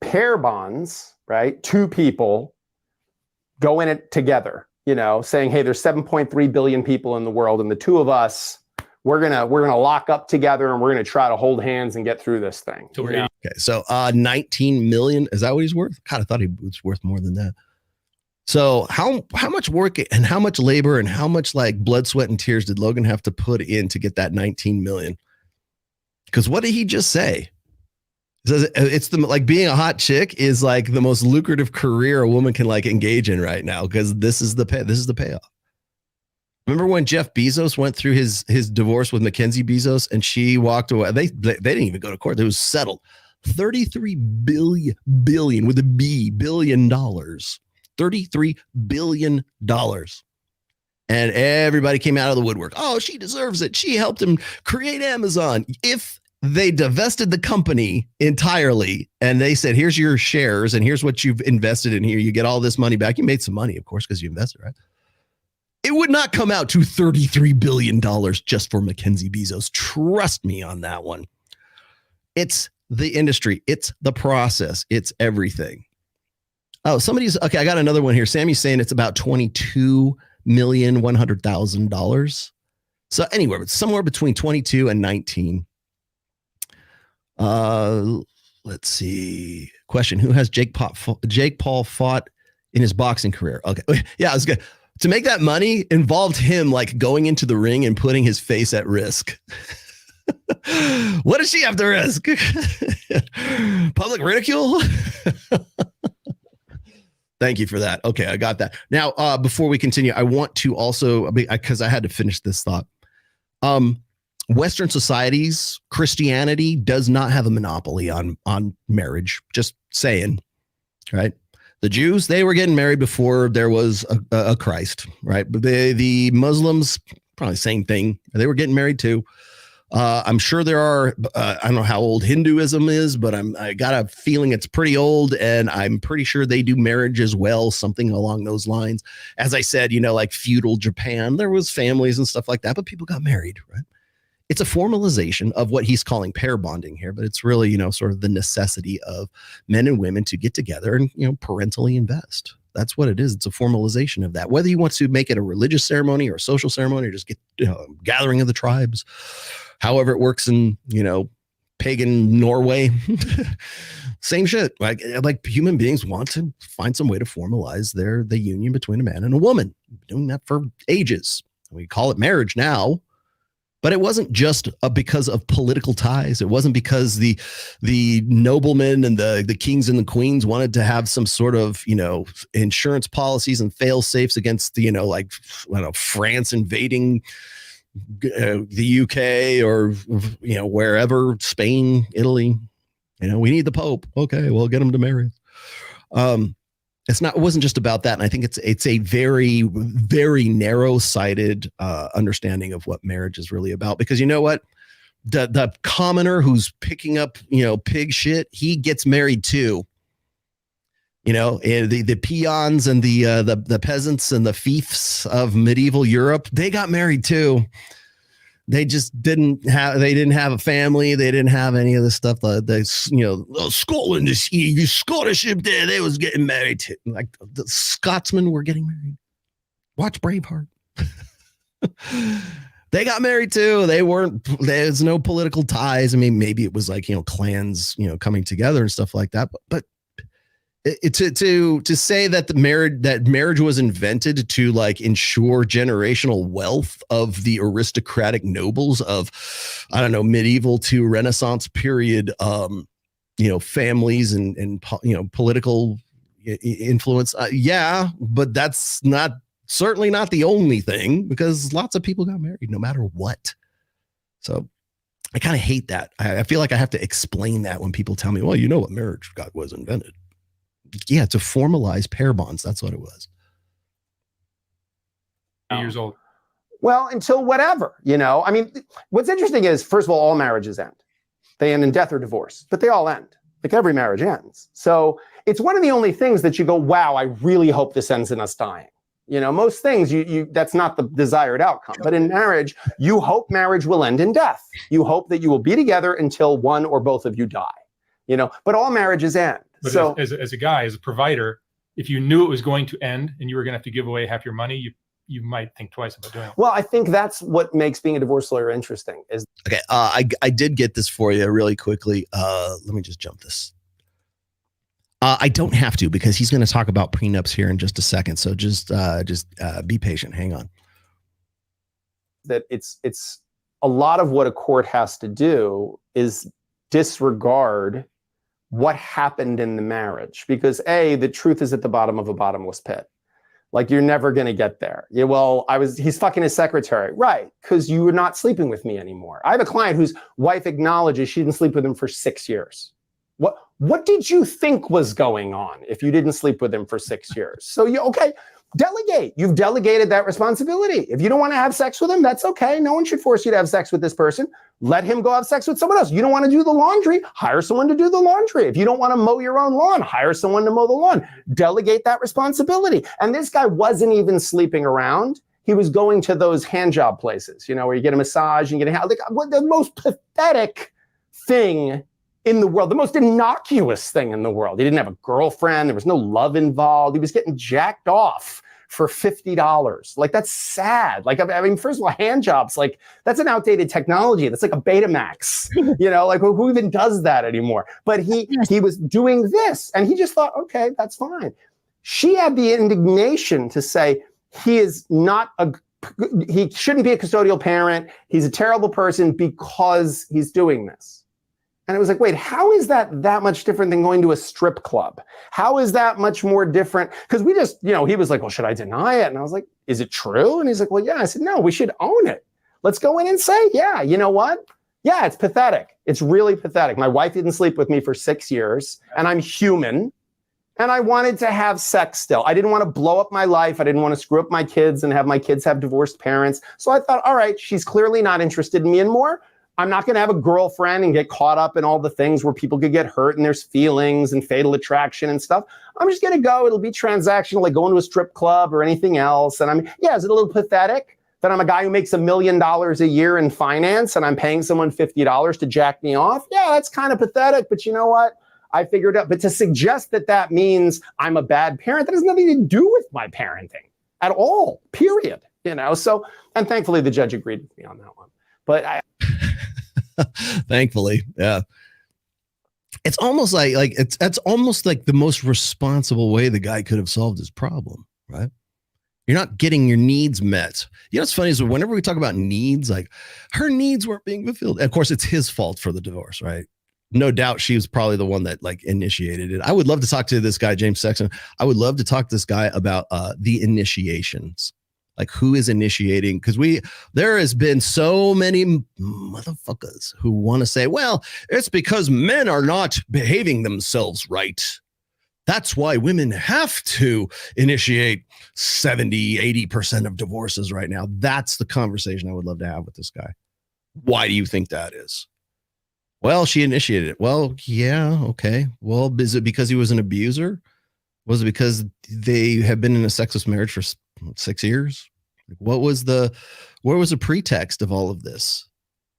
Pair bonds, right? Two people go in it together, saying, hey, there's 7.3 billion people in the world, and the two of us, we're gonna lock up together, and we're gonna try to hold hands and get through this thing. Okay, so 19 million, is that what he's worth? God, I thought he was worth more than that. So how much work and how much labor and how much like blood, sweat, and tears did Logan have to put in to get that 19 million? Because what did he just say? He says it's the like being a hot chick is like the most lucrative career a woman can like engage in right now, because this is the payoff. Remember when Jeff Bezos went through his divorce with Mackenzie Bezos and she walked away? They didn't even go to court. It was settled. $33 billion with a B, billion dollars. $33 billion. And everybody came out of the woodwork. Oh, she deserves it. She helped him create Amazon. If they divested the company entirely and they said, here's your shares and here's what you've invested in here, you get all this money back. You made some money, of course, because you invested, right? It would not come out to $33 billion just for Mackenzie Bezos. Trust me on that one. It's the industry. It's the process. It's everything. Oh, okay. I got another one here. Sammy's saying it's about $22,100,000. So anywhere, but somewhere between 22 and 19. Let's see. Question: who has Jake Paul fought in his boxing career? Okay, yeah, I was good. To make that money involved him like going into the ring and putting his face at risk. What does she have to risk? Public ridicule? Thank you for that. Okay, I got that. Now, before we continue, I want to also, because I had to finish this thought. Western societies, Christianity does not have a monopoly on marriage. Just saying, right? The Jews, they were getting married before there was a Christ, right? But the Muslims, probably the same thing. They were getting married too. I'm sure there are, I don't know how old Hinduism is, but I got a feeling it's pretty old, and I'm pretty sure they do marriage as well, something along those lines. As I said, like feudal Japan, there was families and stuff like that, but people got married, right? It's a formalization of what he's calling pair bonding here, but it's really, sort of the necessity of men and women to get together and, parentally invest. That's what it is. It's a formalization of that. Whether you want to make it a religious ceremony or a social ceremony or just get gathering of the tribes, however it works in, pagan Norway, same shit. Like human beings want to find some way to formalize the union between a man and a woman. Doing that for ages. We call it marriage now. But it wasn't just because of political ties. It wasn't because the noblemen and the kings and the queens wanted to have some sort of, insurance policies and fail safes against France invading the UK or, wherever, Spain, Italy. We need the Pope. Okay, well, get him to marry. It wasn't just about that. And I think it's a very, very narrow-sighted understanding of what marriage is really about. Because you know what? The commoner who's picking up, pig shit, he gets married too. The peons and the peasants and the fiefs of medieval Europe, they got married too. They just didn't have a family. They didn't have any of the stuff. Scotland, the Scottish there, they was getting married too. Like the Scotsmen were getting married. Watch Braveheart. They got married too. There's no political ties. I mean, maybe it was like, clans, coming together and stuff like that. But to say that marriage was invented to like ensure generational wealth of the aristocratic nobles of, I don't know, medieval to Renaissance period, families and political influence. Yeah, but that's certainly not the only thing, because lots of people got married no matter what. So I kind of hate that. I feel like I have to explain that when people tell me, well, what marriage was invented. Yeah, to formalize pair bonds. That's what it was. 8 years old. Well, until whatever, I mean, what's interesting is, first of all marriages end. They end in death or divorce, but they all end. Like every marriage ends. So it's one of the only things that you go, wow, I really hope this ends in us dying. Most things you that's not the desired outcome. But in marriage, you hope marriage will end in death. You hope that you will be together until one or both of you die. But all marriages end. But so as a guy, as a provider, if you knew it was going to end and you were going to have to give away half your money, you might think twice about doing it. Well, I think that's what makes being a divorce lawyer interesting. Okay, I did get this for you really quickly. Let me just jump this. I don't have to, because he's going to talk about prenups here in just a second. So just be patient. Hang on. That it's a lot of what a court has to do is disregard what happened in the marriage, because the truth is at the bottom of a bottomless pit. Like, you're never going to get there. Yeah, well, he's fucking his secretary. Right. Because you were not sleeping with me anymore. I have a client whose wife acknowledges she didn't sleep with him for 6 years. What did you think was going on if you didn't sleep with him for 6 years? So delegate. You've delegated that responsibility. If you don't want to have sex with him, that's okay. No one should force you to have sex with this person. Let him go have sex with someone else. You don't want to do the laundry, hire someone to do the laundry. If you don't want to mow your own lawn, hire someone to mow the lawn. Delegate that responsibility. And this guy wasn't even sleeping around. He was going to those hand job places, where you get a massage and get a hand. The most pathetic thing in the world, the most innocuous thing in the world. He didn't have a girlfriend. There was no love involved. He was getting jacked off for $50. Like, that's sad. Like, I mean, first of all, hand jobs, like, that's an outdated technology. That's like a Betamax, like who even does that anymore? But he was doing this, and he just thought, okay, that's fine. She had the indignation to say, he shouldn't be a custodial parent. He's a terrible person because he's doing this. And it was like, wait, how is that much different than going to a strip club? How is that much more different? Because we just, he was like, well, should I deny it? And I was like, is it true? And he's like, well, yeah. I said, no, we should own it. Let's go in and say, yeah, you know what? Yeah, it's pathetic. It's really pathetic. My wife didn't sleep with me for 6 years, and I'm human, and I wanted to have sex still. I didn't want to blow up my life. I didn't want to screw up my kids and have my kids have divorced parents. So I thought, all right, she's clearly not interested in me anymore. I'm not going to have a girlfriend and get caught up in all the things where people could get hurt and there's feelings and fatal attraction and stuff. I'm just going to go. It'll be transactional, like going to a strip club or anything else. And is it a little pathetic that I'm a guy who makes $1 million a year in finance and I'm paying someone $50 to jack me off? Yeah, that's kind of pathetic. But you know what? I figured out. But to suggest that means I'm a bad parent, that has nothing to do with my parenting at all, period. So, and thankfully the judge agreed with me on that one. But thankfully, yeah. It's almost like that's almost like the most responsible way the guy could have solved his problem, right? You're not getting your needs met. What's funny is whenever we talk about needs, like, her needs weren't being fulfilled. And of course, it's his fault for the divorce, right? No doubt she was probably the one that initiated it. I would love to talk to this guy, James Sexton. I would love to talk to this guy about the initiations. Like, who is initiating? Because there has been so many motherfuckers who want to say, well, it's because men are not behaving themselves right. That's why women have to initiate 70, 80% of divorces right now. That's the conversation I would love to have with this guy. Why do you think that is? Well, she initiated it. Well, yeah, okay. Well, is it because he was an abuser? Was it because they have been in a sexless marriage for 6 years? What was the pretext of all of this?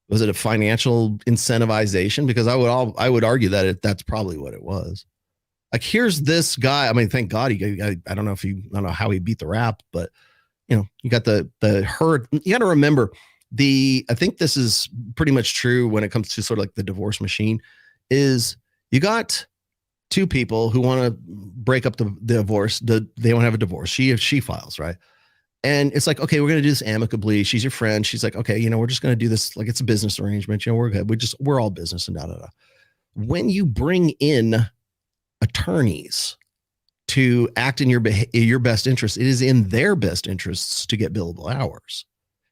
Was it a financial incentivization? Because I would argue that that's probably what it was. Like, here's this guy. I mean, thank God I don't know how he beat the rap, but you got the hurt. You got to remember I think this is pretty much true when it comes to sort of like the divorce machine, is you got two people who want to break up the divorce. They want to have a divorce. She files, right? And it's like, okay, we're going to do this amicably. She's your friend. She's like, okay, we're just going to do this. Like, it's a business arrangement. We're good. We're all business and da. When you bring in attorneys to act in your best interest, it is in their best interests to get billable hours.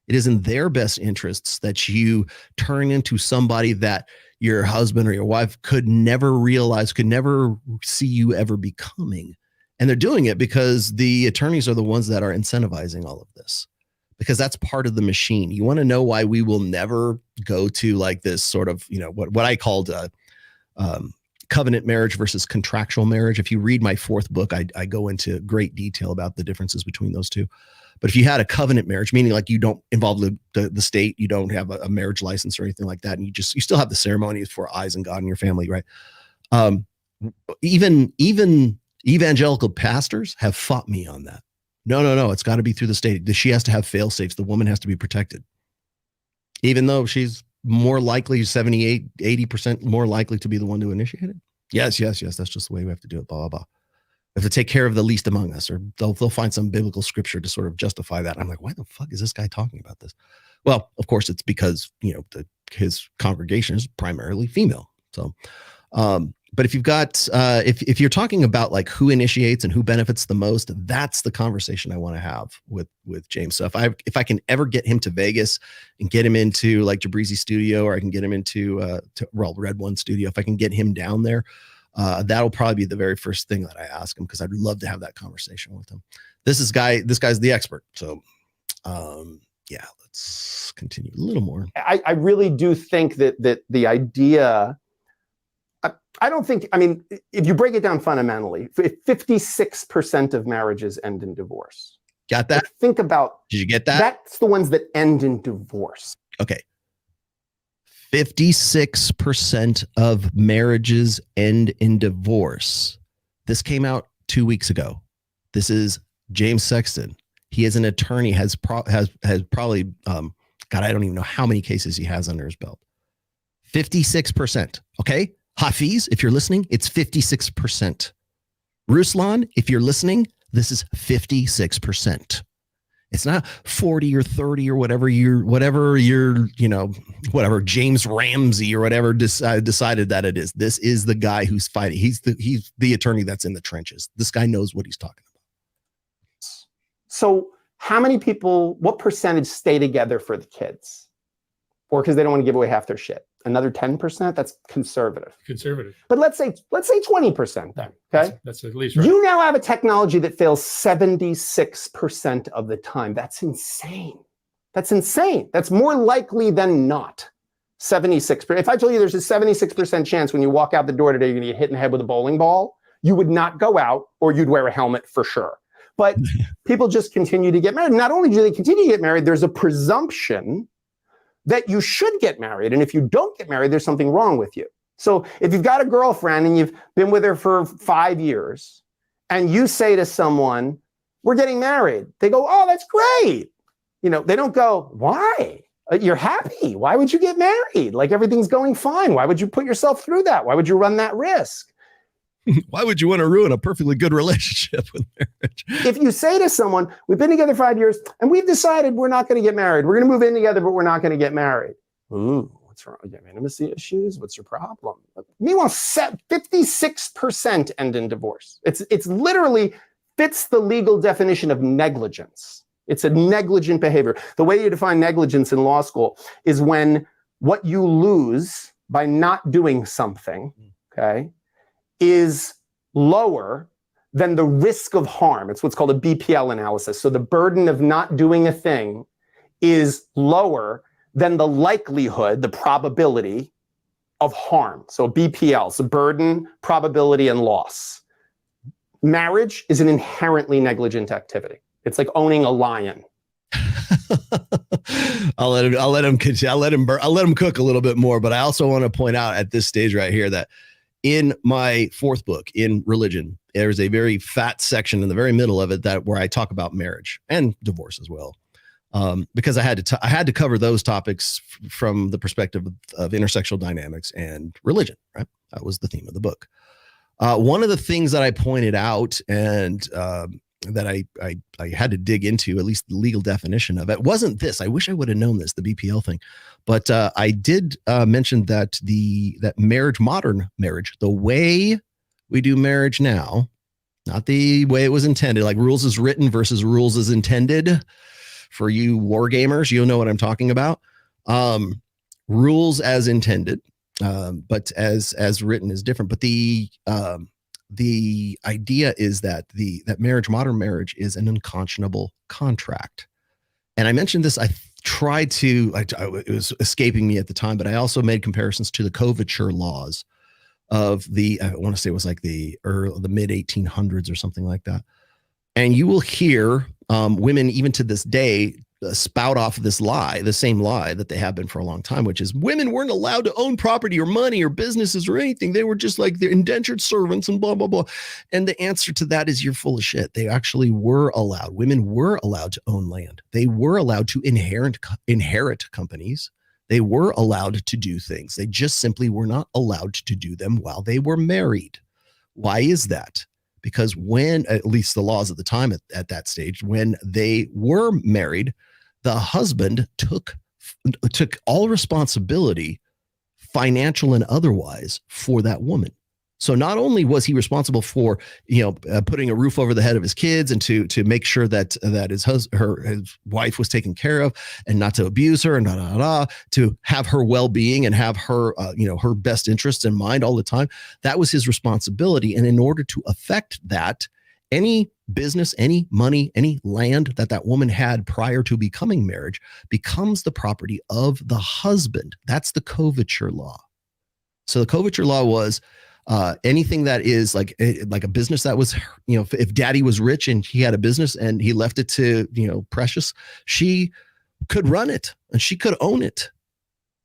It is in their best interests that you turn into somebody that your husband or your wife could never realize, could never see you ever becoming. And they're doing it because the attorneys are the ones that are incentivizing all of this, because that's part of the machine. You want to know why we will never go to like this sort of, what I called covenant marriage versus contractual marriage. If you read my 4th book, I go into great detail about the differences between those two. But if you had a covenant marriage, meaning like you don't involve the state, you don't have a marriage license or anything like that, and you still have the ceremonies for eyes and God and your family, right? Even evangelical pastors have fought me on that. No, it's got to be through the state. She has to have fail safes. The woman has to be protected, even though she's more likely 78, 80% more likely to be the one to initiate it. Yes. That's just the way we have to do it. Blah, blah, blah. We have to take care of the least among us, or they'll find some biblical scripture to sort of justify that. I'm like, why the fuck is this guy talking about this? Well, of course, it's because, his congregation is primarily female. So, but if you've got, if you're talking about like who initiates and who benefits the most, that's the conversation I want to have with James. So if I can ever get him to Vegas and get him into like Jabrizi's studio, or I can get him into Red One studio, if I can get him down there, that'll probably be the very first thing that I ask him, because I'd love to have that conversation with him. This guy's the expert. So, yeah, let's continue a little more. I really do think that the idea, I don't think, I mean, if you break it down fundamentally, 56% of marriages end in divorce. Got that? Like, think about. Did you get that? That's the ones that end in divorce. Okay. 56% of marriages end in divorce. This came out 2 weeks ago. This is James Sexton. He is an attorney, has probably, God, I don't even know how many cases he has under his belt. 56%. Okay. Hafiz, if you're listening, it's 56%. Ruslan, if you're listening, this is 56%. It's not 40 or 30 or whatever James Ramsey or whatever decided that it is. This is the guy who's fighting. He's the attorney that's in the trenches. This guy knows what he's talking about. So how many people, what percentage stay together for the kids? Or because they don't want to give away half their shit? Another 10%? That's conservative. But let's say 20% then, okay? That's at least right. You now have a technology that fails 76% of the time. That's insane. That's more likely than not. 76%. If I told you there's a 76% chance when you walk out the door today, you're going to get hit in the head with a bowling ball, you would not go out, or you'd wear a helmet for sure. But people just continue to get married. Not only do they continue to get married, there's a presumption that you should get married. And if you don't get married, there's something wrong with you. So if you've got a girlfriend and you've been with her for 5 years, and you say to someone, we're getting married, they go, oh, that's great. They don't go, why? You're happy. Why would you get married? Like, everything's going fine. Why would you put yourself through that? Why would you run that risk? Why would you want to ruin a perfectly good relationship with marriage? If you say to someone, we've been together 5 years and we've decided we're not going to get married. We're going to move in together, but we're not going to get married. Ooh, what's wrong? You have intimacy issues? What's your problem? Meanwhile, 56% end in divorce. It's literally fits the legal definition of negligence. It's a negligent behavior. The way you define negligence in law school is when what you lose by not doing something, okay, is lower than the risk of harm. It's what's called a BPL analysis. So the burden of not doing a thing is lower than the likelihood, the probability of harm. So BPL, so burden, probability, and loss. Marriage is an inherently negligent activity. It's like owning a lion. I'll let him cook a little bit more, but I also want to point out at this stage right here that in my fourth book, in Religion, there's a very fat section in the very middle of it where I talk about marriage and divorce as well, because I had to cover those topics from the perspective of intersectional dynamics and religion. Right, that was the theme of the book. One of the things that I pointed out and that I had to dig into, at least the legal definition of it, wasn't this. I wish I would have known this, the BPL thing. But I did mention that that marriage, modern marriage, the way we do marriage now, not the way it was intended, like rules as written versus rules as intended. For you war gamers, you'll know what I'm talking about. Rules as intended, but as written is different. But the idea is that that marriage, modern marriage, is an unconscionable contract. And I mentioned this. I tried to. It was escaping me at the time, but I also made comparisons to the coverture laws of I want to say it was like the mid 1800s or something like that. And you will hear women, even to this day, spout off this lie, the same lie that they have been for a long time, which is women weren't allowed to own property or money or businesses or anything. They were just like the indentured servants and blah, blah, blah. And the answer to that is you're full of shit. They actually were allowed. Women were allowed to own land. They were allowed to inherit companies. They were allowed to do things. They just simply were not allowed to do them while they were married. Why is that? Because when, at least the laws at the time at that stage, when they were married, the husband took all responsibility, financial and otherwise, for that woman. So not only was he responsible for, putting a roof over the head of his kids and to make sure that his wife was taken care of and not to abuse her and to have her well-being and have her, her best interests in mind all the time. That was his responsibility. And in order to affect that, any business, any money, any land that woman had prior to becoming marriage becomes the property of the husband. That's the coverture law. So the coverture law was anything that is like a business that was, if daddy was rich and he had a business and he left it to, Precious, she could run it and she could own it.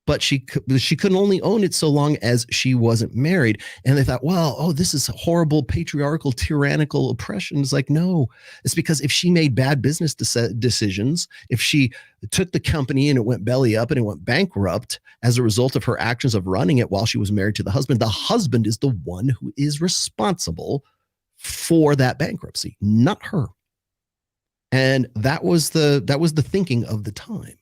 But she couldn't only own it so long as she wasn't married. And they thought, well, this is horrible, patriarchal, tyrannical oppression. It's like, no, it's because if she made bad business decisions, if she took the company and it went belly up and it went bankrupt as a result of her actions of running it while she was married to the husband is the one who is responsible for that bankruptcy, not her. And that was the thinking of the time.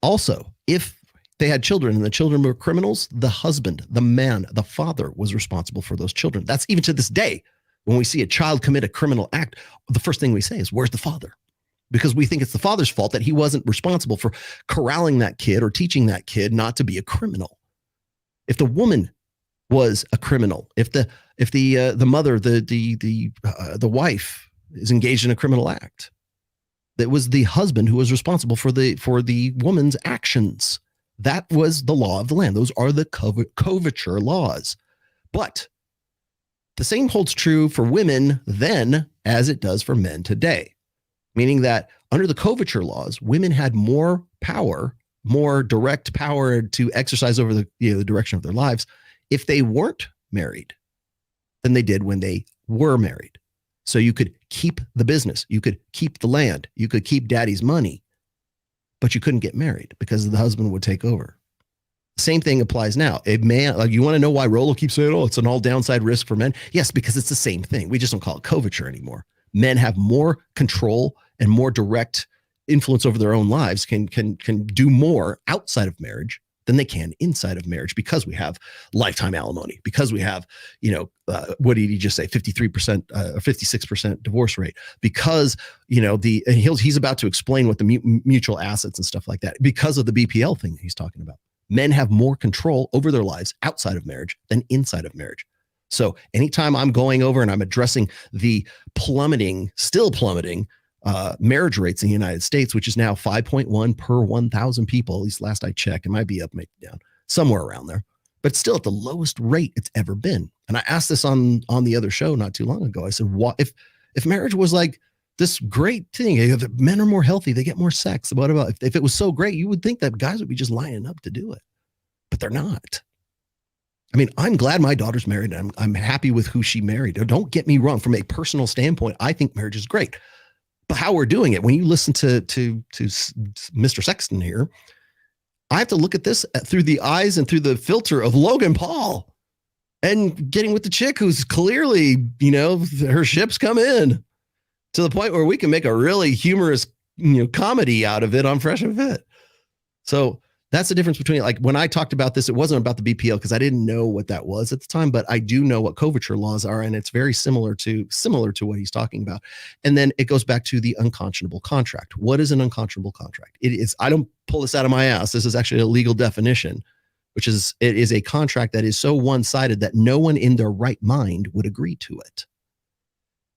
Also, if they had children and the children were criminals, the husband, the man, the father was responsible for those children. That's even to this day. When we see a child commit a criminal act, the first thing we say is, where's the father? Because we think it's the father's fault that he wasn't responsible for corralling that kid or teaching that kid not to be a criminal. If the woman was a criminal, if the mother, the wife is engaged in a criminal act, that was the husband who was responsible for the woman's actions. That was the law of the land. Those are the coverture laws. But the same holds true for women then as it does for men today, meaning that under the coverture laws, women had more power, more direct power to exercise over the direction of their lives if they weren't married than they did when they were married. So you could keep the business, you could keep the land, you could keep daddy's money, but you couldn't get married because the husband would take over. Same thing applies now. A man, you want to know why Rollo keeps saying, it's an all downside risk for men? Yes, because it's the same thing. We just don't call it coverture anymore. Men have more control and more direct influence over their own lives, can do more outside of marriage than they can inside of marriage, because we have lifetime alimony, because we have, what did he just say? 53% or 56% divorce rate, because, he's about to explain what the mutual assets and stuff like that, because of the BPL thing that he's talking about. Men have more control over their lives outside of marriage than inside of marriage. So anytime I'm going over and I'm addressing the still plummeting marriage rates in the United States, which is now 5.1 per 1,000 people, at least last I checked, it might be up, maybe down, somewhere around there, but still at the lowest rate it's ever been. And I asked this on the other show not too long ago. I said, what if marriage was like this great thing, if men are more healthy, they get more sex, what about if it was so great, you would think that guys would be just lining up to do it, but they're not. I mean, I'm glad my daughter's married, and I'm happy with who she married. Don't get me wrong. From a personal standpoint, I think marriage is great. But how we're doing it, when you listen to Mr. Sexton here, I have to look at this through the eyes and through the filter of Logan Paul and getting with the chick who's clearly, her ship's come in to the point where we can make a really humorous, comedy out of it on Fresh and Fit. So that's the difference between, like, when I talked about this, it wasn't about the BPL because I didn't know what that was at the time, but I do know what coverture laws are, and it's very similar to what he's talking about. And then it goes back to the unconscionable contract. What is an unconscionable contract? It is, I don't pull this out of my ass. This is actually a legal definition, which is, it is a contract that is so one-sided that no one in their right mind would agree to it.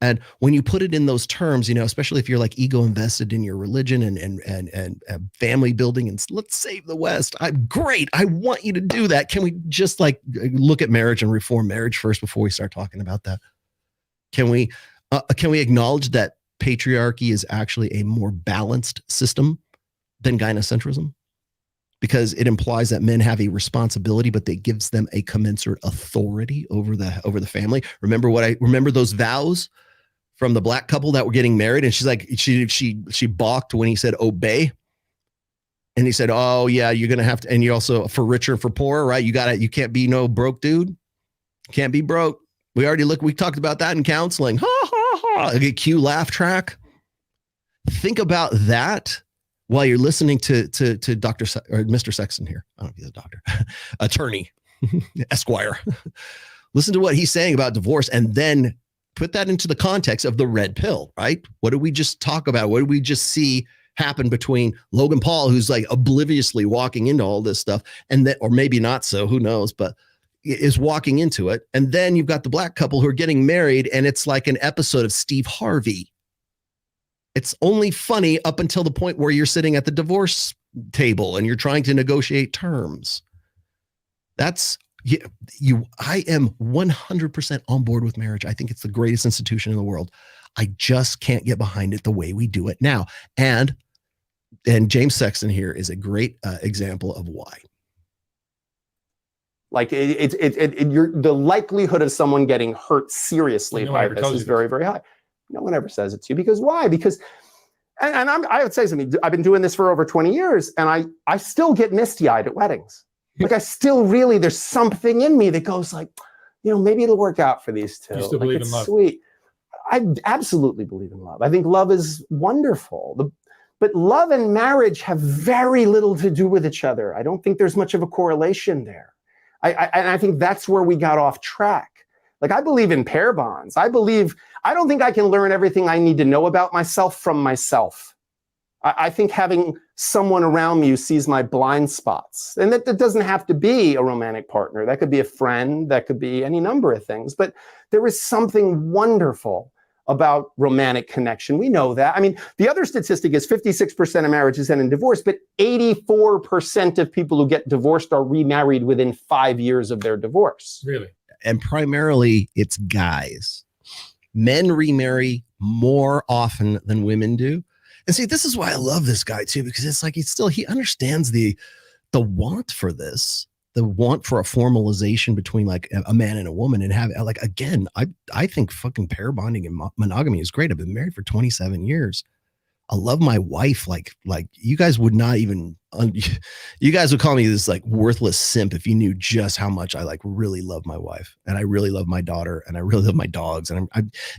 And when you put it in those terms, especially if you're like ego invested in your religion and family building and let's save the West, I'm great. I want you to do that. Can we just look at marriage and reform marriage first before we start talking about that? Can we acknowledge that patriarchy is actually a more balanced system than gynocentrism? Because it implies that men have a responsibility, but it gives them a commensurate authority over the family. Remember those vows from the black couple that were getting married, and she's like, she balked when he said obey. And he said, oh yeah, you're going to have to, and you also for richer, for poorer, right? You can't be no broke dude. Can't be broke. We talked about that in counseling. Ha ha ha. A cue laugh track. Think about that while you're listening to Dr. or Mr. Sexton here. I don't know if he's a doctor, attorney, Esquire. Listen to what he's saying about divorce and then put that into the context of the red pill, right? What did we just talk about? What did we just see happen between Logan Paul, who's like obliviously walking into all this stuff, and then, or maybe not so, who knows, but is walking into it. And then you've got the black couple who are getting married, and it's like an episode of Steve Harvey. It's only funny up until the point where you're sitting at the divorce table and you're trying to negotiate terms. That's I am 100% on board with marriage. I think it's the greatest institution in the world. I just can't get behind it the way we do it now. And James Sexton here is a great example of why. Like the likelihood of someone getting hurt seriously by this is very, very high. No one ever says it to you. Because why? Because, and I would say something, I've been doing this for over 20 years, and I still get misty-eyed at weddings. Like I still really, there's something in me that goes like, maybe it'll work out for these two. You still believe in love? Sweet. I absolutely believe in love. I think love is wonderful. But love and marriage have very little to do with each other. I don't think there's much of a correlation there. And I think that's where we got off track. Like I believe in pair bonds. I don't think I can learn everything I need to know about myself from myself. I think having someone around me who sees my blind spots, and that doesn't have to be a romantic partner. That could be a friend. That could be any number of things. But there is something wonderful about romantic connection. We know that. I mean, the other statistic is 56% of marriages end in divorce, but 84% of people who get divorced are remarried within 5 years of their divorce. Really? And primarily it's guys. Men remarry more often than women do. And see, this is why I love this guy too, because it's like he understands the want for this, the want for a formalization between like a man and a woman, and have like, again, I think fucking pair bonding and monogamy is great. I've been married for 27 years. I love my wife. Like you guys would not even, you guys would call me this like worthless simp if you knew just how much I like really love my wife, and I really love my daughter, and I really love my dogs. And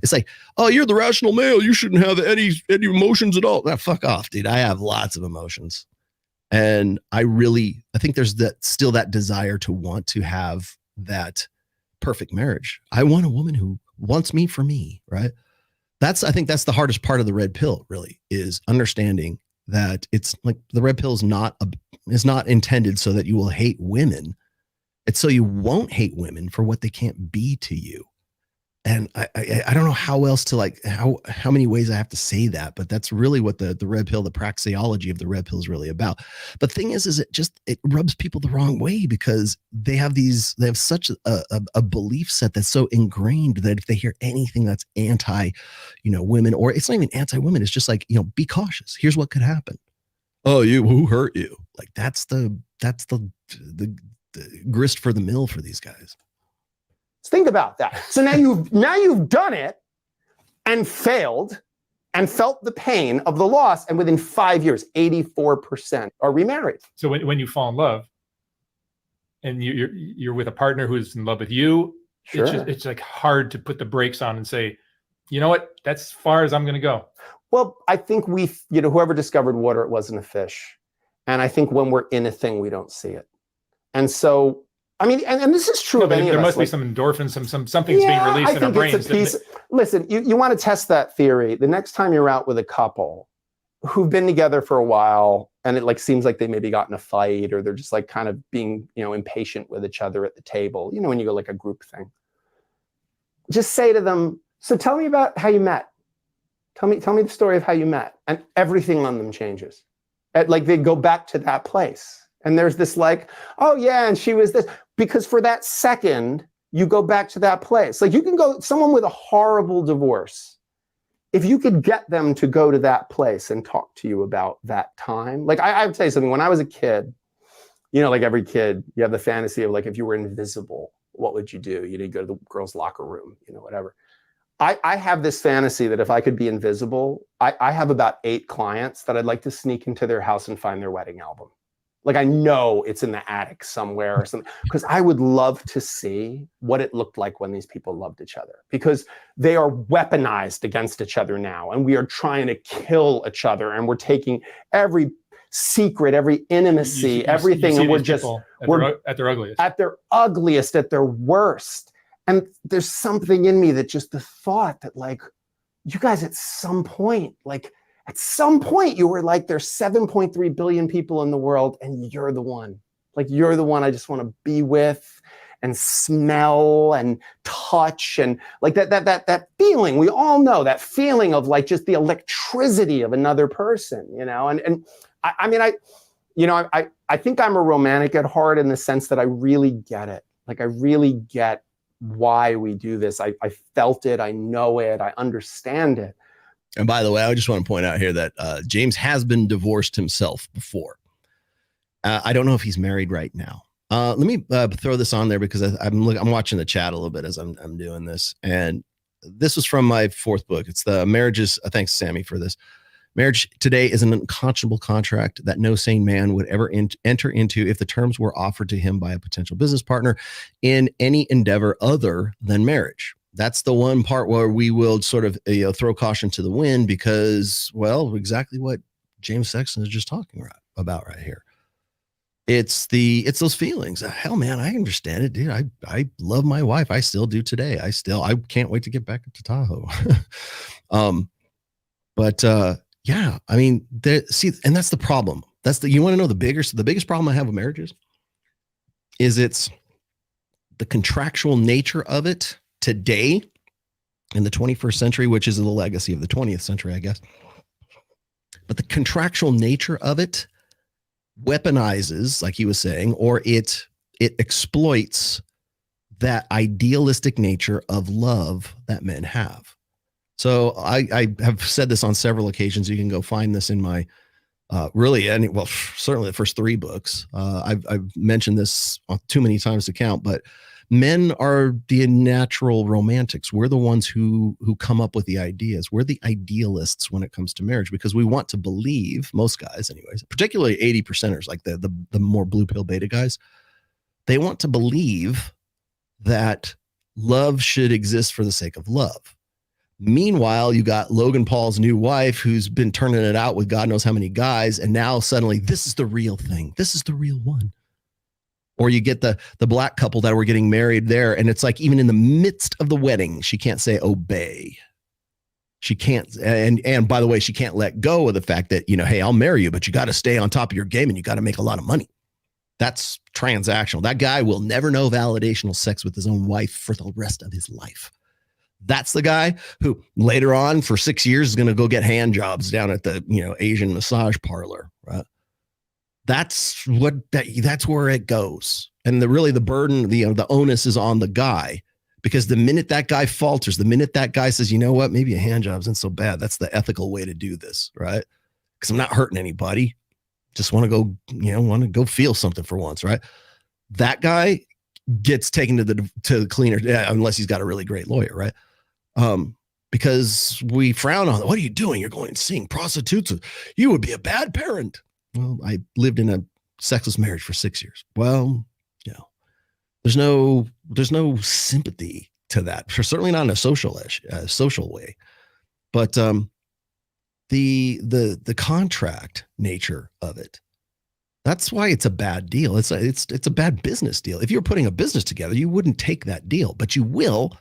it's like, oh, you're the rational male. You shouldn't have any emotions at all. Nah, fuck off, dude. I have lots of emotions. And I think there's still that desire to want to have that perfect marriage. I want a woman who wants me for me, right? I think that's the hardest part of the red pill, really, is understanding that it's like the red pill is not intended so that you will hate women. It's so you won't hate women for what they can't be to you. And I don't know how else to like how many ways I have to say that, but that's really what the red pill, the praxeology of the red pill is really about. But the thing is it rubs people the wrong way because they have such a belief set that's so ingrained that if they hear anything that's anti, women, or it's not even anti-women, it's just like, be cautious. Here's what could happen. Oh, who hurt you? Like that's the grist for the mill for these guys. Think about that. So now you've done it and failed and felt the pain of the loss, and within 5 years, 84% are remarried. So when you fall in love, and you're with a partner who's in love with you, sure. It's like hard to put the brakes on and say, you know what, that's as far as I'm going to go. Well, I think whoever discovered water, it wasn't a fish, and I think when we're in a thing, we don't see it, and so. I mean, and this is true of any of us. There must be some endorphins, something's being released in our brains. Listen, you want to test that theory. The next time you're out with a couple who've been together for a while, and it like seems like they maybe got in a fight, or they're just like kind of being, impatient with each other at the table. When you go like a group thing, just say to them, "So tell me about how you met. Tell me the story of how you met," and everything on them changes. Like they go back to that place. And there's this like, oh yeah, and she was this. Because for that second, you go back to that place. Like you can go, someone with a horrible divorce, if you could get them to go to that place and talk to you about that time. Like I would tell you something, when I was a kid, like every kid, you have the fantasy of like, if you were invisible, what would you do? You'd go to the girls' locker room, whatever. I have this fantasy that if I could be invisible, I have about 8 clients that I'd like to sneak into their house and find their wedding album. Like I know it's in the attic somewhere or something, because I would love to see what it looked like when these people loved each other, because they are weaponized against each other now. And we are trying to kill each other, and we're taking every secret, every intimacy, everything. And we're just, at their ugliest. At their ugliest, at their worst. And there's something in me that just the thought that like, you guys at some point you were like, there's 7.3 billion people in the world and you're the one. Like you're the one I just want to be with and smell and touch, and like that feeling. We all know that feeling of like just the electricity of another person, you know? And I think I'm a romantic at heart in the sense that I really get it. Like I really get why we do this. I felt it, I know it, I understand it. And by the way, I just want to point out here that James has been divorced himself before. I don't know if he's married right now. Let me throw this on there because I'm watching the chat a little bit as I'm doing this. And this was from my 4th book. It's the Marriages. Thanks, Sammy, for this. Marriage today is an unconscionable contract that no sane man would ever enter into if the terms were offered to him by a potential business partner in any endeavor other than marriage. That's the one part where we will sort of throw caution to the wind because, well, exactly what James Sexton is just talking about right here. It's those feelings. Hell, man, I understand it, dude. I love my wife. I still do today. I can't wait to get back to Tahoe. Yeah, I mean, and that's the problem. You want to know the biggest problem I have with marriages is it's the contractual nature of it today in the 21st century, which is the legacy of the 20th century, I guess. But the contractual nature of it weaponizes, like he was saying, or it exploits that idealistic nature of love that men have. So I have said this on several occasions. You can go find this in my certainly the first 3 books. I've mentioned this too many times to count, but men are the natural romantics. We're the ones who come up with the ideas. We're the idealists when it comes to marriage because we want to believe, most guys anyways, particularly 80%ers, like the more blue pill beta guys, they want to believe that love should exist for the sake of love. Meanwhile, you got Logan Paul's new wife who's been turning it out with God knows how many guys. And now suddenly this is the real thing. This is the real one. Or you get the black couple that were getting married there. And it's like, even in the midst of the wedding, she can't say obey. She can't. And by the way, she can't let go of the fact that, hey, I'll marry you, but you got to stay on top of your game and you got to make a lot of money. That's transactional. That guy will never know validational sex with his own wife for the rest of his life. That's the guy who later on for 6 years is going to go get hand jobs down at the, Asian massage parlor, right? That's where it goes. And the burden, the onus is on the guy, because the minute that guy falters, the minute that guy says, you know what, maybe a hand job isn't so bad. That's the ethical way to do this, right? Because I'm not hurting anybody. Just want to go feel something for once, right? That guy gets taken to the cleaner, unless he's got a really great lawyer, right? Because we frown on it. What are you doing? You're going and seeing prostitutes. You would be a bad parent. Well, I lived in a sexless marriage for 6 years. Well, there's no sympathy to that. Certainly not in a social way. But the contract nature of it, that's why it's a bad deal. It's a bad business deal. If you're putting a business together, you wouldn't take that deal, but you will,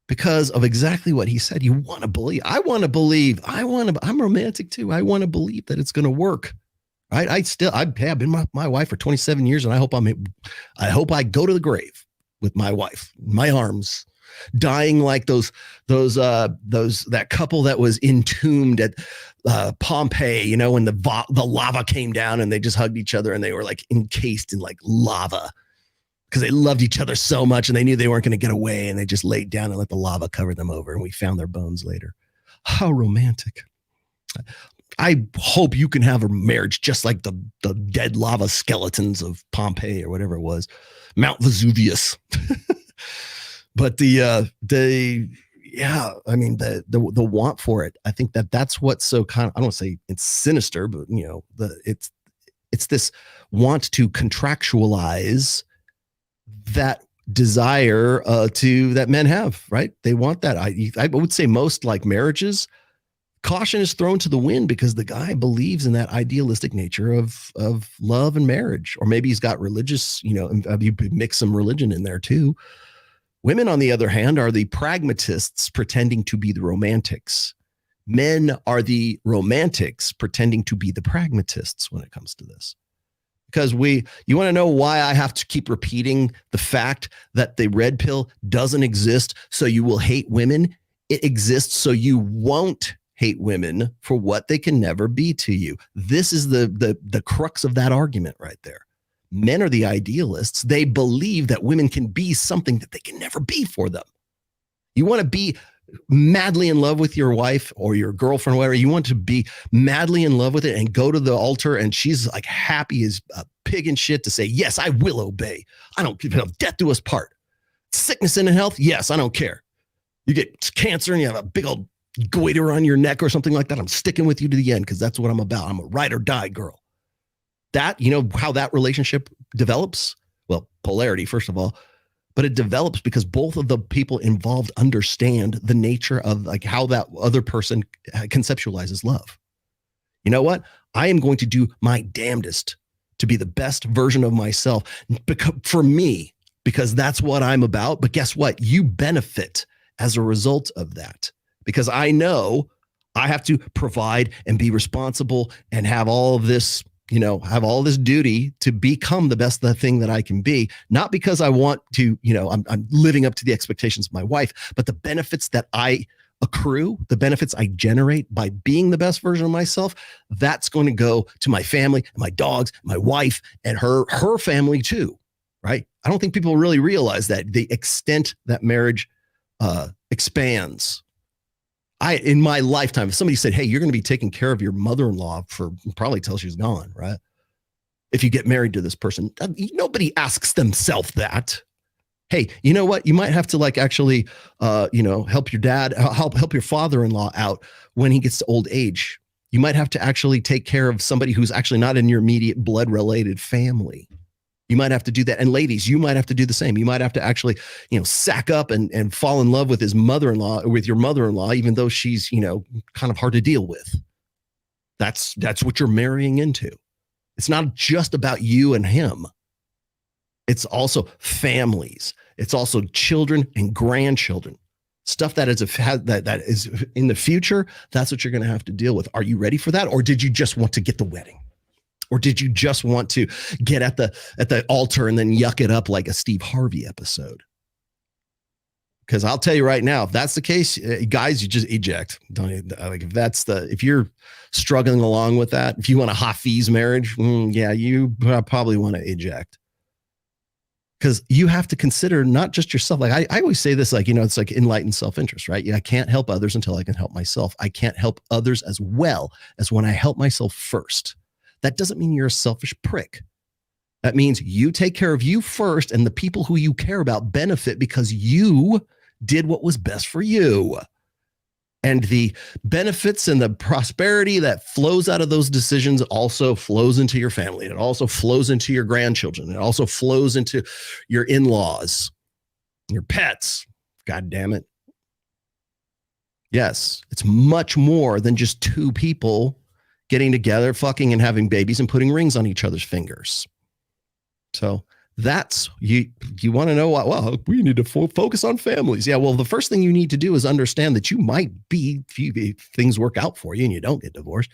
because of exactly what he said. You want to believe. I'm romantic too. I want to believe that it's going to work. Right? I've been my wife for 27 years, and I hope I go to the grave with my wife, my arms, dying like that couple that was entombed at Pompeii, when the lava came down and they just hugged each other and they were like encased in like lava because they loved each other so much and they knew they weren't going to get away, and they just laid down and let the lava cover them over, and we found their bones later. How romantic. I hope you can have a marriage just like the dead lava skeletons of Pompeii or whatever it was, Mount Vesuvius. But yeah, I mean the want for it. I think that's what's so kind of, I don't want to say it's sinister, but you know, it's this want to contractualize that desire that men have, right? They want that. I would say most like marriages, caution is thrown to the wind because the guy believes in that idealistic nature of love and marriage, or maybe he's got religious, you know, you mix some religion in there too. Women, on the other hand, are the pragmatists pretending to be the romantics. Men are the romantics pretending to be the pragmatists when it comes to this. Because you want to know why I have to keep repeating the fact that the red pill doesn't exist so you will hate women? It exists so you won't hate women for what they can never be to you. This is the crux of that argument right there. Men are the idealists. They believe that women can be something that they can never be for them. You want to be madly in love with your wife or your girlfriend, whatever. You want to be madly in love with it and go to the altar and she's like happy as a pig in shit to say, yes, I will obey. I don't give death do us part. Sickness and health. Yes, I don't care. You get cancer and you have a big old goiter on your neck or something like that. I'm sticking with you to the end because that's what I'm about. I'm a ride or die girl. That, you know, how that relationship develops? Well, polarity, first of all, but it develops because both of the people involved understand the nature of like how that other person conceptualizes love. You know what? I am going to do my damnedest to be the best version of myself for me, because that's what I'm about. But guess what? You benefit as a result of that, because I know I have to provide and be responsible and have all of this, you know, have all this duty to become the best thing that I can be, not because I want to, you know, I'm living up to the expectations of my wife, but the benefits that I accrue, the benefits I generate by being the best version of myself, that's going to go to my family, my dogs, my wife, and her family too, right? I don't think people really realize that the extent that marriage expands. In my lifetime, if somebody said, hey, you're going to be taking care of your mother-in-law for probably till she's gone, right? If you get married to this person, nobody asks themselves that. Hey, you know what? You might have to like actually, you know, help your dad, help your father-in-law out when he gets to old age. You might have to actually take care of somebody who's actually not in your immediate blood-related family. You might have to do that. And ladies, you might have to do the same. You might have to actually, you know, sack up and fall in love with his mother-in-law, or with your mother-in-law, even though she's, you know, kind of hard to deal with. That's what you're marrying into. It's not just about you and him. It's also families. It's also children and grandchildren. Stuff that is in the future. That's what you're going to have to deal with. Are you ready for that? Or did you just want to get the wedding? Or did you just want to get at the altar and then yuck it up like a Steve Harvey episode? Because I'll tell you right now, if that's the case, guys, you just eject. If you're struggling along with that, if you want a Hafiz marriage, yeah, you probably want to eject. Because you have to consider not just yourself. Like I always say this, like, you know, it's like enlightened self-interest, right? Yeah, I can't help others until I can help myself. I can't help others as well as when I help myself first. That doesn't mean you're a selfish prick. That means you take care of you first, and the people who you care about benefit because you did what was best for you. And the benefits and the prosperity that flows out of those decisions also flows into your family. It also flows into your grandchildren. It also flows into your in-laws, your pets. God damn it. Yes, it's much more than just two people getting together, fucking and having babies and putting rings on each other's fingers. So that's, you want to know what? Well, we need to focus on families. Yeah, well, the first thing you need to do is understand that you might be, if things work out for you and you don't get divorced,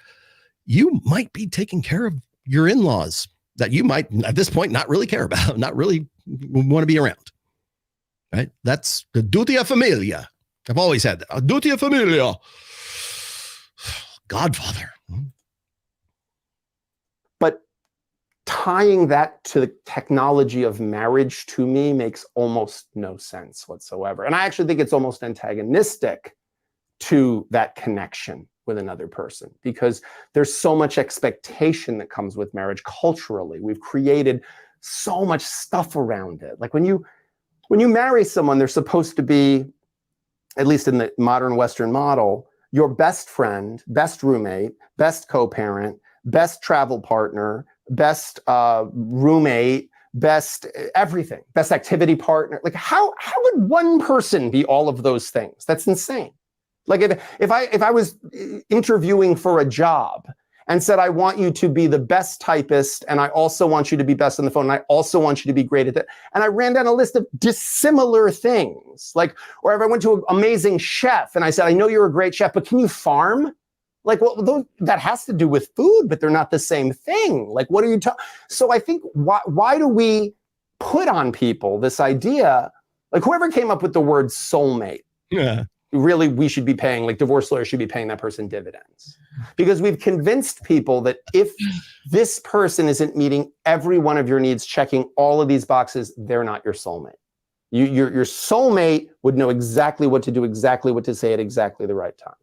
you might be taking care of your in-laws that you might, at this point, not really care about, not really want to be around, right? That's the duty of familia. I've always had that. A duty of familia. Godfather. But tying that to the technology of marriage to me makes almost no sense whatsoever. And I actually think it's almost antagonistic to that connection with another person, because there's so much expectation that comes with marriage culturally. We've created so much stuff around it. Like when you marry someone, there's supposed to be at least in the modern Western model, your best friend, best roommate, best co-parent, best travel partner, best roommate, best everything, best activity partner. Like how would one person be all of those things? That's insane. Like if I was interviewing for a job and said, I want you to be the best typist, and I also want you to be best on the phone, and I also want you to be great at that. And I ran down a list of dissimilar things. Like, or if I went to an amazing chef and I said, I know you're a great chef, but can you farm? Like, well, that has to do with food, but they're not the same thing. Like, what are you talking? So I think, why do we put on people this idea, like whoever came up with the word soulmate, really we should be paying, like divorce lawyers should be paying that person dividends. Because we've convinced people that if this person isn't meeting every one of your needs, checking all of these boxes, they're not your soulmate. Your soulmate would know exactly what to do, exactly what to say at exactly the right time.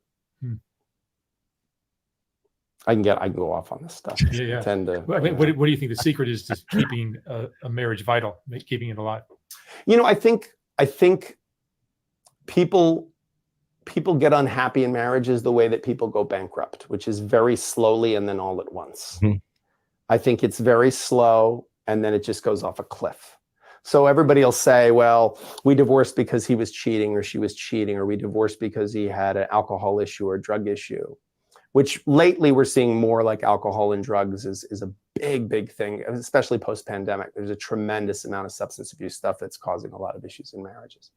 I can go off on this stuff. Yeah. Well, I mean, what do you think the secret is to keeping a marriage vital, keeping it alive? You know, I think people get unhappy in marriages the way that people go bankrupt, which is very slowly and then all at once. I think it's very slow and then it just goes off a cliff. So everybody will say, well, we divorced because he was cheating or she was cheating, or we divorced because he had an alcohol issue or a drug issue, which lately we're seeing more like alcohol and drugs is a big thing, especially post-pandemic. There's a tremendous amount of substance abuse stuff that's causing a lot of issues in marriages.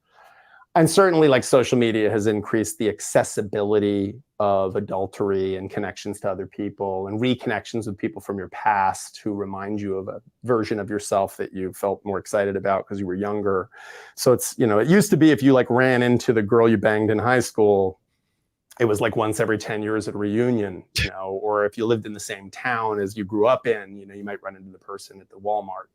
And certainly like social media has increased the accessibility of adultery and connections to other people and reconnections with people from your past who remind you of a version of yourself that you felt more excited about because you were younger. So it's, you know, it used to be if you like ran into the girl you banged in high school, it was like once every 10 years at a reunion, you know, or if you lived in the same town as you grew up in, you know, you might run into the person at the Walmart.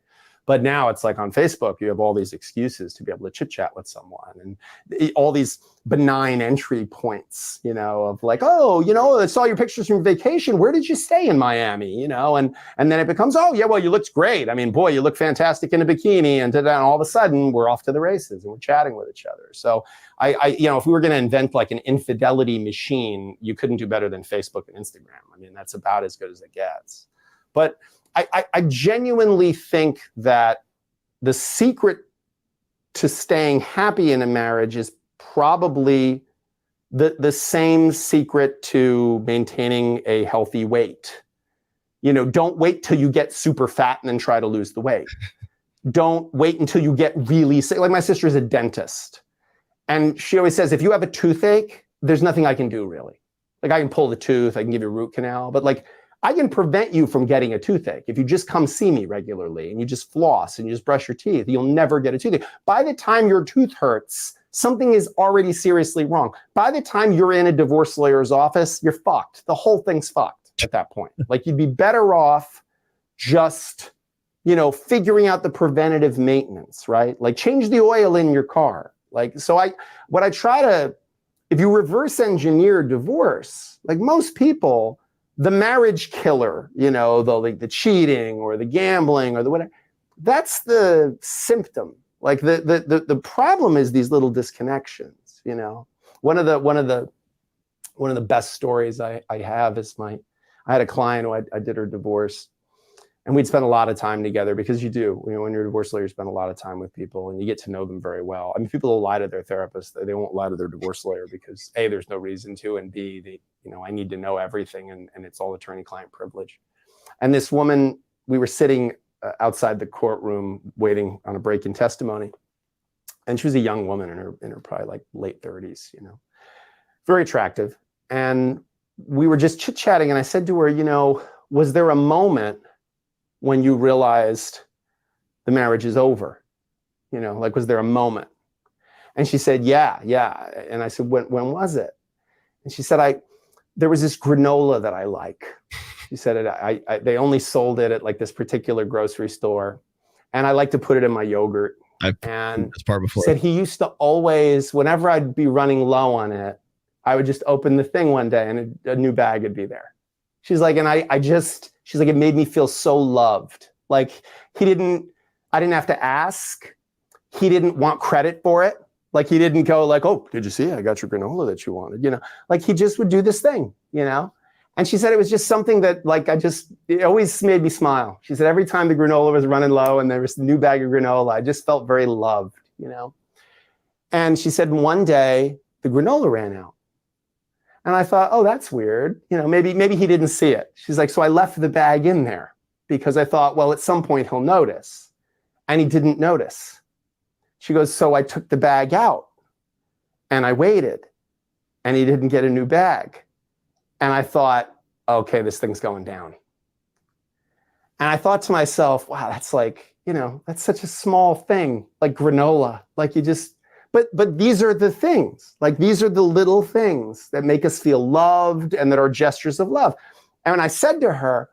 But now it's like on Facebook, you have all these excuses to be able to chit chat with someone and all these benign entry points, you know, of like, oh, you know, I saw your pictures from vacation. Where did you stay in Miami? You know, and then it becomes, oh yeah, well, you looked great. I mean, boy, you look fantastic in a bikini. And then all of a sudden we're off to the races and we're chatting with each other. So I you know, if we were going to invent like an infidelity machine, you couldn't do better than Facebook and Instagram. I mean, that's about as good as it gets. But I genuinely think that the secret to staying happy in a marriage is probably the same secret to maintaining a healthy weight. You know, don't wait till you get super fat and then try to lose the weight. Don't wait until you get really sick. Like my sister is a dentist. And she always says, if you have a toothache, there's nothing I can do really. Like I can pull the tooth, I can give you a root canal, but like I can prevent you from getting a toothache. If you just come see me regularly and you just floss and you just brush your teeth, you'll never get a toothache. By the time your tooth hurts, something is already seriously wrong. By the time you're in a divorce lawyer's office, you're fucked. The whole thing's fucked at that point. Like you'd be better off just, you know, figuring out the preventative maintenance, right? Like change the oil in your car. Like, so what I try to, if you reverse engineer divorce, like most people, the marriage killer, you know, the cheating or the gambling or the whatever, that's the symptom. Like the problem is these little disconnections, you know. One of the best stories I have is I had a client who I did her divorce, and we'd spend a lot of time together because you do, you know, when you're a divorce lawyer, you spend a lot of time with people and you get to know them very well. I mean, people will lie to their therapist. They won't lie to their divorce lawyer because A, there's no reason to, and B, you know, I need to know everything and it's all attorney-client privilege. And this woman, we were sitting outside the courtroom waiting on a break in testimony. And she was a young woman in her probably like late 30s, you know, very attractive. And we were just chit-chatting and I said to her, you know, was there a moment when you realized the marriage is over? You know, like, was there a moment? And she said, yeah. And I said, when was it? And she said, there was this granola that I like. She said, they only sold it at like this particular grocery store. And I like to put it in my yogurt. And this part before. Said he used to always, whenever I'd be running low on it, I would just open the thing one day and a new bag would be there. She's like, and she's like, it made me feel so loved. Like I didn't have to ask. He didn't want credit for it. Like he didn't go like, oh, did you see? I got your granola that you wanted. You know, like he just would do this thing, you know? And she said it was just something that like, it always made me smile. She said every time the granola was running low and there was a new bag of granola, I just felt very loved, you know? And she said one day the granola ran out. And I thought, oh, that's weird. You know, maybe he didn't see it. She's like, so I left the bag in there because I thought, well, at some point he'll notice. And he didn't notice. She goes, so I took the bag out and I waited and he didn't get a new bag. And I thought, okay, this thing's going down. And I thought to myself, wow, that's like, you know, that's such a small thing, like granola. Like you just, but these are the things, like these are the little things that make us feel loved and that are gestures of love. And when I said to her,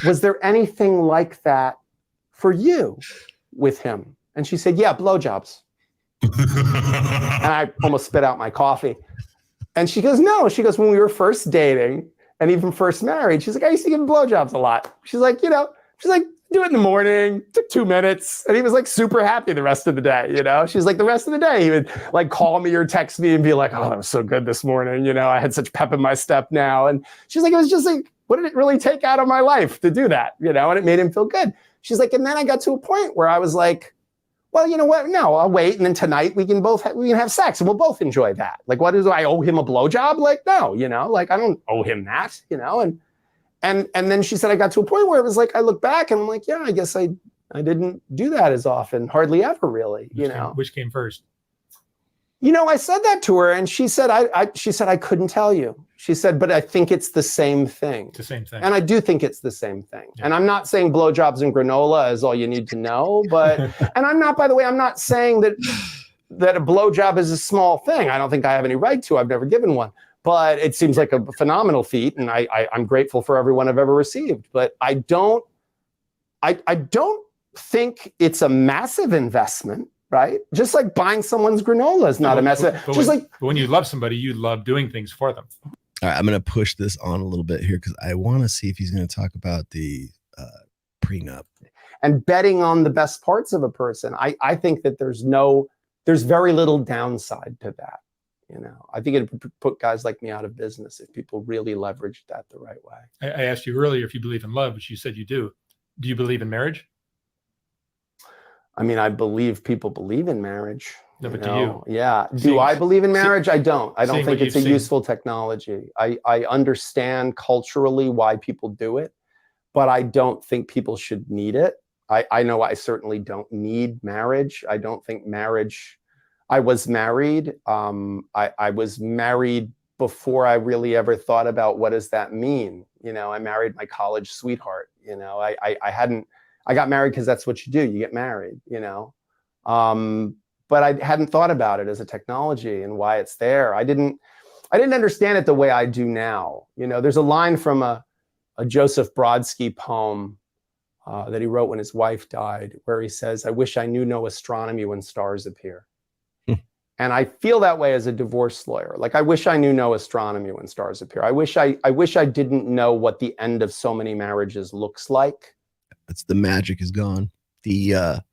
was there anything like that for you with him? And she said, yeah, blowjobs. And I almost spit out my coffee. And she goes, no. She goes, when we were first dating and even first married, she's like, I used to give him blowjobs a lot. She's like, you know, she's like, do it in the morning, took 2 minutes. And he was like super happy the rest of the day, you know? She's like, the rest of the day, he would like call me or text me and be like, oh, that was so good this morning. You know, I had such pep in my step now. And she's like, it was just like, what did it really take out of my life to do that? You know, and it made him feel good. She's like, and then I got to a point where I was like, well, you know what? No, I'll wait. And then tonight we can have sex and we'll both enjoy that. Like, what is, I owe him a blowjob? Like, no, you know, like I don't owe him that, you know? And then she said, I got to a point where it was like, I look back and I'm like, yeah, I guess I didn't do that as often, hardly ever really, Which came first? You know, I said that to her and she said, she said, I couldn't tell you. She said, but I think it's the same thing. It's the same thing. And I do think it's the same thing. Yeah. And I'm not saying blowjobs and granola is all you need to know, but, and I'm not, by the way, I'm not saying that a blowjob is a small thing. I don't think I have any right to. I've never given one. But it seems like a phenomenal feat, and I'm grateful for everyone I've ever received. But I don't think it's a massive investment, right? Just like buying someone's granola is not a massive. But when you love somebody, you love doing things for them. All right, I'm going to push this on a little bit here because I want to see if he's going to talk about the prenup and betting on the best parts of a person. I think that there's very little downside to that. You know, I think it would put guys like me out of business if people really leveraged that the right way. I asked you earlier if you believe in love, which you said you do. Do you believe in marriage? I mean, I believe people believe in marriage. No, but do you? Yeah. Do I believe in marriage? I don't. I don't think it's a useful technology. I understand culturally why people do it, but I don't think people should need it. I know I certainly don't need marriage. I don't think marriage... I was married. I was married before I really ever thought about what does that mean. You know, I married my college sweetheart. You know, I got married because that's what you do. You get married, you know. But I hadn't thought about it as a technology and why it's there. I didn't understand it the way I do now. You know, there's a line from a Joseph Brodsky poem that he wrote when his wife died, where he says, I wish I knew no astronomy when stars appear. And I feel that way as a divorce lawyer. Like, I wish I knew no astronomy when stars appear. I wish I didn't know what the end of so many marriages looks like. It's the magic is gone. The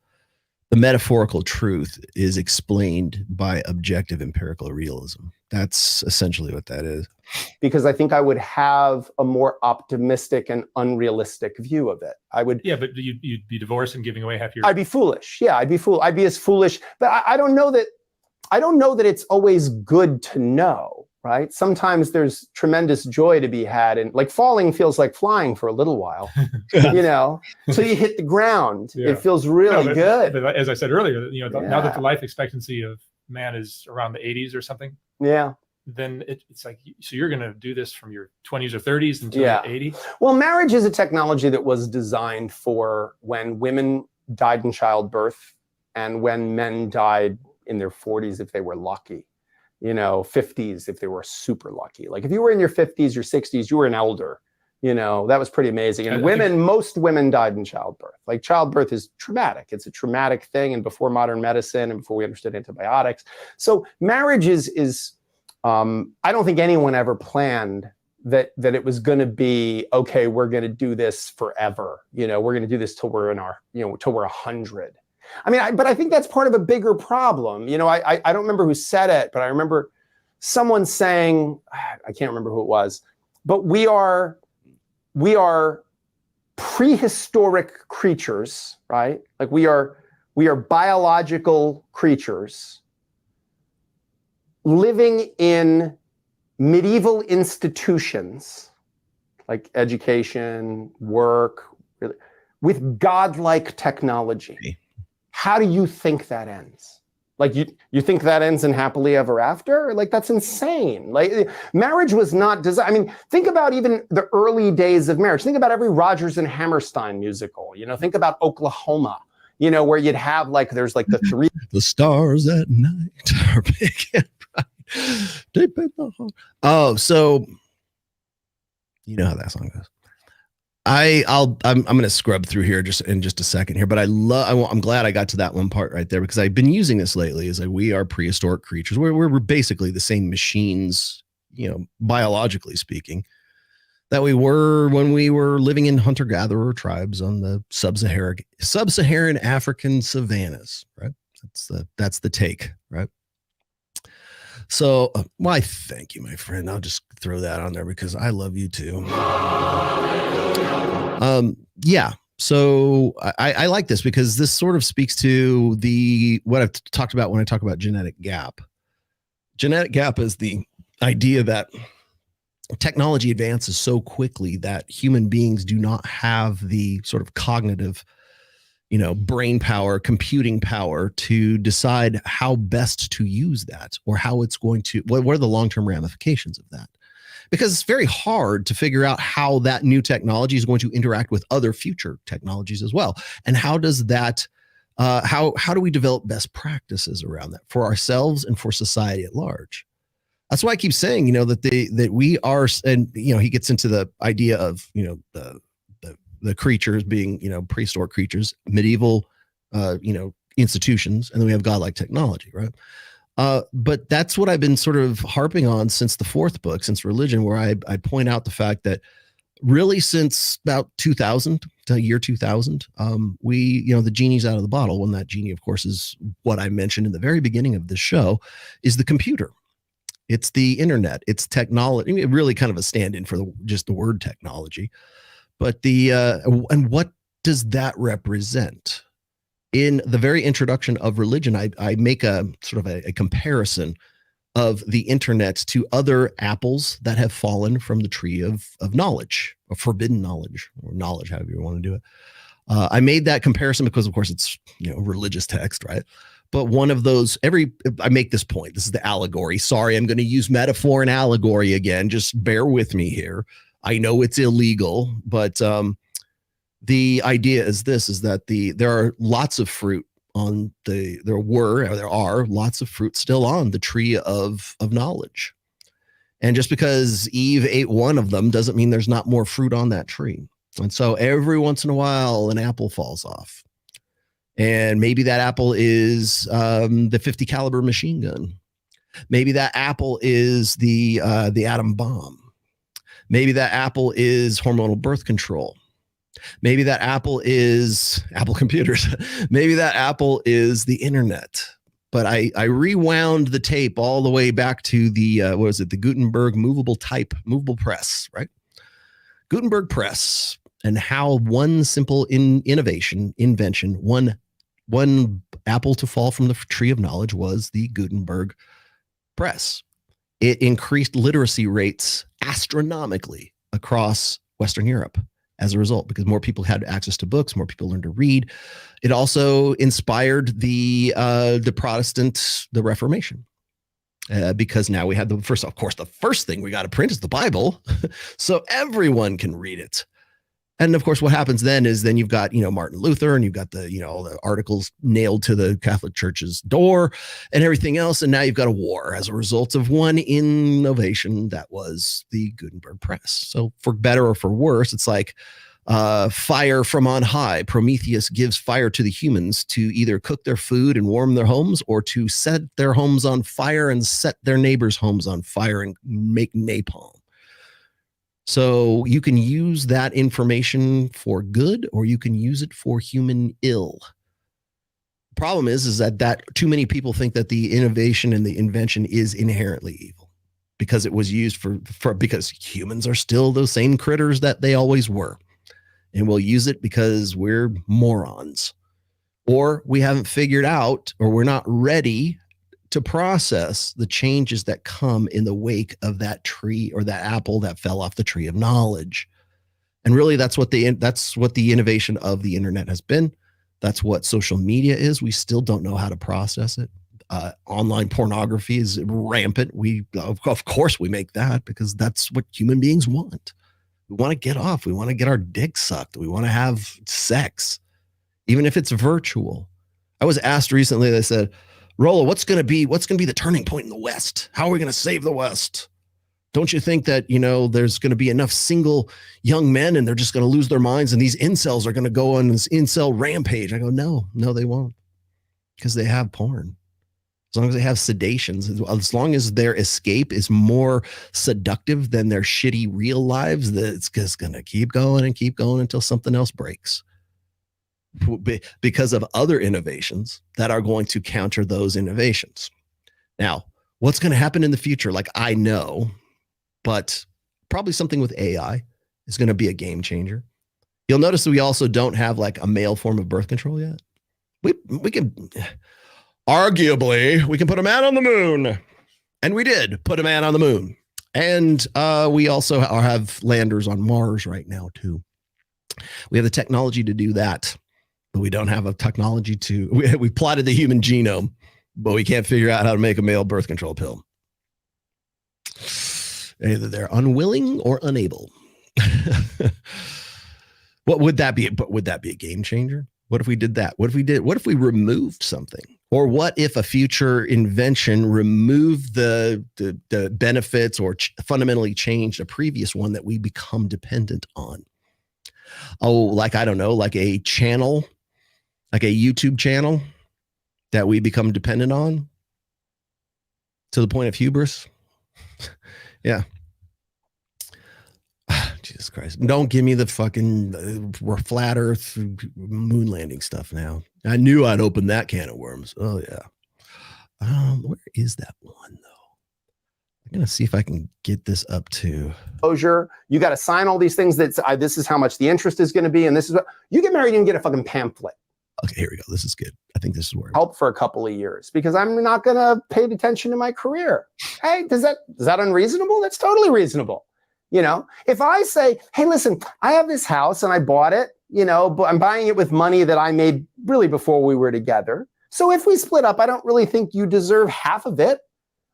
metaphorical truth is explained by objective empirical realism. That's essentially what that is. Because I think I would have a more optimistic and unrealistic view of it. I would. Yeah, but you'd be divorced and giving away half your. I'd be foolish. Yeah, I'd be as foolish. But I don't know that it's always good to know, right? Sometimes there's tremendous joy to be had, and like falling feels like flying for a little while, you know, till you hit the ground. Yeah. It feels really good. But as I said earlier, you know, now that the life expectancy of man is around the 80s or something, then it's like, so you're going to do this from your 20s or 30s until you're 80? Well, marriage is a technology that was designed for when women died in childbirth and when men died in their 40s if they were lucky, you know, 50s if they were super lucky. Like if you were in your 50s, your 60s, you were an elder, you know, that was pretty amazing. And most women died in childbirth. Like childbirth is traumatic. It's a traumatic thing. And before modern medicine and before we understood antibiotics. So marriage is I don't think anyone ever planned that it was going to be, okay, we're going to do this forever. You know, we're going to do this till we're in our, you know, till we're 100. I mean, but I think that's part of a bigger problem. You know, I don't remember who said it, but I remember someone saying, I can't remember who it was, but we are prehistoric creatures, right? Like we are biological creatures living in medieval institutions like education, work, with godlike technology. How do you think that ends? Like you think that ends in happily ever after? Like that's insane. Like marriage was not designed. I mean, think about even the early days of marriage. Think about every Rodgers and Hammerstein musical. You know, think about Oklahoma. You know, where you'd have like there's like the three. The stars at night are big and bright. Deep in the heart. Oh, so you know how that song goes. I'm going to scrub through here just in just a second here, but I'm glad I got to that one part right there because I've been using this lately. Is like we are prehistoric creatures. We're basically the same machines, you know, biologically speaking, that we were when we were living in hunter-gatherer tribes on the sub-Saharan African savannas. Right? That's the take. Right? So, why? Thank you, my friend. I'll just throw that on there because I love you too. Yeah. So I like this because this sort of speaks to what I've talked about when I talk about genetic gap. Genetic gap is the idea that technology advances so quickly that human beings do not have the sort of cognitive, you know, brain power, computing power to decide how best to use that or how it's going to, what are the long-term ramifications of that? Because it's very hard to figure out how that new technology is going to interact with other future technologies as well. And how does that, how do we develop best practices around that for ourselves and for society at large? That's why I keep saying, you know, that we are, and, you know, he gets into the idea of, you know, the creatures being, you know, prehistoric creatures, medieval, you know, institutions, and then we have godlike technology, right? But that's what I've been sort of harping on since the fourth book, since Religion, where I point out the fact that really since about 2000, the year 2000, you know, the genie's out of the bottle. When that genie, of course, is what I mentioned in the very beginning of the show, is the computer. It's the internet. It's technology. I mean, really kind of a stand-in for just the word technology. But and what does that represent? In the very introduction of Religion, I make a sort of a comparison of the internet to other apples that have fallen from the tree of knowledge, of forbidden knowledge, or knowledge, however you want to do it. I made that comparison because, of course, it's, you know, religious text, right? But one of those, I make this point. This is the allegory. Sorry, I'm going to use metaphor and allegory again. Just bear with me here. I know it's illegal, but the idea is this, is that there are lots of fruit on there are lots of fruit still on the tree of knowledge. And just because Eve ate one of them doesn't mean there's not more fruit on that tree. And so every once in a while, an apple falls off. And maybe that apple is the 50 caliber machine gun. Maybe that apple is the atom bomb. Maybe that apple is hormonal birth control. Maybe that apple is Apple computers. Maybe that apple is the internet. But I rewound the tape all the way back to the, the Gutenberg movable press, right? Gutenberg press, and how one simple invention, one apple to fall from the tree of knowledge was the Gutenberg press. It increased literacy rates astronomically across Western Europe as a result, because more people had access to books, more people learned to read. It also inspired the Reformation, because now we had the first thing we got to print is the Bible, so everyone can read it. And of course, what happens then is you've got, you know, Martin Luther, and you've got all the articles nailed to the Catholic Church's door and everything else. And now you've got a war as a result of one innovation that was the Gutenberg press. So for better or for worse, it's like fire from on high. Prometheus gives fire to the humans to either cook their food and warm their homes, or to set their homes on fire and set their neighbors' homes on fire and make napalm. So you can use that information for good, or you can use it for human ill. Problem is that too many people think that the innovation and the invention is inherently evil because it was used because humans are still those same critters that they always were. And we'll use it because we're morons, or we haven't figured out, or we're not ready to process the changes that come in the wake of that tree or that apple that fell off the tree of knowledge. And really, that's what the innovation of the internet has been. That's what social media is. We still don't know how to process it. Online pornography is rampant. Of course we make that because that's what human beings want. We want to get off. We want to get our dick sucked. We want to have sex, even if it's virtual. I was asked recently, they said, Rolla, what's going to be the turning point in the West? How are we going to save the West? Don't you think that, there's going to be enough single young men and they're just going to lose their minds and these incels are going to go on this incel rampage? I go, no, they won't, because they have porn. As long as they have sedations, as long as their escape is more seductive than their shitty real lives, it's just going to keep going until something else breaks. Because of other innovations that are going to counter those innovations. Now, what's going to happen in the future? Like, I know, but probably something with AI is going to be a game changer. You'll notice that we also don't have like a male form of birth control yet. We can, arguably, we can put a man on the moon. And we did put a man on the moon. And we also have landers on Mars right now, too. We have the technology to do that. But we don't have a technology we plotted the human genome, but we can't figure out how to make a male birth control pill. Either they're unwilling or unable. What would that be? But would that be a game changer? What if we did that? What if we removed something? Or what if a future invention removed the benefits or fundamentally changed a previous one that we become dependent on? Oh, like, I don't know, like a channel, like a YouTube channel that we become dependent on to the point of hubris. Yeah. Jesus Christ. Don't give me the fucking flat earth moon landing stuff now. I knew I'd open that can of worms. Oh yeah. Where is that one though? I'm going to see if I can get this up to Closure. You got to sign all these things that this is how much the interest is going to be. And this is what you get married and get a fucking pamphlet. Okay, here we go. This is good. I think this is where help for a couple of years because I'm not going to pay attention to my career. Hey, is that unreasonable? That's totally reasonable. If I say, hey, listen, I have this house and I bought it, but I'm buying it with money that I made really before we were together. So if we split up, I don't really think you deserve half of it.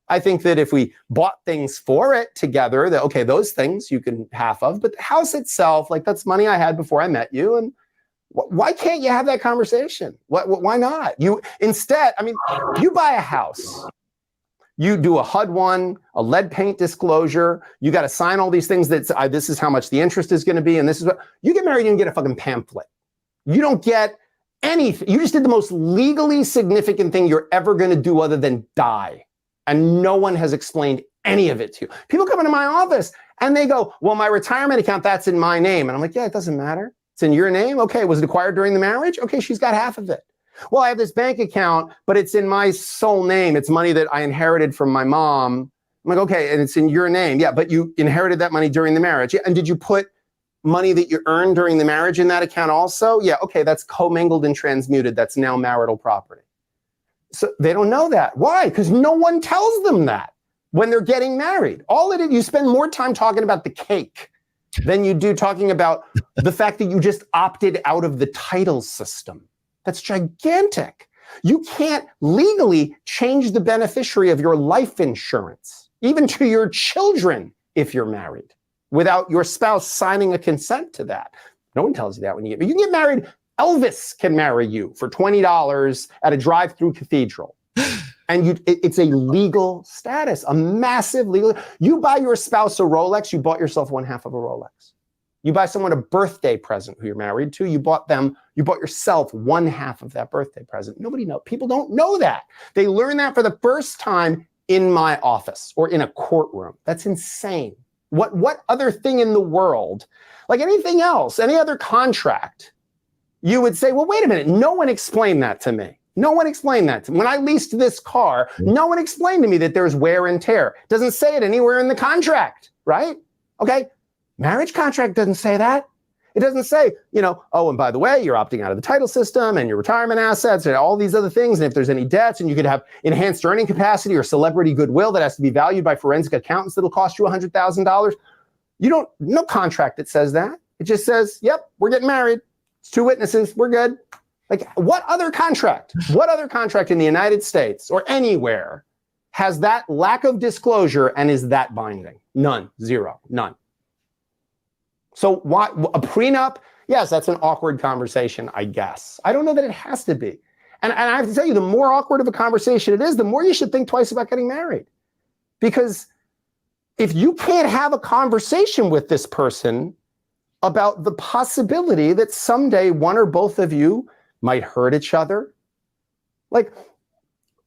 I think that if we bought things for it together, that, okay, those things you can half of, but the house itself, like that's money I had before I met you. And why can't you have that conversation? Why not? You buy a house. You do a HUD-1, a lead paint disclosure. You got to sign all these things that this is how much the interest is going to be. And this is what you get married and get a fucking pamphlet. You don't get anything. You just did the most legally significant thing you're ever going to do other than die. And no one has explained any of it to you. People come into my office and they go, well, my retirement account, that's in my name. And I'm like, yeah, it doesn't matter. It's in your name. Okay. Was it acquired during the marriage? Okay. She's got half of it. Well, I have this bank account, but it's in my sole name. It's money that I inherited from my mom. I'm like, okay. And it's in your name. Yeah. But you inherited that money during the marriage. Yeah. And did you put money that you earned during the marriage in that account also? Yeah. Okay. That's commingled and transmuted. That's now marital property. So they don't know that. Why? Because no one tells them that when they're getting married. You spend more time talking about the cake than you do talking about the fact that you just opted out of the title system. That's gigantic. You can't legally change the beneficiary of your life insurance, even to your children if you're married, without your spouse signing a consent to that. No one tells you that when you get married. Elvis can marry you for $20 at a drive-through cathedral. And it's a legal status, a massive legal. You buy your spouse a Rolex, you bought yourself one half of a Rolex. You buy someone a birthday present who you're married to, you bought yourself one half of that birthday present. Nobody knows. People don't know that. They learn that for the first time in my office or in a courtroom. That's insane. What other thing in the world, like anything else, any other contract, you would say, well, wait a minute, no one explained that to me. No one explained that to me. When I leased this car, no one explained to me that there's wear and tear. Doesn't say it anywhere in the contract, right? Okay. Marriage contract doesn't say that. It doesn't say, oh, and by the way, you're opting out of the title system and your retirement assets and all these other things. And if there's any debts, and you could have enhanced earning capacity or celebrity goodwill that has to be valued by forensic accountants that'll cost you $100,000. No contract that says that. It just says, yep, we're getting married. It's 2 witnesses. We're good. Like, what other contract in the United States or anywhere has that lack of disclosure and is that binding? None. Zero. None. So why a prenup? Yes, that's an awkward conversation, I guess. I don't know that it has to be. And I have to tell you, the more awkward of a conversation it is, the more you should think twice about getting married. Because if you can't have a conversation with this person about the possibility that someday one or both of you might hurt each other, like,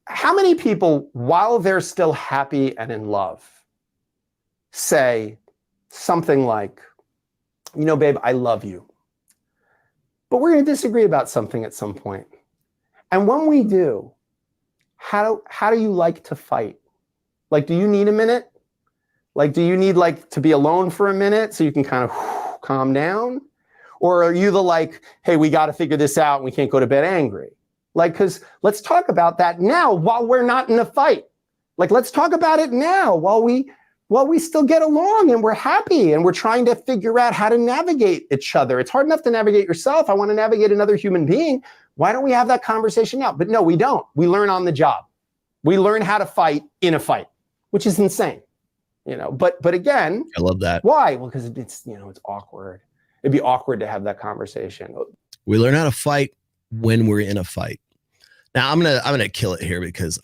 how many people, while they're still happy and in love, say something like, babe, I love you, but we're going to disagree about something at some point. And when we do, how do you like to fight? Like, do you need a minute? Like, do you need to be alone for a minute so you can kind of calm down? Or are you hey, we got to figure this out and we can't go to bed angry? Because let's talk about that now while we're not in a fight. Let's talk about it now while we still get along and we're happy and we're trying to figure out how to navigate each other. It's hard enough to navigate yourself. I want to navigate another human being. Why don't we have that conversation now? But no, we don't. We learn on the job. We learn how to fight in a fight, which is insane. But again, I love that. Why? Well, because it's awkward. It'd be awkward to have that conversation. We learn how to fight when we're in a fight. Now I'm gonna kill it here because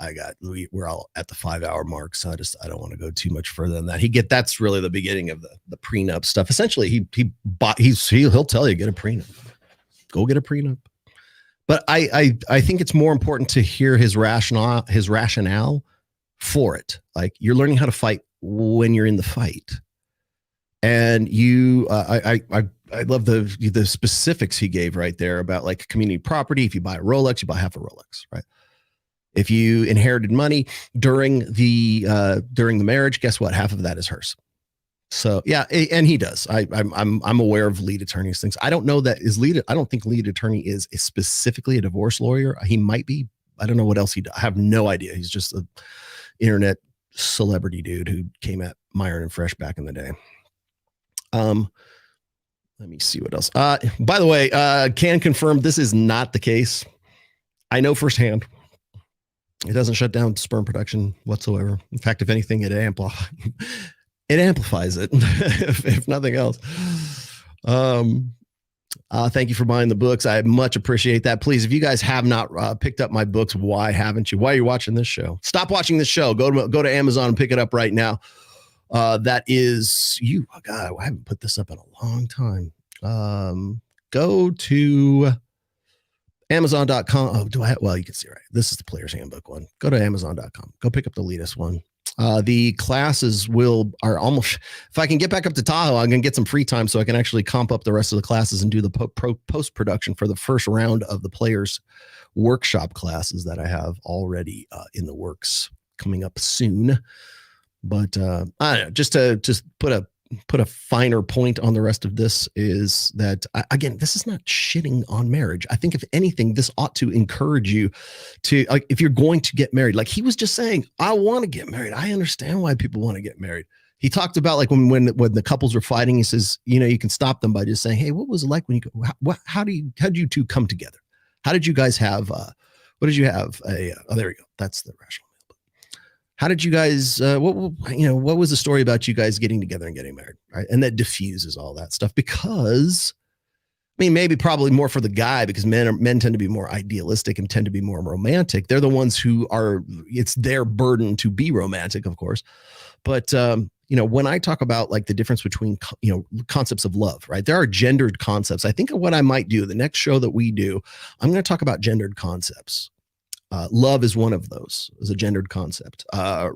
we're all at the 5-hour mark, so I don't want to go too much further than that. That's really the beginning of the prenup stuff. Essentially, he'll tell you, get a prenup, go get a prenup. But I think it's more important to hear his rationale for it. Like, you're learning how to fight when you're in the fight, and I love the specifics he gave right there about community property. If you buy a Rolex, you buy half a Rolex, right? If you inherited money during the marriage, guess what? Half of that is hers. So yeah, and he does. I'm aware of lead attorneys things. I don't know that I don't think lead attorney is specifically a divorce lawyer. He might be. I don't know what else he does. I have no idea. He's just an internet celebrity dude who came at Myron and Fresh back in the day. Let me see what else. By the way, can confirm this is not the case. I know firsthand. It doesn't shut down sperm production whatsoever. In fact, if anything, it amplifies it, if nothing else. Thank you for buying the books. I much appreciate that. Please, if you guys have not picked up my books, why haven't you? Why are you watching this show? Stop watching this show. Go to Amazon and pick it up right now. That is you. Oh God, I haven't put this up in a long time. Go to Amazon.com. Oh, do I? Well, you can see, right? This is the Player's Handbook one. Go to Amazon.com. Go pick up the latest one. The classes are almost, if I can get back up to Tahoe, I'm going to get some free time so I can actually comp up the rest of the classes and do the post-production for the first round of the Players Workshop classes that I have already in the works coming up soon. But I don't know, just to put a finer point on the rest of this is that, again, this is not shitting on marriage. I think if anything, this ought to encourage you to, if you're going to get married, like he was just saying, I want to get married. I understand why people want to get married. He talked about when the couples are fighting, he says, you can stop them by just saying, hey, what was it like when you go, how did you two come together? How did you guys have, what did you have? There we go. That's the rational. How did you guys, what was the story about you guys getting together and getting married? Right. And that diffuses all that stuff because, maybe probably more for the guy because men tend to be more idealistic and tend to be more romantic. They're the ones who it's their burden to be romantic, of course. But, when I talk about like the difference between, concepts of love, right? There are gendered concepts. I think what I might do the next show that we do, I'm going to talk about gendered concepts. Love is one of those, is a gendered concept.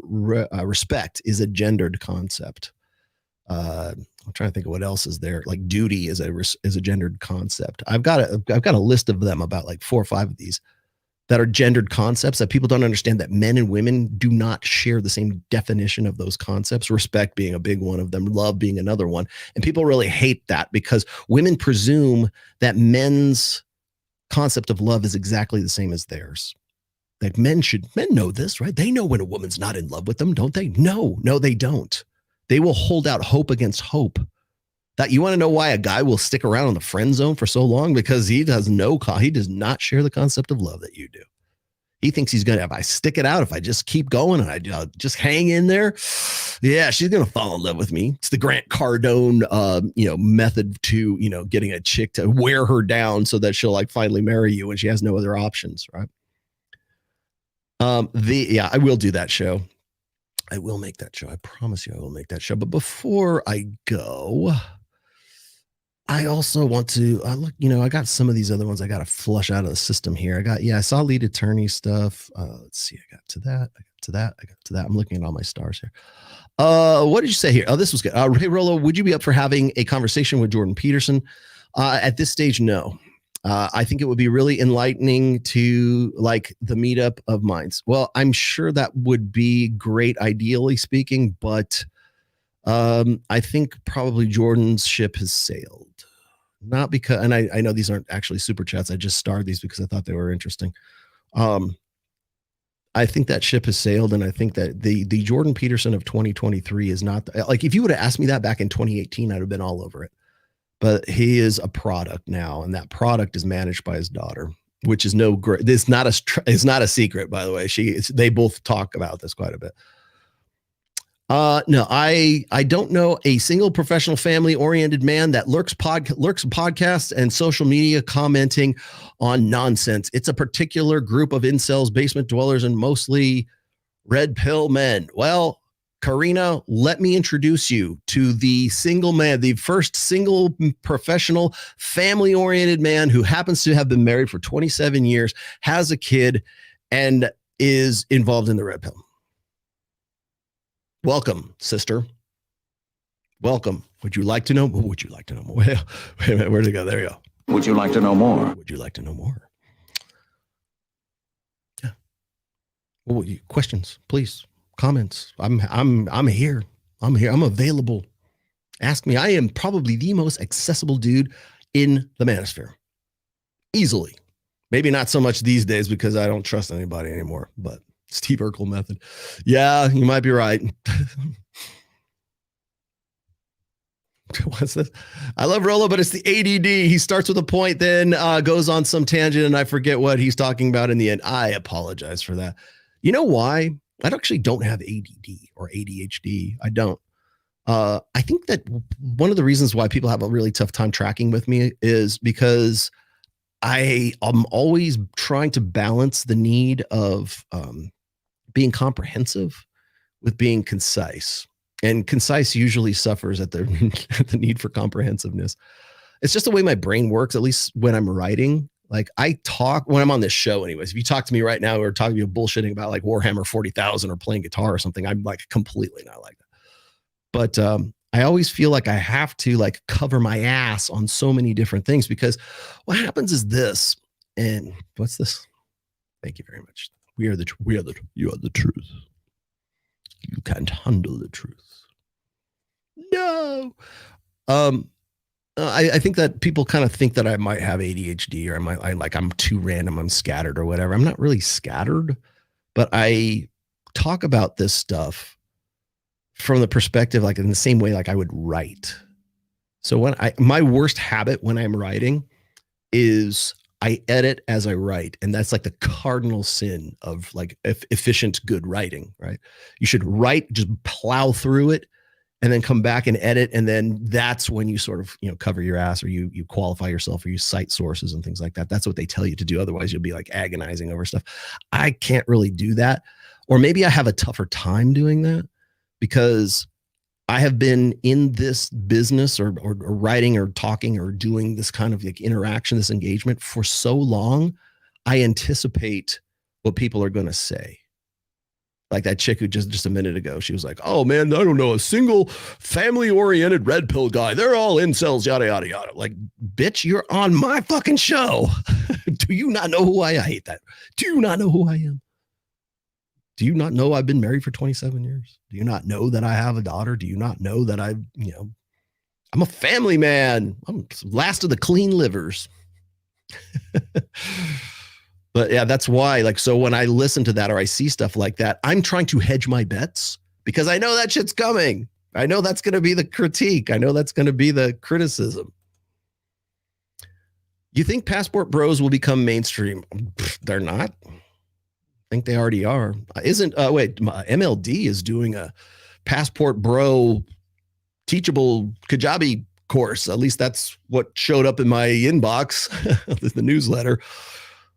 Respect is a gendered concept. I'm trying to think of what else is there. Like duty is a gendered concept. I've got a list of them, about like 4 or 5 of these that are gendered concepts, that people don't understand that men and women do not share the same definition of those concepts, respect being a big one of them, love being another one. And people really hate that because women presume that men's concept of love is exactly the same as theirs. Like men know this, right? They know when a woman's not in love with them, don't they? No, they don't. They will hold out hope against hope. That you want to know why a guy will stick around in the friend zone for so long? Because he does not share the concept of love that you do. He thinks he's going to, if I stick it out, if I just keep going and I just hang in there, yeah, she's going to fall in love with me. It's the Grant Cardone, method to, getting a chick to wear her down so that she'll like finally marry you when she has no other options. Right. I will do that show. I will make that show. I promise you I will make that show. But before I go, I also want to I got some of these other ones I got to flush out of the system here. I saw lead attorney stuff. Let's see. I got to that. I'm looking at all my stars here. What did you say here? Oh, this was good. Ray Rollo, would you be up for having a conversation with Jordan Peterson? At this stage, no. I think it would be really enlightening to like the meetup of minds. Well, I'm sure that would be great, ideally speaking, but I think probably Jordan's ship has sailed. Not because, and I know these aren't actually super chats. I just starred these because I thought they were interesting. I think that ship has sailed, and I think that the Jordan Peterson of 2023 is not like, if you would have asked me that back in 2018, I'd have been all over it. But he is a product now, and that product is managed by his daughter, which is no great. It's not a secret, by the way. They both talk about this quite a bit. No, I don't know a single professional family-oriented man that lurks podcasts and social media commenting on nonsense. It's a particular group of incels, basement dwellers, and mostly red pill men. Well, Karina, let me introduce you to the single man, the first single professional family-oriented man who happens to have been married for 27 years, has a kid, and is involved in the red pill. Welcome, sister. Welcome. Would you like to know? Would you like to know more? Wait a minute. Where'd it go? There you go. Would you like to know more? Would you like to know more? Yeah. Well, questions, please. Comments. I'm here. I'm here. I'm available. Ask me. I am probably the most accessible dude in the manosphere. Easily. Maybe not so much these days because I don't trust anybody anymore, but Steve Urkel method. Yeah, you might be right. What's this? I love Rollo, but it's the ADD. He starts with a point, then goes on some tangent, and I forget what he's talking about in the end. I apologize for that. You know why? I actually don't have ADD or ADHD. I don't. I think that one of the reasons why people have a really tough time tracking with me is because I am always trying to balance the need of being comprehensive with being concise. And concise usually suffers at the need for comprehensiveness. It's just the way my brain works, at least when I'm writing. Like I talk when I'm on this show anyways. If you talk to me right now or talking to you bullshitting about like Warhammer 40,000 or playing guitar or something, I'm like completely not like that. But I always feel like I have to like cover my ass on so many different things because what happens is this. And what's this? Thank you very much. You are the truth. You can't handle the truth. No. I think that people kind of think that I might have ADHD or I'm too random, I'm scattered or whatever. I'm not really scattered, but I talk about this stuff from the perspective, like in the same way, like I would write. So when my worst habit when I'm writing is I edit as I write. And that's like the cardinal sin of like efficient, good writing, right? You should write, just plow through it and then come back and edit. And then that's when you sort of, cover your ass or you qualify yourself or you cite sources and things like that. That's what they tell you to do. Otherwise you'll be like agonizing over stuff. I can't really do that. Or maybe I have a tougher time doing that because I have been in this business or writing or talking or doing this kind of like interaction, this engagement for so long, I anticipate what people are going to say. Like that chick who just a minute ago, she was like, oh man, I don't know, a single family-oriented red pill guy. They're all incels, yada, yada, yada. Like, bitch, you're on my fucking show. Do you not know who I hate that? Do you not know who I am? Do you not know I've been married for 27 years? Do you not know that I have a daughter? Do you not know that I'm a family man? I'm last of the clean livers. But yeah, that's why, like, so when I listen to that or I see stuff like that, I'm trying to hedge my bets because I know that shit's coming. I know that's going to be the critique. I know that's going to be the criticism. You think passport bros will become mainstream? They're not. I think they already are. MLD is doing a passport bro teachable Kajabi course. At least that's what showed up in my inbox, the newsletter.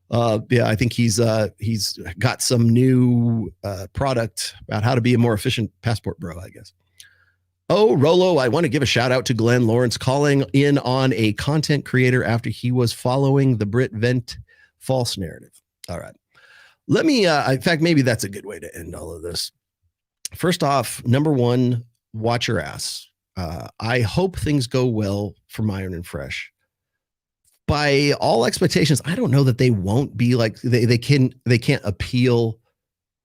I think he's got some new product about how to be a more efficient passport bro, I guess. Oh, Rolo, I want to give a shout out to Glenn Lawrence calling in on a content creator after he was following the Brit Vent false narrative. All right. Let me, in fact, maybe that's a good way to end all of this. First off, number one, watch your ass. I hope things go well for Myron and Fresh. By all expectations, I don't know that they won't be like they can't appeal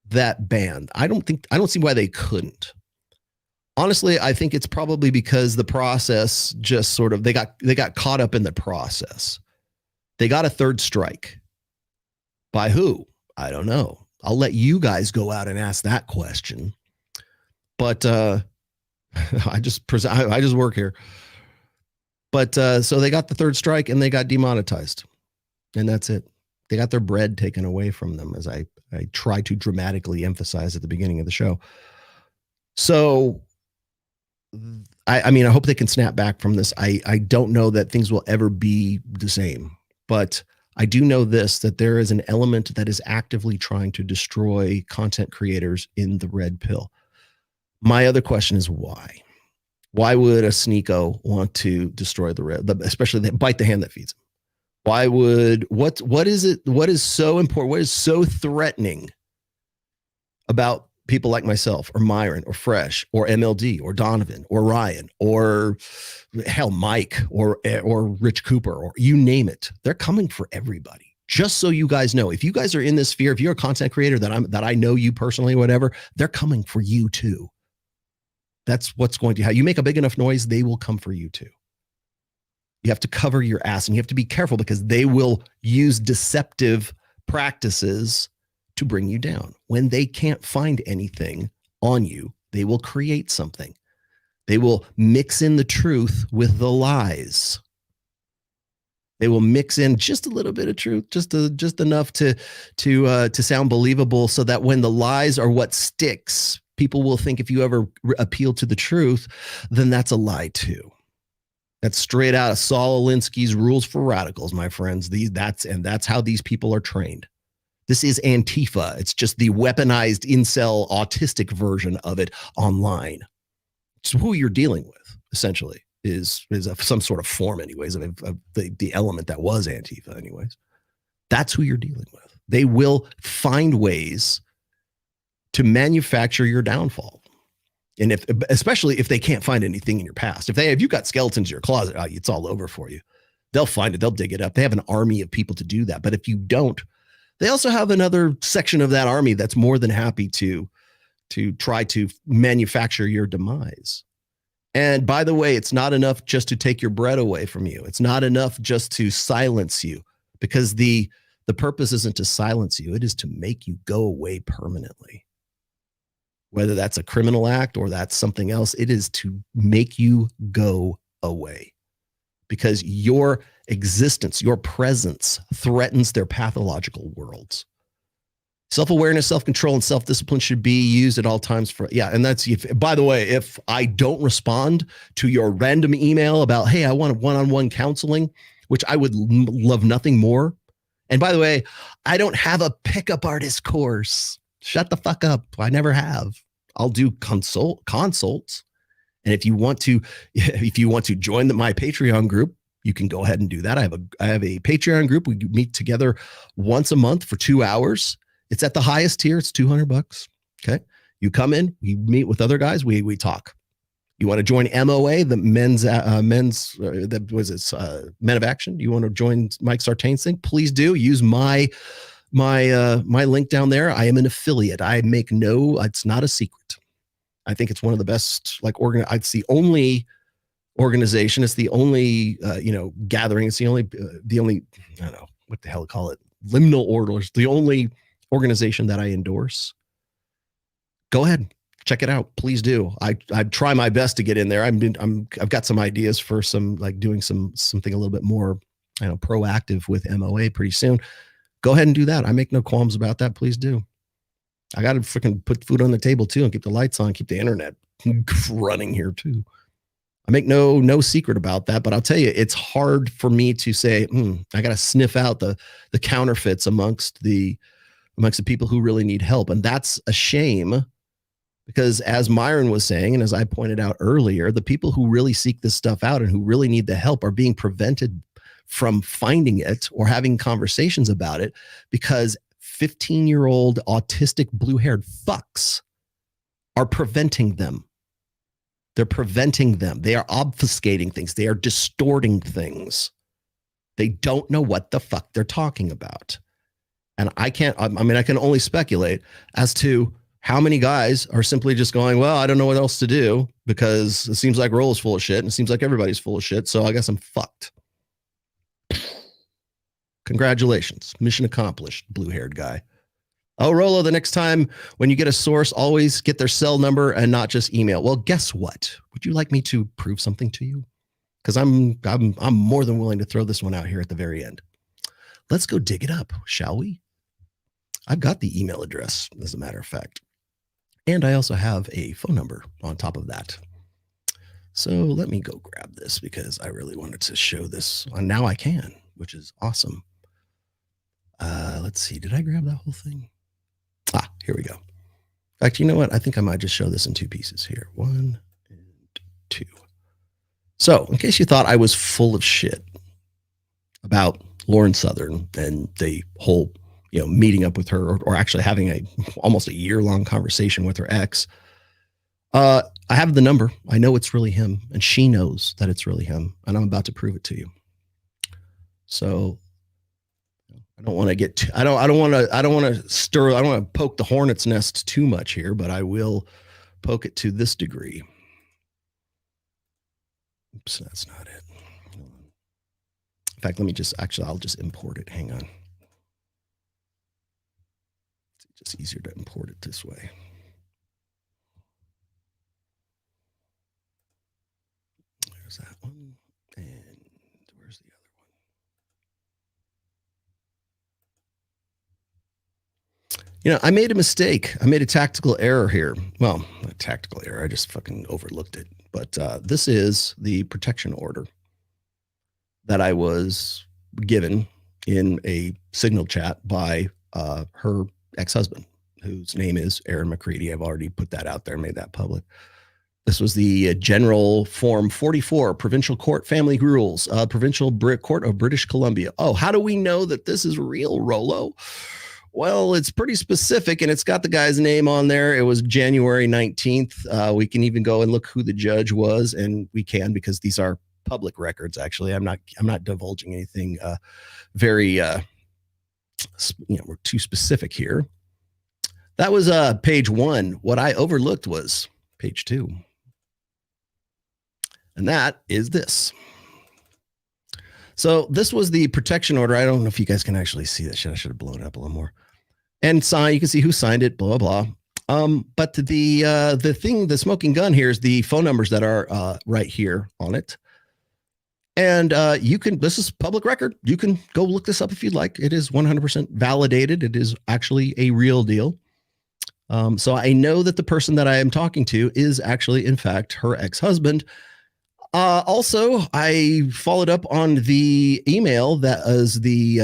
that ban. I don't see why they couldn't. Honestly, I think it's probably because the process just sort of they got caught up in the process. They got a third strike. By who? I don't know. I'll let you guys go out and ask that question. But I just work here. But so they got the third strike and they got demonetized. And that's it. They got their bread taken away from them, as I try to dramatically emphasize at the beginning of the show. So I mean, I hope they can snap back from this. I don't know that things will ever be the same, but I do know this, that there is an element that is actively trying to destroy content creators in the red pill. My other question is why? Why would a sneako want to destroy the red, especially bite the hand that feeds him? Why would, what is it? What is so important? What is so threatening about people like myself or Myron or Fresh or MLD or Donovan or Ryan or hell, Mike or Rich Cooper or you name it? They're coming for everybody. Just so you guys know, if you guys are in this sphere, if you're a content creator that I know you personally, whatever, they're coming for you too. That's what's going to happen. You make a big enough noise, they will come for you too. You have to cover your ass and you have to be careful because they will use deceptive practices to bring you down. When they can't find anything on you, they will create something. They will mix in the truth with the lies. They will mix in just a little bit of truth, just enough to sound believable, so that when the lies are what sticks, people will think if you ever appeal to the truth, then that's a lie too. That's straight out of Saul Alinsky's Rules for Radicals, my friends. That's how these people are trained. This is Antifa. It's just the weaponized incel autistic version of it online. It's who you're dealing with, essentially, is some sort of form, anyways, of the element that was Antifa, anyways. That's who you're dealing with. They will find ways to manufacture your downfall. And especially if they can't find anything in your past. If you've got skeletons in your closet, it's all over for you. They'll find it. They'll dig it up. They have an army of people to do that. But if you don't, they also have another section of that army that's more than happy to try to manufacture your demise. And by the way, it's not enough just to take your bread away from you. It's not enough just to silence you, because the purpose isn't to silence you. It is to make you go away permanently. Whether that's a criminal act or that's something else, it is to make you go away, because your existence, your presence threatens their pathological worlds. Self-awareness, self-control, and self-discipline should be used at all times and that's, by the way, if I don't respond to your random email about, hey, I want one-on-one counseling, which I would love nothing more. And by the way, I don't have a pickup artist course. Shut the fuck up. I never have. I'll do consults. And if you want to join my Patreon group, you can go ahead and do that. I have a Patreon group. We meet together once a month for 2 hours. It's at the highest tier. It's $200. Okay. You come in, we meet with other guys. We talk. You want to join MOA, the men's that was it, Men of Action? You want to join Mike Sartain's thing? Please do. Use my link down there. I am an affiliate. It's not a secret. I think it's one of the best it's the only organization. It's the only gathering. It's the only I don't know what the hell to call it. Liminal orders. The only organization that I endorse. Go ahead. Check it out. Please do. I try my best to get in there. I've got some ideas for some doing something a little bit more proactive with MOA pretty soon. Go ahead and do that. I make no qualms about that. Please do. I got to freaking put food on the table too and keep the lights on, keep the internet running here too. I make no secret about that, but I'll tell you, it's hard for me to say, I got to sniff out the counterfeits amongst the people who really need help. And that's a shame. Because as Myron was saying, and as I pointed out earlier, the people who really seek this stuff out and who really need the help are being prevented from finding it or having conversations about it because 15-year-old autistic blue-haired fucks are preventing them. They're preventing them. They are obfuscating things. They are distorting things. They don't know what the fuck they're talking about. And I can only speculate as to how many guys are simply just going, well, I don't know what else to do because it seems like Roll is full of shit and it seems like everybody's full of shit. So I guess I'm fucked. Congratulations. Mission accomplished, blue-haired guy. Oh, Rolo, the next time when you get a source, always get their cell number and not just email. Well, guess what? Would you like me to prove something to you? Because I'm more than willing to throw this one out here at the very end. Let's go dig it up, shall we? I've got the email address, as a matter of fact. And I also have a phone number on top of that. So let me go grab this because I really wanted to show this. And now I can, which is awesome. Let's see. Did I grab that whole thing? Here we go. In fact, you know what? I think I might just show this in two pieces here. 1 and 2. So in case you thought I was full of shit about Lauren Southern and the whole meeting up with her or actually having almost a year-long conversation with her ex. I have the number. I know it's really him and she knows that it's really him and I'm about to prove it to you. So I don't want to I don't want to poke the hornet's nest too much here, but I will poke it to this degree. Oops, that's not it. In fact, I'll just import it. Hang on. It's easier to import it this way. There's that one. And where's the other one? I made a mistake. I made a tactical error here. Well, not a tactical error. I just fucking overlooked it. But this is the protection order that I was given in a signal chat by her ex-husband, whose name is Aaron McCready. I've already put that out there, made that public. This was the General Form 44, Provincial Court Family Rules, Provincial Court of British Columbia. Oh, how do we know that this is real, Rolo? Well, it's pretty specific, and it's got the guy's name on there. It was January 19th. We can even go and look who the judge was, and we can because these are public records. Actually, I'm not divulging anything very we're too specific here. That was page 1. What I overlooked was page 2. And that is this. So this was the protection order. I don't know if you guys can actually see that shit. I should have blown it up a little more. And you can see who signed it, blah, blah, blah. But the smoking gun here is the phone numbers that are right here on it. And this is public record. You can go look this up if you'd like. It is 100% validated. It is actually a real deal. So I know that the person that I am talking to is actually, in fact, her ex-husband. Also, I followed up on the email that is the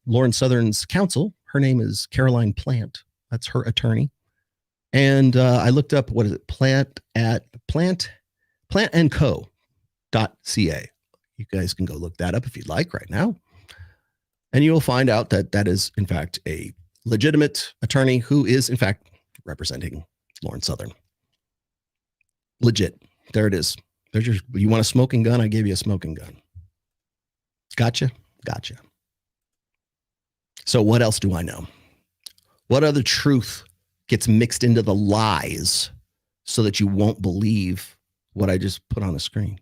Lauren Southern's counsel. Her name is Caroline Plant. That's her attorney. And I looked up, what is it? plantandco.ca. You guys can go look that up if you'd like right now. And you will find out that that is, in fact, a legitimate attorney who is, in fact, representing Lauren Southern. Legit. There it is. There's your, you want a smoking gun? I gave you a smoking gun. Gotcha. So what else do I know? What other truth gets mixed into the lies so that you won't believe what I just put on the screen?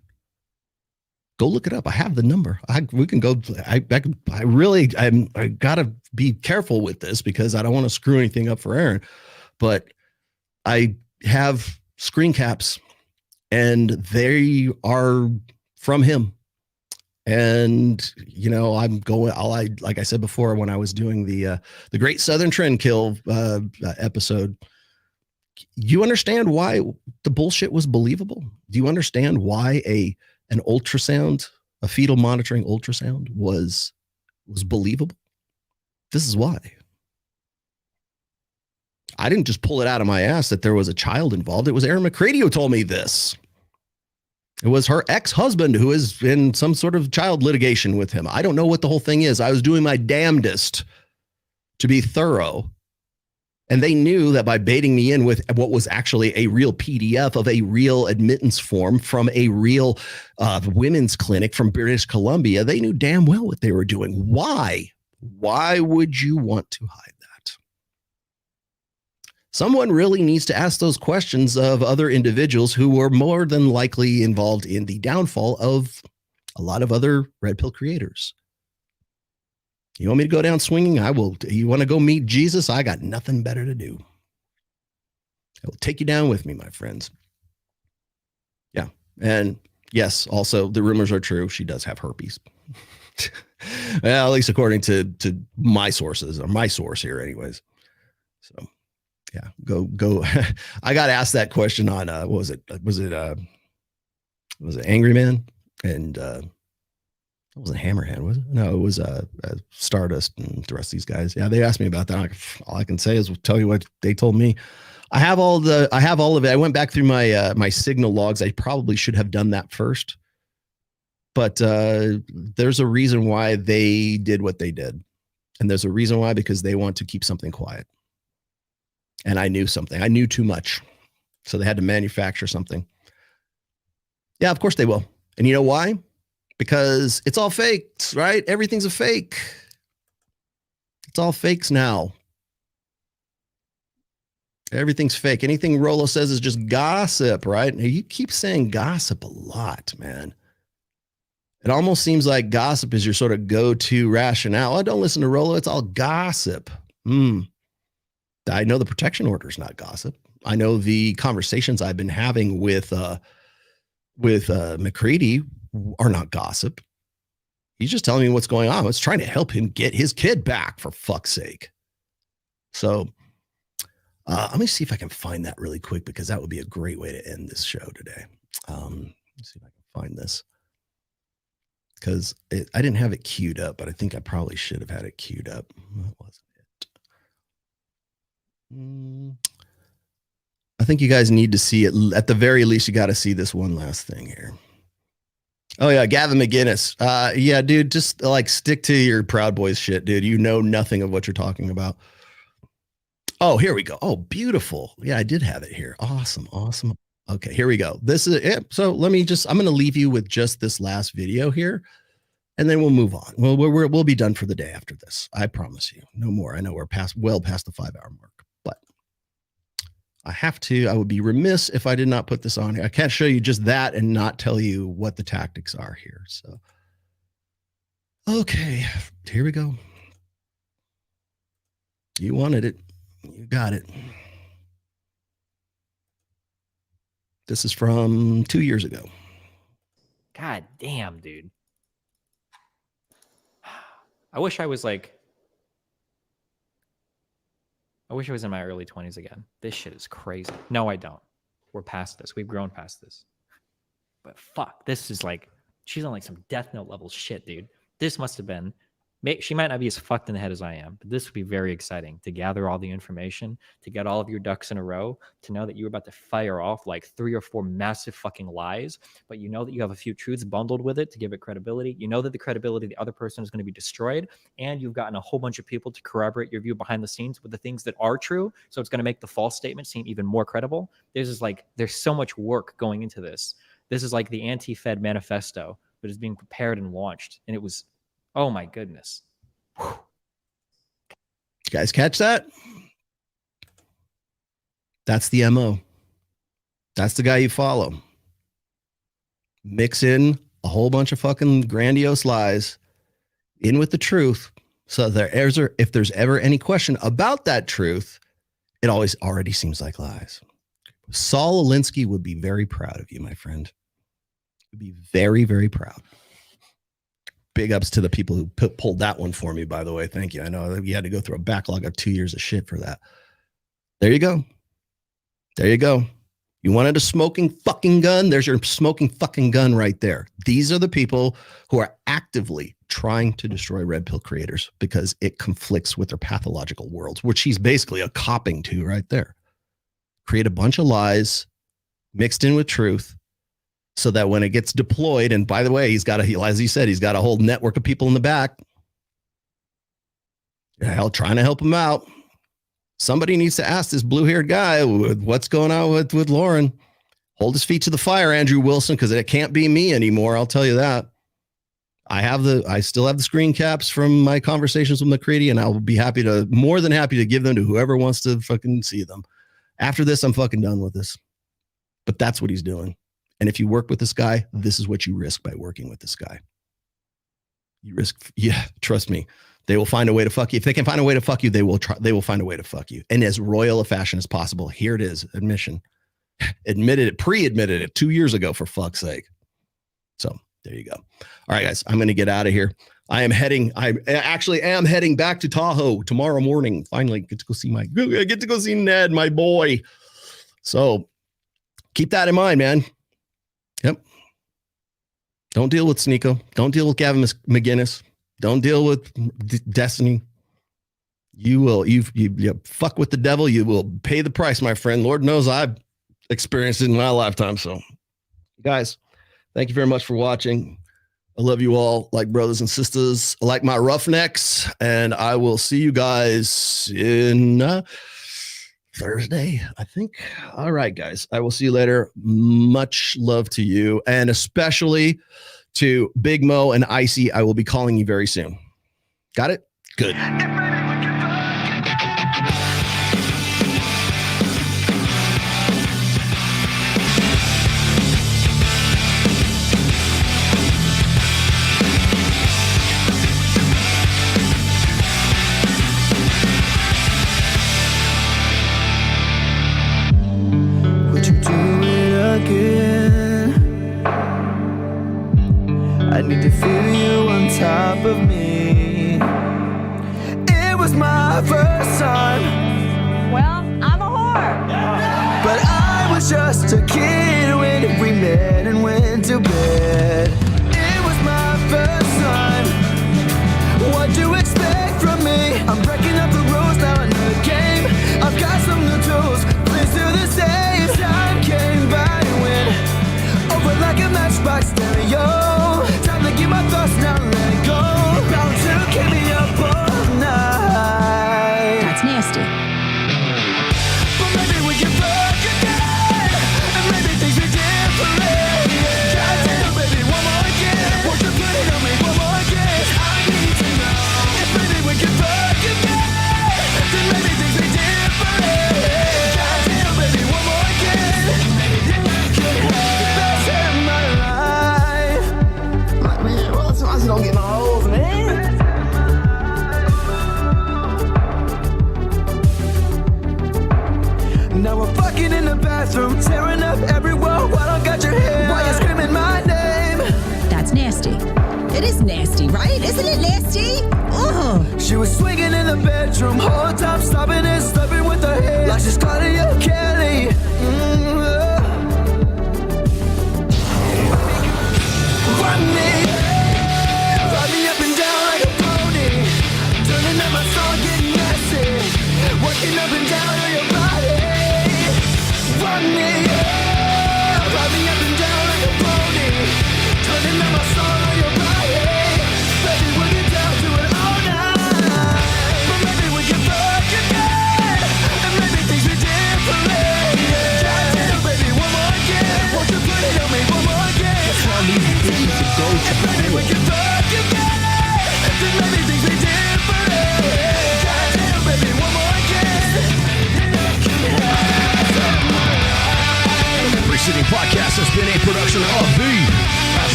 Go look it up. I have the number. We can go. I gotta be careful with this because I don't want to screw anything up for Aaron. But I have screen caps, and they are from him. And you know, I'm going. Like I said before, when I was doing the Great Southern Trend Kill episode, you understand why the bullshit was believable? Do you understand why an ultrasound, a fetal monitoring ultrasound was believable? This is why. I didn't just pull it out of my ass that there was a child involved. It was Aaron McCready who told me this. It was her ex-husband who is in some sort of child litigation with him. I don't know what the whole thing is. I was doing my damnedest to be thorough. And they knew that by baiting me in with what was actually a real PDF of a real admittance form from a real women's clinic from British Columbia, they knew damn well what they were doing. Why? Why would you want to hide that? Someone really needs to ask those questions of other individuals who were more than likely involved in the downfall of a lot of other red pill creators. You want me to go down swinging? I will. You want to go meet Jesus? I got nothing better to do. I will take you down with me, my friends. Yeah. And yes, also the rumors are true. She does have herpes. Well, at least according to my sources, or my source here anyways. So yeah, go. I got asked that question on, what was it? Was it Angry Man? And, it wasn't Hammerhead, was it? No, it was Stardust and the rest of these guys. Yeah, they asked me about that. All I can say is tell you what they told me. I have all of it. I went back through my signal logs. I probably should have done that first. But there's a reason why they did what they did. And there's a reason why, because they want to keep something quiet. And I knew something. I knew too much. So they had to manufacture something. Yeah, of course they will. And you know why? Because it's all fakes, right? Everything's a fake. It's all fakes now. Everything's fake. Anything Rolo says is just gossip, right? You keep saying gossip a lot, man. It almost seems like gossip is your sort of go-to rationale. Oh, don't listen to Rolo. It's all gossip. I know the protection order is not gossip. I know the conversations I've been having with McCready are not gossip. He's just telling me what's going on. I was trying to help him get his kid back, for fuck's sake. So let me see if I can find that really quick, because that would be a great way to end this show today. Let's see if I can find this, because I didn't have it queued up, but I think I probably should have had it queued up. That wasn't it. I think you guys need to see it. At the very least, you got to see this one last thing here. Oh yeah, Gavin McGinnis. Yeah, dude, just like stick to your Proud Boys shit, dude. You know nothing of what you're talking about. Oh, here we go. Oh, beautiful. Yeah, I did have it here. Awesome. Okay, here we go. This is it. So I'm going to leave you with just this last video here, and then we'll move on. Well, we'll be done for the day after this. I promise you. No more. I know we're well past the 5-hour mark, but I would be remiss if I did not put this on here. I can't show you just that and not tell you what the tactics are here. So, okay, here we go. You wanted it. You got it. This is from 2 years ago. God damn, dude. I wish I was in my early 20s again. This shit is crazy. No, I don't. We're past this. We've grown past this. But fuck, this is like, she's on like some Death Note level shit, dude. This must have been She might not be as fucked in the head as I am, but this would be very exciting to gather all the information, to get all of your ducks in a row, to know that you're about to fire off like 3 or 4 massive fucking lies, but you know that you have a few truths bundled with it to give it credibility. You know that the credibility of the other person is going to be destroyed, and you've gotten a whole bunch of people to corroborate your view behind the scenes with the things that are true. So it's going to make the false statement seem even more credible. There's so much work going into this. This is like the anti-Fed manifesto, but it's being prepared and launched. And it was, oh my goodness. You guys catch that? That's the MO. That's the guy you follow. Mix in a whole bunch of fucking grandiose lies in with the truth. So if there's ever any question about that truth, it always already seems like lies. Saul Alinsky would be very proud of you, my friend. He'd be very, very proud. Big ups to the people who pulled that one for me, by the way. Thank you. I know that you had to go through a backlog of 2 years of shit for that. There you go. There you go. You wanted a smoking fucking gun? There's your smoking fucking gun right there. These are the people who are actively trying to destroy Red Pill creators because it conflicts with their pathological worlds, which he's basically a copping to right there. Create a bunch of lies mixed in with truth, so that when it gets deployed, and by the way, as he said, he's got a whole network of people in the back. Trying to help him out. Somebody needs to ask this blue-haired guy what's going on with Lauren. Hold his feet to the fire, Andrew Wilson, because it can't be me anymore. I'll tell you that. I still have the screen caps from my conversations with McCready, and I'll be more than happy to give them to whoever wants to fucking see them. After this, I'm fucking done with this. But that's what he's doing. And if you work with this guy, this is what you risk by working with this guy. You risk, trust me, they will find a way to fuck you. If they can find a way to fuck you, they will find a way to fuck you. And as royal a fashion as possible. Here it is, admission. Pre-admitted it 2 years ago, for fuck's sake. So there you go. All right, guys, I'm going to get out of here. I actually am heading back to Tahoe tomorrow morning. Finally get to go see Ned, my boy. So keep that in mind, man. Yep. Don't deal with Sneeko. Don't deal with Gavin McGinnis. Don't deal with Destiny. You fuck with the devil. You will pay the price, my friend. Lord knows I've experienced it in my lifetime. So, guys, thank you very much for watching. I love you all like brothers and sisters, like my roughnecks. And I will see you guys in Thursday, I think. All right, guys. I will see you later. Much love to you, and especially to Big Mo and Icy. I will be calling you very soon. Got it? Good. I need to feel you on top of me. It was my first time. Well, I'm a whore. But I was just a kid when we met and went to bed. It was my first time. What do you expect from me? I'm breaking up the rules now in the game. I've got some new tools. Please do the same. Time came by and went over like a matchbox stereo. Get my thoughts now, let it go. Bound to keep me up all night. That's nasty. But maybe we can fuck again, and maybe things are different. Goddamn, baby, one more again. Won't you put it on me one more again? I need to know if maybe we can fuck again, then maybe things are different. Goddamn, baby, one more again. Maybe you could have the best in my life. Sometimes you don't get my hoes, man. Now we're fucking in the bathroom, tearing up everywhere. Why don't got your hair? Why you screaming my name? That's nasty. It is nasty, right? Isn't it nasty? Ugh. She was swinging in the bedroom, whole time stopping and stepping with her head like she's Claudia Kelly. Run me up and down like a pony.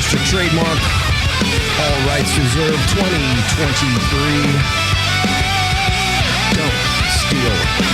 Registered trademark. All rights reserved. 2023. Don't steal